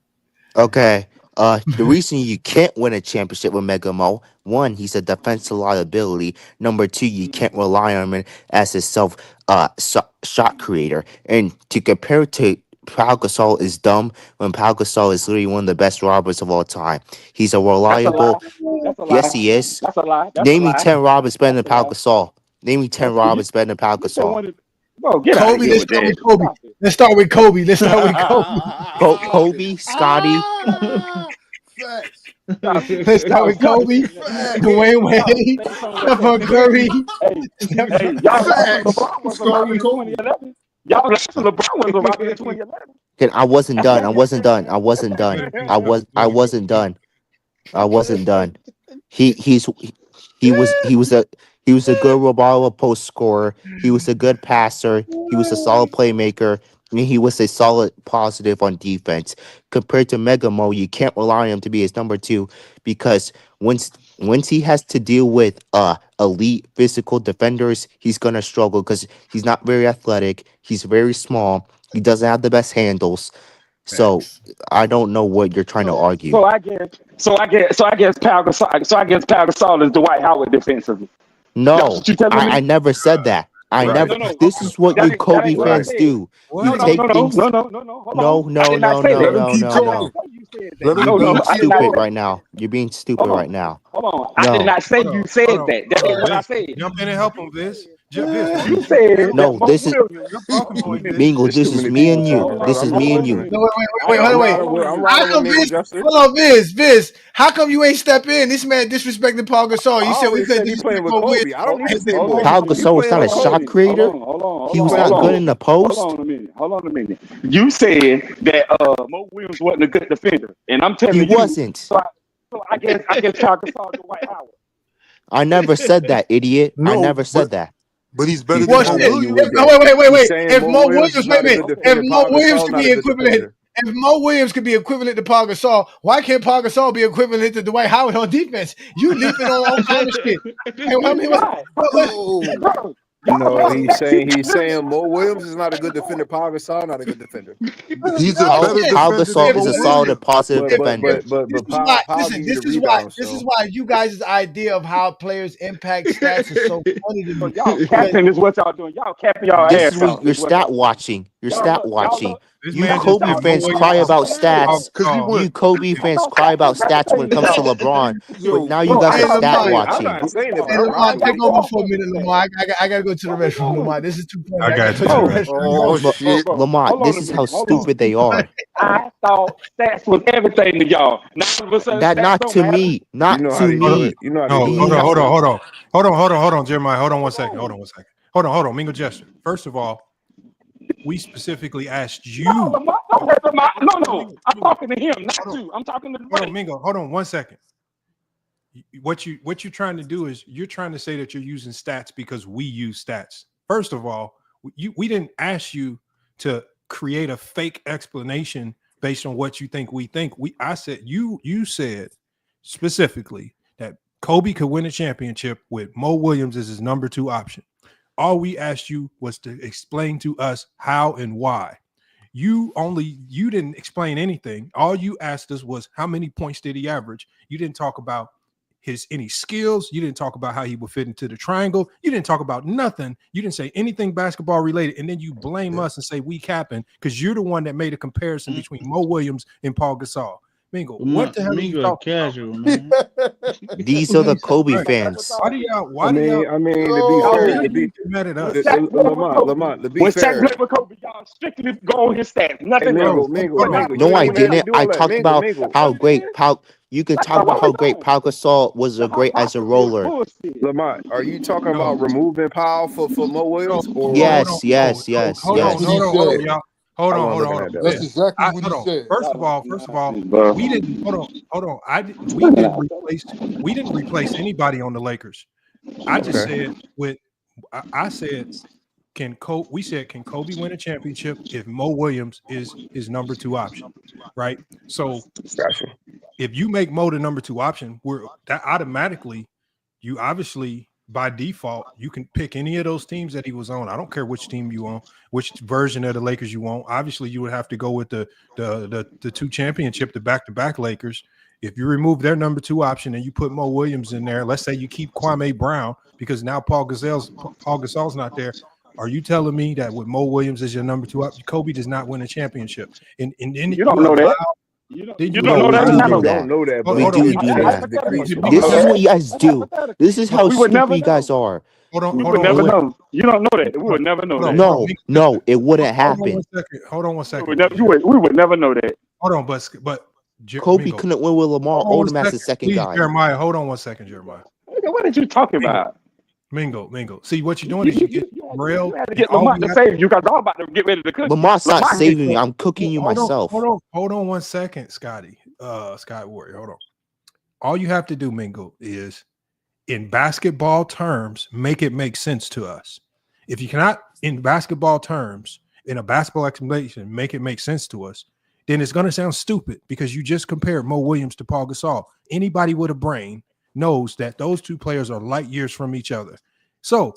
Okay. The reason you can't win a championship with Mega Mo, 1, he's a defensive liability. Number 2, you can't rely on him as a shot creator. And to compare to Pau Gasol is dumb when Pau Gasol is literally one of the best robbers of all time. He's a reliable. That's a lie. Yes, he is. That's a lie. Name me 10 robbers better than Pau Gasol. Name me 10 robbers better than Pau Gasol. Bro, get Kobe, let's start with Kobe. Let's start with Kobe. Kobe, Scotty. Let's start with Kobe, Dwayne Wade, Stephen Curry. Y'all LeBron was around in 2011. I wasn't done. He was a good reliable post scorer. He was a good passer. He was a solid playmaker. And he was a solid positive on defense. Compared to Mega Mo, you can't rely on him to be his number 2 because once he has to deal with elite physical defenders, he's gonna struggle because he's not very athletic. He's very small. He doesn't have the best handles. So I don't know what you're trying to argue. So I guess Pau Gasol is Dwight Howard defensively. No, I never said that. This is what you Kobe fans do. You take things. No. You're being stupid right now. You're being stupid right now. Hold on. I did not say you said that. That ain't what I said. Jump in and help him, Viz. You said no. This is Mingo. This is me and you. This is me and you. No, wait. How come hold on, Viz. How come you ain't step in? This man disrespecting Pau Gasol. You said we couldn't disrespect Mo Williams. Pau Gasol is not a shot creator. He was not good in the post. Hold on a minute. You said that Mo Williams wasn't a good defender, and I'm telling you, he wasn't. So I guess Pau Gasol to Dwight Howard. I never said that, idiot. I never said that. But he's better than Mo Williams. Wait. If Mo Williams could be equivalent, if Mo Williams could be equivalent to Pau Gasol, why can't Pau Gasol be equivalent to Dwight Howard on defense? You leaping on all kind of shit. No, he's saying Mo Williams is not a good defender. Pau Gasol not a good defender. He's a better defender. Pau Gasol is a solid positive defender. This is why you guys' idea of how players impact stats is so funny to me. Y'all capping is what y'all doing. Y'all capping y'all ass off. You're stat watching. You Kobe fans cry about stats. You Kobe fans cry about stats when it comes to LeBron. But now you guys are stat watching. Lamar, take over for a minute, Lamar. I gotta go to the restroom, Lamar. This is too funny. I got you. Lamar, this is how stupid they are. I thought stats was everything to y'all. Not to me. Not to me. Hold on, Jeremiah. Hold on one second. Hold on. Mingo Gesture. First of all, we specifically asked you. No. I'm talking to him, not you. I'm talking to Hold on, Mingo. Hold on 1 second. What you're trying to do is you're trying to say that you're using stats because we use stats. First of all, we didn't ask you to create a fake explanation based on what you think we think. I said you said specifically that Kobe could win a championship with Mo Williams as his number 2 option. All we asked you was to explain to us how and why. You didn't explain anything. All you asked us was how many points did he average. You didn't talk about any skills. You didn't talk about how he would fit into the triangle. You didn't talk about nothing. You didn't say anything basketball related. And then you blame us and say we capping because you're the one that made a comparison between Mo Williams and Paul Gasol. Mingo, what the hell are you talking casual, man. These are the Kobe fans. Why do y'all? I mean, to be mad at us? Lamont, to be When fair. Shaq played with Kobe, y'all strictly go on his stats. Nothing else. No, I didn't. I talked about how great you can talk about how great Pau Gasol was great as a roller. Lamont, are you talking about removing Powell for Mo Williams? Or Yes. Hold on, y'all. Hold on. That's exactly what he said. First of all, we didn't hold on. We didn't replace anybody on the Lakers. I just said I said can Kobe win a championship if Mo Williams is his number 2 option, right? So if you make Mo the number 2 option, that automatically you obviously by default, you can pick any of those teams that he was on. I don't care which team you on, which version of the Lakers you want. Obviously, you would have to go with the 2 championship, the back-to-back Lakers. If you remove their number 2 option and you put Mo Williams in there, let's say you keep Kwame Brown because now Paul Gasol's not there. Are you telling me that with Mo Williams as your number 2 option, Kobe does not win a championship? And you don't know that. You don't know that. We do that. This is what you guys do. This is how stupid you guys are. Hold on. Know. You don't know that. We would never know that. No, it wouldn't happen. Hold on one second. We would never know that. Hold on, but Kobe couldn't win with Lamar Odom as the second guy. Jeremiah, hold on one second, Jeremiah. What did you talk about? Mingo. See, what you're doing is you get real. You had to get Lamont to save you guys all about to get ready to cook. Lamar's not saving me. I'm cooking you myself. Hold on 1 second, Scotty. Scott Warrior, hold on. All you have to do, Mingo, is in basketball terms, make it make sense to us. If you cannot, in basketball terms, in a basketball explanation, make it make sense to us, then it's going to sound stupid because you just compared Mo Williams to Paul Gasol. Anybody with a brain knows that those 2 players are light years from each other. So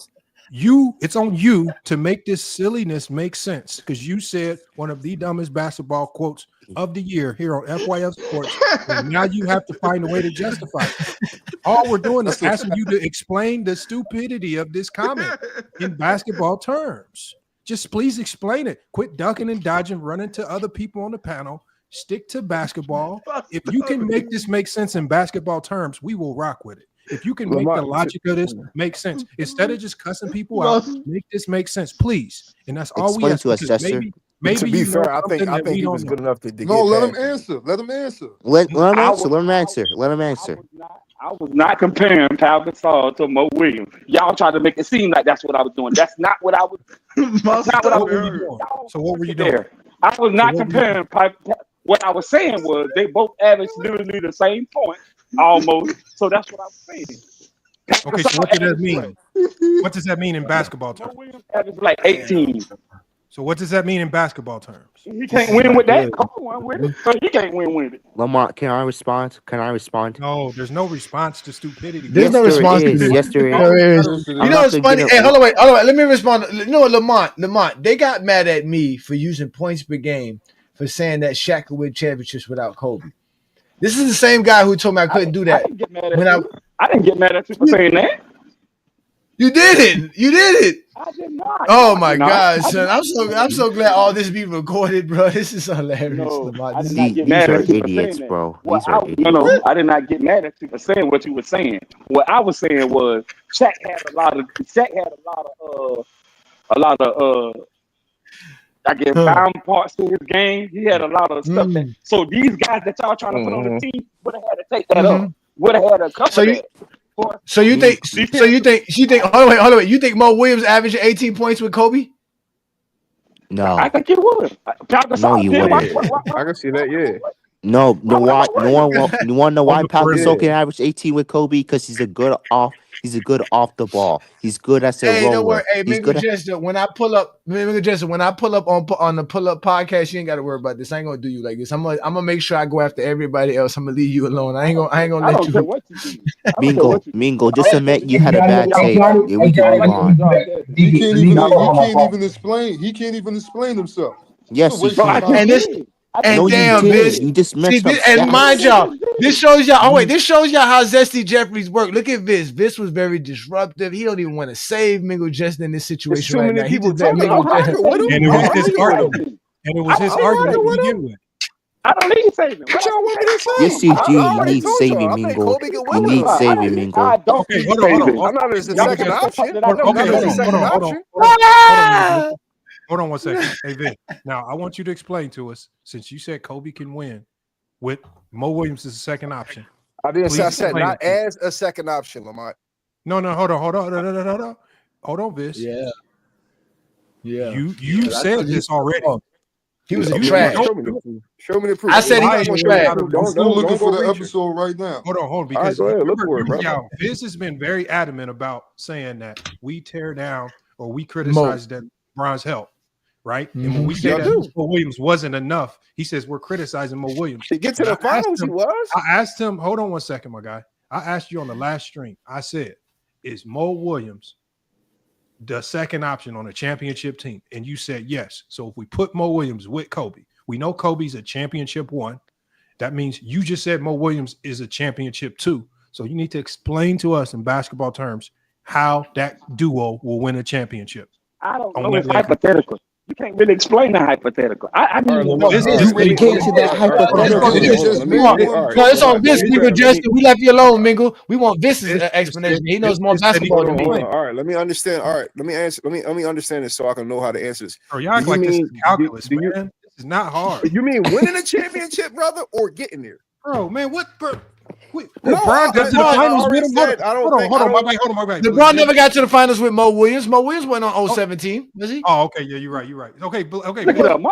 it's on you to make this silliness make sense because you said one of the dumbest basketball quotes of the year here on FYF Sports. And now you have to find a way to justify it. All we're doing is asking you to explain the stupidity of this comment in basketball terms. Just please explain it. Quit ducking and dodging, running to other people on the panel. Stick to basketball. If you can make this make sense in basketball terms, we will rock with it. If you can make the logic of this make sense, instead of just cussing people out, make this make sense, please. And that's all we ask. Maybe to be fair, I think he was good enough to get let him answer. Let him answer. Let him answer. I was not comparing Pau Gasol to Mo Williams. Y'all tried to make it seem like that's what I was doing. That's not what I was. That's not what I was doing. So what were you doing? I was not comparing. What I was saying was they both averaged literally the same point, almost. So that's what I was saying. Okay, so what does that mean? What does that mean in basketball terms? Averaged like 18. So what does that mean in basketball terms? You can't win with that. Come on with it. So you can't win with it. Lamar, can I respond? No, there's no response to stupidity. There's no response to this. Yes, there is. You know what's funny? Hey, hold on. Let me respond. You know what, Lamont, they got mad at me for using points per game for saying that Shaq could win championships without Kobe. This is the same guy who told me I couldn't do that. I didn't get mad at you for saying that. You did it. I did not. Oh my God, son! I'm so glad all this be recorded, bro. This is hilarious. No, Lamont. These are idiots, bro. These are idiots. No, I did not get mad at you for saying what you were saying. What I was saying was Shaq had a lot of I guess bound parts to his game. He had a lot of stuff. So these guys that y'all trying to put on the team would have had to take that up. Would have had to cover that. So you think? Hold on. You think Mo Williams averaged 18 points with Kobe? No, I think he would. No, you wouldn't. I can see that. Yeah. No. You want to know why Pau Gasol can average 18 with Kobe? Because he's a good He's a good off the ball. He's good as a Hey, don't worry. roller. Hey, He's Mingo good. Jester, when I pull up, on the pull up podcast, you ain't got to worry about this. I ain't gonna do you like this. I'm gonna make sure I go after everybody else. I'm gonna leave you alone. I ain't gonna I let don't you. care what you do. Mingo, just admit you had a bad Hey, tape, Johnny, and we can move on. He can't even explain. He can't even explain himself. Yes, he can. And this, and No, you damn, didn't. Viz. You just See, messed up this, and mind stats. y'all, this shows y'all. Oh wait, this shows y'all how Zesty Jeffries work. Look at Viz. Viz was very disruptive. He don't even want to save Mingo Jester in this situation right now. He just let Mingo Jester. And it was his argument. And it was his argument to begin with. I don't need saving. What y'all want me to say? Yes, you do. I You already need told saving, y'all. I think Mingo. Kobe can You win with need us. saving, Mingo. I don't Okay, need hold on. saving. I'm not as the second option. Hold on one second. Hey, Vic. Now, I want you to explain to us, since you said Kobe can win with Mo Williams as a second option. I didn't say I Please said explain not it to me. as a second option, Lamont. No, hold on. Hold on, Viz. Yeah. You said this already. He was a You trash. Show me the proof. I said he was trash. I'm still looking for the episode right now. Hold on, because go ahead, look for it, bro. Viz has been very adamant about saying that we tear down or we criticize that LeBron's help, right? And when we say that Mo Williams wasn't enough, he says we're criticizing Mo Williams. To get to the finals, he was. I asked him, hold on one second, my guy. I asked you on the last stream. I said, is Mo Williams the second option on a championship team? And you said yes. So if we put Mo Williams with Kobe, we know Kobe's a championship 1. That means you just said Mo Williams is a championship 2. So you need to explain to us in basketball terms how that duo will win a championship. I don't know. It's hypothetical. You can't really explain the hypothetical. I need to know. This is get to that hypothetical. No, it's on this, Mingo Jester. We left you alone, Mingo. We want this explanation. He knows more basketball than me. All right, let me understand. All right, let me answer. Let me understand this so I can know how to answer this. Bro, y'all act like this is calculus, man. This is not hard. You mean winning a championship, brother, or getting there? Bro, man, what, bro? LeBron got to the finals with him. Hold on, my bad. LeBron never got to the finals with Mo Williams. Mo Williams went on 017, was he? Oh, okay, yeah, you're right. Okay. Look it up. He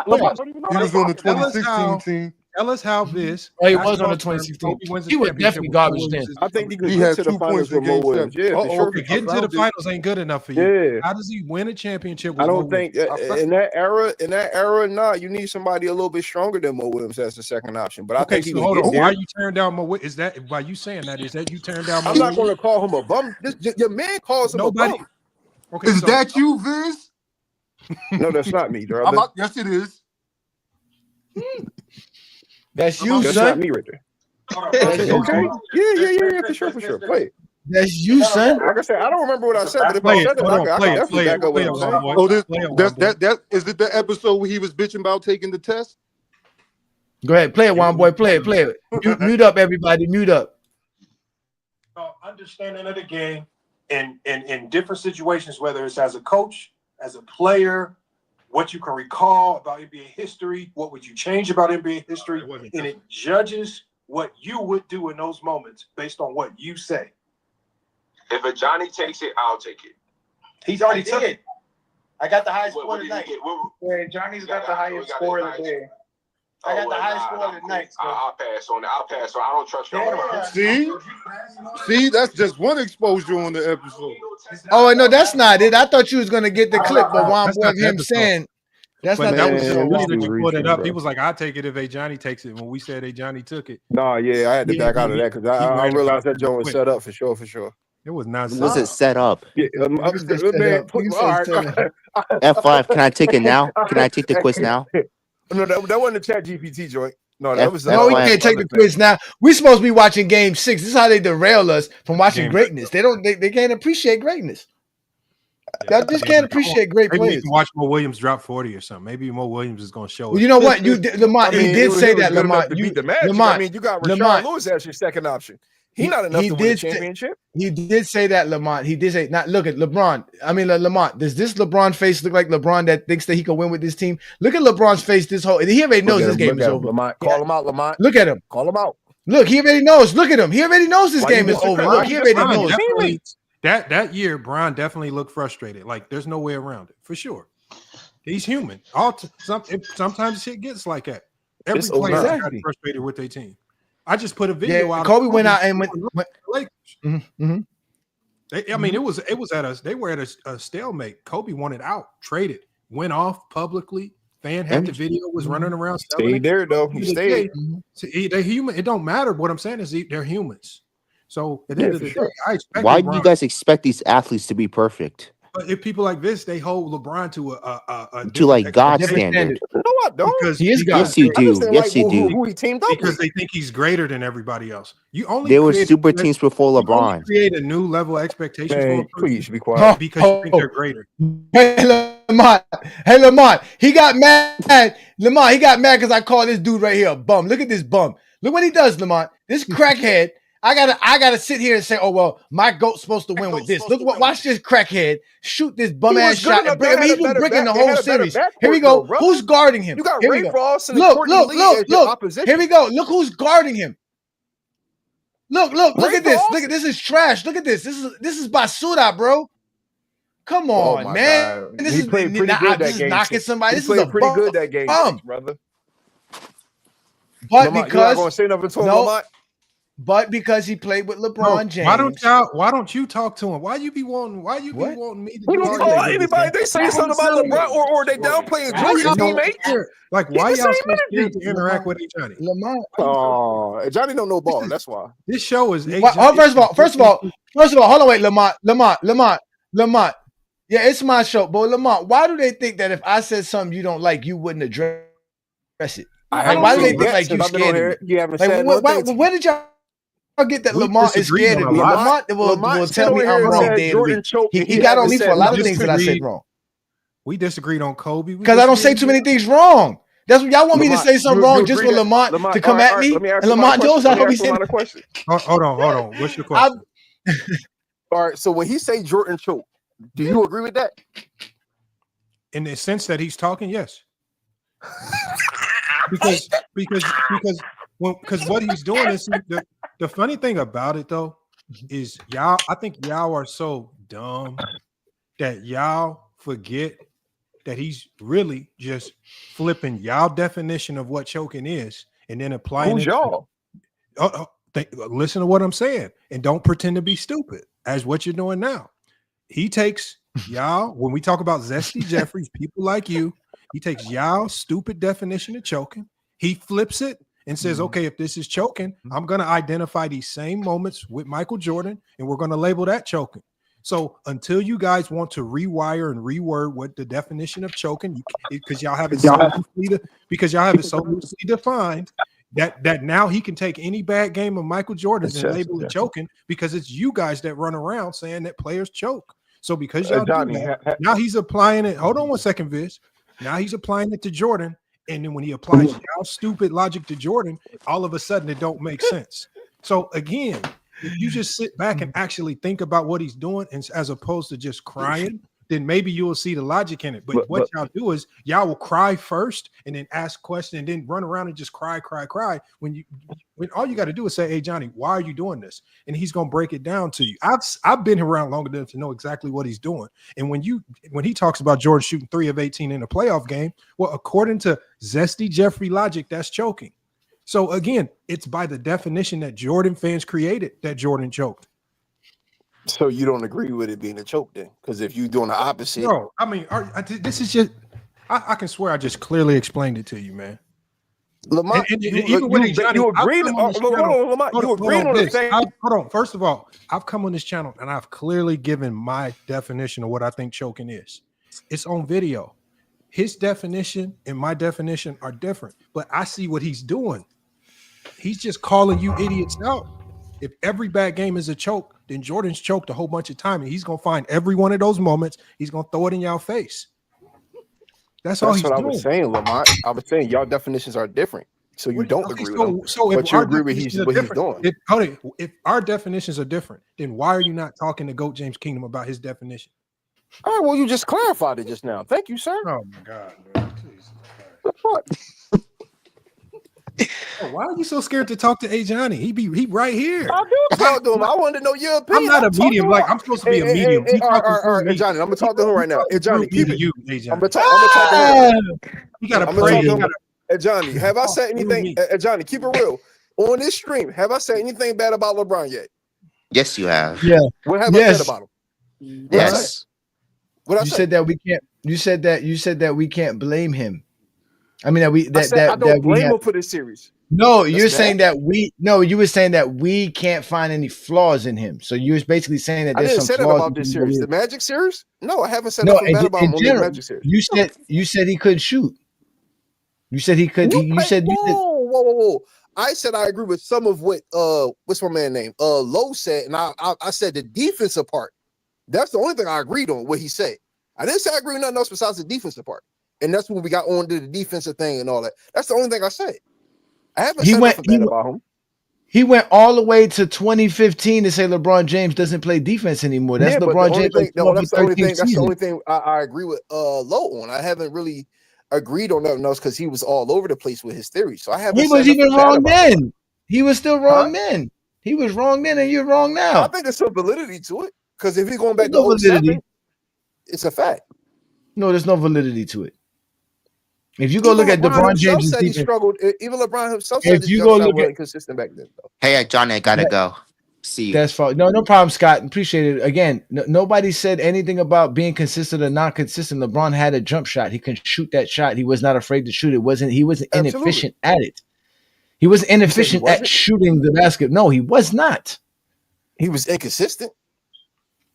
was on the 2016 team. Tell us how this. Oh, he was on the 2016. He was definitely garbage then. I think he had to the finals with Mo Williams. Yeah, for sure. Getting to the finals ain't good enough for you. Yeah. How does he win a championship with I don't think in that era, nah, you need somebody a little bit stronger than Mo Williams as the second option. But I think he hold on. Why you turn down Mo Williams? Is that by you saying that? Is that you turn down Mo I'm not going to call him a bum. Your man calls him a bum. Okay, is that you, Viz? No, that's not me, brother. Yes, it is. That's you, that's son. Not me right there. Okay. Yeah, for sure. Play it. That's you, son. Like I said, I don't remember what I said, but if I said it, I can definitely back up what I'm saying. Oh, that is it. The episode where he was bitching about taking the test. Go ahead, play it, one boy. Play it. Mute up, everybody. Mute up. Understanding of the game in different situations, whether it's as a coach, as a player, what you can recall about NBA history, what would you change about NBA history, and it judges what you would do in those moments based on what you say. If Ajani takes it, I'll take it. He's already took it. I got the highest score tonight. Yeah, Johnny's got the highest score of the day. I got the highest score of the night. I'll pass on it. I don't trust y'all. See, that's just one exposure on the episode. Oh, no, that's not it. I thought you was gonna get the clip, but one boy of him saying that's not that the was episode. that you put it up. He was like, "I take it if Ajani takes it." When we said Ajani took it, no, yeah, I had to back out of that because I realized that joint was set up for sure. It was not. Was it set up? Yeah, F5. Can I take it now? Can I take the quiz now? No, that wasn't the Chat GPT joint. No, that was. No, we can't take the quiz now. We're supposed to be watching Game 6. This is how they derail us from watching greatness. They don't. They can't appreciate greatness. They just can't appreciate great Maybe players. you can watch Mo Williams drop 40 or something. Maybe Mo Williams is going to show us. Well, you know what? Lamont, you did say that, Lamont. You beat the Magic. I mean, you got Rashard Lewis as your second option. He's not enough to win the championship. He did say that, Lamont. He did say, not look at LeBron. I mean, Lamont, does this LeBron face look like LeBron that thinks that he can win with this team? Look at LeBron's face this whole. He already knows this game is over. Lamont, call him out, Lamont. Look at him. Call him out. Look, he already knows. Look at him. He already knows this game is over. Look, he already knows. That year, Bron definitely looked frustrated. Like, there's no way around it, for sure. He's human. Sometimes shit gets like that. Every player got frustrated with their team. I just put a video out. Kobe went out and went. I mean, it was at us. They were at a stalemate. Kobe wanted out, traded, went off publicly. Fan had the video, was running around. Stayed there though. He stayed. They're human. It don't matter. What I'm saying is they're humans. So at the end of the day, I expect. Why do you guys expect these athletes to be perfect? But if people like this, they hold LeBron to a To like God standard. No, I don't. Because Yes, you do. Yes, you do. Who he teamed up because with. they think he's greater than everybody else. You only There were create- super teams before you only LeBron. create a new level of expectation Man, for a please person be quiet. because you think they're greater. Hey, Lamont. He got mad. Lamont, he got mad because I called this dude right here a bum. Look at this bum. Look what he does, Lamont. This crackhead. I gotta sit here and say, oh well, my goat's supposed to win with this. Look, watch this crackhead shoot this bum ass shot. He was breaking the whole series. Here we go. Who's guarding him? You got Here Ray we go. Ross and Look, Courtney look, Lee look, as your look. opposition. Here we go. Look who's guarding him. Look Ray at this. Ross? Look at this. Is trash. Look at this. This is Basuda, bro. Come on, my man. God. This He is played pretty good that this is game knocking six. somebody. He This is played a pretty bum. good that game six, brother. But Lamont, you're not because gonna say nothing to him, no, Lamont? but because he played with LeBron James. Why don't you talk to him? Why you be wanting me to We do don't all call that? anybody. They say something about LeBron or they downplaying Jordan's teammates. Like He why the y'all same so scared energy. to interact with Ajani? Lamont. Oh, Johnny don't know ball. That's why. This show is First of all, hold on, wait, Lamont. Yeah, it's my show, but Lamont, why do they think that if I said something you don't like, you wouldn't address it? Why do they think like you scared of me? You haven't Like, said where did y'all get that We Lamont is disagree scared on of me? a lot. Lamont will tell me I'm wrong day of the week. He got on me for a lot of things that I said wrong. We disagreed on Kobe Because I don't say too many things wrong. That's what y'all want me to say something wrong just for Lamont to come at me. And Lamont knows I don't be saying. Hold on. What's your question? All right. So when he say Jordan choke, do you agree with that? In the sense that he's talking, yes. because what he's doing is the funny thing about it though is y'all. I think y'all are so dumb that y'all forget that he's really just flipping y'all definition of what choking is and then applying Who's it. Y'all? Listen to what I'm saying and don't pretend to be stupid as what you're doing now. He takes y'all, when we talk about Zesty Jeffries, people like you, he takes y'all stupid definition of choking, he flips it and says, okay, if this is choking, I'm going to identify these same moments with Michael Jordan and we're going to label that choking. So until you guys want to rewire and reword what the definition of choking, because y'all have it so loosely defined that now he can take any bad game of Michael Jordan's and label it choking because it's you guys that run around saying that players choke. So because y'all do that, now he's applying it. Hold on one second, Viz. Now he's applying it to Jordan. And then when he applies y'all stupid logic to Jordan, all of a sudden it don't make sense. So again, if you just sit back and actually think about what he's doing and as opposed to just crying, then maybe you will see the logic in it. But what y'all do is y'all will cry first and then ask questions and then run around and just cry. When all you got to do is say, hey, Johnny, why are you doing this? And he's going to break it down to you. I've been around long enough to know exactly what he's doing. And when he talks about Jordan shooting 3 of 18 in a playoff game, well, according to Zesty Jeffrey logic, that's choking. So again, it's by the definition that Jordan fans created that Jordan choked. So you don't agree with it being a choke then? Because if you're doing the opposite. No, I mean, this is just, I can swear I just clearly explained it to you, man. Lamont, you agreed on the thing. Hold on. First of all, I've come on this channel and I've clearly given my definition of what I think choking is. It's on video. His definition and my definition are different, but I see what he's doing. He's just calling you idiots out. If every bad game is a choke, then Jordan's choked a whole bunch of time, and he's gonna find every one of those moments. He's gonna throw it in y'all face. That's all he's doing. I was saying, Lamont. I was saying y'all definitions are different, so you don't agree with him. So but you agree with what he's doing. If our definitions are different, then why are you not talking to Goat James Kingdom about his definition? All right, well, you just clarified it just now. Thank you, sir. Oh my God, man. Why are you so scared to talk to Ajani? He right here. I do talk to him. I wanted to know your opinion. I'm not a medium. Like I'm supposed to be a medium. All right, Johnny. I'm gonna talk to him right now. Hey, Johnny, keep it. I'm gonna talk to him. You gotta pray. Hey, Johnny, have I said anything? Johnny, keep it real. On this stream, have I said anything bad about LeBron yet? Yes, you have. Yeah. What have I said about him? What I said? Yes. What I You said? said that we can't. You said that we can't blame him. I mean I said I don't we blame have. him for this series. No, That's you're bad. saying that you were saying that we can't find any flaws in him. So you was basically saying that I there's didn't some say that flaws. about this series. The Magic series? No, I haven't said No, nothing bad about him in on the general, Magic series. you said he couldn't shoot. You said he could. You said Whoa. I said I agree with some of what what's my man name? Lowe said, and I said the defensive part. That's the only thing I agreed on, what he said. I didn't say I agree with nothing else besides the defensive part. And that's when we got on to the defensive thing and all that. That's the only thing I said. I haven't said nothing bad about him. He went all the way to 2015 to say LeBron James doesn't play defense anymore. That's But LeBron the only James. thing, that's the only thing. That's the Season. only thing I agree with Lowe on. I haven't really agreed on nothing else because he was all over the place with his theories. So I haven't. He said was even nothing bad wrong about then. him. He was still wrong then. He was wrong then, and you're wrong now. I think there's some validity to it because if he's going back There's no to 07, validity. it's a fact. No, there's no validity to it. If you go Even look at LeBron James' said he defense, struggled. Even LeBron himself said if his you jump go shot look wasn't at, consistent back then. Though. Hey, Johnny, I gotta go. See you. That's fine. No problem, Scott. Appreciate it. Again, nobody said anything about being consistent or not consistent. LeBron had a jump shot. He can shoot that shot. He was not afraid to shoot it. He wasn't inefficient at it. He was inefficient at shooting the basket. No, he was not. He was inconsistent.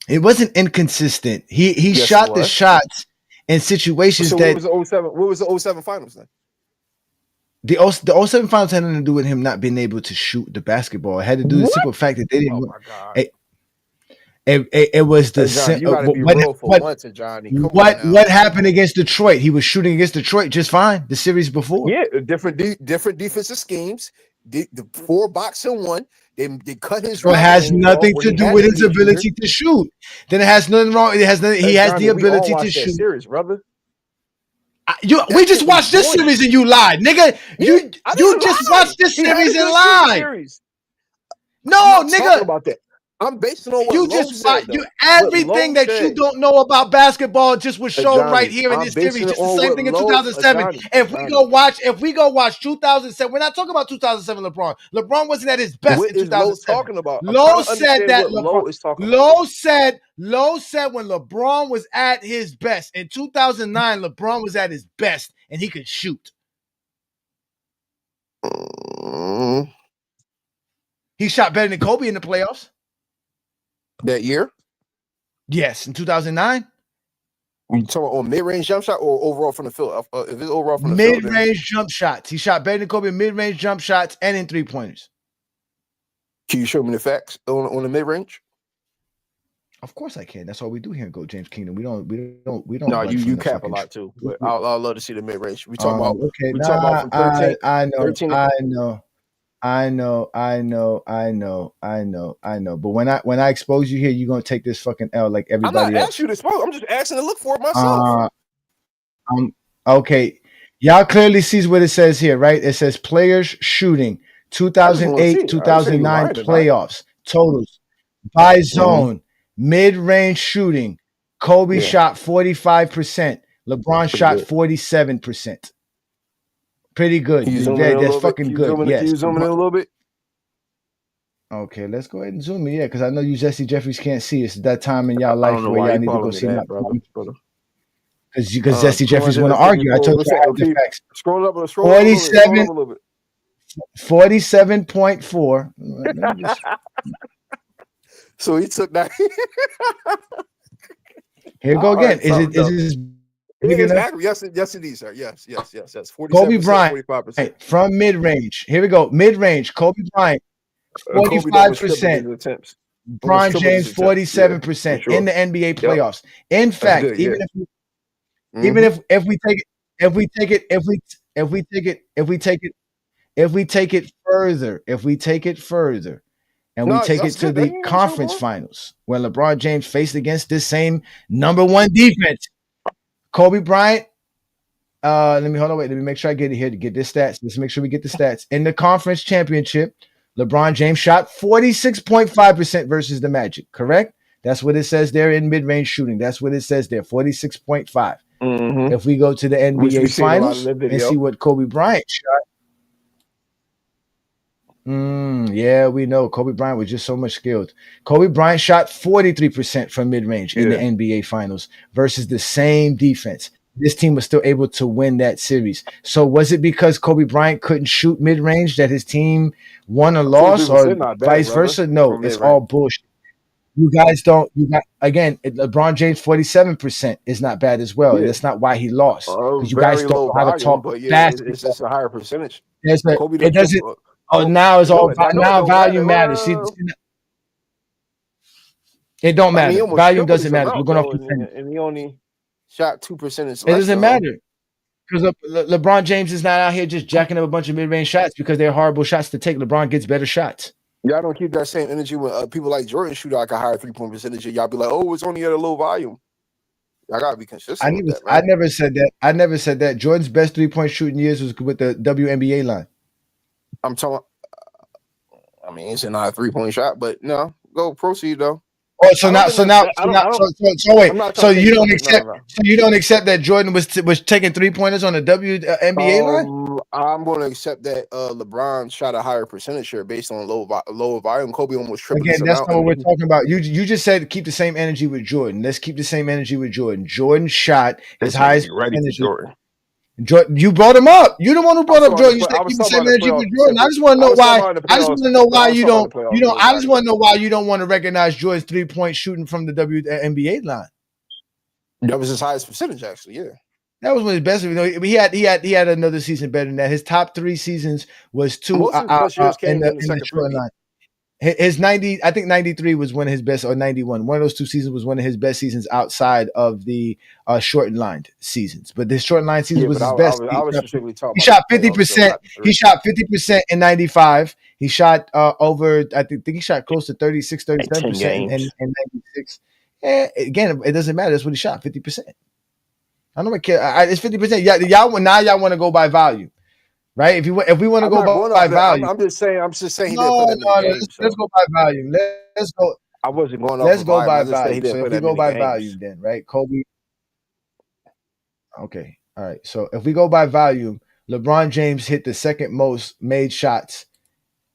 It wasn't inconsistent. He shot the shots in situations so that. What was the 07 finals then? The 07 finals had nothing to do with him not being able to shoot the basketball. It had to do with the simple fact that they didn't. Oh my God. It was the Johnny, you gotta be real for once, Johnny. What happened against Detroit? He was shooting against Detroit just fine. The series before, yeah, different defensive schemes. The 4-box-1. They cut his. So it has nothing to do with his ability to shoot. Then it has nothing wrong. It has nothing. He has the ability to shoot. Series, brother. We just watched this series and you lied, nigga. You just watched this series and lied. No, nigga. About that. I'm basing on what you Lowe just said, everything that you don't know about basketball just was shown Johnny, right here in this series. Just the same thing in 2007. Johnny, if we go watch 2007, we're not talking about 2007 LeBron. LeBron wasn't at his best what in 2007. Lowe talking about? Lowe said that Lowe is talking Lowe said when LeBron was at his best in 2009, LeBron was at his best and he could shoot. He shot better than Kobe in the playoffs. That year? Yes, in 2009. You talking on mid-range jump shot or overall from the field? If it's overall from the mid-range jump shots. He shot better than Kobe in mid-range jump shots and in three-pointers. Can you show me the facts on the mid-range? Of course I can. That's all we do here in Go James Kingdom. We don't. No, you cap a lot too. But I'll love to see the mid-range. We talk about. Okay, we talk about from 13. I know. 13 I know. But when I expose you here, you're gonna take this fucking L like everybody else. I'm not asking you to expose. I'm just asking to look for it myself. Okay. Y'all clearly sees what it says here, right? It says players shooting 2008, 2009 playoffs totals by zone, mid-range shooting. Kobe shot 45%. LeBron shot 47%. Pretty good. That's fucking good. Yes. Can you zoom in a little bit? Okay, let's go ahead and zoom in. Yeah, because I know you Jesse Jeffries can't see. It's that time in y'all life where y'all need to go see that, because Jesse Jeffries want to argue. I told you the facts. Scroll up a 47.4. So he took that. Here go again. Is it Yes, it is, sir. Yes. 47%, Kobe Bryant 45%. from mid-range. Here we go. Mid-range. Kobe Bryant 45%. LeBron James 47% in the NBA playoffs. In fact, even if we take it further, and we take it to the conference finals where LeBron James faced against this same number one defense. Kobe Bryant, let me make sure I get it here to get this stats. Let's make sure we get the stats. In the conference championship, LeBron James shot 46.5% versus the Magic, correct? That's what it says there in mid-range shooting. That's what it says there, 46.5. If we go to the NBA finals and see what Kobe Bryant shot. Yeah, we know Kobe Bryant was just so much skilled. Kobe Bryant shot 43% from mid-range in the NBA Finals versus the same defense. This team was still able to win that series. So was it because Kobe Bryant couldn't shoot mid-range that his team won or lost, or 43% not bad, vice brother, versa? No, from it's mid-range. all bullshit. You guys don't. You got again. LeBron James 47% is not bad as well. Yeah. That's not why he lost, because you guys Very don't low know how to volume, talk but yeah, basketball. it's just a higher percentage. Kobe It done took. doesn't. Oh, now it's all I know it now don't value matter. matters. See, it don't I mean, he matter. almost Volume tripled doesn't his matter. We're amount going off though, percentage. and he only shot 2% It doesn't matter, because LeBron James is not out here just jacking up a bunch of mid-range shots because they're horrible shots to take. LeBron gets better shots. Y'all don't keep that same energy when people like Jordan shoot like a higher 3-point percentage. Y'all be like, oh, it's only at a low volume. Y'all gotta be consistent with that, man. I never said that. I never said that. Jordan's best 3-point shooting years was with the WNBA line. I'm talking. I mean, it's not a 3-point shot, but no, go proceed though. Oh, so wait. So you don't accept? So you don't accept that Jordan was taking 3-pointers on the WNBA line? I'm going to accept that LeBron shot a higher percentage share based on lower volume. Kobe almost tripled his Again, that's amount. not what we're talking about. You just said keep the same energy with Jordan. Let's keep the same energy with Jordan. Jordan shot his highest percentage. Jordan, you brought him up. You the one who brought up Jordan. You said keep the same energy with Jordan. I just want to know why. I just want to know why you don't. I just want to know why you don't want to recognize Jordan's 3-point shooting from the WNBA line. That was his highest percentage, actually. Yeah, that was one of his best. You know, he had another season better than that. His top 3 seasons was 2 Most of his best years came in the short line. His 90, I think 93 was one of his best, or 91. One of those 2 seasons was one of his best seasons outside of the shortened lined seasons. But the shortened line season was his best. He shot 50%. He shot 50% in 95. He shot over, I think he shot close to 36, 37% in 96. Again, it doesn't matter. That's what he shot, 50%. I don't care. It's 50%. Y'all want to go by volume. Right? If we want to go by value, I'm just saying. He no, didn't put that in the game. Let's go by value. Let's go. I wasn't going off. Let's go by value. value. So if we go by value, then right, Kobe. Okay, all right. So if we go by volume, LeBron James hit the second most made shots,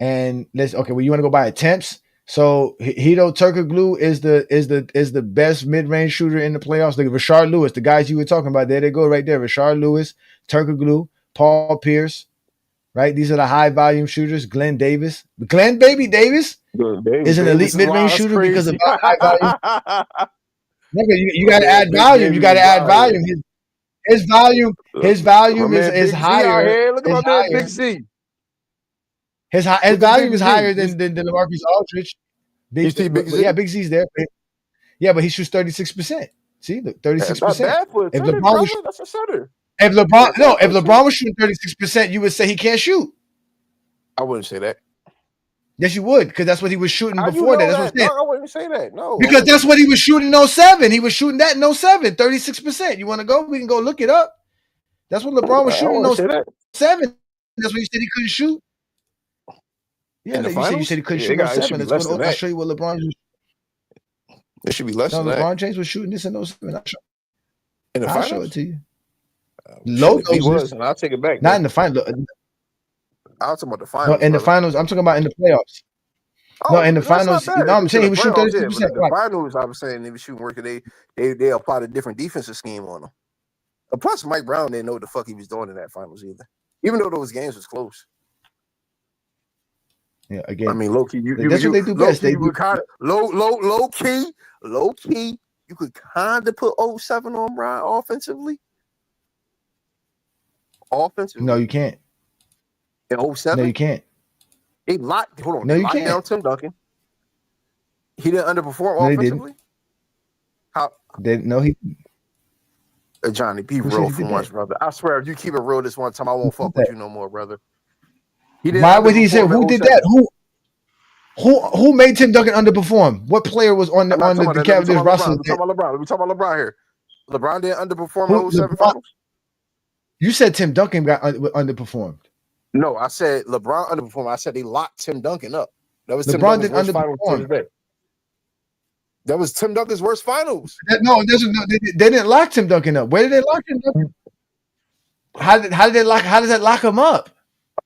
and well, you want to go by attempts? So Hito Turkoglu is the best mid-range shooter in the playoffs. Like Rashard Lewis, the guys you were talking about, there they go right there. Rashard Lewis, Turkoglu, Paul Pierce. Right, these are the high volume shooters. Glenn Davis, Davis is an elite mid range shooter because of high volume. You got to add volume. You got to add volume. His volume is higher. Look at my man Big Z. His volume is higher than LaMarcus Aldridge. Big Z? Yeah, Big Z's there. Yeah, but he shoots 36%. See, look, 36%. Not bad for a center, that's a center. If LeBron was shooting 36%, you would say he can't shoot. I wouldn't say that. Yes, you would, because that's what he was shooting before that. That's what I'm saying. No, I wouldn't say that. No, because that's what he was shooting in 07. He was shooting that in 07, 36%. You want to go? We can go look it up. That's what LeBron was shooting in 07. That's what you said he couldn't shoot. Yeah, you said he couldn't shoot in 07. I'll show you what LeBron was. It should be less than that. LeBron James was shooting this in 07. I'll show it to you. Low doses, and I'll take it back. Not in the final. I'm talking about the finals. No, in the finals. I'm talking about in the playoffs. No, in the finals. No, I'm saying he was shooting 36%. The finals, I was saying they were shooting work. They applied a different defensive scheme on them. Plus, Mike Brown didn't know what the fuck he was doing in that finals either. Even though those games was close. Yeah, again. I mean, low key. That's what they do best. They do low key. You could kind of put 07 on Brian offensively. No, you can't. In 07? No, you can't. They locked down Tim Duncan. He didn't underperform offensively? How? He Johnny, be real for once, brother. I swear, if you keep it real this one time, I won't fuck with you no more, brother. Why would he say who did that? Who made Tim Duncan underperform? What player was on the Cavaliers roster? Let me talk about LeBron here. LeBron didn't underperform in 07 finals. You said Tim Duncan got underperformed. No, I said LeBron underperformed. I said they locked Tim Duncan up. That was LeBron didn't underperform. That was Tim Duncan's worst finals. They didn't lock Tim Duncan up. Where did they lock him up? How does that lock him up?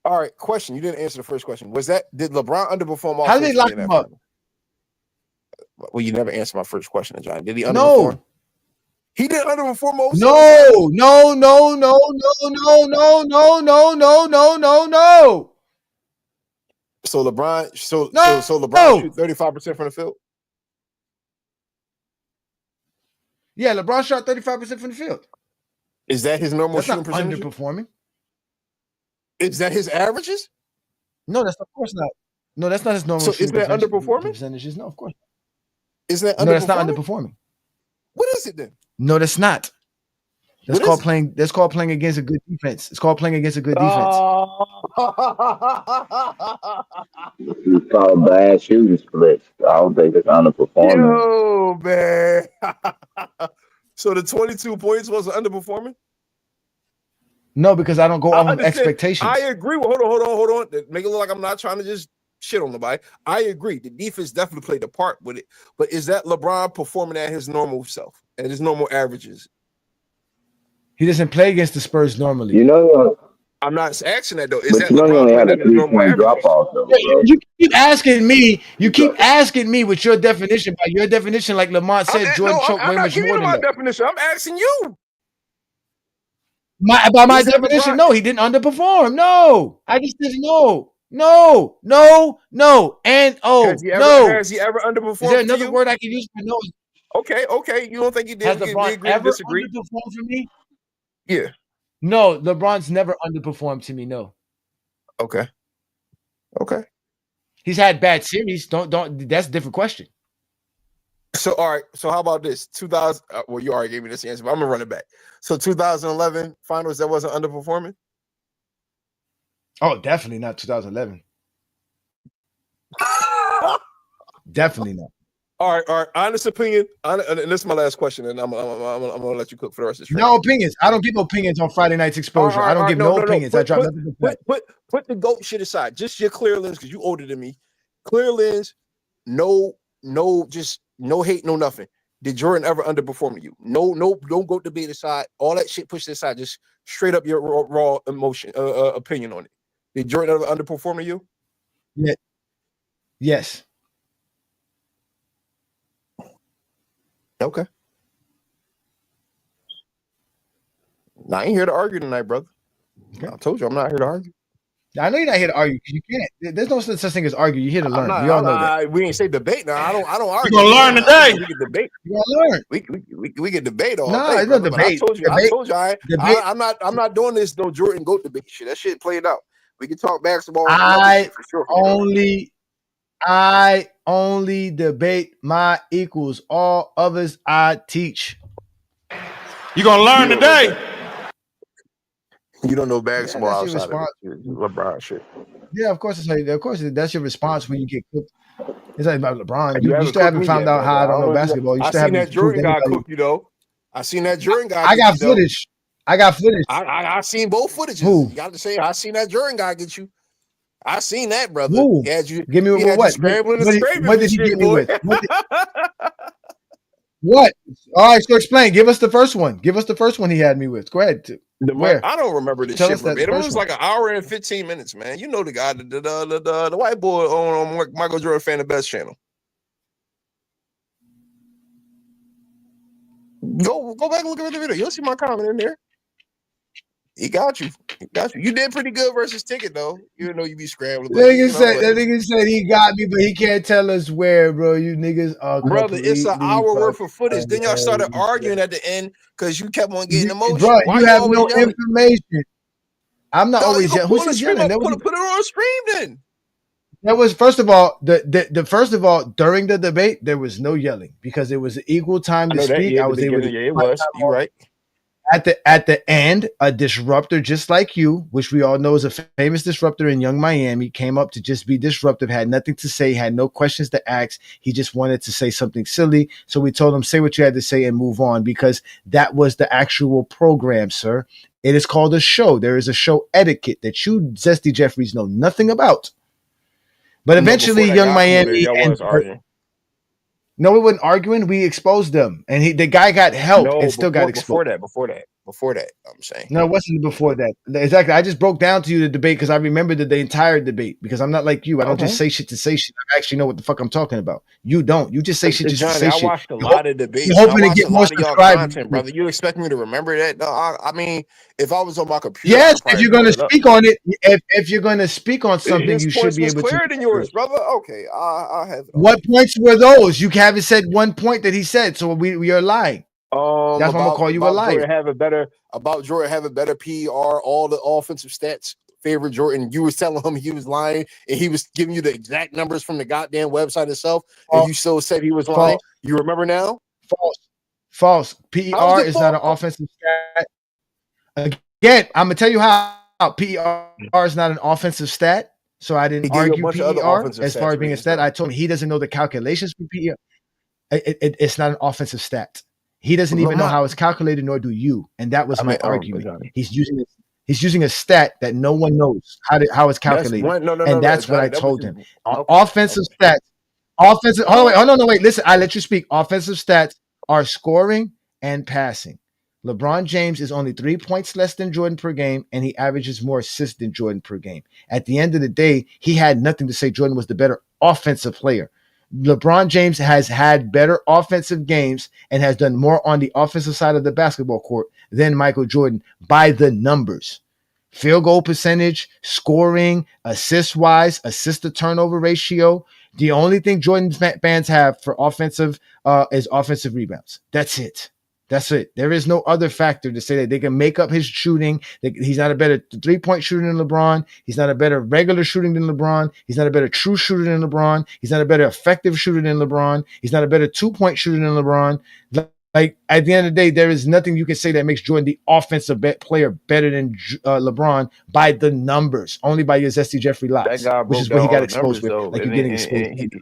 All right, question. You didn't answer the first question. Did LeBron underperform How did they offensively lock in that him up? final? Well, you never answered my first question, Ajani. Did he underperform? No. He didn't underperform most. No. So LeBron, so LeBron shoot 35% from the field. Yeah, LeBron shot 35% from the field. Is that his normal That's shooting not percentage? underperforming. Is that his averages? No, that's of course not. No, that's not his normal. So is that underperforming? Percentages? No, of course. Is that underperforming? No, that's not underperforming. What is it then? No, that's not. That's called playing. That's called playing against a good defense. It's called playing against a good defense. It's called bad shooting splits. I don't think it's underperforming. Yo, man. So the 22 points wasn't underperforming? No, because I don't go off of expectations. I agree. Well, hold on. Make it look like I'm not trying to just shit on nobody. I agree. The defense definitely played a part with it. But is that LeBron performing at his normal self, at his normal averages? He doesn't play against the Spurs normally. You know, I'm not asking that though. Is but that you know, he LeBron only had playing a at his normal 3-point drop averages? off though. Bro. You keep asking me. You keep asking me with your definition. By your definition, like Lamont said, Jordan choked way much more than my that. definition. I'm asking you. By my definition, no, he didn't underperform. No, I just said no. And has he ever underperformed? Is there another word I can use for no? Okay. You don't think he did? Has LeBron ever underperformed for me? Yeah. No, LeBron's never underperformed to me. No. Okay. He's had bad series. Don't. That's a different question. So all right. So how about this? 2000. Well, you already gave me this answer, but I'm gonna run it back. So 2011 finals that wasn't underperforming. Oh, definitely not 2011. Definitely not. All right. Honest opinion. And this is my last question, and I'm gonna let you cook for the rest of the stream. No opinions. I don't give opinions on Friday Night's Exposure. I don't give no opinions. I drop nothing. Put the GOAT shit aside. Just your clear lens, because you older than me. Clear lens. No, just no hate, no nothing. Did Jordan ever underperform you? No, don't go debate aside. All that shit push aside. Just straight up your raw emotion, opinion on it. Did Jordan ever underperform you? Yeah. Yes. Okay. Now, I ain't here to argue tonight, brother. Okay. I told you I'm not here to argue. I know you're not here to argue because you can't. There's no such thing as argue. You're here to learn. We all know that. We ain't say debate now. I don't argue. You're gonna learn today. We can debate. You're gonna learn. We can debate all no, day. It's no debate. I told you I'm not doing this no Jordan GOAT debate shit. That shit played out. We can talk basketball. I only debate my equals. All others I teach. You're gonna learn today. You don't know basketball that's outside of LeBron shit. Yeah, of course. That's your response when you get cooked. It's like about LeBron. You still haven't found out how I don't know basketball. You still I seen that Jordan guy cook you though. I seen that Jordan guy. I got footage. I seen both footages. Who? You got to say I seen that Jordan guy get you. I seen that, brother. Who? Give me what? What did he get me with? What? All right, so explain. Give us the first one. Give us the first one he had me with. Go ahead. Where? I don't remember this shit. It was like an hour and 15 minutes, man. You know the guy, the white boy on Michael Jordan Fan the Best channel. Go back and look at the video. You'll see my comment in there. He got you. You did pretty good versus Ticket though. Even though you be scrambling. That nigga said he got me, but he can't tell us where, bro. You niggas are brother. It's an hour worth of footage. Then y'all started arguing at the end because you kept on getting emotional. Bro, you have no information. I'm not always yelling. Who's yelling? Put it on stream then. That was first of all during the debate there was no yelling because it was equal time to speak. I was able to. Yeah, it was. You're right. At the end, a disruptor just like you, which we all know is a famous disruptor in Young Miami, came up to just be disruptive, had nothing to say, had no questions to ask. He just wanted to say something silly. So we told him, say what you had to say and move on because that was the actual program, sir. It is called a show. There is a show etiquette that you, Zesty Jeffries, know nothing about. But eventually, Young Miami... No, we weren't arguing. We exposed them. And the guy got help and still got exposed. Before that. Before that, I'm saying. No, it wasn't before that. Exactly. I just broke down to you the debate because I remembered the entire debate because I'm not like you. I don't just say shit to say shit. I actually know what the fuck I'm talking about. You don't. You just say shit just Johnny, to say I shit. watched a lot of debates. You're hoping I to watched get a more lot of y'all subscribers. content, brother. You expect me to remember that? No, I mean, if I was on my computer, Yes, if you're going to speak on it, if you're going to speak on something, his you should points be was able to. clearer than yours, brother. Okay, I have it. What points were those? You haven't said one point that he said, so we are lying. That's why I'm gonna call you a liar. Jordan having better PER, all the offensive stats favor Jordan. You was telling him he was lying, and he was giving you the exact numbers from the goddamn website itself, and you still said he was lying. You remember now? False. PER is not an offensive stat. Again, I'm gonna tell you how PER is not an offensive stat. So I didn't argue PER as far as being a stat. I told him he doesn't know the calculations for PER. It's not an offensive stat. He doesn't even know how it's calculated, nor do you. And that was my argument. He's using a stat that no one knows how it's calculated. That's what I told him. Offensive stats. Hold on, wait. Listen, I let you speak. Offensive stats are scoring and passing. LeBron James is only 3 points less than Jordan per game, and he averages more assists than Jordan per game. At the end of the day, he had nothing to say Jordan was the better offensive player. LeBron James has had better offensive games and has done more on the offensive side of the basketball court than Michael Jordan by the numbers. Field goal percentage, scoring, assist-wise, assist-to-turnover ratio. The only thing Jordan fans have for offensive is offensive rebounds. That's it. That's it. There is no other factor to say that they can make up his shooting. He's not a better three-point shooter than LeBron. He's not a better regular shooting than LeBron. He's not a better true shooter than LeBron. He's not a better effective shooter than LeBron. He's not a better two-point shooter than LeBron. Like, at the end of the day, there is nothing you can say that makes Jordan the offensive player better than LeBron by the numbers, only by your Zesty Jeffrey lies, which is what he got exposed with. Like, you're getting exposed.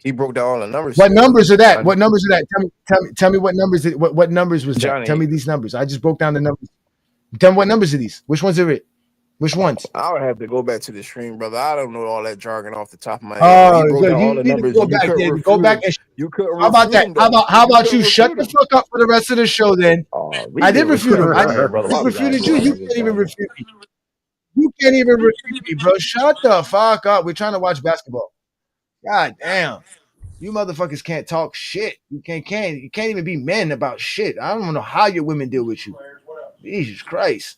He broke down all the numbers. What numbers are that? What numbers are that? Tell me what numbers. What numbers was that? Johnny. Tell me these numbers. I just broke down the numbers. Tell me what numbers are these? Which ones are it? Which ones? I would have to go back to the stream, brother. I don't know all that jargon off the top of my head. Oh, you need to go back. You could. How about that? How about you shut the fuck up for the rest of the show? Then I did refute him. I refuted you. You can't even refute me. You can't even refute me, bro. Shut the fuck up. We're trying to watch basketball. God damn. You motherfuckers can't talk shit. You can't even be men about shit. I don't know how your women deal with you. Jesus Christ.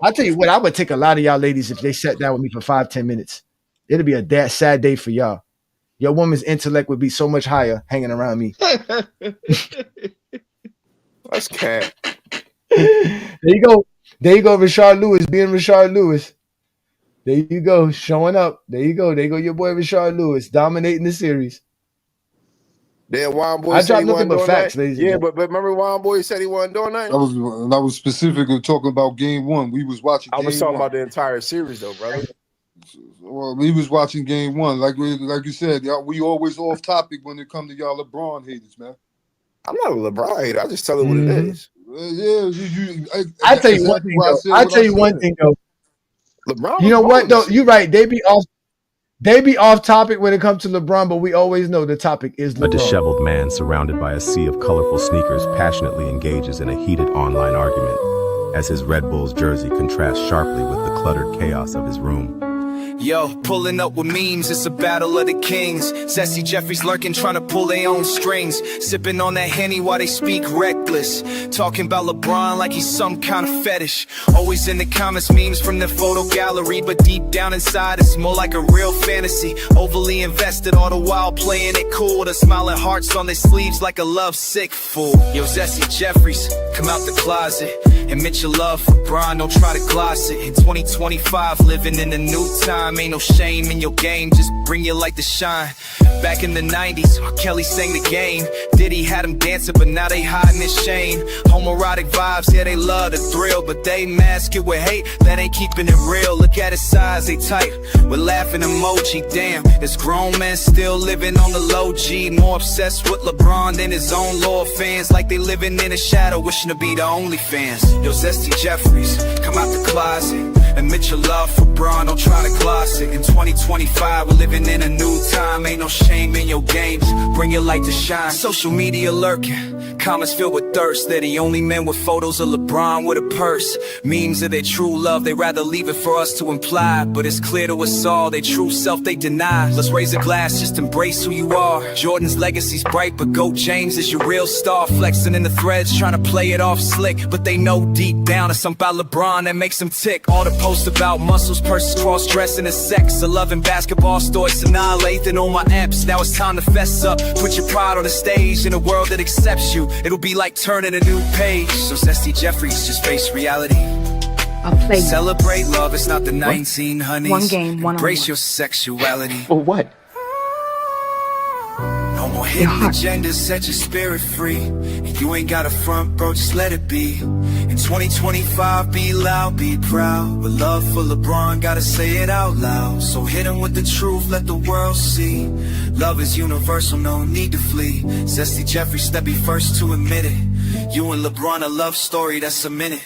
I'll tell you what, I would take a lot of y'all ladies if they sat down with me for 5-10 minutes. It'd be a sad day for y'all. Your woman's intellect would be so much higher hanging around me. That's cat. There you go, Rashard Lewis being Rashard Lewis. There you go, showing up. There you go your boy Rashard Lewis dominating the series. Then Juan Boy I said dropped he nothing wasn't but doing facts, that. ladies. Yeah, but remember Juan Boy said he wasn't doing that? I was specifically talking about game one. We was watching. I was talking about the entire series, though, brother. Well, we was watching game one. Like you said, we always off topic when it comes to y'all LeBron haters, man. I'm not a LeBron hater. I just tell you what it is. I tell you one thing, though. I tell you one thing, though. LeBron. You know what, though? You're right. They be off topic when it comes to LeBron, but we always know the topic is LeBron. A disheveled man surrounded by a sea of colorful sneakers passionately engages in a heated online argument as his Red Bulls jersey contrasts sharply with the cluttered chaos of his room. Yo, pulling up with memes, it's a battle of the kings. Sassy Jeffries lurking, trying to pull their own strings. Sipping on that Henny while they speak reckless. Talking about LeBron like he's some kind of fetish. Always in the comments, memes from the photo gallery. But deep down inside, it's more like a real fantasy. Overly invested, all the while playing it cool. The smiling hearts on their sleeves like a lovesick fool. Yo, Sassy Jeffries, come out the closet. Admit your love for LeBron, don't try to gloss it. In 2025, living in a new time. Ain't no shame in your game, just bring your light to shine. Back in the 90s, Kelly sang the game. Diddy had him dancing, but now they hiding his shame. Homoerotic vibes, yeah, they love the thrill, but they mask it with hate, that ain't keeping it real. Look at his size, they tight, with laughing emoji. Damn, this grown man still living on the low G. More obsessed with LeBron than his own loyal fans. Like they living in a shadow, wishing to be the only fans. Yo, Zesty Jeffries, come out the closet. Admit your love for LeBron, don't try to gloss it. In 2025, we're living in a new time. Ain't no shame in your games, bring your light to shine. Social media lurking, comments filled with thirst. They're the only men with photos of LeBron with a purse. Memes of their true love, they rather leave it for us to imply. But it's clear to us all, their true self they deny. Let's raise a glass, just embrace who you are. Jordan's legacy's bright, but GOAT James is your real star. Flexing in the threads, trying to play it off slick. But they know deep down it's something about LeBron that makes them tick. All the posts about muscles, purses, cross-dressing and sex. 11 basketball stories annihilating on my apps. Now it's time to fess up. Put your pride on the stage in a world that accepts you. It'll be like turning a new page. So Zesty Jeffries, just face reality. I'll play. Celebrate love, it's not the 1900s. One game, one Embrace your sexuality. For what? No more hidden agendas, set your spirit free. And you ain't got a front, bro, just let it be. In 2025, be loud, be proud. With love for LeBron, gotta say it out loud. So hit him with the truth, let the world see. Love is universal, no need to flee. Zesty Jeffries, step be first to admit it. You and LeBron, a love story that's a minute.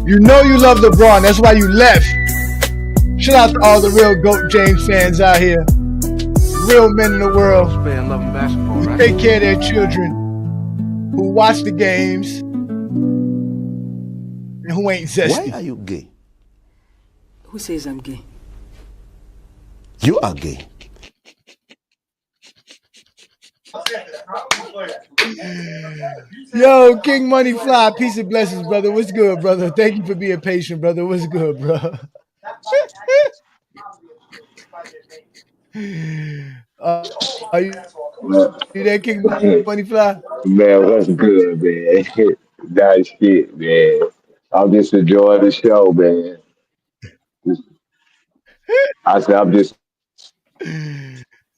You know you love LeBron. That's why you left. Shout out to all the real GOAT James fans out here. Real men in the world who take care of their children, who watch the games, and who ain't zesty. Why are you gay? Who says I'm gay? You are gay. Yo, King Money Fly, peace and blessings, brother. What's good, brother? Thank you for being patient, brother. What's good, bro? Are you there, King Money Fly? Man, what's good, man? Nice shit, man. I'm just enjoying the show, man. I said, I'm just.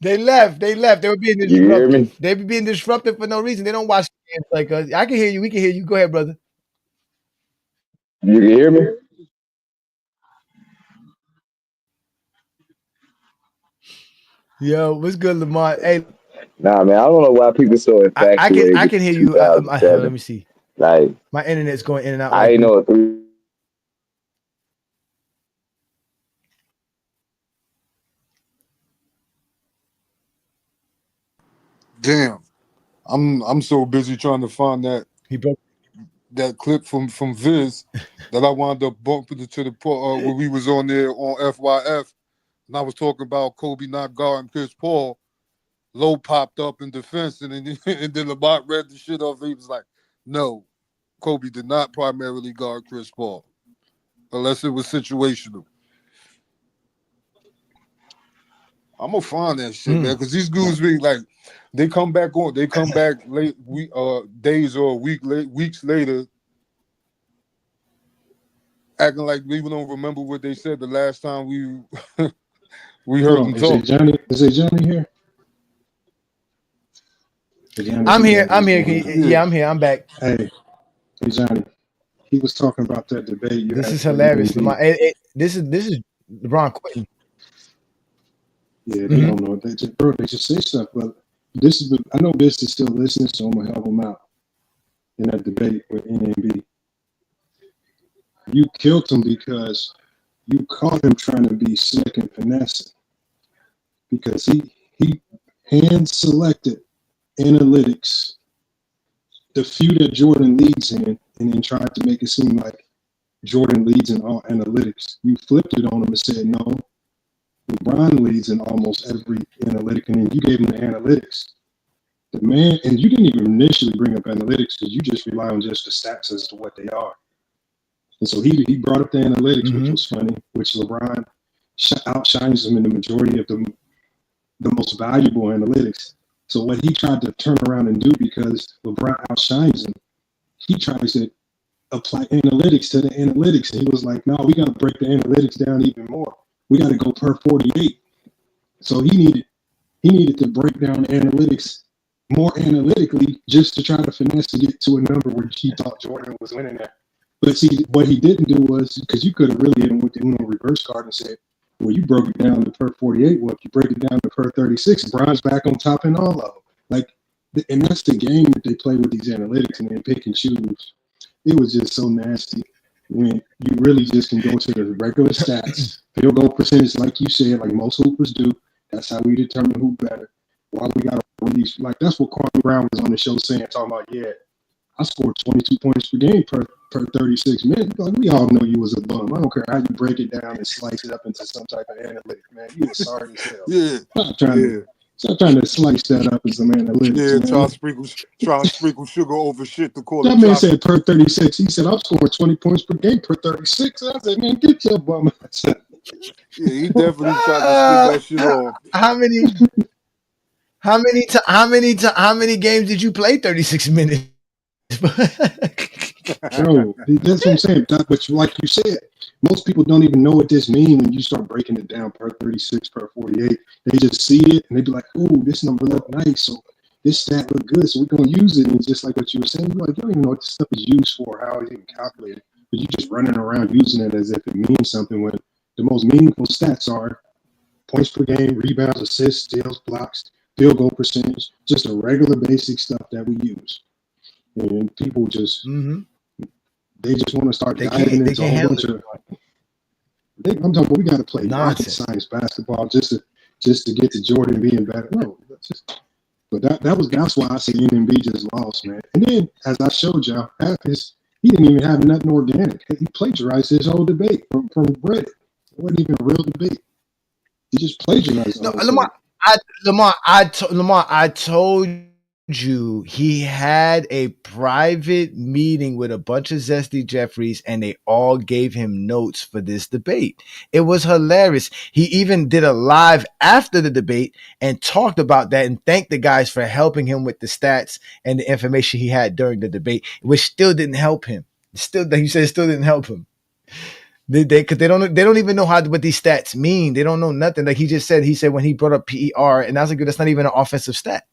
They left. They were being You hear me? disruptive. They be being disruptive for no reason. They don't watch the games like us. I can hear you. We can hear you. Go ahead, brother. You can hear me? Yo, what's good, Lamont? Hey, Nah, man, I don't know why people so infatuated. I can hear you. Let me see. Like, my internet's going in and out. I ain't know it. Damn, I'm so busy trying to find that that clip from Viz that I wound up bumping into the when we was on there on FYF, and I was talking about Kobe not guarding Chris Paul. Low popped up in defense, and then Lamont read the shit off. He was like, "No, Kobe did not primarily guard Chris Paul, unless it was situational." I'm gonna find that shit, man, because these dudes be like, they come back late days or weeks later, acting like we don't remember what they said the last time we heard them talk. Is it Johnny here? I'm here. Yeah, I'm here. I'm back. Hey, Johnny. He was talking about that debate. This is hilarious. This is LeBron quitting. Yeah, they don't know. They just say stuff. But I know Biss is still listening, so I'm gonna help him out in that debate with NMB. You killed him because you caught him trying to be slick and finessing, because he hand selected analytics, the few that Jordan leads in, and then tried to make it seem like Jordan leads in all analytics. You flipped it on him and said, no, LeBron leads in almost every analytic, and then you gave him the analytics. The man, and you didn't even initially bring up analytics because you just rely on just the stats as to what they are. And so he brought up the analytics, which was funny, which LeBron outshines him in the majority of the most valuable analytics. So what he tried to turn around and do, because LeBron outshines him, he tries to apply analytics to the analytics. And he was like, no, we got to break the analytics down even more. We got to go per 48. So he needed to break down the analytics more analytically just to try to finesse to get to a number where he thought Jordan was winning at. But see, what he didn't do was, because you could have really hit him with the Uno reverse card and said, well, you broke it down to per 48. Well, if you break it down to per 36, Bron's back on top in all of them. Like, and that's the game that they play with these analytics and then pick and choose. It was just so nasty. when you really just can go to the regular stats, field goal percentage, like you said, like most hoopers do. That's how we determine who better. Why we got to release, like that's what Kwame Brown was on the show saying, talking about, yeah, I scored 22 points per game per 36 minutes. Like, we all know you was a bum. I don't care how you break it down and slice it up into some type of analytic, man. You was sorry as hell. Yeah. Stop trying to slice that up as some analytics. Yeah, man. try to sprinkle sugar over shit to call That it. man said per 36. He said, I'm scoring 20 points per game per 36. I said, man, get your bum ass out. Yeah, he definitely tried to spit that shit off. How many games did you play 36 minutes? Bro, that's what I'm saying. But like you said, most people don't even know what this means when you start breaking it down per 36, per 48. They just see it and they be like, oh, this number look nice. So this stat look good. So we're going to use it. And it's just like what you were saying. You're like, you don't even know what this stuff is used for, how it's even calculated. But you just running around using it as if it means something when the most meaningful stats are points per game, rebounds, assists, steals, blocks, field goal percentage, just the regular basic stuff that we use. And people just they just want to start diving into a whole bunch of. I'm talking. We got to play rocket science basketball just to get to Jordan being better. No, that's why I say NMB just lost, man. And then as I showed y'all, he didn't even have nothing organic. He plagiarized his whole debate from Reddit. It wasn't even a real debate. He just plagiarized. No, Lamar, I told you he had a private meeting with a bunch of Zesty Jeffries and they all gave him notes for this debate. It was hilarious. He even did a live after the debate and talked about that and thanked the guys for helping him with the stats and the information he had during the debate, which still didn't help him. He said it still didn't help him. Because they don't even know what these stats mean. They don't know nothing. Like he said when he brought up PER, and I was like, that's not even an offensive stat.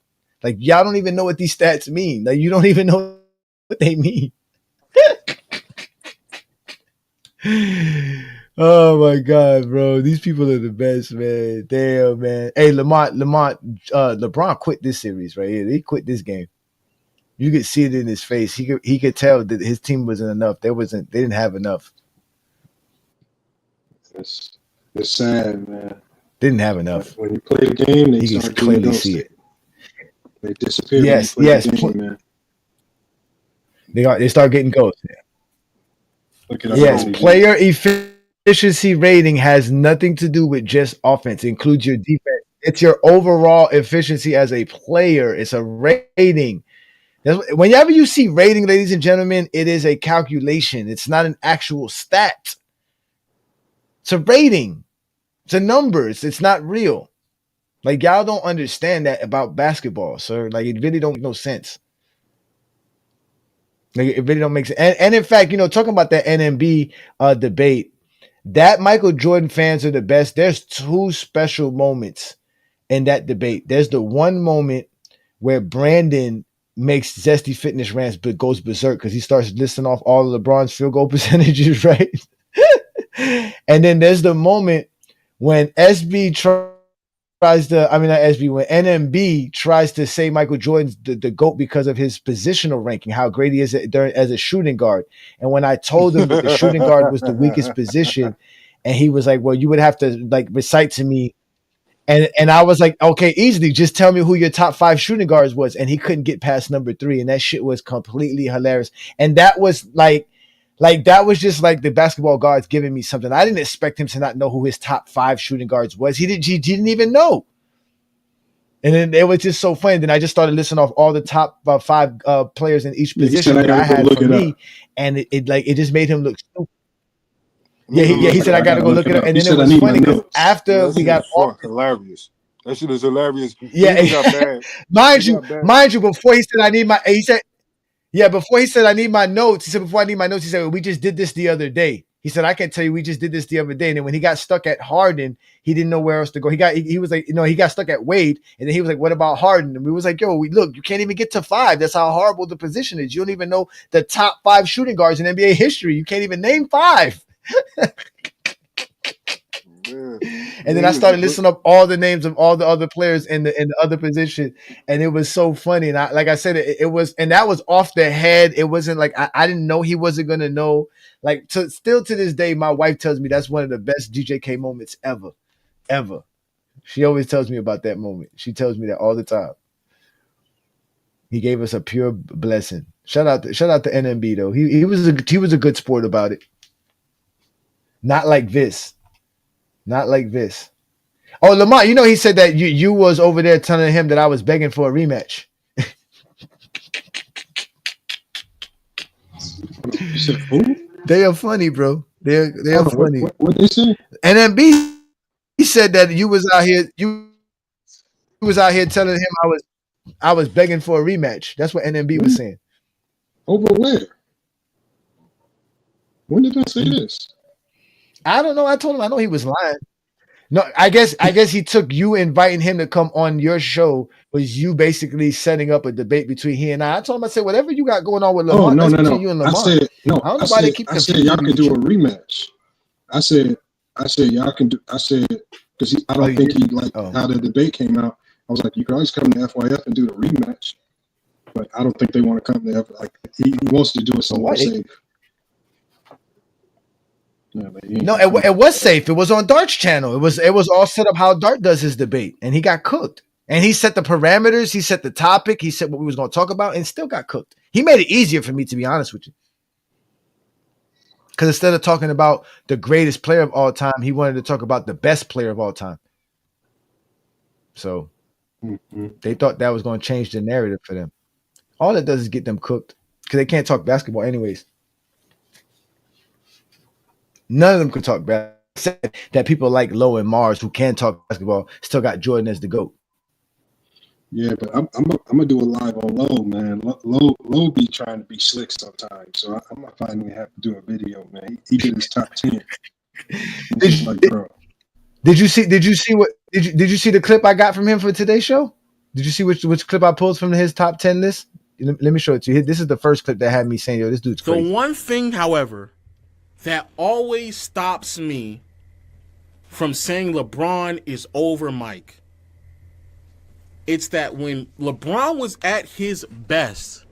Like y'all don't even know what these stats mean. Like you don't even know what they mean. Oh my God, bro. These people are the best, man. Damn, man. Hey, LeBron quit this series right here. He quit this game. You could see it in his face. He could tell that his team wasn't enough. They didn't have enough. It's sad, man. Didn't have enough. When you play the game, they you start can clearly ghosted. see it. They disappear. Yes. The game, man. They start getting ghosted. Yes, player efficiency rating has nothing to do with just offense. It includes your defense. It's your overall efficiency as a player. It's a rating. Whenever you see rating, ladies and gentlemen, it is a calculation. It's not an actual stat. It's a rating. It's a numbers. It's not real. Like y'all don't understand that about basketball, sir. Like it really don't make no sense. Like it really don't make sense. And in fact, talking about that NMB debate, that Michael Jordan fans are the best. There's two special moments in that debate. There's the one moment where Brandon makes Zesty Fitness rants but goes berserk because he starts listing off all of LeBron's field goal percentages, right? And then there's the moment when when NMB tries to say Michael Jordan's the GOAT because of his positional ranking, how great he is as a shooting guard. And when I told him that the shooting guard was the weakest position, and he was like, well, you would have to recite to me. And I was like, okay, easily, just tell me who your top 5 shooting guards was. And he couldn't get past number 3. And that shit was completely hilarious. And that was that was just like the basketball guards giving me something. I didn't expect him to not know who his top 5 shooting guards was. He didn't even know. And then it was just so funny. Then I just started listing off all the top 5 players in each position that I had for me. And it just made him look stupid. He said, I got to go look it up. And then it was funny because after we got off. Hilarious. That shit is hilarious. Yeah. Mind you, before he said, before he said, I need my notes, he said, well, we just did this the other day. He said, I can tell you, we just did this the other day. And then when he got stuck at Harden, he didn't know where else to go. He was like, he got stuck at Wade. And then he was like, what about Harden? And we was like, look, you can't even get to 5. That's how horrible the position is. You don't even know the top 5 shooting guards in NBA history. You can't even name 5. And then I started listing up all the names of all the other players in the other position, and it was so funny. And like I said, it was, and that was off the head. It wasn't like I didn't know he wasn't gonna know. Like still to this day, my wife tells me that's one of the best DJK moments ever. She always tells me about that moment. She tells me that all the time. He gave us a pure blessing. Shout out to NMB though. He was a good sport about it. Not like this. Not like this. Oh, Lamont, you know he said that you was over there telling him that I was begging for a rematch. They are funny, bro. They are funny. What they say? NMB, he said that you was out here telling him I was begging for a rematch. That's what NMB was saying. Over where? When did I say this? I don't know. I told him I know he was lying. No, I guess he took you inviting him to come on your show was you basically setting up a debate between he and I. I told him, I said, whatever you got going on with Lamont, no. you and Lamont. I said no. I don't know I why said, they keep I said y'all can do a rematch. I said y'all can do. I said because I don't think he like how the debate came out. I was like, you can always come to FYF and do the rematch, but I don't think they want to come to like he wants to do it somewhere safe. Yeah, No, it was safe. It was on Dart's channel. It was all set up how Dart does his debate, and he got cooked. And he set the parameters, he set the topic, he said what we was going to talk about, and still got cooked. He made it easier for me, to be honest with you. Because instead of talking about the greatest player of all time, he wanted to talk about the best player of all time. So they thought that was going to change the narrative for them. All it does is get them cooked because they can't talk basketball anyways. None of them could talk basketball. That people like Lowe and Mars who can talk basketball still got Jordan as the GOAT. Yeah, but I'm gonna do a live on Lowe, man. Lowe be trying to be slick sometimes, so I'm gonna finally have to do a video, man. He did his top 10. Did you see the clip I got from him for today's show? Did you see which clip I pulled from his top 10 list? Let me show it to you. This is the first clip that had me saying, yo, this dude's crazy. The one thing, however, that always stops me from saying LeBron is over Mike, it's that when LeBron was at his best,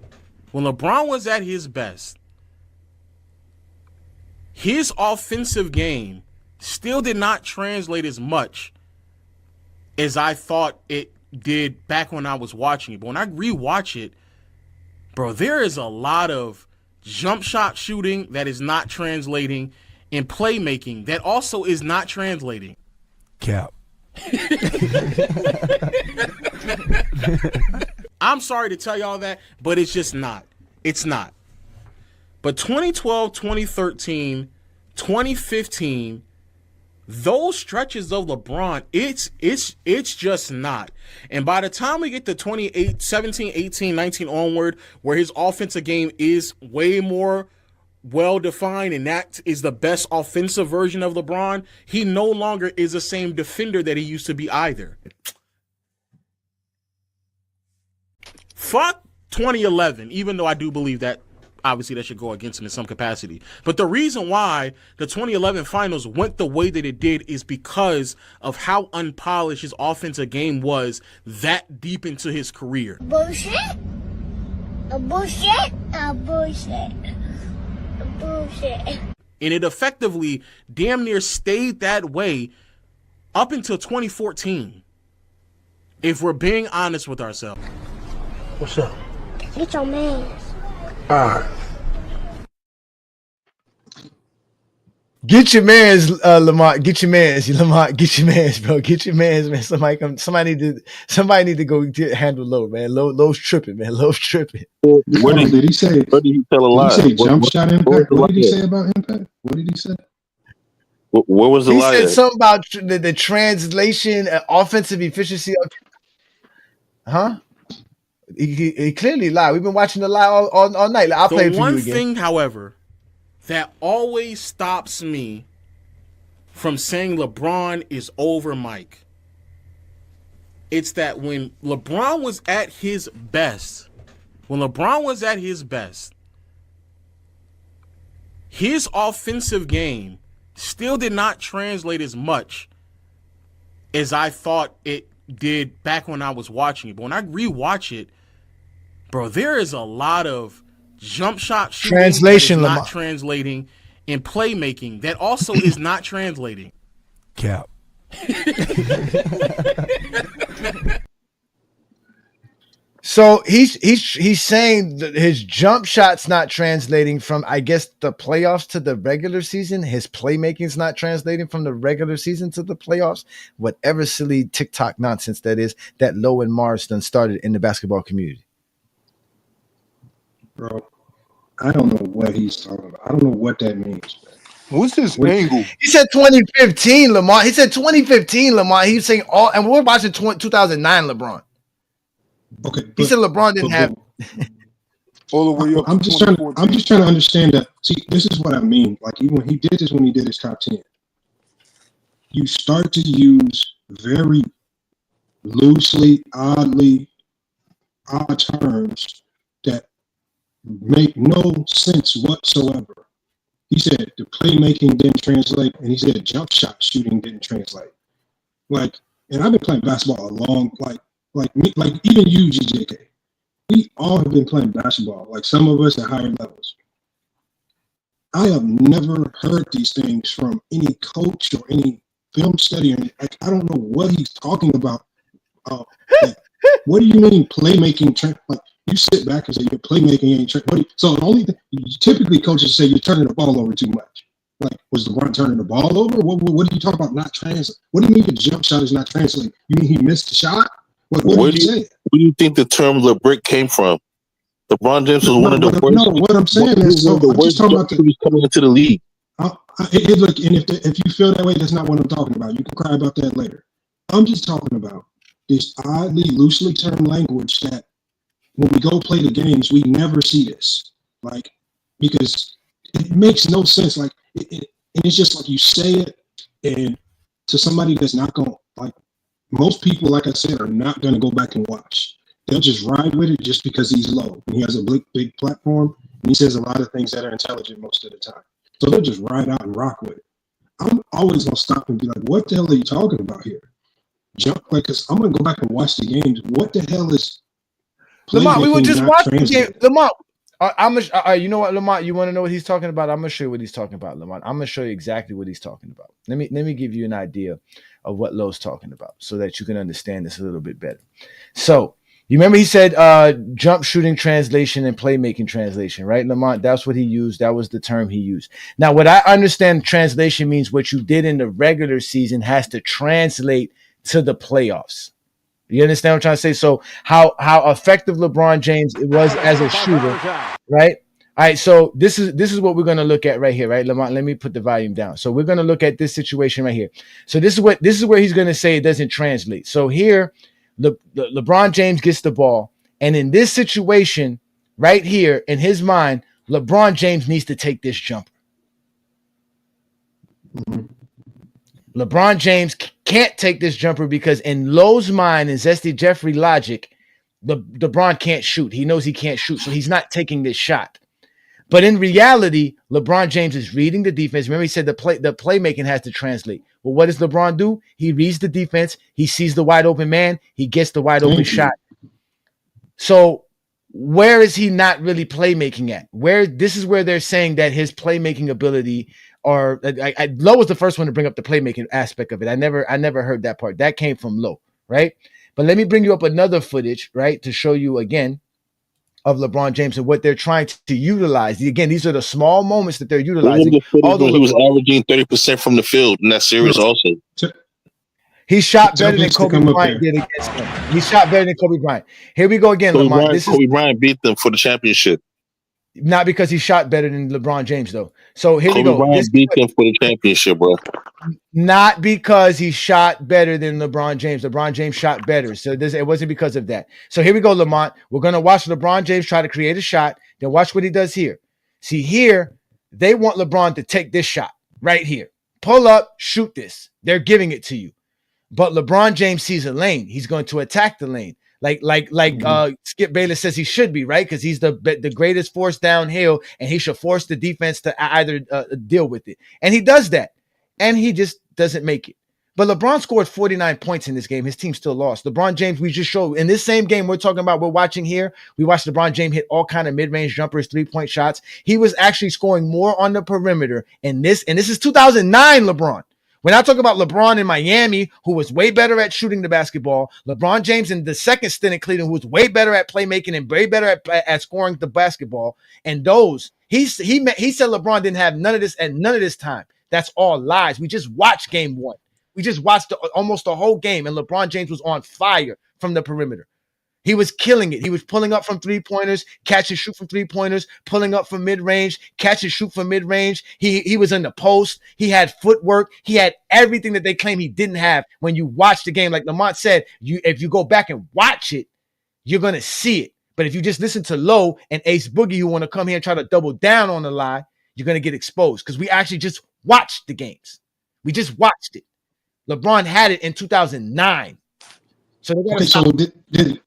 his offensive game still did not translate as much as I thought it did back when I was watching it. But when I rewatch it, bro, there is a lot of jump shot shooting that is not translating, and playmaking that also is not translating. Cap. I'm sorry to tell y'all that, but it's just not. It's not. But 2012, 2013, 2015, those stretches of LeBron, it's just not. And by the time we get to 17, 18, 19 onward, where his offensive game is way more well-defined, and that is the best offensive version of LeBron, he no longer is the same defender that he used to be either. Fuck 2011, even though I do believe that obviously that should go against him in some capacity. But the reason why the 2011 finals went the way that it did is because of how unpolished his offensive game was that deep into his career. Bullshit. Bullshit. Bullshit. Bullshit. And it effectively damn near stayed that way up until 2014. If we're being honest with ourselves. What's up? Get your man. All right. Get your mans, Lamont. Get your mans, Lamont. Get your mans, bro. Get your mans, man. Somebody need to go handle Lowe, man. Lowe's tripping, man. Lowe's tripping. What did he say? What did he tell a lie? Did he say jump shot impact? What did he say about impact? What did he say? Where was the lie? He said something about the translation, offensive efficiency. Huh? He clearly lied. We've been watching the lie all night. I'll play it for you again. The one thing, however, that always stops me from saying LeBron is over Mike, it's that when LeBron was at his best, his offensive game still did not translate as much as I thought it did back when I was watching it. But when I rewatch it, bro, there is a lot of jump shot shooting Translation, that is not Lamont. translating, and playmaking that also is not translating. Cap. So he's saying that his jump shot's not translating from, I guess, the playoffs to the regular season. His playmaking's not translating from the regular season to the playoffs. Whatever silly TikTok nonsense that is that Lowe and Mars done started in the basketball community. Bro, I don't know what he's talking about. I don't know what that means. What's his angle? He said 2015, Lamont. He said 2015, Lamont. He was saying all, and we're watching 2009 LeBron. Okay, He said LeBron didn't have all the way up. I'm just trying to understand that. See, this is what I mean. Like even when he did his top 10, you start to use very loosely, odd terms that make no sense whatsoever. He said the playmaking didn't translate, and he said jump shot shooting didn't translate. Like, and I've been playing basketball a long, like even you, GJK. We all have been playing basketball, like some of us at higher levels. I have never heard these things from any coach or any film study. Like, I don't know what he's talking about. Like, what do you mean playmaking? Like, you sit back and say your playmaking ain't. So the only thing typically coaches say you're turning the ball over too much. Like, was LeBron turning the ball over? What are you talking about? Not translate. What do you mean the jump shot is not translating? You mean he missed the shot? What Where did you say? Where do you think the term LeBrick came from? LeBron James was one of the worst. No, what I'm saying is, so I'm just talking about who's coming into the league. Look, and if you feel that way, that's not what I'm talking about. You can cry about that later. I'm just talking about this oddly, loosely termed language that when we go play the games, we never see this. Like, because it makes no sense. Like, and it's just like you say it, and to somebody that's not going, like, most people, like I said, are not going to go back and watch. They'll just ride with it just because he's low. And he has a big platform, and he says a lot of things that are intelligent most of the time. So they'll just ride out and rock with it. I'm always going to stop and be like, what the hell are you talking about here? Jump, like, because I'm going to go back and watch the games. What the hell is Lamont? We were just watching the game. translated? Lamont, you know what, Lamont? You want to know what he's talking about? I'm gonna show you what he's talking about, Lamont. I'm gonna show you exactly what he's talking about. Let me give you an idea of what Lowe's talking about, so that you can understand this a little bit better. So you remember he said jump shooting translation and playmaking translation, right, Lamont? That's what he used. That was the term he used. Now, what I understand translation means what you did in the regular season has to translate to the playoffs. You understand what I'm trying to say? So how effective LeBron James was as a shooter, right? All right, so this is what we're going to look at right here, right, Lamont? Let me put the volume down. So we're going to look at this situation right here. So this is where he's going to say it doesn't translate. So here, LeBron James gets the ball, and in this situation right here, in his mind, LeBron James needs to take this jumper. LeBron James can't take this jumper because in Lowe's mind and Zesty Jeffrey logic, LeBron can't shoot. He knows he can't shoot, so he's not taking this shot. But in reality, LeBron James is reading the defense. Remember, he said the playmaking has to translate. Well, what does LeBron do? He reads the defense. He sees the wide open man. He gets the wide open shot. So where is he not really playmaking at? This is where they're saying that his playmaking ability, or Lowe was the first one to bring up the playmaking aspect of it. I never heard that part. That came from Lowe, right? But let me bring you up another footage, right, to show you again of LeBron James and what they're trying to utilize. Again, these are the small moments that they're utilizing. He was averaging 30% from the field in that series also. He shot better than Kobe Bryant did against him. He shot better than Kobe Bryant. Here we go again, Lamont. Kobe Bryant beat them for the championship. Not because he shot better than LeBron James, though. So here we go. Kobe Bryant beat them for the championship, bro. Not because he shot better than LeBron James. LeBron James shot better. So it wasn't because of that. So here we go, Lamont. We're going to watch LeBron James try to create a shot. Then watch what he does here. See, here, they want LeBron to take this shot right here. Pull up, shoot this. They're giving it to you. But LeBron James sees a lane. He's going to attack the lane. Like Skip Bayless says he should be, right? Because he's the greatest force downhill, and he should force the defense to either deal with it. And he does that, and he just doesn't make it. But LeBron scored 49 points in this game. His team still lost. LeBron James, we just showed in this same game we're talking about, we're watching here. We watched LeBron James hit all kind of mid-range jumpers, 3-point shots. He was actually scoring more on the perimeter in this, and this is 2009 LeBron. We're not talking about LeBron in Miami, who was way better at shooting the basketball. LeBron James in the second stint in Cleveland, who was way better at playmaking and way better at scoring the basketball. And those, he said LeBron didn't have none of this at none of this time. That's all lies. We just watched game one. We just watched almost the whole game, and LeBron James was on fire from the perimeter. He was killing it. He was pulling up from three-pointers, catch and shoot from three-pointers, pulling up from mid-range, catch and shoot from mid-range. He was in the post. He had footwork. He had everything that they claim he didn't have. When you watch the game, like Lamont said, if you go back and watch it, you're going to see it. But if you just listen to Low and Ace Boogie, who want to come here and try to double down on the lie, you're going to get exposed because we actually just watched the games. We just watched it. LeBron had it in 2009. So they okay, so did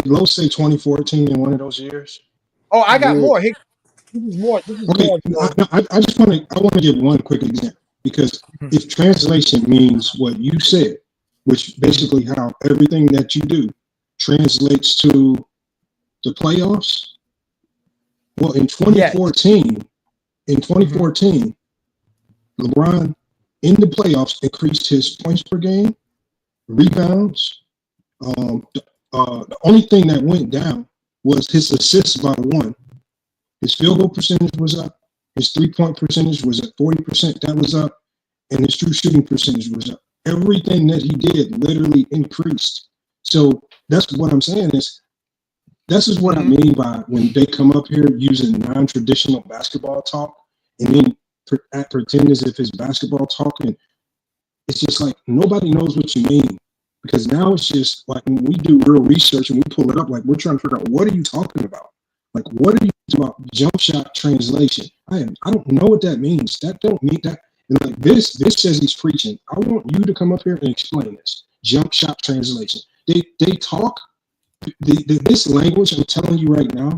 Lowe say 2014 in one of those years? Oh, I got more. This is more. Okay, I just want to give one quick example because if translation means what you said, which basically how everything that you do translates to the playoffs. Well, in 2014, LeBron in the playoffs increased his points per game, rebounds. The only thing that went down was his assists by 1. His field goal percentage was up. His 3-point percentage was at 40%. That was up. And his true shooting percentage was up. Everything that he did literally increased. So that's what I'm saying is, this is what I mean by when they come up here using non-traditional basketball talk and then pretend as if it's basketball talk. And it's just like nobody knows what you mean. Because now it's just like when we do real research and we pull it up, like we're trying to figure out what are you talking about? Like what are you talking about? Jump shot translation. I don't know what that means. That don't mean that. And like this says he's preaching. I want you to come up here and explain this. Jump shot translation. They talk this language. I'm telling you right now.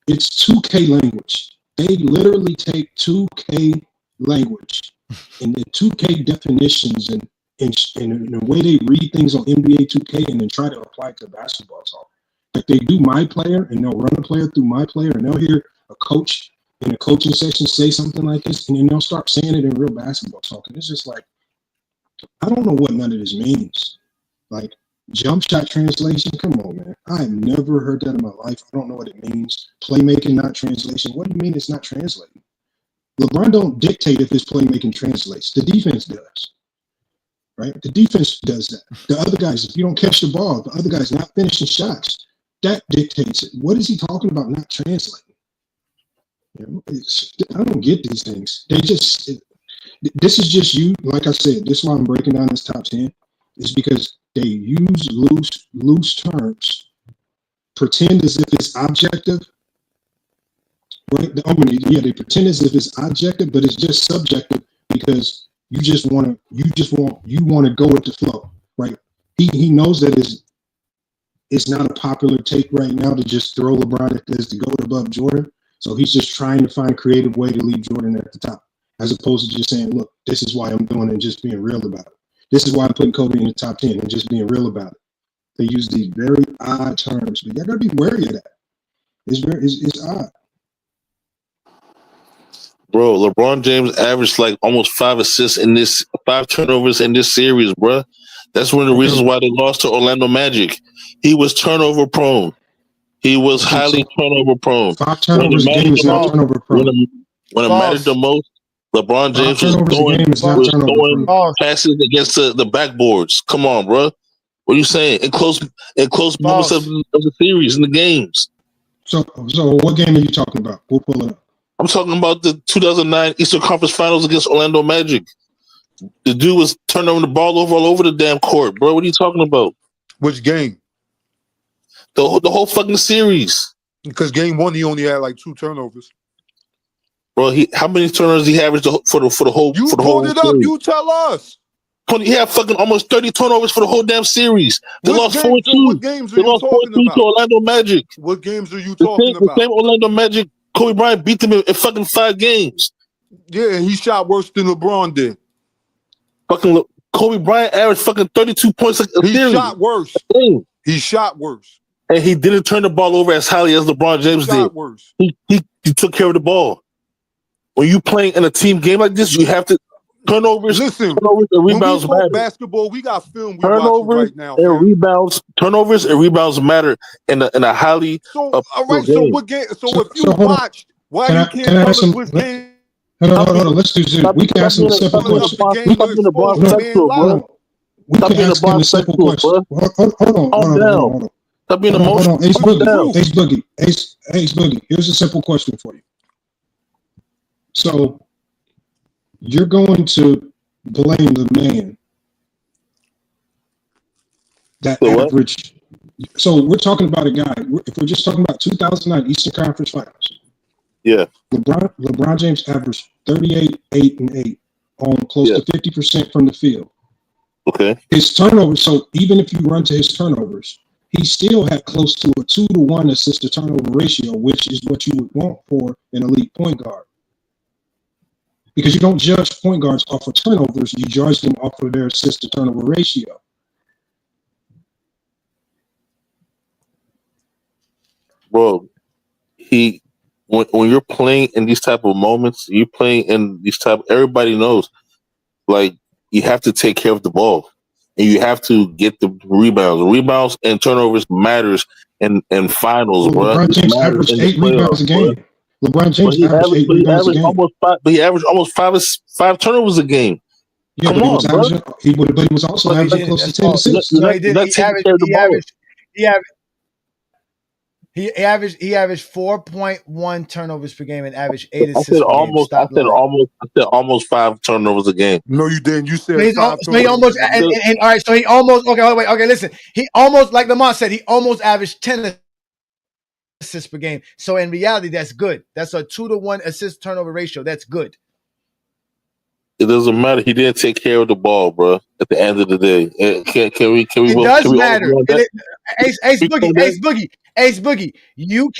It's 2K language. They literally take 2K language and the 2K definitions and the way they read things on NBA 2K and then try to apply it to basketball talk. Like they do my player and they'll run a player through my player and they'll hear a coach in a coaching session say something like this and then they'll start saying it in real basketball talk. And it's just like, I don't know what none of this means. Like jump shot translation, come on, man. I've never heard that in my life. I don't know what it means. Playmaking, not translation. What do you mean it's not translating? LeBron don't dictate if his playmaking translates. The defense does. Right? The defense does that. The other guys, if you don't catch the ball, the other guy's not finishing shots. That dictates it. What is he talking about not translating? You know, I don't get these things. This is just you. Like I said, this is why I'm breaking down this top 10. Is because they use loose terms, pretend as if it's objective. Right? They pretend as if it's objective, but it's just subjective because you want to go with the flow, right? He knows that it's not a popular take right now to just throw LeBron as the GOAT above Jordan. So he's just trying to find a creative way to leave Jordan at the top, as opposed to just saying, look, this is why I'm doing it and just being real about it. This is why I'm putting Kobe in the top 10 and just being real about it. They use these very odd terms, but you gotta be wary of that. It's odd. Bro, LeBron James averaged like almost 5 assists in this, 5 turnovers in this series, bro. That's one of the reasons why they lost to Orlando Magic. He was turnover prone. He was highly turnover prone. 5 turnovers a game is not turnover prone. When it mattered the most, LeBron James was throwing passes against the backboards. Come on, bro. What are you saying? In close moments of the series, in the games. So what game are you talking about? We'll pull it up. I'm talking about the 2009 Eastern Conference Finals against Orlando Magic. The dude was turning the ball over all over the damn court, bro. What are you talking about? Which game? The whole fucking series. Because game 1 he only had like 2 turnovers. Bro, how many turnovers he averaged for the whole? You for the pulled whole it up. series? You tell us. He had fucking almost 30 turnovers for the whole damn series. They lost 4-2. What games are They you lost talking 4-2 about? to Orlando Magic. What games are you talking about? The same Orlando Magic. Kobe Bryant beat them in fucking 5 games. Yeah, he shot worse than LeBron did. Fucking Kobe Bryant averaged fucking 32 points a He series. shot worse. He shot worse. And he didn't turn the ball over as highly as LeBron James did. Worse. He took care of the ball. When you playing in a team game like this, you have to turnovers. Listen, turnovers and rebounds when we matter. basketball, we got film we Turnovers watching right now. and rebounds. Turnovers and rebounds matter in a highly. So all right. game. So what game? So if you watched, why you can't tell us which game? Hold on. Let's do this. We can ask him a simple question. We can ask him a simple question. Hold on. Stop being emotional. Ace Boogie. Here's a simple question for you. So you're going to blame the man that average. So we're talking about a guy. If we're just talking about 2009 Eastern Conference Finals. Yeah. LeBron James averaged 38, 8, and 8 on close to 50% from the field. Okay. His turnovers. So even if you run to his turnovers, he still had close to a 2-to-1 assist to turnover ratio, which is what you would want for an elite point guard. Because you don't judge point guards off of turnovers, you judge them off of their assist to turnover ratio. Bro, when you're playing in these type of moments, you're playing in these type. Everybody knows, like, you have to take care of the ball. And you have to get the rebounds. Rebounds and turnovers matters in finals, bro. LeBron James averaged 8 rebounds a game. LeBron James averaged 8 rebounds a game. He averaged almost five turnovers a game. Yeah, Come on, bro. He was also averaging close to 10 assists. He averaged 4.1 turnovers per game and averaged 8 assists. I said almost 5 turnovers a game. No, you didn't. You said So he almost listen. He almost, like Lamont said, he almost averaged 10 assists per game. So in reality, that's good. That's a 2-to-1 assist turnover ratio. That's good. It doesn't matter. He didn't take care of the ball, bro. At the end of the day, can we? It does matter. Ace Boogie, you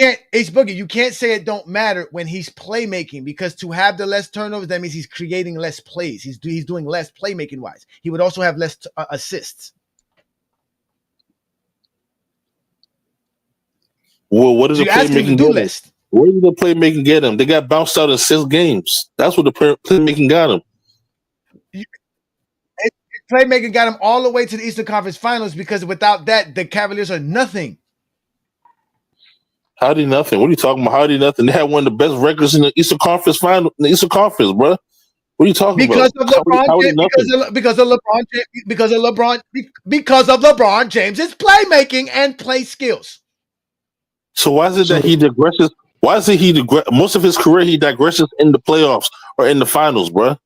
can't say it don't matter when he's playmaking, because to have the less turnovers, that means he's creating less plays. He's doing less playmaking wise. He would also have less assists. Well, what does the playmaking get him? Where did the playmaking get him? They got bounced out in 6 games. That's what the playmaking got him. Playmaking got him all the way to the Eastern Conference Finals, because without that, the Cavaliers are nothing. How did nothing? What are you talking about? How did nothing? They had one of the best records in the Eastern Conference Final, in the Eastern Conference, bro. What are you talking about? Because of LeBron James's playmaking and play skills. So why is it that he digresses? Why is it most of his career he digresses in the playoffs or in the finals, bro?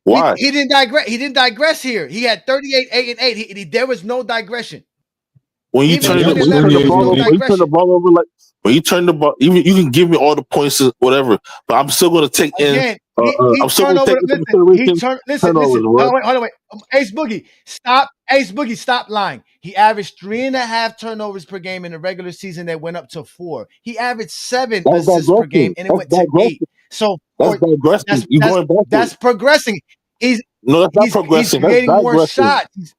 Why? He didn't digress. He didn't digress here. He had 38, 8, and 8. There was no digression. When you turn the ball over, like when you turn the ball, even you can give me all the points, whatever, but I'm still going to take in. I'm still going to take Listen. Hold on, wait. Ace Boogie, stop lying. He averaged 3.5 turnovers per game in the regular season that went up to 4. He averaged 7 assists per game and it went to 8. So that's digressing. That's progressing. That's not progressing. He's creating more shots.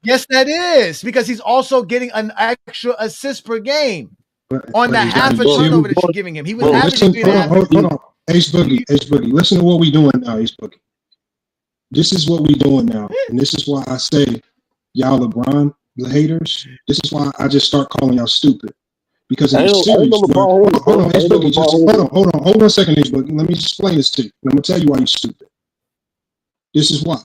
Yes, that is, because he's also getting an extra assist per game on the half a turnover that you're giving him. He was averaging. Hold on. Ace Boogie. Listen to what we're doing now, Ace Boogie. This is what we're doing now. And this is why I say, y'all LeBron haters, this is why I just start calling y'all stupid. Because in the series, hold on, Ace Boogie, hold on a second, Ace Boogie. Let me explain this to you. I'm going to tell you why you're stupid. This is why.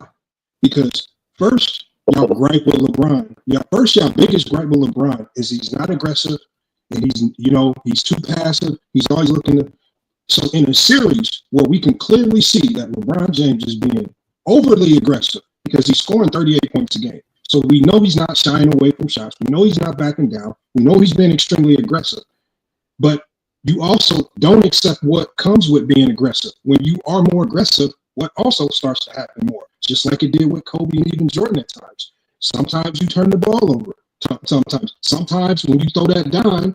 Because first, y'all gripe with LeBron. Y'all biggest gripe with LeBron is he's not aggressive, and he's too passive. He's always looking to. So in a series where we can clearly see that LeBron James is being overly aggressive because he's scoring 38 points a game. So we know he's not shying away from shots. We know he's not backing down. We know he's been extremely aggressive. But you also don't accept what comes with being aggressive. When you are more aggressive, what also starts to happen more, just like it did with Kobe and even Jordan at times. Sometimes you turn the ball over. Sometimes when you throw that dime,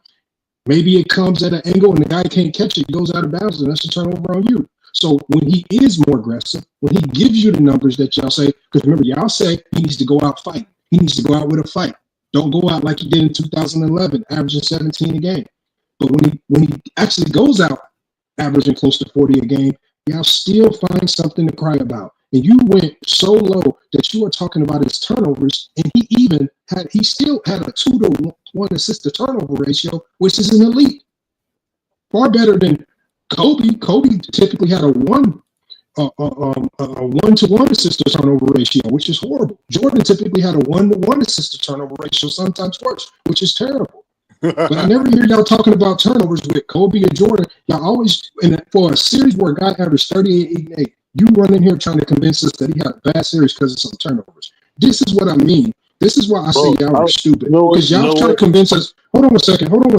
maybe it comes at an angle and the guy can't catch it. He goes out of bounds, and that's a turnover on you. So when he is more aggressive, when he gives you the numbers that y'all say, because remember, y'all say he needs to go out fight. He needs to go out with a fight. Don't go out like he did in 2011, averaging 17 a game. But when he actually goes out averaging close to 40 a game, y'all still find something to cry about. And you went so low that you are talking about his turnovers, and he still had a 2-to-1 assist to turnover ratio, which is an elite. Far better than Kobe. Kobe typically had a 1-to-1 assist to turnover ratio, which is horrible. Jordan typically had a 1-to-1 assist to turnover ratio, sometimes worse, which is terrible. But I never hear y'all talking about turnovers with Kobe and Jordan. Y'all always, for a series where a guy averaged 38, 8, and 8, you run in here trying to convince us that he had a bad series because of some turnovers. This is what I mean. This is why I say y'all are stupid. Because y'all try to convince us. Hold on a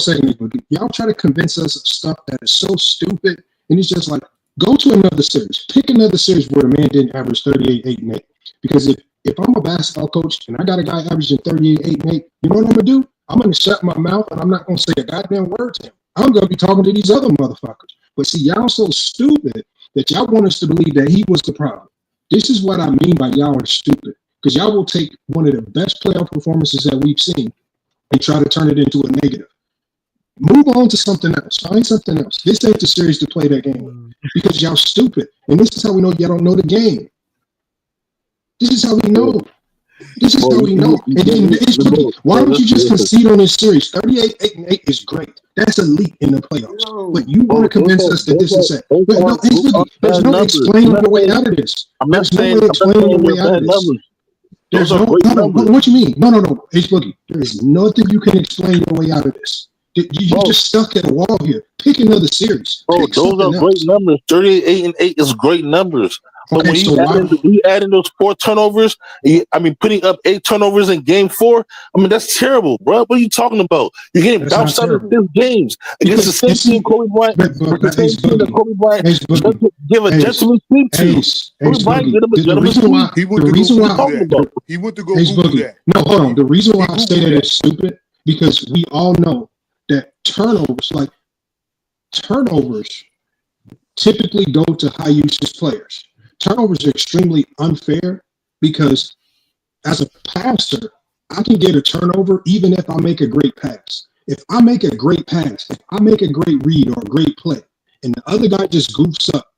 second. Y'all try to convince us of stuff that is so stupid. And it's just like, go to another series. Pick another series where the man didn't average 38, 8, and 8. Because if I'm a basketball coach and I got a guy averaging 38, 8, and 8, you know what I'm going to do? I'm going to shut my mouth and I'm not going to say a goddamn word to him. I'm going to be talking to these other motherfuckers. But see, y'all so stupid that y'all want us to believe that he was the problem. This is what I mean by y'all are stupid. Because y'all will take one of the best playoff performances that we've seen and try to turn it into a negative. Move on to something else. Find something else. This ain't the series to play that game with. Because y'all stupid. And this is how we know y'all don't know the game. This is how we know. This is how we know. And then why don't you just concede on this series? 38, 8, and 8 is great. That's elite in the playoffs. But you want to convince us that this is it. There's no explaining your way out of this. There's no way explaining your way out of this. There's no, what you mean? No. H Boogie, there is nothing you can explain your way out of this. You just stuck at a wall here. Pick another series. Those are great numbers. 38, 8, and 8 is great numbers. But when you add in those 4 turnovers, putting up 8 turnovers in game 4, that's terrible, bro. What are you talking about? You're getting bounced out of 6 games against the same team Kobe Bryant. Kobe Bryant give a gentleman sweep to. Kobe Bryant the reason why I say that it's stupid, because we all know that turnovers typically go to high usage players. Turnovers are extremely unfair because as a passer, I can get a turnover even if I make a great pass. If I make a great pass, if I make a great read or a great play, and the other guy just goofs up,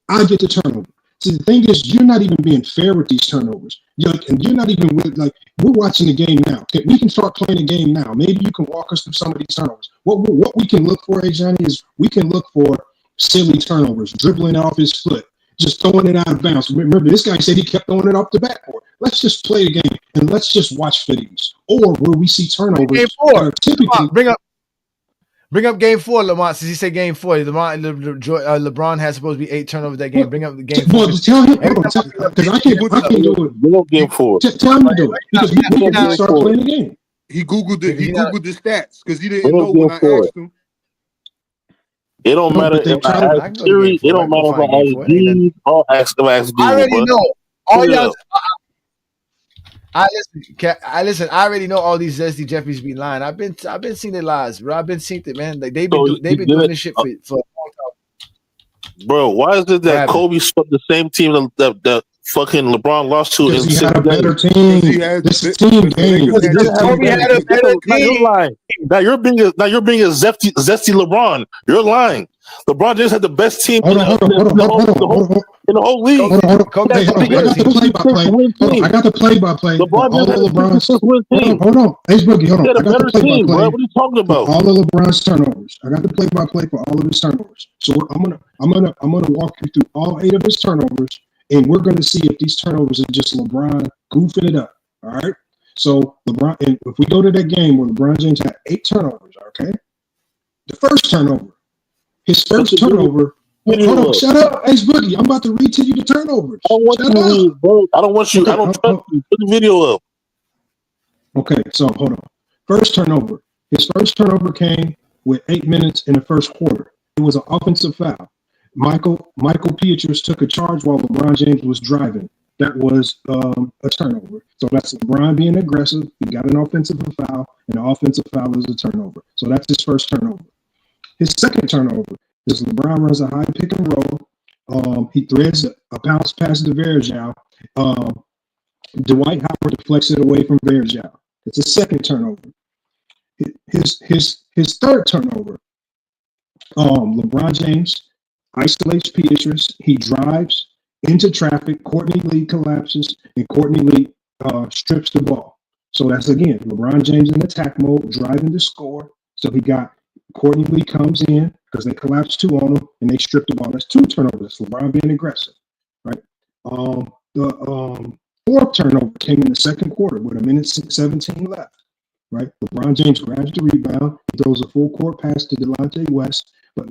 I get the turnover. See, the thing is, you're not even being fair with these turnovers. And you're not even we're watching the game now. We can start playing the game now. Maybe you can walk us through some of these turnovers. What we can look for, Ajani, is we can look for silly turnovers, dribbling off his foot, just throwing it out of bounds. Remember, this guy said he kept throwing it off the backboard. Let's just play the game and let's just watch for these. Or where we see turnovers. Game 4. Typically, bring up game 4, Lamont. Since he said game 4, LeBron has supposed to be 8 turnovers that game. Bring up the game 4. Well, just tell him, because I can't do it. Bring up game 4. Tell him to do it. Because we can start playing the game. He Googled the stats because he didn't know when I asked him. It don't matter if I ask Siri. It don't matter if I ask G or ask Google. I already know. All y'all. I listen. I already know all these Zesty Jeffries be lying. I've been seeing their lies, bro. I've been seeing it, man. Like they've been doing this shit for a long time. Bro, why is it that Kobe swept the same team that fucking LeBron lost to? Because he had a better team. This is team game. Kobe had a better team. You're lying. Now you're being a zesty LeBron. You're lying. LeBron James had the best team in the whole league. I got the play-by-play. LeBron all of LeBron's. Hold on. Hey, Boogie, hold on. I got the play-by-play. What are you talking about? All of LeBron's turnovers. I got the play-by-play for all of his turnovers. So I'm gonna walk you through all 8 of his turnovers, and we're gonna see if these turnovers are just LeBron goofing it up. All right. So LeBron, and if we go to that game where LeBron James had 8 turnovers, okay. The first turnover. His first turnover. Hold on, shut up, Ace Boogie. I'm about to read to you the turnovers. I don't want you to read, bro. I don't want you. I don't trust you. Put the video up. Okay, so hold on. First turnover. His first turnover came with 8 minutes in the first quarter. It was an offensive foul. Michael Pietrus took a charge while LeBron James was driving. That was a turnover. So that's LeBron being aggressive. He got an offensive foul, and the offensive foul is a turnover. So that's his first turnover. His second turnover is LeBron runs a high pick and roll. He threads a bounce pass to Verjao. Dwight Howard deflects it away from Verjao. It's a second turnover. His third turnover. LeBron James isolates Pietrus. He drives into traffic. Courtney Lee collapses, and Courtney Lee strips the ball. So that's again LeBron James in attack mode, driving to score. So he got Courtney Lee comes in because they collapsed 2 on him and they stripped the ball. That's 2 turnovers. LeBron being aggressive, right? The fourth turnover came in the second quarter with 1:17 left. Right, LeBron James grabs the rebound. He throws a full court pass to Delonte West, but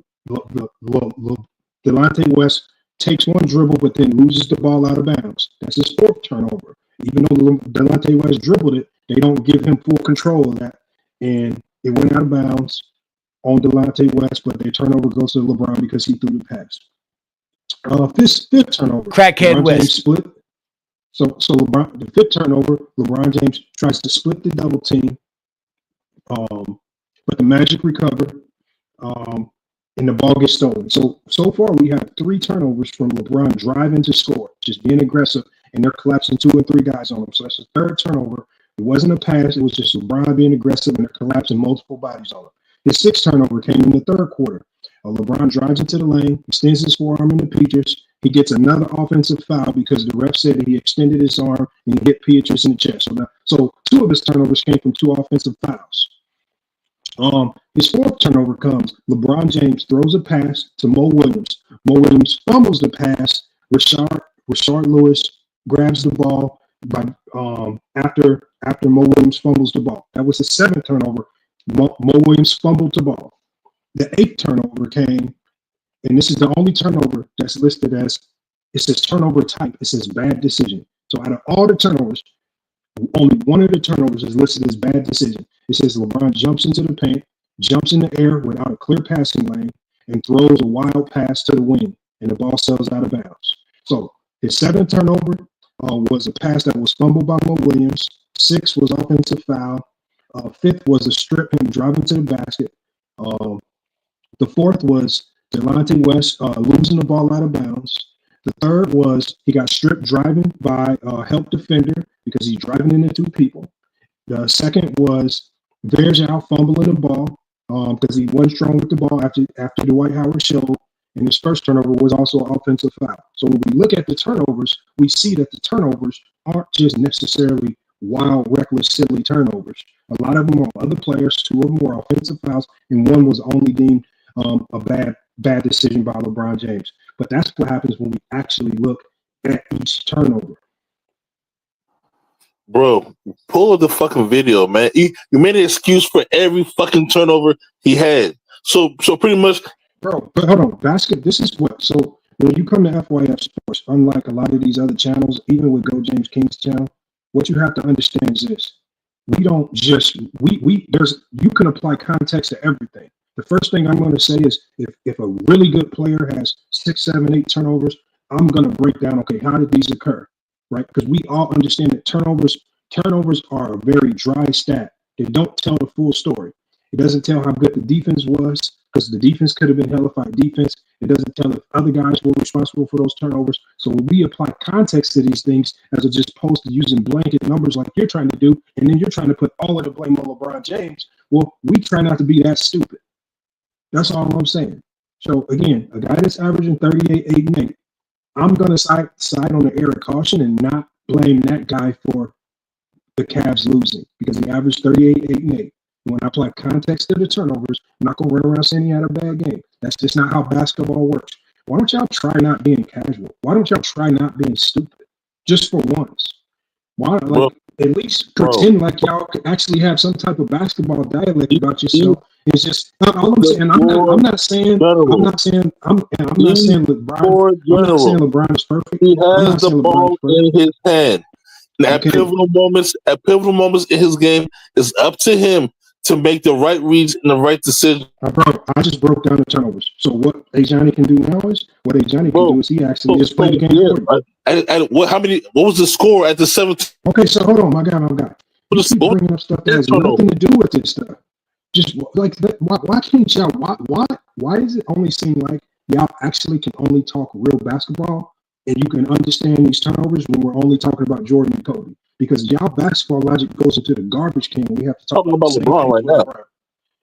Delonte West takes one dribble, but then loses the ball out of bounds. That's his fourth turnover. Even though Delonte West dribbled it, they don't give him full control of that, and it went out of bounds on Delonte West. But their turnover goes to LeBron because he threw the pass. Fifth turnover, Crackhead LeBron West James split. So LeBron, the fifth turnover, LeBron James tries to split the double team. But the Magic recover, and the ball gets stolen. So far we have 3 turnovers from LeBron driving to score, just being aggressive, and they're collapsing 2 and 3 guys on him. So that's the third turnover. It wasn't a pass; it was just LeBron being aggressive, and they're collapsing multiple bodies on him. His sixth turnover came in the third quarter. LeBron drives into the lane, extends his forearm into Pietrus. He gets another offensive foul because the ref said that he extended his arm and he hit Pietrus in the chest. So 2 of his turnovers came from 2 offensive fouls. His fourth turnover comes. LeBron James throws a pass to Mo Williams. Mo Williams fumbles the pass. Rashard Lewis grabs the ball after Mo Williams fumbles the ball. That was the 7th turnover. Mo Williams fumbled the ball. The 8th turnover came, and this is the only turnover that's listed as, it says turnover type. It says bad decision. So out of all the turnovers, only one of the turnovers is listed as bad decision. It says LeBron jumps into the paint, jumps in the air without a clear passing lane, and throws a wild pass to the wing, and the ball sails out of bounds. So his 7th turnover was a pass that was fumbled by Mo Williams. 6th was offensive foul. 5th was a strip him driving to the basket. The 4th was Delonte West losing the ball out of bounds. The 3rd was he got stripped driving by a help defender because he's driving into 2 people. The 2nd was Verjao fumbling the ball because he wasn't strong with the ball after Dwight Howard showed. And his first turnover was also an offensive foul. So when we look at the turnovers, we see that the turnovers aren't just necessarily wild, reckless, silly turnovers. A lot of them are other players. 2 of them were offensive fouls, and 1 was only deemed a bad decision by LeBron James. But that's what happens when we actually look at each turnover. Bro, pull up the fucking video, man. You made an excuse for every fucking turnover he had. So pretty much, bro. But hold on, this is what. So when you come to FYF Sports, unlike a lot of these other channels, even with Go James King's channel, what you have to understand is this: we don't just you can apply context to everything. The first thing I'm going to say is if a really good player has 6, 7, 8 turnovers, I'm going to break down, okay, how did these occur, right? Because we all understand that turnovers are a very dry stat. They don't tell the full story. It doesn't tell how good the defense was because the defense could have been hellified defense. It doesn't tell if other guys were responsible for those turnovers. So when we apply context to these things, as opposed to using blanket numbers like you're trying to do, and then you're trying to put all of the blame on LeBron James, well, we try not to be that stupid. That's all I'm saying. So again, a guy that's averaging 38, 8, and 8, I'm gonna side on the air of caution and not blame that guy for the Cavs losing because he averaged 38, 8, and 8. When I apply context to the turnovers, I'm not gonna run around saying he had a bad game. That's just not how basketball works. Why don't y'all try not being casual? Why don't y'all try not being stupid? Just for once. Why at least pretend like y'all could actually have some type of basketball dialect about yourself. It's just all I'm saying. I'm not saying LeBron is perfect. He has the ball in his hand. And at pivotal moments in his game, it's up to him to make the right reads and the right decision. I just broke down the turnovers. So what Ajani can do now is he actually just play the game for you. What was the score at the 7th? Okay, so hold on, my guy. You keep bringing up stuff that has nothing to do with this stuff. Just like that, why can't y'all? Why does it only seem like y'all actually can only talk real basketball, and you can understand these turnovers when we're only talking about Jordan and Kobe. Because y'all basketball logic goes into the garbage can. We have to talk about LeBron right now. LeBron.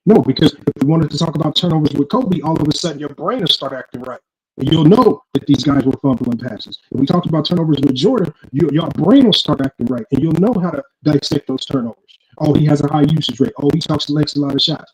No, because if we wanted to talk about turnovers with Kobe, all of a sudden your brain will start acting right. And you'll know that these guys were fumbling passes. If we talked about turnovers with Jordan, your brain will start acting right, and you'll know how to dissect those turnovers. Oh, he has a high usage rate. Oh, he makes a lot of shots.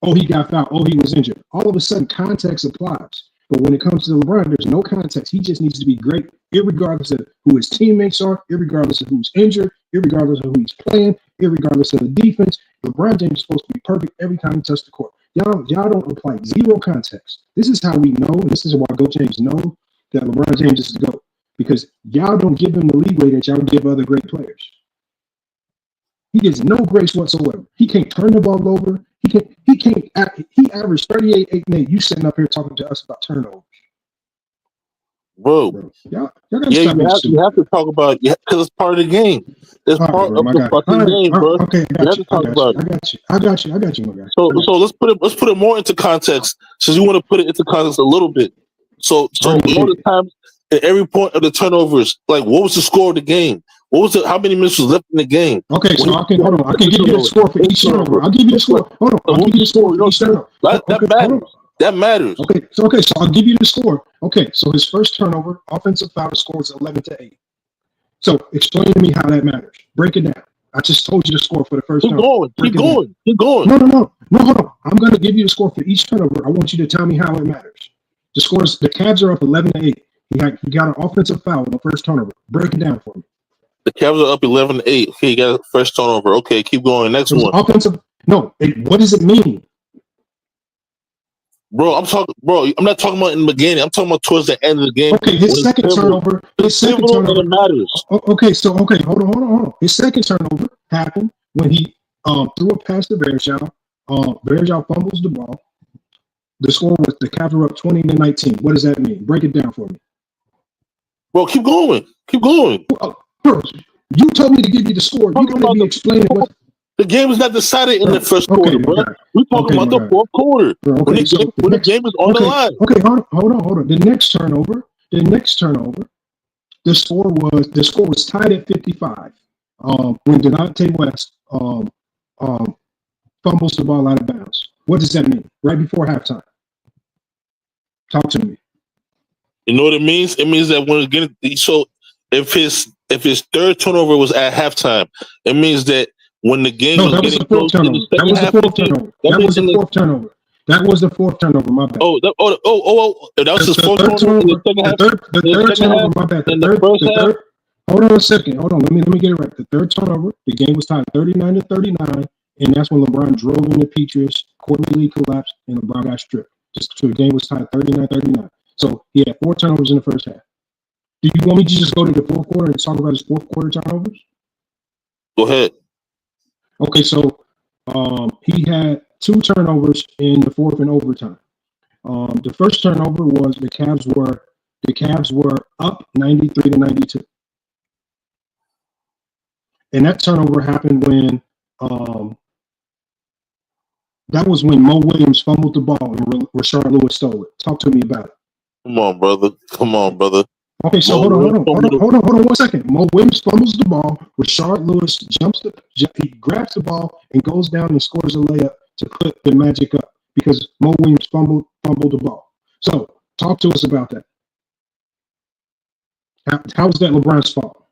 Oh, he got fouled. Oh, he was injured. All of a sudden, context applies. But when it comes to LeBron, there's no context. He just needs to be great, irregardless of who his teammates are, irregardless of who's injured, irregardless of who he's playing, irregardless of the defense. LeBron James is supposed to be perfect every time he touches the court. Y'all don't apply zero context. This is how we know, and this is why GOAT James know that LeBron James is the GOAT. Because y'all don't give him the leeway that y'all give other great players. He gets no grace whatsoever. He can't turn the ball over. He averaged 38, 8, and 8. You sitting up here talking to us about turnovers. Bro. Y'all Yeah, you have to talk about it because it's part of the game. It's part of the fucking game, bro. Okay, you have to talk about it. I got you, my guy. So let's put it more into context, since you want to put it into context a little bit. So all the time at every point of the turnovers, like what was the score of the game? How many minutes was left in the game? Okay, so I can give you the score for each turnover. I'll give you the score. Hold on, I'll give you the score for each turnover. That matters. Okay, so I'll give you the score. Okay, so his first turnover, offensive foul, score is 11-8. So explain to me how that matters. Break it down. I just told you the score for the first turnover. Keep going. No, hold on. I'm going to give you the score for each turnover. I want you to tell me how it matters. The scores, the Cavs are up 11-8. He got an offensive foul on the first turnover. Break it down for me. The Cavs are up 11-8. Okay, you got a first turnover. Okay, keep going. Next one. Offensive. No, what does it mean? Bro, I'm not talking about in the beginning. I'm talking about towards the end of the game. Okay, his second turnover. Matters. Okay, hold on. His second turnover happened when he threw a pass to Verjao. Verjao fumbles the ball. The score was the Cavs were up 20-19. What does that mean? Break it down for me. Bro, keep going. Bro, you told me to give you the score. You got to be explaining what. The game is not decided in the first quarter, bro. We're talking about the fourth quarter. When the game is on the line. Okay, hold on. The next turnover, the score was tied at 55. When Delonte West fumbles the ball out of bounds. What does that mean? Right before halftime. Talk to me. You know what it means? It means that when if his third turnover was at halftime, it means that when the game was getting close to the second half, that was the fourth turnover. That was the fourth turnover. My bad. That was his fourth turnover. The third turnover. My bad. The third. Hold on a second. Hold on. Let me get it right. The third turnover. The game was tied 39-39, and that's when LeBron drove into Petrus. Courtney Lee collapsed, and LeBron got stripped. So the game was tied 39-39. So he had 4 turnovers in the first half. Do you want me to just go to the fourth quarter and talk about his fourth quarter turnovers? Go ahead. Okay, so he had 2 turnovers in the fourth and overtime. The first turnover was the Cavs were up 93-92, and that turnover happened when that was when Mo Williams fumbled the ball and Rashard Lewis stole it. Talk to me about it. Come on, brother. Okay, so hold on 1 second. Mo Williams fumbles the ball. Rashard Lewis he grabs the ball and goes down and scores a layup to put the Magic up because Mo Williams fumbled the ball. So talk to us about that. How is that LeBron's fault?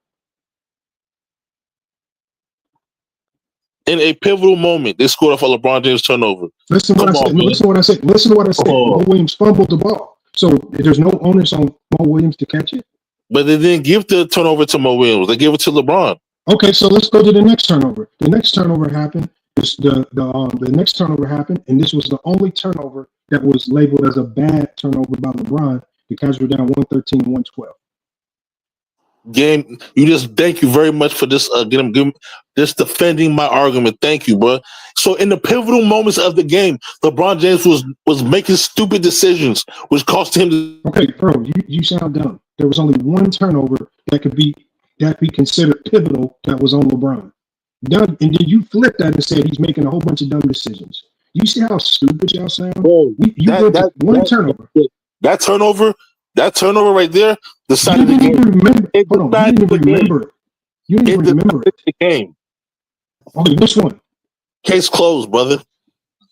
In a pivotal moment, they scored off a LeBron James turnover. Listen to what I said. Mo Williams fumbled the ball. So there's no onus on Mo Williams to catch it? But they didn't give the turnover to Mo Williams. They gave it to LeBron. Okay, so let's go to the next turnover. The next turnover happened. The next turnover happened, and this was the only turnover that was labeled as a bad turnover by LeBron. The Cavs were down 113-112. Game, thank you very much for this. This defending my argument. Thank you, bro. So in the pivotal moments of the game, LeBron James was making stupid decisions, which cost him. Okay, bro, you sound dumb. There was only 1 turnover that could be considered pivotal that was on LeBron. And then you flip that and said he's making a whole bunch of dumb decisions. You see how stupid y'all sound? Bro, one turnover. That turnover right there You decided the didn't game. even remember. It Hold on, you didn't even remember it. You didn't even remember it. The game. Okay, which one? Case closed, brother.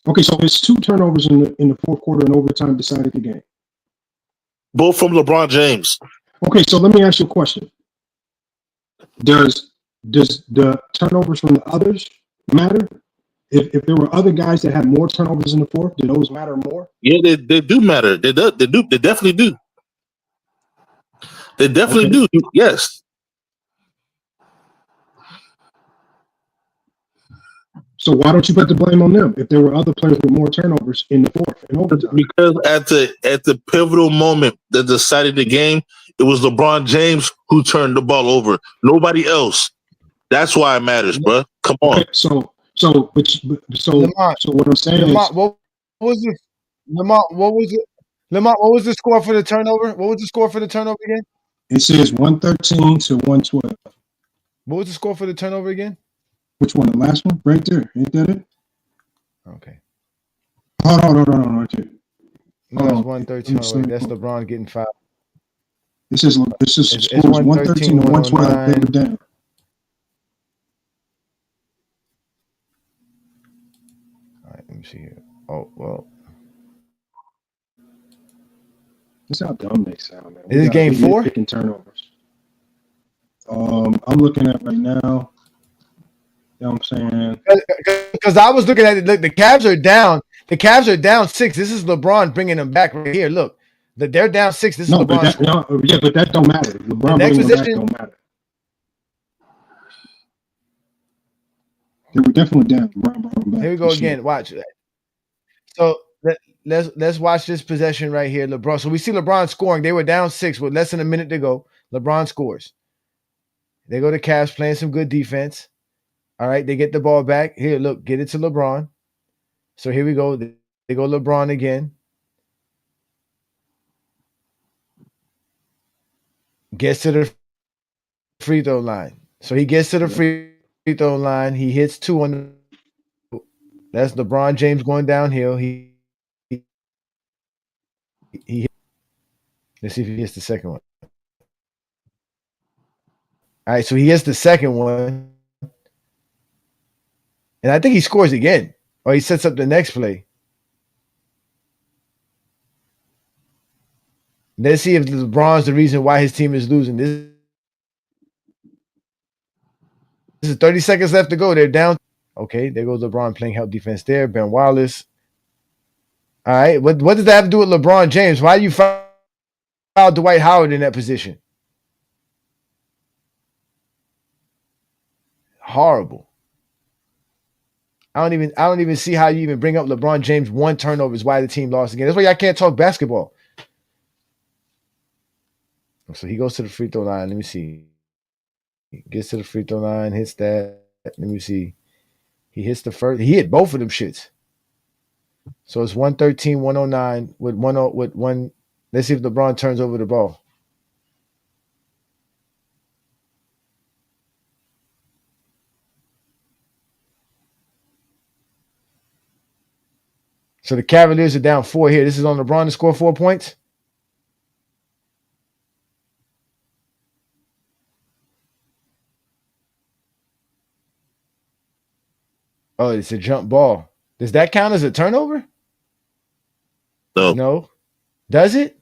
Okay, so it's 2 turnovers in the fourth quarter and overtime decided the game. Both from LeBron James. Okay, so let me ask you a question. Does the turnovers from the others matter? If there were other guys that had more turnovers in the fourth, do those matter more? Yeah, they do matter. They definitely do. They definitely do. Yes. So why don't you put the blame on them if there were other players with more turnovers in the fourth and overtime? Because at the pivotal moment that decided the game, it was LeBron James who turned the ball over. Nobody else. That's why it matters, bro. Come on. Okay, so what I'm saying Lamont, is, what was the Lamont? What was it? Lamont, what was the score for the turnover? What was the score for the turnover again? it says 113 to 112. What was the score for the turnover again? Which one? The last one? Right there. Ain't that it? Okay. Hold on. Right there. No, it's 113. That's LeBron getting fouled. This is scores 113 to 112. They were down. All right, let me see here. Oh, well. This is how dumb they sound, man. Is this game 4? Picking turnovers. I'm looking at right now. You know what I'm saying? Because I was looking at it. Look, the Cavs are down. The Cavs are down 6. This is LeBron bringing them back right here. Look, they're down 6. This is LeBron. But that don't matter. LeBron bringing them back don't matter. They were definitely down. Here we go again. Watch that. So let's watch this possession right here. LeBron. So we see LeBron scoring. They were down 6 with less than a minute to go. LeBron scores. They go to Cavs playing some good defense. All right, they get the ball back. Here, look, get it to LeBron. So here we go. They go LeBron again. Gets to the free throw line. So he gets to the free throw line. He hits 2 on the. That's LeBron James going downhill. He let's see if he hits the second one. All right, so he hits the second one. And I think he scores again. Or he sets up the next play. Let's see if LeBron's the reason why his team is losing. This is 30 seconds left to go. They're down. Okay, there goes LeBron playing help defense there. Ben Wallace. All right, what does that have to do with LeBron James? Why you foul Dwight Howard in that position? Horrible. I don't even see how you even bring up LeBron James 1 turnover is why the team lost again. That's why y'all can't talk basketball. So he goes to the free throw line. Let me see. He gets to the free throw line, hits that. Let me see. He hits the first. He hit both of them shits. So it's 113, 109 with one. Let's see if LeBron turns over the ball. So the Cavaliers are down 4 here. This is on LeBron to score 4 points. Oh, it's a jump ball. Does that count as a turnover? No. No. Does it?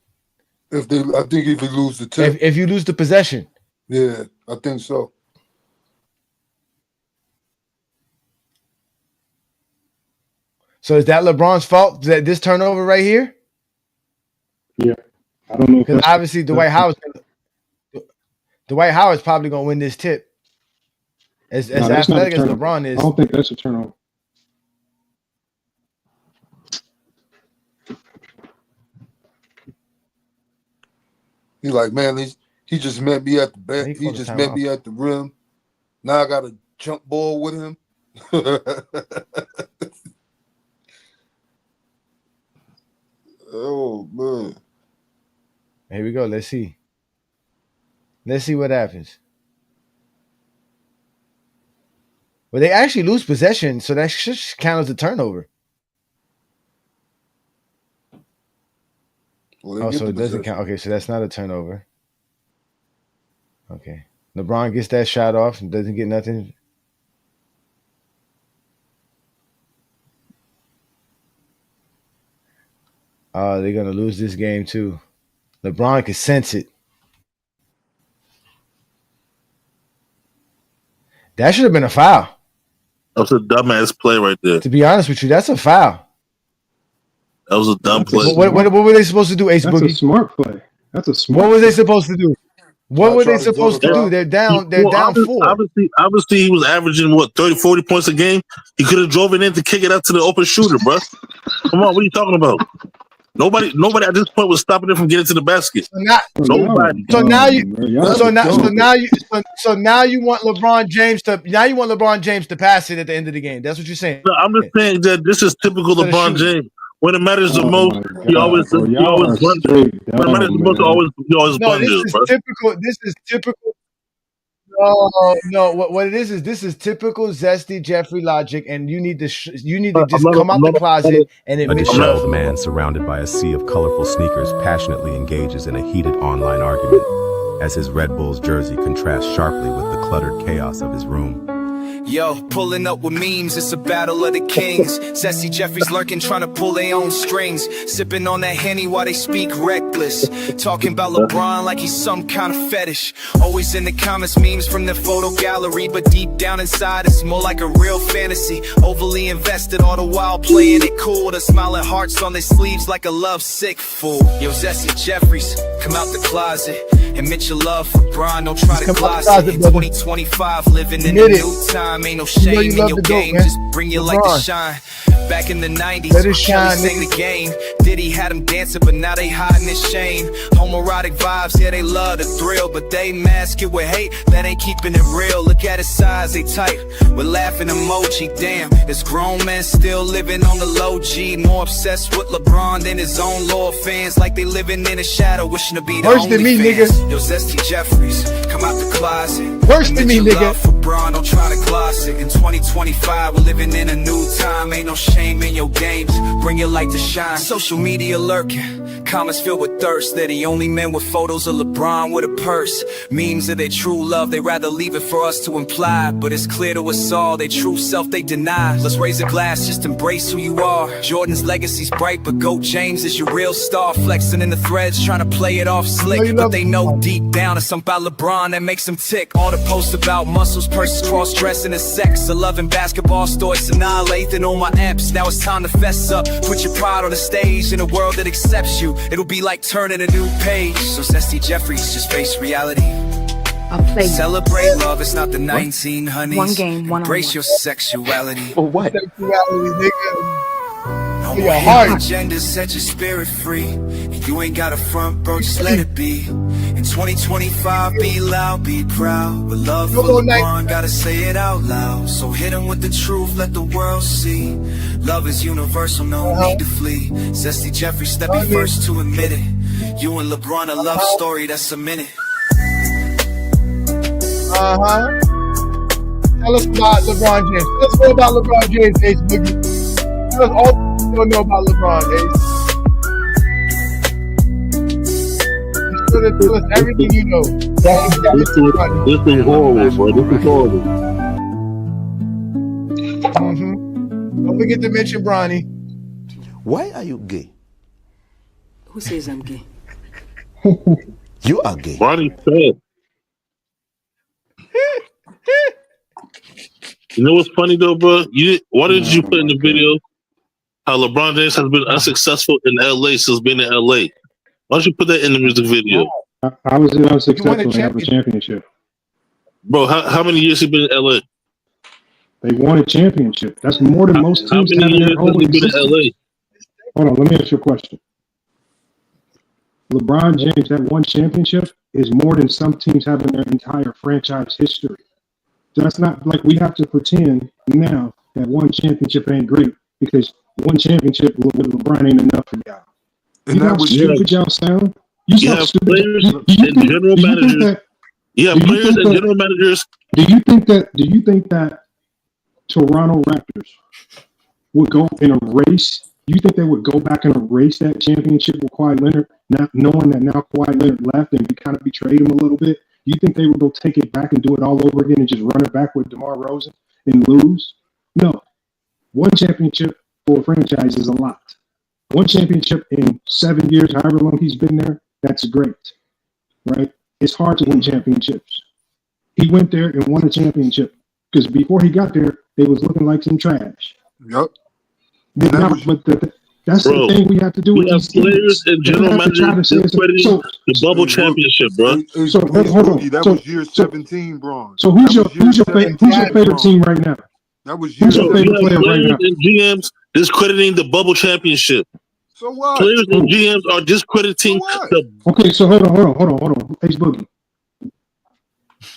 I think if you lose the tip. If you lose the possession. Yeah, I think so. So is that LeBron's fault? That this turnover right here? Yeah, I don't know. Because obviously Dwight Howard's probably gonna win this tip. As athletic as LeBron is, I don't think that's a turnover. He's like, man, he just met me at the back. He just met me at the rim. Now I got a jump ball with him. Oh man. Here we go. Let's see. Let's see what happens. Well, they actually lose possession, so that should count as a turnover. Oh, so it doesn't count. Okay, so that's not a turnover. Okay. LeBron gets that shot off and doesn't get nothing. They're going to lose this game too. LeBron can sense it. That should have been a foul. That was a dumbass play right there. To be honest with you, that's a foul. That was a dumb play. What were they supposed to do, Ace Boogie? That's a smart play. That's a smart. What were they supposed to do? What were they supposed to do? They're down. They're down 4. Obviously, he was averaging 30, 40 points a game. He could have drove it in to kick it out to the open shooter, bro. Come on, what are you talking about? Nobody at this point was stopping him from getting to the basket. Nobody. So now you want LeBron James to pass it at the end of the game. That's what you're saying. No, I'm just saying that this is typical LeBron James. When it matters the most, he always blunders. When it matters the most, he always blunders. This is typical. No. What it is this is typical zesty Jeffrey logic, and you need to just come out the closet and A admit disheveled man surrounded by a sea of colorful sneakers passionately engages in a heated online argument as his Red Bulls jersey contrasts sharply with the cluttered chaos of his room. Yo, pulling up with memes, it's a battle of the kings. Sassy Jeffries lurking, trying to pull their own strings. Sipping on that Henny while they speak reckless. Talking about LeBron like he's some kind of fetish. Always in the comments, memes from the photo gallery. But deep down inside, it's more like a real fantasy. Overly invested, all the while playing it cool. With a smiling hearts on their sleeves like a lovesick fool. Yo, Sassy Jeffries, come out the closet. Admit your love for Bron, don't try to closet. In 2025, living in a new time. Ain't no shame in your game, just bring your light to shine. Back in the 90s, Kelly sang the game. Diddy had them dancing, but now they hiding his shame. Homoerotic vibes, yeah, they love the thrill, but they mask it with hate, that ain't keeping it real. Look at his size, they tight, with laughing emoji. Damn, this grown man still living on the low G. More obsessed with LeBron than his own loyal fans. Like they living in a shadow, wishing to be the Worse only than me, fans. nigga. Yo, Zesty Jeffries, come out the closet. Worse than me, nigga. For Bron, don't try to gloss it. In 2025, we're living in a new time. Ain't no shame in your games, bring your light to shine. Social media lurking, comments filled with thirst. They're the only men with photos of LeBron with a purse. Memes of their true love, they rather leave it for us to imply. But it's clear to us all, their true self they deny. Let's raise a glass, just embrace who you are. Jordan's legacy's bright, but GOAT James is your real star. Flexing in the threads, trying to play it off slick. But they know deep down it's something about LeBron that makes them tick. All the posts about muscles, purses, cross-dressing and sex. A loving basketball stories annihilating on my amps. Now it's time to fess up, put your pride on the stage. In a world that accepts you, it'll be like turning a new page. So Zesty Jeffries, just face reality. I'll play. Celebrate love, it's not the 1900s. One game, one Embrace your sexuality. For what? Sexuality, nigga. No For more your heart. agenda, set your spirit free. And you ain't got a front, bro, just let it be. In 2025, be loud, be proud. With love for LeBron, gotta say it out loud. So hit him with the truth, let the world see. Love is universal, no need to flee. Zesty Jeffrey, step be first to admit it. You and LeBron, a love story that's cemented. Tell us about LeBron James. Tell us more about LeBron James, Ace Boogie. Tell us all you don't know about LeBron, Ace. Tell us everything you know. This is horrible, bro. This is horrible. Don't forget to mention Bronny. Why are you gay? Who says I'm gay? You are gay. Bronny said. You know what's funny though, bro? Why did you put in the video how LeBron James has been unsuccessful in LA since being in LA? Why don't you put that in the music video? I was unsuccessful and have a championship. Bro, how many years he been in LA? They won a championship. That's more than most teams How many have in years their has whole he been in existence. LA? Hold on, let me ask you a question. LeBron James, that one championship is more than some teams have in their entire franchise history. That's not like we have to pretend now that one championship ain't great because one championship with LeBron ain't enough for y'all. You know how stupid y'all sound? You have players and general managers. Yeah, players and general managers. Do you think that Toronto Raptors would go in a race You think they would go back and erase that championship with Kawhi Leonard, not knowing that now Kawhi Leonard left and we kind of betrayed him a little bit? You think they would go take it back and do it all over again and just run it back with DeMar DeRozan and lose? No. One championship for a franchise is a lot. One championship in 7 years, however long he's been there, that's great, right? It's hard to win championships. He went there and won a championship because before he got there, they was looking like some trash. Yep. That's the thing we have to do with these players and general managers discrediting the bubble championship, bro. So hold on. That was year 17, Braun. So who's your favorite team right now? That was who's your favorite player right now? And GMs discrediting the bubble championship. So what? Players and GMs are discrediting the. Okay, so hold on. Ace Boogie.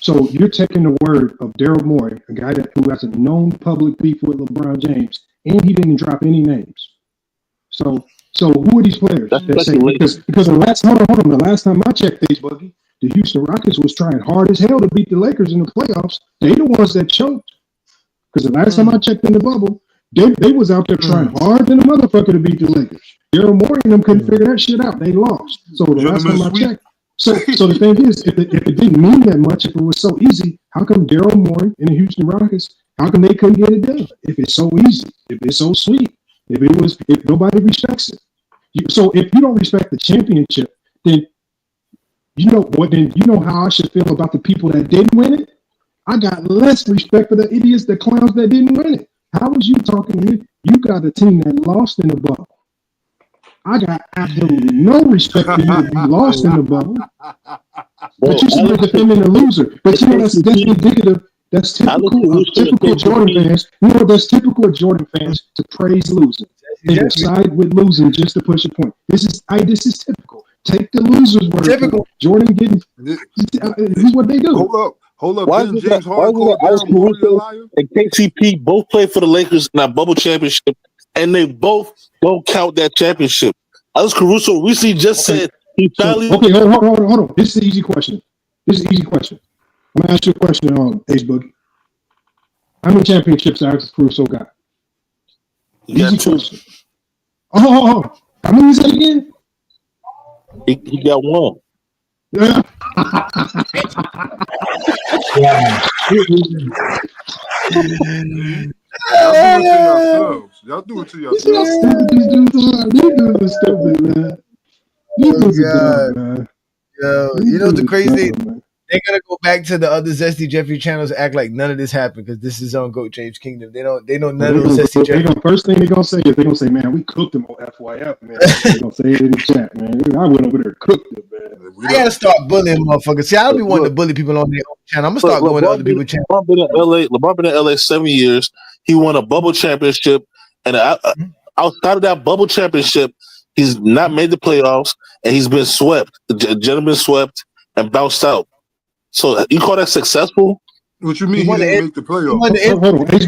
So you're taking the word of Daryl Morey, a guy who has a known public beef with LeBron James, and he didn't drop any names. So who are these players that say because the last the last time I checked Ace Boogie, the Houston Rockets was trying hard as hell to beat the Lakers in the playoffs. They the ones that choked. Because the last time I checked in the bubble, they was out there trying hard than a motherfucker to beat the Lakers. Daryl Morey and them couldn't figure that shit out. They lost. So the last time I checked. So the thing is, if it didn't mean that much, if it was so easy, how come Daryl Morey and the Houston Rockets, how come they couldn't get it done? If it's so easy, if it's so sweet, if nobody respects it. So if you don't respect the championship, then you know what? Then you know how I should feel about the people that didn't win it. I got less respect for the idiots, the clowns that didn't win it. How was you talking to me? You got a team that lost in the bubble. I got absolutely no respect for you to be lost in the bubble. But you should be defending the loser. But you know that's indicative. That's typical of Jordan fans. You know that's typical of Jordan fans to praise losing. They decide with losing just to push a point. This is typical. Take the loser's word. Typical. Jordan didn't. This is what they do. Hold up. Why is it that and KCP both played for the Lakers in that bubble championship, and they both don't count that championship? Alex Caruso recently just said he finally. Okay, hold on. This is an easy question. I'm gonna ask you a question on Ace Boogie. How many championships Alex Caruso got? Easy question. Oh. How many is that again? He got one. Yeah. Y'all do it to yourselves. These dudes are stupid, man. These dudes are dumb, man. Yo, you know the crazy thing? They're gonna go back to the other Zesty Jeffrey channels, act like none of this happened because this is on Goat James Kingdom. They know none of the Zesty Jeffrey. First thing they're gonna say is man, we cooked them on FYF, man. They're gonna say it in the chat, man. I went over there and cooked them, man. I gotta start bullying motherfuckers. See, I don't be wanting to bully people on their own channel. I'm gonna start going to other people's channels. LeBron been in LA 7 years. He won a bubble championship, and outside of that bubble championship, he's not made the playoffs, and he's been swept. The gentleman swept and bounced out. So you call that successful? What you mean he didn't make the playoffs? Hold on, Ace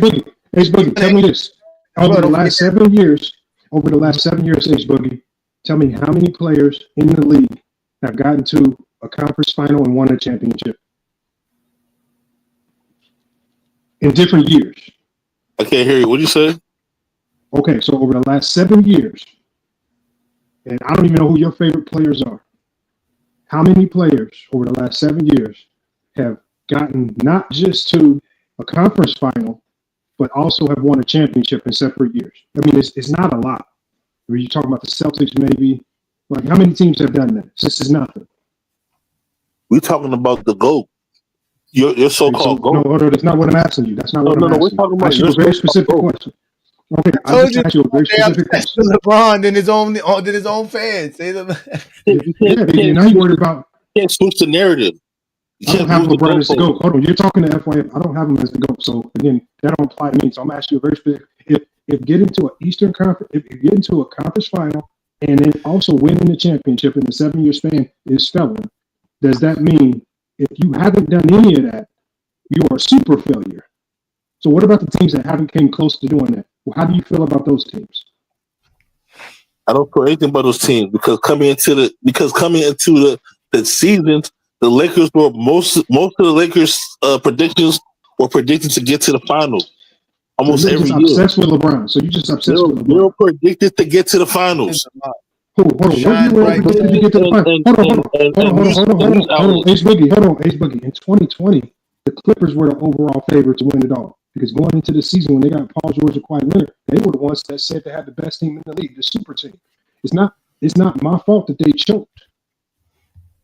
Boogie, tell me this. Over the last 7 years, Ace Boogie, tell me how many players in the league have gotten to a conference final and won a championship in different years. I can't hear you. What did you say? Okay, so over the last 7 years, and I don't even know who your favorite players are. How many players over the last 7 years have gotten not just to a conference final, but also have won a championship in separate years? I mean, it's not a lot. Are you talking about the Celtics, maybe? Like, how many teams have done that? This is nothing. We're talking about the GOAT. Your so-called GOAT. No, that's not what I'm asking you. That's not what I'm asking. We're talking about a very specific question. Okay, I just asked you a very specific question. LeBron than his own fans. Now you worried about. You can't switch the narrative. I don't have LeBron as the GOAT. Hold on, you're talking to FYF. I don't have him as the GOAT. So again, that don't apply to me. So I'm asking you a very specific. If getting to an Eastern Conference, if you get into a conference final and then also winning the championship in a 7-year span is stellar, does that mean if you haven't done any of that, you are a super failure? So what about the teams that haven't came close to doing that? Well, how do you feel about those teams? I don't feel anything about those teams because coming into the season, the Lakers were most of the Lakers predictions were predicted to get to the finals. almost so you're every just year. obsessed with LeBron. So you just obsessed with LeBron. They're predicted to get to the finals. Hold on. What year were they predicted to get to the finals? Hold on. Ace Boogie. In 2020, the Clippers were the overall favorite to win it all. Because going into the season when they got Paul George and Kawhi Leonard, they were the ones that said they had the best team in the league, the super team. It's not my fault that they choked,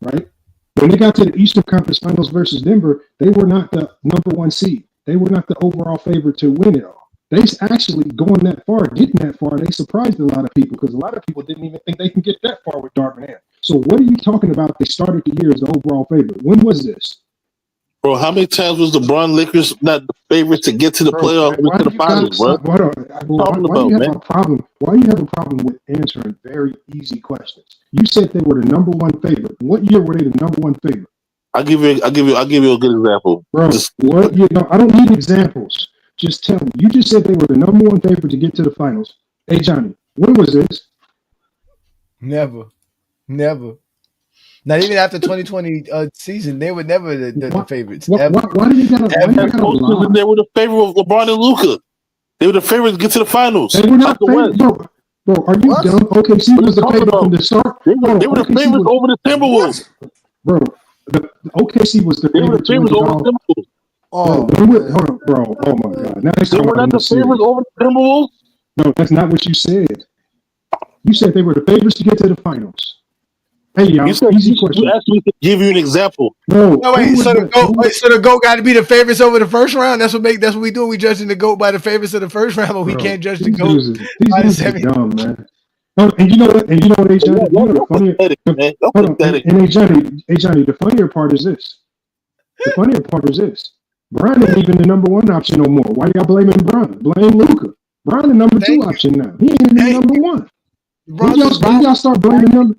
right? When they got to the Eastern Conference Finals versus Denver, they were not the number one seed. They were not the overall favorite to win it all. They actually getting that far, they surprised a lot of people because a lot of people didn't even think they can get that far with Darvin Ham. So what are you talking about? They started the year as the overall favorite. When was this? Bro, how many times was LeBron Lakers not the favorite to get to the playoffs, to the finals, bro? Why do you have a problem? Why do you have a problem with answering very easy questions? You said they were the number one favorite. What year were they the number one favorite? I'll give you a good example. Bro, what year? No, I don't need examples. Just tell me. You just said they were the number one favorite to get to the finals. Hey, Johnny, when was this? Never. Not even after 2020 season, they were never the favorites. Why did you gotta lie? They were the favorite of LeBron and Luka. They were the favorite to get to the finals. They were not favorite, bro. Are you dumb? OKC was the favorite from the start. They were the favorites over the Timberwolves. Bro, the OKC was the favorite to win it all. Timberwolves. Oh, hold on, bro. Oh my God. Now they were not the favorites over the Timberwolves. No, that's not what you said. You said they were the favorites to get to the finals. Hey, y'all, easy question. You asked me to give you an example. No, wait. So the GOAT got to be the favorites over the first round. That's what we do. We judging the GOAT by the favorites of the first round, but we can't judge the GOAT. These dudes are dumb, man. Oh, and you know what? And you know what, Ajani? Ajani, the funnier part is this. Brian ain't even the number one option no more. Why y'all blaming Brian? Blame Luka. Brian the number two option now. He ain't even the number one. When y'all start blaming him?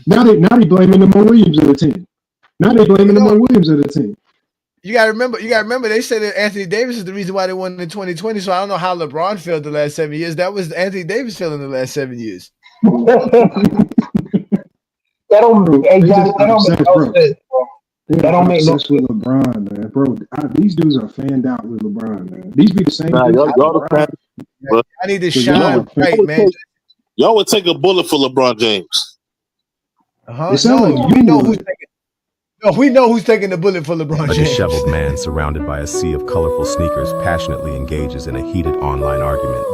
Now they blaming the Mo Williams of the team. You gotta remember. They said that Anthony Davis is the reason why they won in 2020. So I don't know how LeBron failed the last 7 years. That was Anthony Davis failing the last 7 years. That don't make no sense, bro. That don't make no sense with LeBron, man, bro. These dudes are fanned out with LeBron, man. These be the same. I need to shine bright, man. Y'all would take a bullet for LeBron James. We know who's taking the bullet for LeBron James. A disheveled man surrounded by a sea of colorful sneakers passionately engages in a heated online argument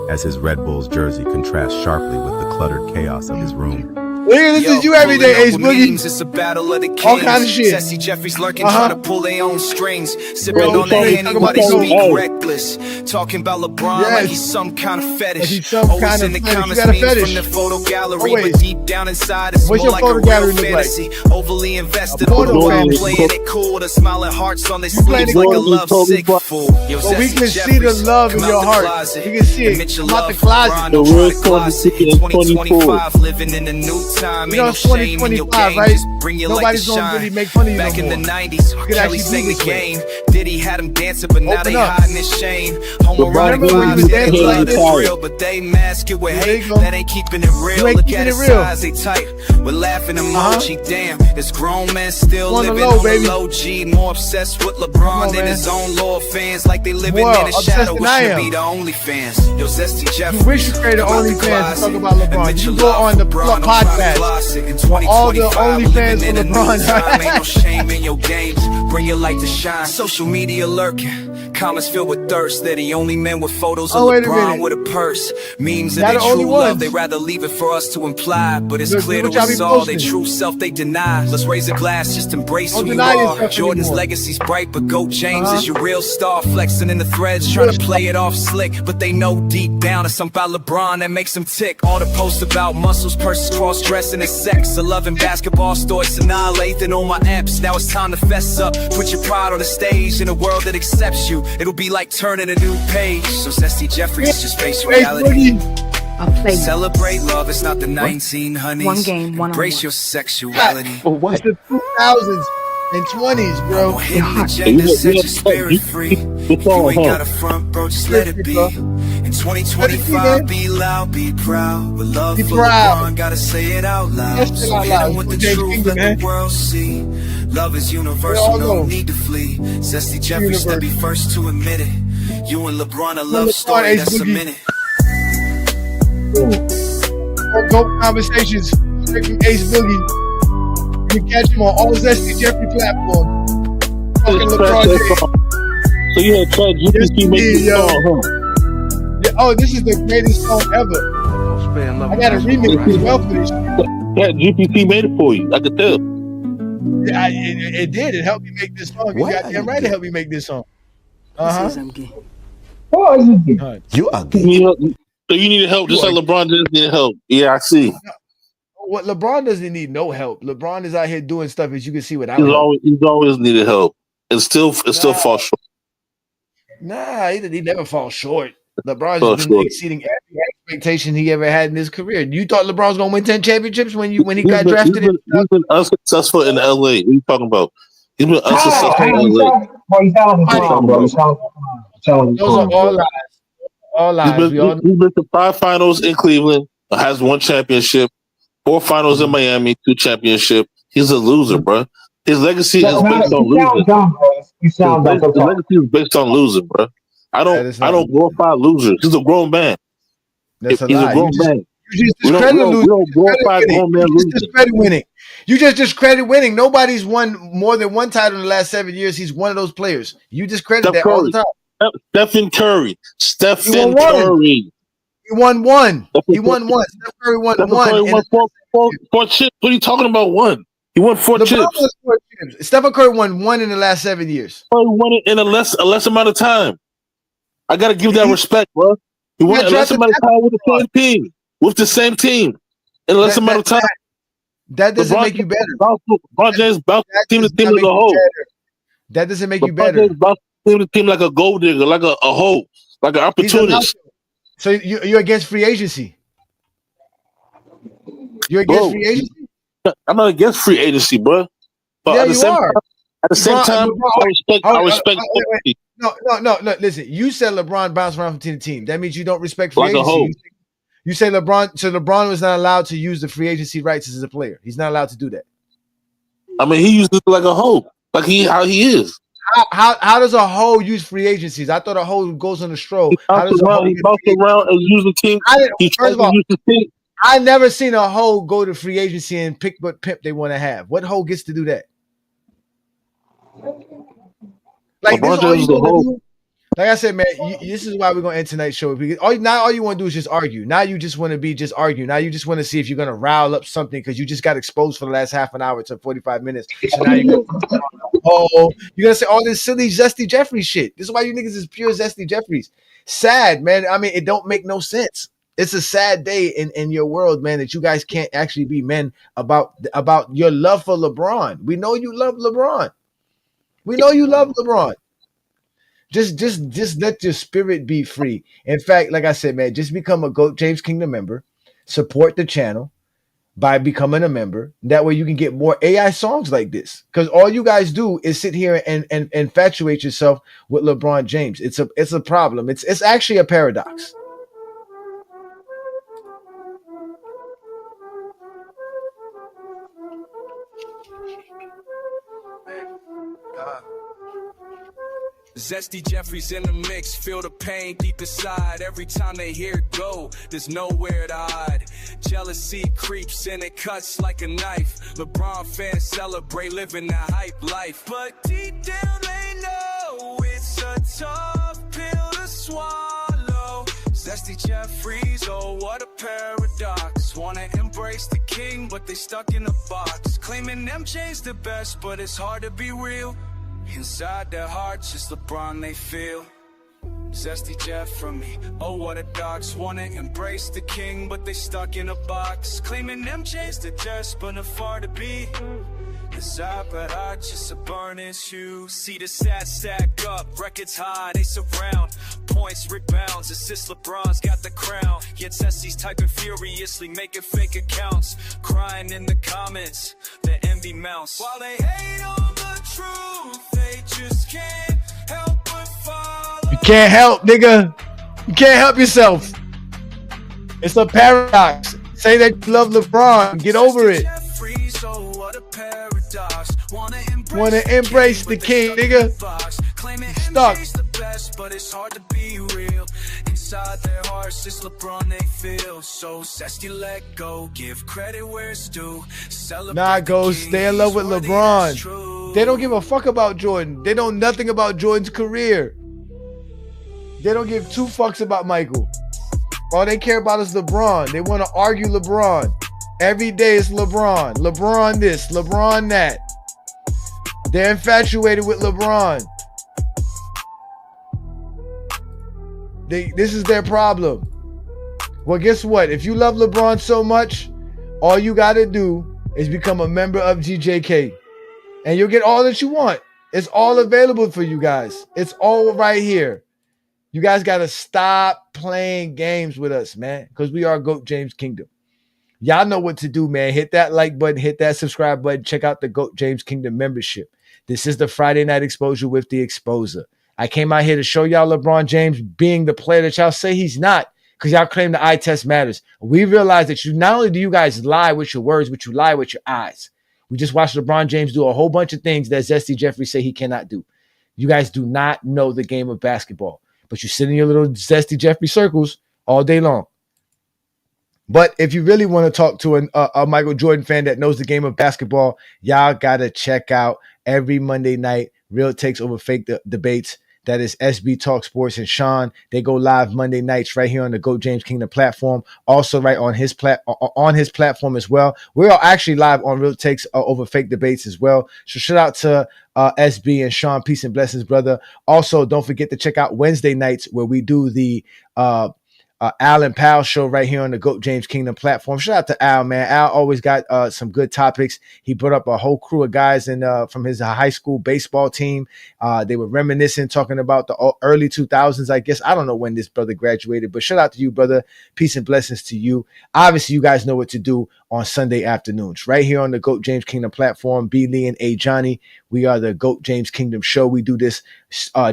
as his Red Bulls jersey contrasts sharply with the cluttered chaos of his room. This is you every day, Ace Boogie. It's a battle of the kings. All kind of shit. Jesse Jeffries lurking, trying to pull their own strings. Sipping on the Henny while they speak reckless. Talking about LeBron like he's some kind of fetish. Always in the comments memes from the photo gallery, but deep down inside it's more like a real fantasy. Overly invested on the wall, playing it cool. The smiling hearts on their sleeves like a lovesick fool. Yo, we can see the love in your heart. We can see it. Come out the closet. The real closet in 2024. Living in the new time, you know, it's 2025, right? Nobody's gonna really make fun of you back no in the more. 90s, Kelly sang the game. Diddy had him dancing, but now they hiding his shame. Homoerotic vibes, their blood is real, but they mask it with hate. That ain't keeping it real. Look at his size, they tight. We're laughing emoji, damn. It's grown men still living on the low G. More obsessed with LeBron than his own Lord fans. Like they living in a shadow, we should be the only fans. Yo, Zesty Jeff. You wish you created only fans to talk about LeBron. You go on the podcast. All the OnlyFans for LeBron. Ain't no shame in your games. Bring your light to shine. Social media lurking. Comments filled with thirst. They're the only men with photos of LeBron with a purse. Memes and their true love. They rather leave it for us to imply. But it's clear to us all their true self they deny. Let's raise a glass, just embrace who you are. Jordan's legacy's bright, but Go James is your real star. Flexing in the threads, trying to play it off slick. But they know deep down it's something about LeBron that makes them tick. All the posts about muscles, purses, cross-dressing, and sex. 11 basketball stories annihilating on my apps. Now it's time to fess up. Put your pride on the stage in a world that accepts you. It'll be like turning a new page. So Zesty Jeffries just face reality. Celebrate love, it's not the 1900s. One game, one Embrace your sexuality. Oh, what? It's the 2000s and 20s, bro. Hidden agenda, set your spirit free. If you ain't got a front, bro, just let it be. In 2025, be loud, be proud. With love for LeBron, gotta say it out loud. So hit him with the truth, let the world see. Love is universal, no need to flee. Zesty Jeffries, that be first to admit it. You and LeBron, a love story that's a minute. GOAT conversations straight from Ace Boogie. You can catch him on all Zesty Jeffrey platforms. Fucking LeBron James. So you had Chad GPT make this song, huh? Yeah, oh, this is the greatest song ever. I got a remix as well for this shit. Chad GPT made it for you. I could tell. Yeah, it did. It helped me make this song. You got damn right to help me make this song. You are gay. So you need help just like LeBron just need help. Yeah, I see. What LeBron doesn't need no help. LeBron is out here doing stuff as you can see without he's always needed help. It still falls short. Nah, he never falls short. LeBron's been exceeding every expectation he ever had in his career. You thought LeBron was gonna win 10 championships when he got drafted? He's been unsuccessful in LA. What are you talking about? He's been unsuccessful in LA. Those are all lies. All lies. He's been to 5 finals in Cleveland, has 1 championship, 4 finals in Miami, 2 championship. He's a loser, bro. His legacy is based on losing. His legacy is based on losing, bro. I don't glorify losers. He's a grown man. He's a grown man. You just discredit losing. We don't glorify grown man losing. Discredit winning. You just discredit winning. Nobody's won more than 1 title in the last 7 years. He's one of those players. You discredit that all the time. Stephen Curry. Stephen Curry. He won 1. He won 1. Steph Curry won 1. Curry won 4 chips. What are you talking about? 1. He won 4 chips. Stephen Curry won 1 in the last 7 years. He won it in a less amount of time. I gotta give that respect, bro. He won it in a less amount of time with the same team. With the same team. In a less amount of time. That doesn't make you better. LeBron James bounced the team as a whole. That doesn't make you better. The team like a gold digger, like a hoe, like an opportunist. So you're against free agency? You're against free agency? I'm not against free agency, bro. But at the same time, I respect. No. Listen, you said LeBron bounced around from team to team. That means you don't respect free agency. You say LeBron. So LeBron was not allowed to use the free agency rights as a player. He's not allowed to do that. I mean, he used it like a hoe, like how he is. How does a hoe use free agencies? I thought a hoe goes on a stroll. He bounced around and use the team. First of all, I never seen a hoe go to free agency and pick what pimp they want to have. What hoe gets to do that? Like this, all you want to do. Like I said, man, this is why we're gonna end tonight's show. Because all you want to do is just argue. Now you just want to just argue. Now you just want to see if you're gonna rile up something because you just got exposed for the last half an hour to 45 minutes. So now you're gonna say all this silly Zesty Jeffrey shit. This is why you niggas is pure Zesty Jeffries. Sad, man. I mean, it don't make no sense. It's a sad day in your world, man, that you guys can't actually be men about your love for LeBron. We know you love LeBron. We know you love LeBron. Just let your spirit be free. In fact, like I said, man, just become a GOAT James Kingdom member. Support the channel by becoming a member. That way you can get more AI songs like this. Because all you guys do is sit here and infatuate yourself with LeBron James. It's a problem. It's actually a paradox. Zesty Jeffries in the mix, feel the pain deep inside. Every time they hear it go, there's nowhere to hide. Jealousy creeps and it cuts like a knife. LeBron fans celebrate living that hype life. But deep down they know it's a tough pill to swallow. Zesty Jeffries, oh what a paradox. Wanna embrace the king, but they stuck in a box. Claiming MJ's the best, but it's hard to be real. Inside their hearts, just LeBron they feel. Zesty Jeff from me, oh what a dox. Wanna embrace the king, but they stuck in a box. Claiming MJ's the best, but not far to be. Inside but heart, just a burning shoe. See the stats stack up, records high, they surround. Points, rebounds, assists, LeBron's got the crown. Yet Zesty's typing furiously, making fake accounts. Crying in the comments, the envy mounts. While they hate on the truth, they just can't help but follow. You can't help, nigga. You can't help yourself. It's a paradox. Say that you love LeBron. Get over it. Wanna embrace the king, nigga. Stuck. fast, but it's hard to be real. Inside their hearts, it's LeBron they feel. So zesty, let go, give credit where it's due. Nah, go stay in love with LeBron. They don't give a fuck about Jordan. They know nothing about Jordan's career. They don't give two fucks about Michael. All they care about is LeBron. They want to argue LeBron. Every day it's LeBron. LeBron this, LeBron that. They're infatuated with LeBron. This is their problem. Well, guess what? If you love LeBron so much, all you got to do is become a member of GJK. And you'll get all that you want. It's all available for you guys. It's all right here. You guys got to stop playing games with us, man, because we are GOAT James Kingdom. Y'all know what to do, man. Hit that like button, hit that subscribe button. Check out the GOAT James Kingdom membership. This is the Friday Night Exposure with the Exposer. I came out here to show y'all LeBron James being the player that y'all say he's not, because y'all claim the eye test matters. We realize that not only do you guys lie with your words, but you lie with your eyes. We just watched LeBron James do a whole bunch of things that Zesty Jeffrey say he cannot do. You guys do not know the game of basketball, but you sit in your little Zesty Jeffrey circles all day long. But if you really want to talk to a Michael Jordan fan that knows the game of basketball, y'all got to check out every Monday night, Real Takes Over Fake Debates. That is SB Talk Sports and Sean. They go live Monday nights right here on the GOAT James Kingdom platform. Also right on his platform as well. We're actually live on Real Takes Over Fake Debates as well. So shout out to SB and Sean. Peace and blessings, brother. Also, don't forget to check out Wednesday nights where we do the Al and Pal show right here on the GOAT James Kingdom platform. Shout out to Al, man. Al always got some good topics. He brought up a whole crew of guys from his high school baseball team. They were reminiscing, talking about the early 2000s, I guess. I don't know when this brother graduated, but shout out to you, brother. Peace and blessings to you. Obviously, you guys know what to do on Sunday afternoons. Right here on the GOAT James Kingdom platform, B. Lee and Ajani. We are the GOAT James Kingdom show. We do this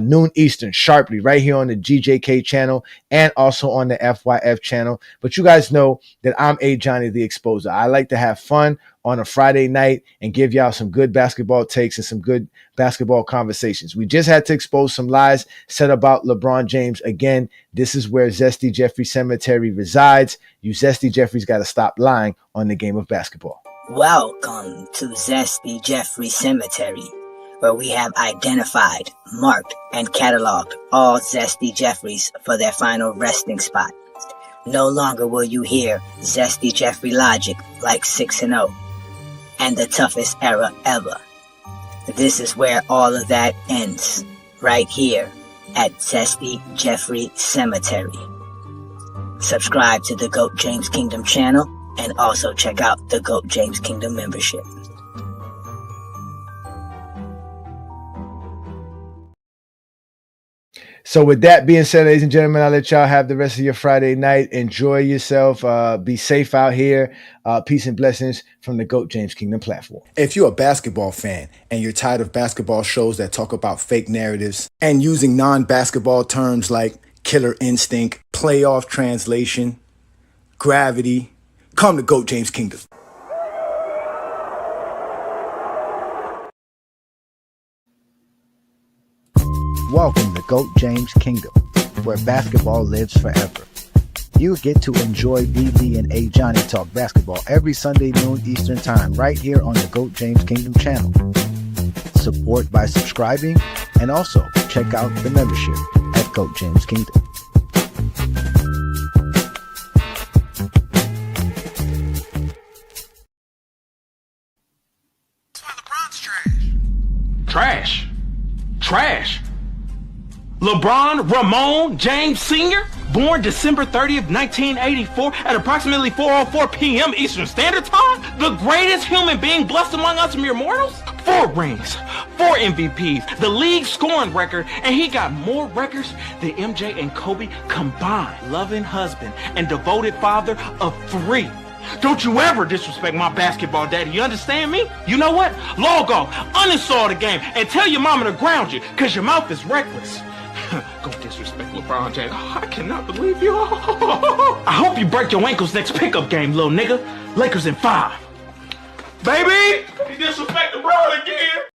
noon Eastern sharply right here on the GJK channel and also on the FYF channel. But you guys know that I'm Ajani the Exposer. I like to have fun on a Friday night and give y'all some good basketball takes and some good basketball conversations. We just had to expose some lies said about LeBron James. Again, this is where Zesty Jeffrey Cemetery resides. You Zesty Jeffries got to stop lying on the game of basketball. Welcome to Zesty Jeffrey Cemetery, where we have identified, marked, and cataloged all Zesty Jeffries for their final resting spot. No longer will you hear Zesty Jeffrey logic like 6-0 and the toughest era ever. This is where all of that ends, right here at Zesty Jeffrey Cemetery. Subscribe to the GOAT James Kingdom channel and also check out the GOAT James Kingdom membership. So with that being said, ladies and gentlemen, I'll let y'all have the rest of your Friday night. Enjoy yourself. Be safe out here. Peace and blessings from the GOAT James Kingdom platform. If you're a basketball fan and you're tired of basketball shows that talk about fake narratives and using non-basketball terms like killer instinct, playoff translation, gravity, come to GOAT James Kingdom. Welcome to GOAT James Kingdom, where basketball lives forever. You get to enjoy BB and Ajani talk basketball every Sunday noon Eastern time right here on the GOAT James Kingdom channel. Support by subscribing and also check out the membership at GOAT James Kingdom. Trash. Trash. LeBron Ramon James Sr., born December 30th, 1984 at approximately 4:04 p.m. Eastern Standard Time, the greatest human being blessed among us mere mortals? 4 rings, 4 MVPs, the league scoring record, and he got more records than MJ and Kobe combined. Loving husband and devoted father of 3. Don't you ever disrespect my basketball daddy, you understand me? You know what? Log off, uninstall the game, and tell your mama to ground you, because your mouth is reckless. Go disrespect LeBron James. Oh, I cannot believe you. I hope you break your ankles next pickup game, little nigga. Lakers in 5. Baby! He disrespect LeBron again.